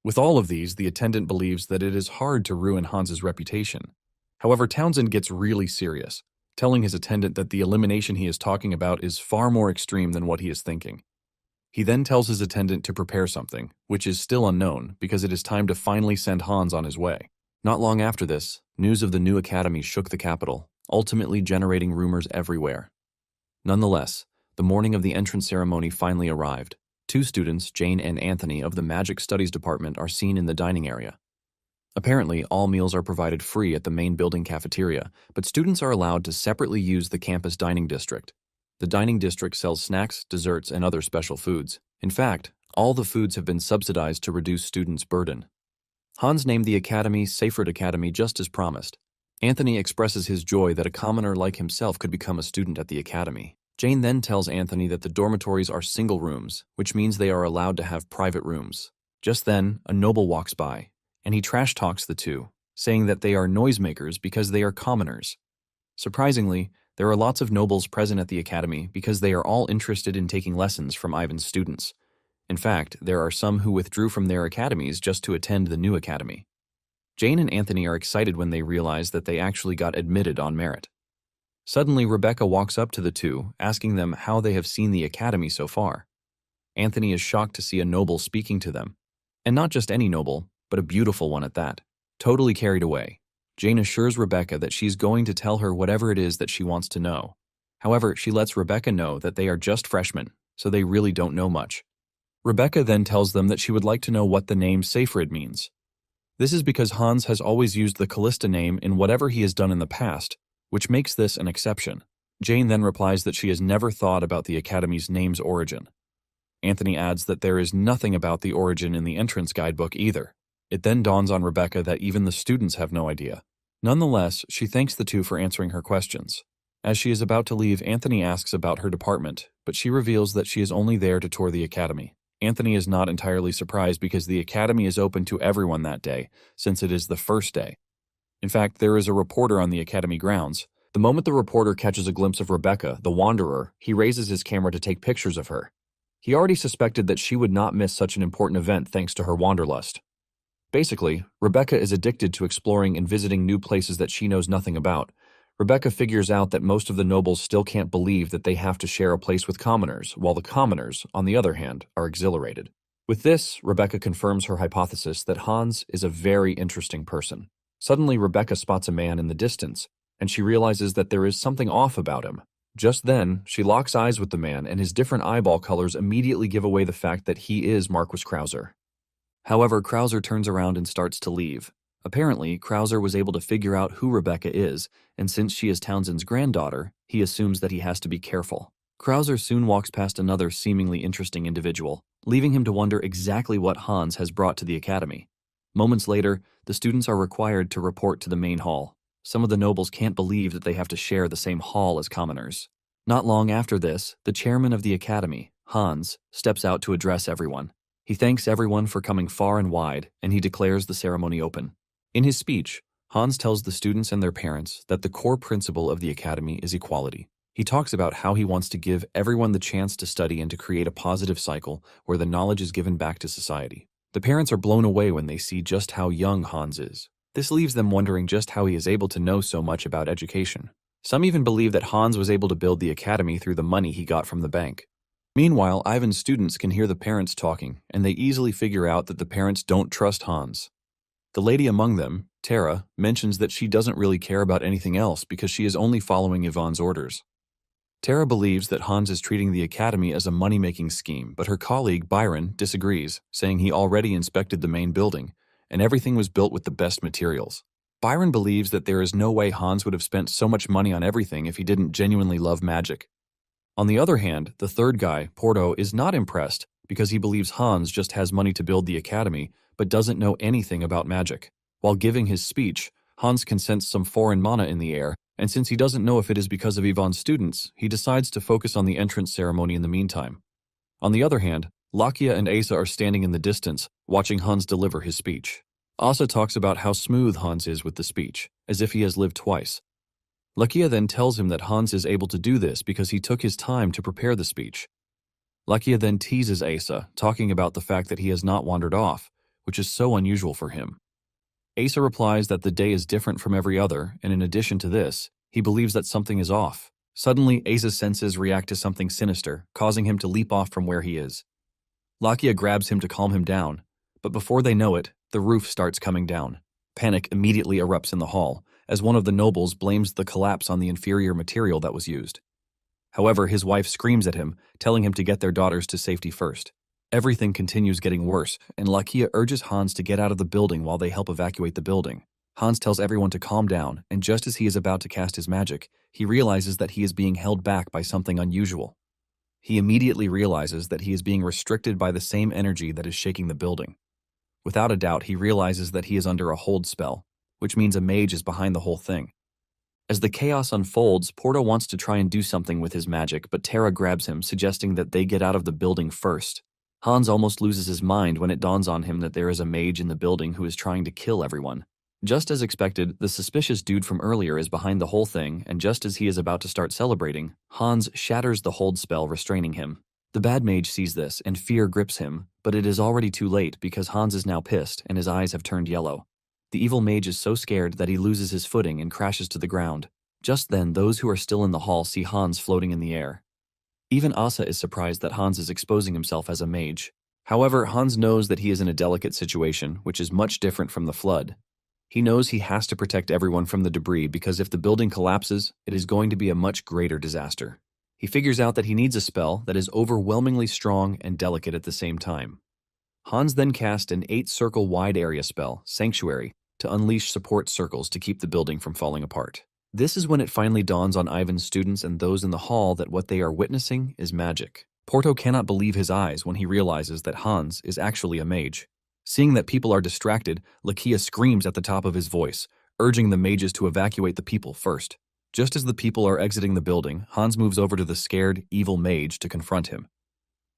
With all of these, the attendant believes that it is hard to ruin Hans's reputation. However, Townsend gets really serious, telling his attendant that the elimination he is talking about is far more extreme than what he is thinking. He then tells his attendant to prepare something, which is still unknown because it is time to finally send Hans on his way. Not long after this, news of the new academy shook the capital, ultimately generating rumors everywhere. Nonetheless, the morning of the entrance ceremony finally arrived. Two students, Jane and Anthony of the Magic Studies Department, are seen in the dining area. Apparently, all meals are provided free at the main building cafeteria, but students are allowed to separately use the campus dining district. The dining district sells snacks, desserts, and other special foods. In fact, all the foods have been subsidized to reduce students' burden. Hans named the academy Seyfried Academy just as promised. Anthony expresses his joy that a commoner like himself could become a student at the academy. Jane then tells Anthony that the dormitories are single rooms, which means they are allowed to have private rooms. Just then, a noble walks by, and he trash talks the two, saying that they are noisemakers because they are commoners. Surprisingly, there are lots of nobles present at the academy because they are all interested in taking lessons from Ivan's students. In fact, there are some who withdrew from their academies just to attend the new academy. Jane and Anthony are excited when they realize that they actually got admitted on merit. Suddenly, Rebecca walks up to the two, asking them how they have seen the academy so far. Anthony is shocked to see a noble speaking to them. And not just any noble, but a beautiful one at that. Totally carried away, Jane assures Rebecca that she's going to tell her whatever it is that she wants to know. However, she lets Rebecca know that they are just freshmen, so they really don't know much. Rebecca then tells them that she would like to know what the name Seyfried means. This is because Hans has always used the Callista name in whatever he has done in the past, which makes this an exception. Jane then replies that she has never thought about the Academy's name's origin. Anthony adds that there is nothing about the origin in the entrance guidebook either. It then dawns on Rebecca that even the students have no idea. Nonetheless, she thanks the two for answering her questions. As she is about to leave, Anthony asks about her department, but she reveals that she is only there to tour the academy. Anthony is not entirely surprised because the academy is open to everyone that day, since it is the first day. In fact, there is a reporter on the academy grounds. The moment the reporter catches a glimpse of Rebecca, the Wanderer, he raises his camera to take pictures of her. He already suspected that she would not miss such an important event thanks to her wanderlust. Basically, Rebecca is addicted to exploring and visiting new places that she knows nothing about. Rebecca figures out that most of the nobles still can't believe that they have to share a place with commoners, while the commoners, on the other hand, are exhilarated. With this, Rebecca confirms her hypothesis that Hans is a very interesting person. Suddenly, Rebecca spots a man in the distance, and she realizes that there is something off about him. Just then, she locks eyes with the man, and his different eyeball colors immediately give away the fact that he is Marquis Krauser. However, Krauser turns around and starts to leave. Apparently, Krauser was able to figure out who Rebecca is, and since she is Townsend's granddaughter, he assumes that he has to be careful. Krauser soon walks past another seemingly interesting individual, leaving him to wonder exactly what Hans has brought to the academy. Moments later, the students are required to report to the main hall. Some of the nobles can't believe that they have to share the same hall as commoners. Not long after this, the chairman of the academy, Hans, steps out to address everyone. He thanks everyone for coming far and wide, and he declares the ceremony open. In his speech, Hans tells the students and their parents that the core principle of the academy is equality. He talks about how he wants to give everyone the chance to study and to create a positive cycle where the knowledge is given back to society. The parents are blown away when they see just how young Hans is. This leaves them wondering just how he is able to know so much about education. Some even believe that Hans was able to build the academy through the money he got from the bank. Meanwhile, Ivan's students can hear the parents talking, and they easily figure out that the parents don't trust Hans. The lady among them, Tara, mentions that she doesn't really care about anything else because she is only following Ivan's orders. Tara believes that Hans is treating the academy as a money-making scheme, but her colleague, Byron, disagrees, saying he already inspected the main building, and everything was built with the best materials. Byron believes that there is no way Hans would have spent so much money on everything if he didn't genuinely love magic. On the other hand, the third guy, Porto, is not impressed because he believes Hans just has money to build the academy, but doesn't know anything about magic. While giving his speech, Hans can sense some foreign mana in the air, and since he doesn't know if it is because of Ivan's students, he decides to focus on the entrance ceremony in the meantime. On the other hand, Lakia and Asa are standing in the distance, watching Hans deliver his speech. Asa talks about how smooth Hans is with the speech, as if he has lived twice. Lakia then tells him that Hans is able to do this because he took his time to prepare the speech. Lakia then teases Asa, talking about the fact that he has not wandered off, which is so unusual for him. Asa replies that the day is different from every other, and in addition to this, he believes that something is off. Suddenly, Asa's senses react to something sinister, causing him to leap off from where he is. Lakia grabs him to calm him down, but before they know it, the roof starts coming down. Panic immediately erupts in the hall, as one of the nobles blames the collapse on the inferior material that was used. However, his wife screams at him, telling him to get their daughters to safety first. Everything continues getting worse, and Lakia urges Hans to get out of the building while they help evacuate the building. Hans tells everyone to calm down, and just as he is about to cast his magic, he realizes that he is being held back by something unusual. He immediately realizes that he is being restricted by the same energy that is shaking the building. Without a doubt, he realizes that he is under a hold spell, which means a mage is behind the whole thing. As the chaos unfolds, Porto wants to try and do something with his magic, but Tara grabs him, suggesting that they get out of the building first. Hans almost loses his mind when it dawns on him that there is a mage in the building who is trying to kill everyone. Just as expected, the suspicious dude from earlier is behind the whole thing, and just as he is about to start celebrating, Hans shatters the hold spell restraining him. The bad mage sees this, and fear grips him, but it is already too late because Hans is now pissed and his eyes have turned yellow. The evil mage is so scared that he loses his footing and crashes to the ground. Just then, those who are still in the hall see Hans floating in the air. Even Asa is surprised that Hans is exposing himself as a mage. However, Hans knows that he is in a delicate situation, which is much different from the flood. He knows he has to protect everyone from the debris because if the building collapses, it is going to be a much greater disaster. He figures out that he needs a spell that is overwhelmingly strong and delicate at the same time. Hans then casts an 8-circle wide area spell, Sanctuary, to unleash support circles to keep the building from falling apart. This is when it finally dawns on Ivan's students and those in the hall that what they are witnessing is magic. Porto cannot believe his eyes when he realizes that Hans is actually a mage. Seeing that people are distracted, Lakia screams at the top of his voice, urging the mages to evacuate the people first. Just as the people are exiting the building, Hans moves over to the scared, evil mage to confront him.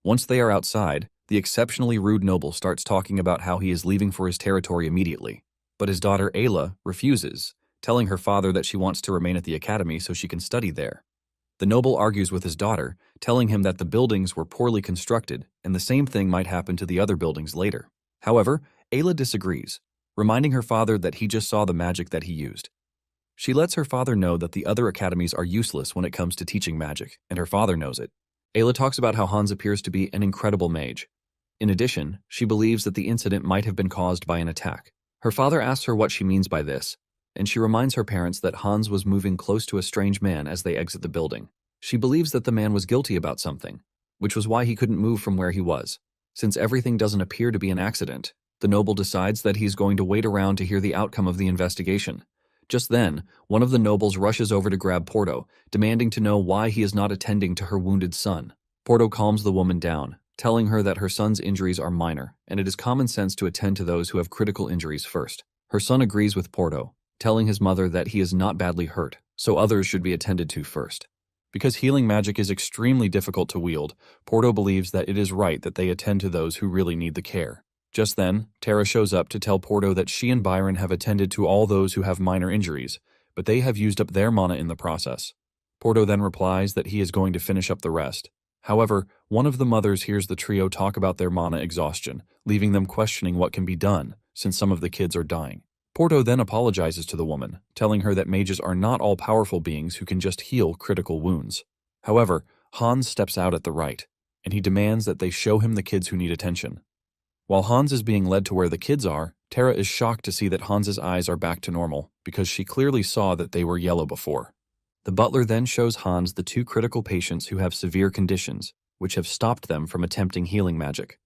Once they are outside, the exceptionally rude noble starts talking about how he is leaving for his territory immediately. But his daughter Ayla refuses, telling her father that she wants to remain at the academy so she can study there. The noble argues with his daughter, telling him that the buildings were poorly constructed and the same thing might happen to the other buildings later. However, Ayla disagrees, reminding her father that he just saw the magic that he used. She lets her father know that the other academies are useless when it comes to teaching magic, and her father knows it. Ayla talks about how Hans appears to be an incredible mage. In addition, she believes that the incident might have been caused by an attack. Her father asks her what she means by this, and she reminds her parents that Hans was moving close to a strange man as they exit the building. She believes that the man was guilty about something, which was why he couldn't move from where he was. Since everything doesn't appear to be an accident, the noble decides that he's going to wait around to hear the outcome of the investigation. Just then, one of the nobles rushes over to grab Porto, demanding to know why he is not attending to her wounded son. Porto calms the woman down, telling her that her son's injuries are minor, and it is common sense to attend to those who have critical injuries first. Her son agrees with Porto, telling his mother that he is not badly hurt, so others should be attended to first. Because healing magic is extremely difficult to wield, Porto believes that it is right that they attend to those who really need the care. Just then, Tara shows up to tell Porto that she and Byron have attended to all those who have minor injuries, but they have used up their mana in the process. Porto then replies that he is going to finish up the rest. However, one of the mothers hears the trio talk about their mana exhaustion, leaving them questioning what can be done, since some of the kids are dying. Porto then apologizes to the woman, telling her that mages are not all powerful beings who can just heal critical wounds. However, Hans steps out at the right, and he demands that they show him the kids who need attention. While Hans is being led to where the kids are, Tara is shocked to see that Hans's eyes are back to normal, because she clearly saw that they were yellow before. The butler then shows Hans the two critical patients who have severe conditions, which have stopped them from attempting healing magic.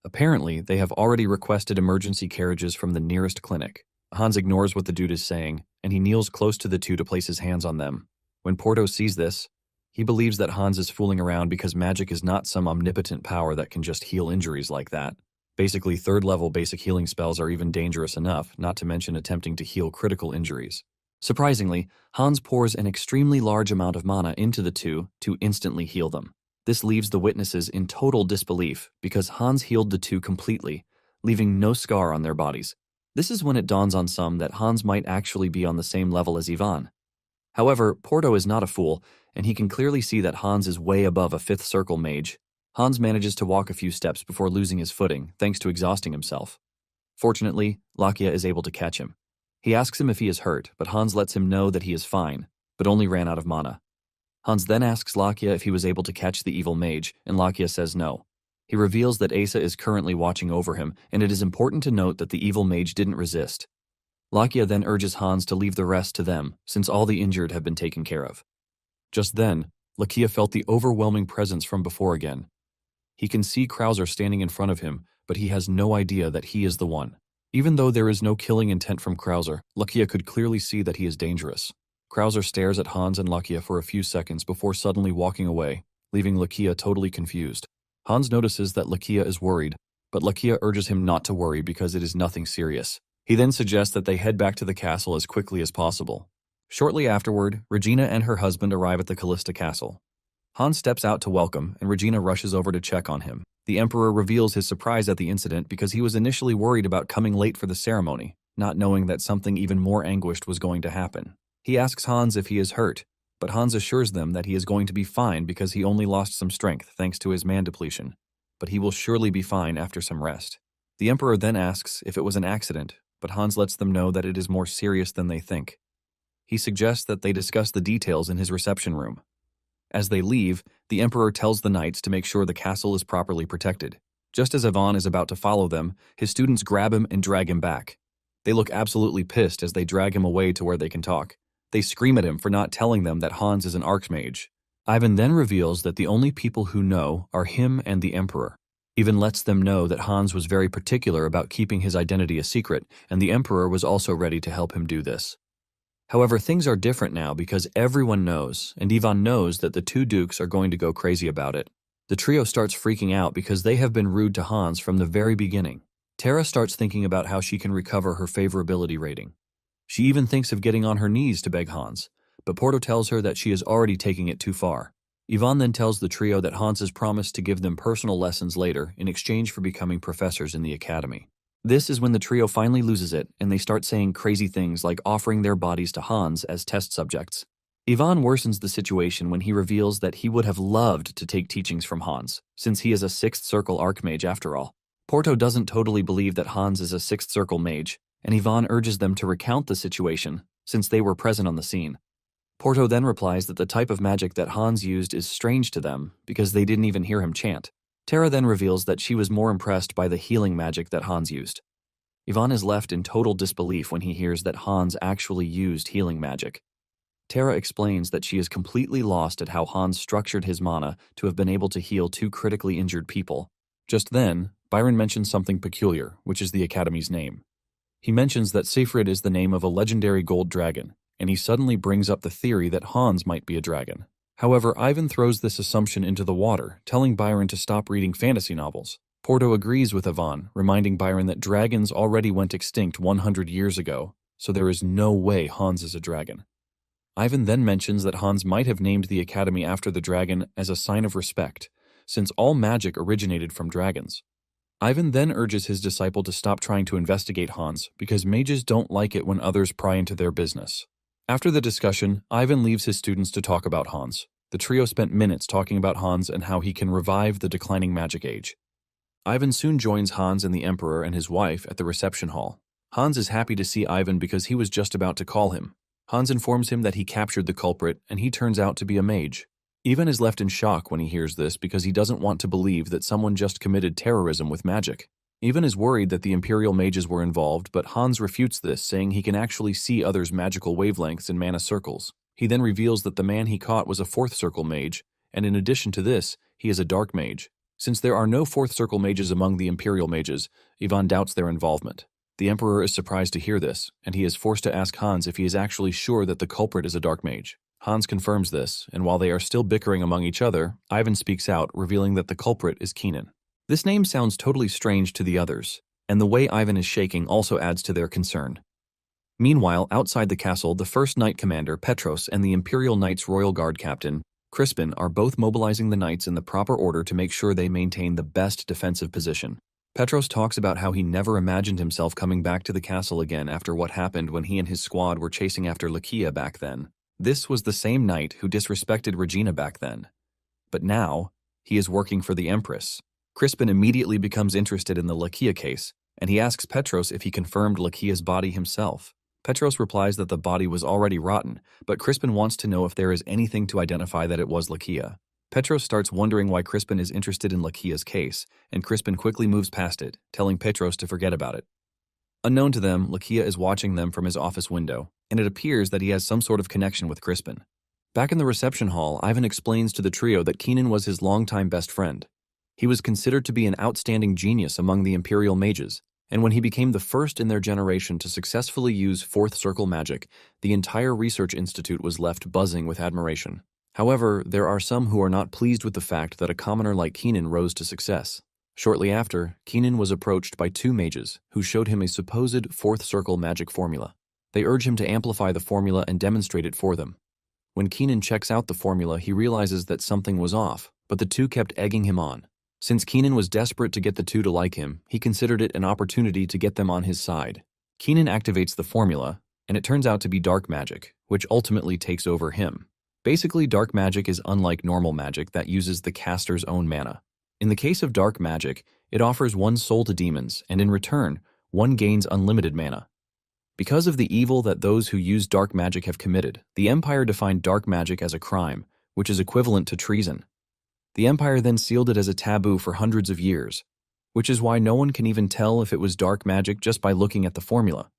Apparently, they have already requested emergency carriages from the nearest clinic. Hans ignores what the dude is saying, and he kneels close to the two to place his hands on them. When Porto sees this, he believes that Hans is fooling around because magic is not some omnipotent power that can just heal injuries like that. Basically, third-level basic healing spells are even dangerous enough, not to mention attempting to heal critical injuries. Surprisingly, Hans pours an extremely large amount of mana into the two to instantly heal them. This leaves the witnesses in total disbelief because Hans healed the two completely, leaving no scar on their bodies. This is when it dawns on some that Hans might actually be on the same level as Ivan. However, Porto is not a fool, and he can clearly see that Hans is way above a fifth circle mage. Hans manages to walk a few steps before losing his footing, thanks to exhausting himself. Fortunately, Lakia is able to catch him. He asks him if he is hurt, but Hans lets him know that he is fine, but only ran out of mana. Hans then asks Lakia if he was able to catch the evil mage, and Lakia says no. He reveals that Asa is currently watching over him, and it is important to note that the evil mage didn't resist. Lakia then urges Hans to leave the rest to them, since all the injured have been taken care of. Just then, Lakia felt the overwhelming presence from before again. He can see Krauser standing in front of him, but he has no idea that he is the one. Even though there is no killing intent from Krauser, Lakia could clearly see that he is dangerous. Krauser stares at Hans and Lakia for a few seconds before suddenly walking away, leaving Lakia totally confused. Hans notices that Lakia is worried, but Lakia urges him not to worry because it is nothing serious. He then suggests that they head back to the castle as quickly as possible. Shortly afterward, Regina and her husband arrive at the Callista castle. Hans steps out to welcome, and Regina rushes over to check on him. The Emperor reveals his surprise at the incident because he was initially worried about coming late for the ceremony, not knowing that something even more anguished was going to happen. He asks Hans if he is hurt, but Hans assures them that he is going to be fine because he only lost some strength thanks to his man depletion, but he will surely be fine after some rest. The Emperor then asks if it was an accident, but Hans lets them know that it is more serious than they think. He suggests that they discuss the details in his reception room. As they leave, the Emperor tells the knights to make sure the castle is properly protected. Just as Ivan is about to follow them, his students grab him and drag him back. They look absolutely pissed as they drag him away to where they can talk. They scream at him for not telling them that Hans is an archmage. Ivan then reveals that the only people who know are him and the Emperor. Even lets them know that Hans was very particular about keeping his identity a secret, and the Emperor was also ready to help him do this. However, things are different now because everyone knows, and Ivan knows that the two dukes are going to go crazy about it. The trio starts freaking out because they have been rude to Hans from the very beginning. Tara starts thinking about how she can recover her favorability rating. She even thinks of getting on her knees to beg Hans, but Porto tells her that she is already taking it too far. Ivan then tells the trio that Hans has promised to give them personal lessons later in exchange for becoming professors in the academy. This is when the trio finally loses it, and they start saying crazy things like offering their bodies to Hans as test subjects. Ivan worsens the situation when he reveals that he would have loved to take teachings from Hans, since he is a Sixth Circle Archmage after all. Porto doesn't totally believe that Hans is a Sixth Circle Mage, and Ivan urges them to recount the situation, since they were present on the scene. Porto then replies that the type of magic that Hans used is strange to them, because they didn't even hear him chant. Tara then reveals that she was more impressed by the healing magic that Hans used. Ivan is left in total disbelief when he hears that Hans actually used healing magic. Tara explains that she is completely lost at how Hans structured his mana to have been able to heal two critically injured people. Just then, Byron mentions something peculiar, which is the Academy's name. He mentions that Seyfried is the name of a legendary gold dragon, and he suddenly brings up the theory that Hans might be a dragon. However, Ivan throws this assumption into the water, telling Byron to stop reading fantasy novels. Porto agrees with Ivan, reminding Byron that dragons already went extinct 100 years ago, so there is no way Hans is a dragon. Ivan then mentions that Hans might have named the academy after the dragon as a sign of respect, since all magic originated from dragons. Ivan then urges his disciple to stop trying to investigate Hans because mages don't like it when others pry into their business. After the discussion, Ivan leaves his students to talk about Hans. The trio spent minutes talking about Hans and how he can revive the declining magic age. Ivan soon joins Hans and the Emperor and his wife at the reception hall. Hans is happy to see Ivan because he was just about to call him. Hans informs him that he captured the culprit and he turns out to be a mage. Ivan is left in shock when he hears this because he doesn't want to believe that someone just committed terrorism with magic. Ivan is worried that the Imperial mages were involved, but Hans refutes this, saying he can actually see others' magical wavelengths in mana circles. He then reveals that the man he caught was a fourth circle mage, and in addition to this, he is a dark mage. Since there are no fourth circle mages among the Imperial mages, Ivan doubts their involvement. The Emperor is surprised to hear this, and he is forced to ask Hans if he is actually sure that the culprit is a dark mage. Hans confirms this, and while they are still bickering among each other, Ivan speaks out, revealing that the culprit is Keenan. This name sounds totally strange to the others, and the way Ivan is shaking also adds to their concern. Meanwhile, outside the castle, the first knight commander, Petros, and the Imperial Knights Royal Guard captain, Crispin, are both mobilizing the knights in the proper order to make sure they maintain the best defensive position. Petros talks about how he never imagined himself coming back to the castle again after what happened when he and his squad were chasing after Lakia back then. This was the same knight who disrespected Regina back then. But now, he is working for the Empress. Crispin immediately becomes interested in the Lakia case, and he asks Petros if he confirmed Lakia's body himself. Petros replies that the body was already rotten, but Crispin wants to know if there is anything to identify that it was Lakia. Petros starts wondering why Crispin is interested in Lakia's case, and Crispin quickly moves past it, telling Petros to forget about it. Unknown to them, Lakia is watching them from his office window, and it appears that he has some sort of connection with Crispin. Back in the reception hall, Ivan explains to the trio that Keenan was his longtime best friend. He was considered to be an outstanding genius among the Imperial mages, and when he became the first in their generation to successfully use fourth circle magic, the entire research institute was left buzzing with admiration. However, there are some who are not pleased with the fact that a commoner like Keenan rose to success. Shortly after, Keenan was approached by two mages who showed him a supposed fourth circle magic formula. They urge him to amplify the formula and demonstrate it for them. When Keenan checks out the formula, he realizes that something was off, but the two kept egging him on. Since Keenan was desperate to get the two to like him, he considered it an opportunity to get them on his side. Keenan activates the formula, and it turns out to be dark magic, which ultimately takes over him. Basically, dark magic is unlike normal magic that uses the caster's own mana. In the case of dark magic, it offers one soul to demons, and in return, one gains unlimited mana. Because of the evil that those who use dark magic have committed, the Empire defined dark magic as a crime, which is equivalent to treason. The Empire then sealed it as a taboo for hundreds of years, which is why no one can even tell if it was dark magic just by looking at the formula.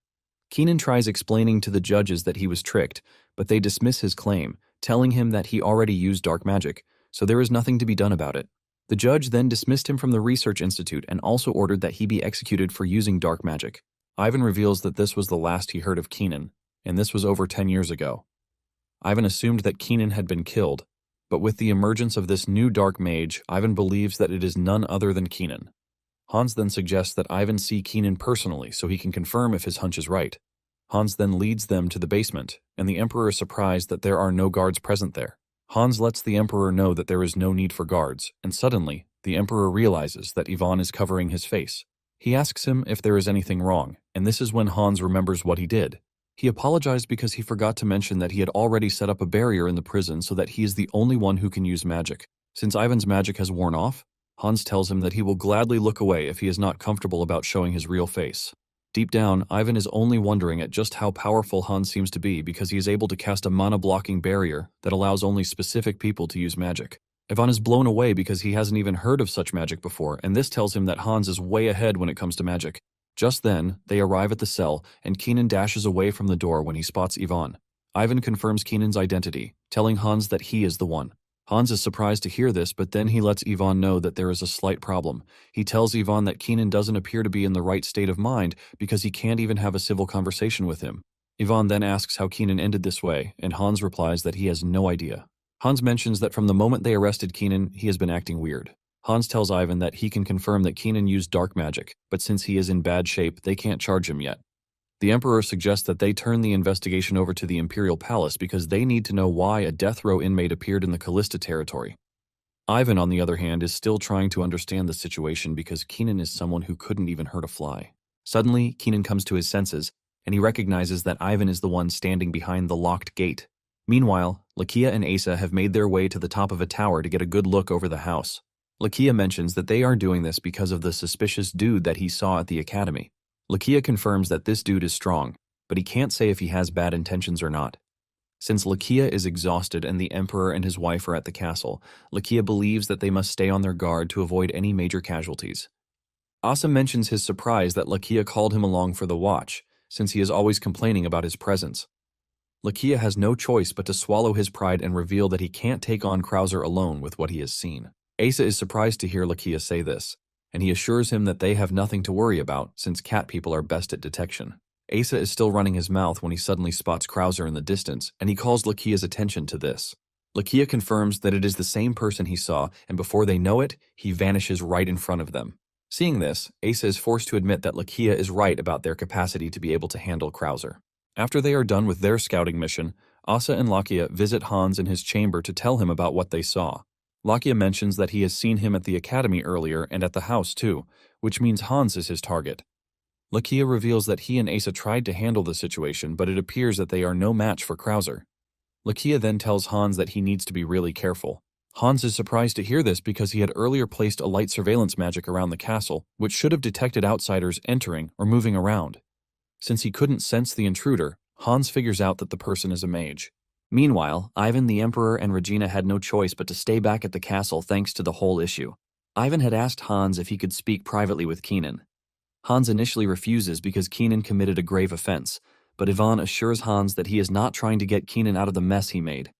Keenan tries explaining to the judges that he was tricked, but they dismiss his claim, telling him that he already used dark magic, so there is nothing to be done about it. The judge then dismissed him from the research institute and also ordered that he be executed for using dark magic. Ivan reveals that this was the last he heard of Keenan, and this was over 10 years ago. Ivan assumed that Keenan had been killed, but with the emergence of this new dark mage, Ivan believes that it is none other than Keenan. Hans then suggests that Ivan see Keenan personally so he can confirm if his hunch is right. Hans then leads them to the basement, and the Emperor is surprised that there are no guards present there. Hans lets the Emperor know that there is no need for guards, and suddenly, the Emperor realizes that Ivan is covering his face. He asks him if there is anything wrong, and this is when Hans remembers what he did. He apologized because he forgot to mention that he had already set up a barrier in the prison so that he is the only one who can use magic. Since Ivan's magic has worn off, Hans tells him that he will gladly look away if he is not comfortable about showing his real face. Deep down, Ivan is only wondering at just how powerful Hans seems to be because he is able to cast a mana-blocking barrier that allows only specific people to use magic. Ivan is blown away because he hasn't even heard of such magic before, and this tells him that Hans is way ahead when it comes to magic. Just then, they arrive at the cell, and Keenan dashes away from the door when he spots Ivan. Ivan confirms Keenan's identity, telling Hans that he is the one. Hans is surprised to hear this, but then he lets Ivan know that there is a slight problem. He tells Ivan that Keenan doesn't appear to be in the right state of mind because he can't even have a civil conversation with him. Ivan then asks how Keenan ended this way, and Hans replies that he has no idea. Hans mentions that from the moment they arrested Keenan, he has been acting weird. Hans tells Ivan that he can confirm that Keenan used dark magic, but since he is in bad shape, they can't charge him yet. The Emperor suggests that they turn the investigation over to the Imperial Palace because they need to know why a death row inmate appeared in the Callista territory. Ivan, on the other hand, is still trying to understand the situation because Keenan is someone who couldn't even hurt a fly. Suddenly, Keenan comes to his senses, and he recognizes that Ivan is the one standing behind the locked gate. Meanwhile, Lakia and Asa have made their way to the top of a tower to get a good look over the house. Lakia mentions that they are doing this because of the suspicious dude that he saw at the academy. Lakia confirms that this dude is strong, but he can't say if he has bad intentions or not. Since Lakia is exhausted and the Emperor and his wife are at the castle, Lakia believes that they must stay on their guard to avoid any major casualties. Asa mentions his surprise that Lakia called him along for the watch, since he is always complaining about his presence. Lakia has no choice but to swallow his pride and reveal that he can't take on Krauser alone with what he has seen. Asa is surprised to hear Lakia say this, and he assures him that they have nothing to worry about since cat people are best at detection. Asa is still running his mouth when he suddenly spots Krauser in the distance, and he calls Lakia's attention to this. Lakia confirms that it is the same person he saw, and before they know it, he vanishes right in front of them. Seeing this, Asa is forced to admit that Lakia is right about their capacity to be able to handle Krauser. After they are done with their scouting mission, Asa and Lakia visit Hans in his chamber to tell him about what they saw. Lakia mentions that he has seen him at the academy earlier and at the house too, which means Hans is his target. Lakia reveals that he and Asa tried to handle the situation, but it appears that they are no match for Krauser. Lakia then tells Hans that he needs to be really careful. Hans is surprised to hear this because he had earlier placed a light surveillance magic around the castle, which should have detected outsiders entering or moving around. Since he couldn't sense the intruder, Hans figures out that the person is a mage. Meanwhile, Ivan, the Emperor, and Regina had no choice but to stay back at the castle thanks to the whole issue. Ivan had asked Hans if he could speak privately with Keenan. Hans initially refuses because Keenan committed a grave offense, but Ivan assures Hans that he is not trying to get Keenan out of the mess he made.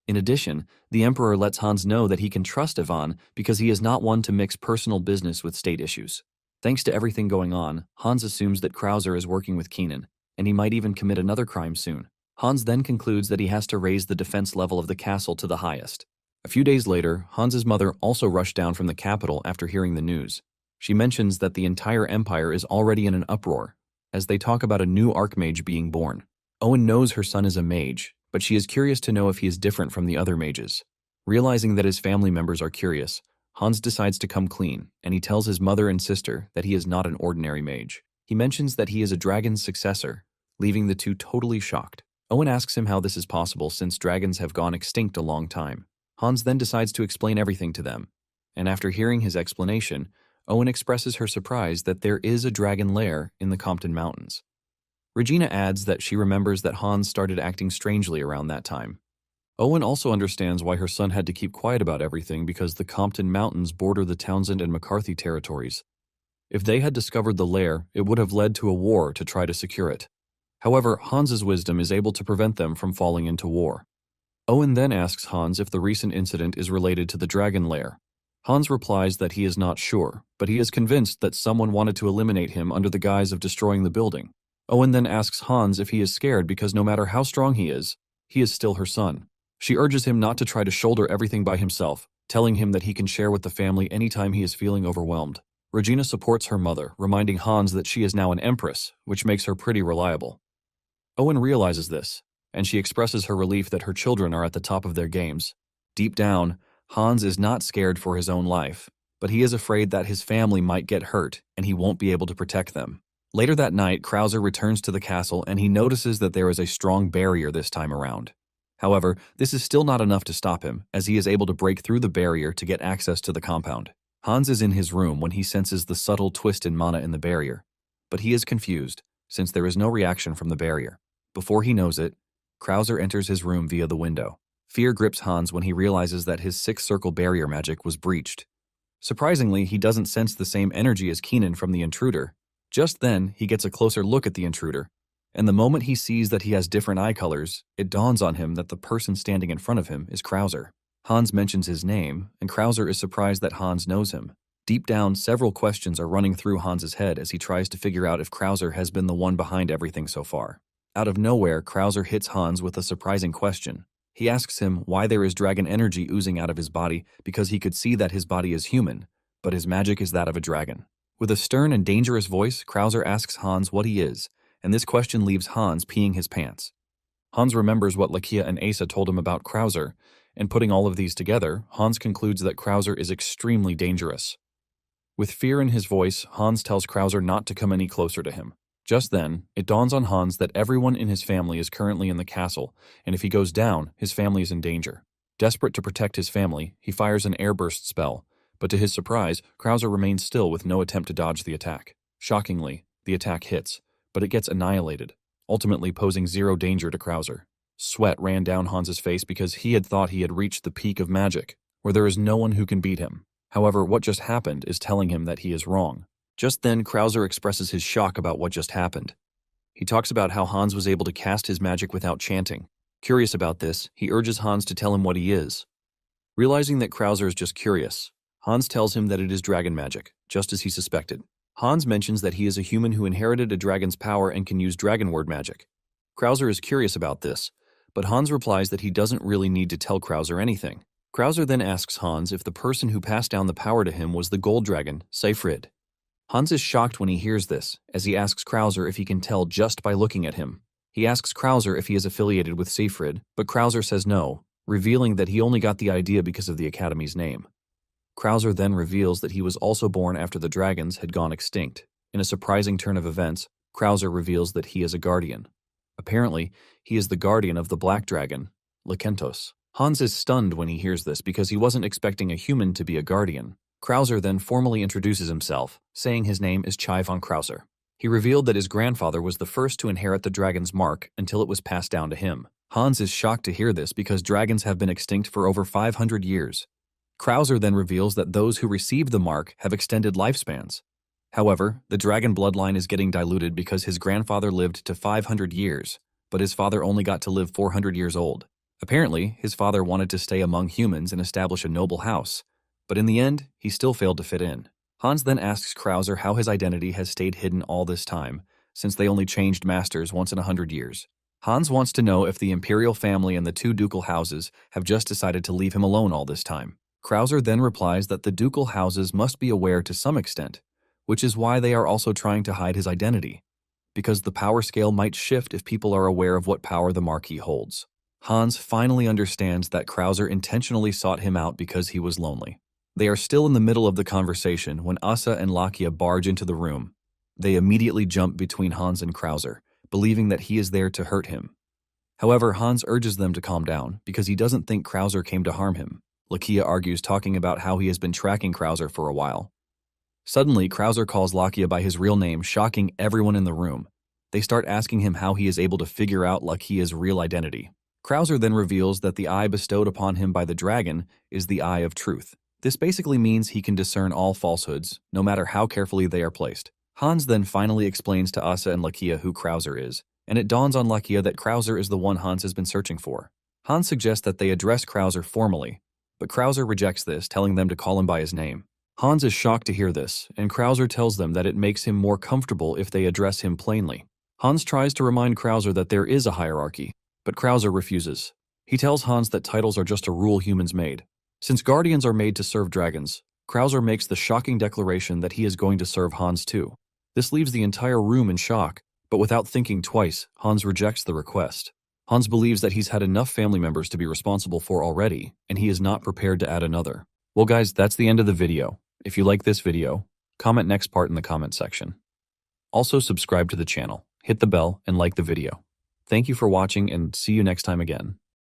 In addition, the Emperor lets Hans know that he can trust Ivan because he is not one to mix personal business with state issues. Thanks to everything going on, Hans assumes that Krauser is working with Keenan, and he might even commit another crime soon. Hans then concludes that he has to raise the defense level of the castle to the highest. A few days later, Hans's mother also rushed down from the capital after hearing the news. She mentions that the entire empire is already in an uproar, as they talk about a new archmage being born. Owen knows her son is a mage, but she is curious to know if he is different from the other mages. Realizing that his family members are curious, Hans decides to come clean, and he tells his mother and sister that he is not an ordinary mage. He mentions that he is a dragon's successor, leaving the two totally shocked. Owen asks him how this is possible since dragons have gone extinct a long time. Hans then decides to explain everything to them, and after hearing his explanation, Owen expresses her surprise that there is a dragon lair in the Compton Mountains. Regina adds that she remembers that Hans started acting strangely around that time. Owen also understands why her son had to keep quiet about everything because the Compton Mountains border the Townsend and McCarthy territories. If they had discovered the lair, it would have led to a war to try to secure it. However, Hans's wisdom is able to prevent them from falling into war. Owen then asks Hans if the recent incident is related to the dragon lair. Hans replies that he is not sure, but he is convinced that someone wanted to eliminate him under the guise of destroying the building. Owen then asks Hans if he is scared because no matter how strong he is still her son. She urges him not to try to shoulder everything by himself, telling him that he can share with the family anytime he is feeling overwhelmed. Regina supports her mother, reminding Hans that she is now an empress, which makes her pretty reliable. Owen realizes this, and she expresses her relief that her children are at the top of their games. Deep down, Hans is not scared for his own life, but he is afraid that his family might get hurt and he won't be able to protect them. Later that night, Krauser returns to the castle and he notices that there is a strong barrier this time around. However, this is still not enough to stop him, as he is able to break through the barrier to get access to the compound. Hans is in his room when he senses the subtle twist in mana in the barrier, but he is confused, since there is no reaction from the barrier. Before he knows it, Krauser enters his room via the window. Fear grips Hans when he realizes that his six-circle barrier magic was breached. Surprisingly, he doesn't sense the same energy as Keenan from the intruder. Just then, he gets a closer look at the intruder, and the moment he sees that he has different eye colors, it dawns on him that the person standing in front of him is Krauser. Hans mentions his name, and Krauser is surprised that Hans knows him. Deep down, several questions are running through Hans's head as he tries to figure out if Krauser has been the one behind everything so far. Out of nowhere, Krauser hits Hans with a surprising question. He asks him why there is dragon energy oozing out of his body because he could see that his body is human, but his magic is that of a dragon. With a stern and dangerous voice, Krauser asks Hans what he is, and this question leaves Hans peeing his pants. Hans remembers what Lakia and Asa told him about Krauser, and putting all of these together, Hans concludes that Krauser is extremely dangerous. With fear in his voice, Hans tells Krauser not to come any closer to him. Just then, it dawns on Hans that everyone in his family is currently in the castle, and if he goes down, his family is in danger. Desperate to protect his family, he fires an airburst spell, but to his surprise, Krauser remains still with no attempt to dodge the attack. Shockingly, the attack hits, but it gets annihilated, ultimately posing zero danger to Krauser. Sweat ran down Hans's face because he had thought he had reached the peak of magic, where there is no one who can beat him. However, what just happened is telling him that he is wrong. Just then, Krauser expresses his shock about what just happened. He talks about how Hans was able to cast his magic without chanting. Curious about this, he urges Hans to tell him what he is. Realizing that Krauser is just curious, Hans tells him that it is dragon magic, just as he suspected. Hans mentions that he is a human who inherited a dragon's power and can use dragon word magic. Krauser is curious about this, but Hans replies that he doesn't really need to tell Krauser anything. Krauser then asks Hans if the person who passed down the power to him was the gold dragon, Seyfried. Hans is shocked when he hears this, as he asks Krauser if he can tell just by looking at him. He asks Krauser if he is affiliated with Seyfried, but Krauser says no, revealing that he only got the idea because of the academy's name. Krauser then reveals that he was also born after the dragons had gone extinct. In a surprising turn of events, Krauser reveals that he is a guardian. Apparently, he is the guardian of the black dragon, Lycanthos. Hans is stunned when he hears this because he wasn't expecting a human to be a guardian. Krauser then formally introduces himself, saying his name is Chai von Krauser. He revealed that his grandfather was the first to inherit the dragon's mark until it was passed down to him. Hans is shocked to hear this because dragons have been extinct for over 500 years. Krauser then reveals that those who received the mark have extended lifespans. However, the dragon bloodline is getting diluted because his grandfather lived to 500 years, but his father only got to live 400 years old. Apparently, his father wanted to stay among humans and establish a noble house, but in the end, he still failed to fit in. Hans then asks Krauser how his identity has stayed hidden all this time, since they only changed masters once in 100 years. Hans wants to know if the imperial family and the two ducal houses have just decided to leave him alone all this time. Krauser then replies that the ducal houses must be aware to some extent, which is why they are also trying to hide his identity, because the power scale might shift if people are aware of what power the Marquis holds. Hans finally understands that Krauser intentionally sought him out because he was lonely. They are still in the middle of the conversation when Asa and Lakia barge into the room. They immediately jump between Hans and Krauser, believing that he is there to hurt him. However, Hans urges them to calm down because he doesn't think Krauser came to harm him. Lakia argues, talking about how he has been tracking Krauser for a while. Suddenly, Krauser calls Lakia by his real name, shocking everyone in the room. They start asking him how he is able to figure out Lakia's real identity. Krauser then reveals that the eye bestowed upon him by the dragon is the eye of truth. This basically means he can discern all falsehoods, no matter how carefully they are placed. Hans then finally explains to Asa and Lakia who Krauser is, and it dawns on Lakia that Krauser is the one Hans has been searching for. Hans suggests that they address Krauser formally, but Krauser rejects this, telling them to call him by his name. Hans is shocked to hear this, and Krauser tells them that it makes him more comfortable if they address him plainly. Hans tries to remind Krauser that there is a hierarchy, but Krauser refuses. He tells Hans that titles are just a rule humans made. Since guardians are made to serve dragons, Krauser makes the shocking declaration that he is going to serve Hans too. This leaves the entire room in shock, but without thinking twice, Hans rejects the request. Hans believes that he's had enough family members to be responsible for already, and he is not prepared to add another. Well guys, that's the end of the video. If you like this video, comment next part in the comment section. Also subscribe to the channel, hit the bell, and like the video. Thank you for watching, and see you next time again.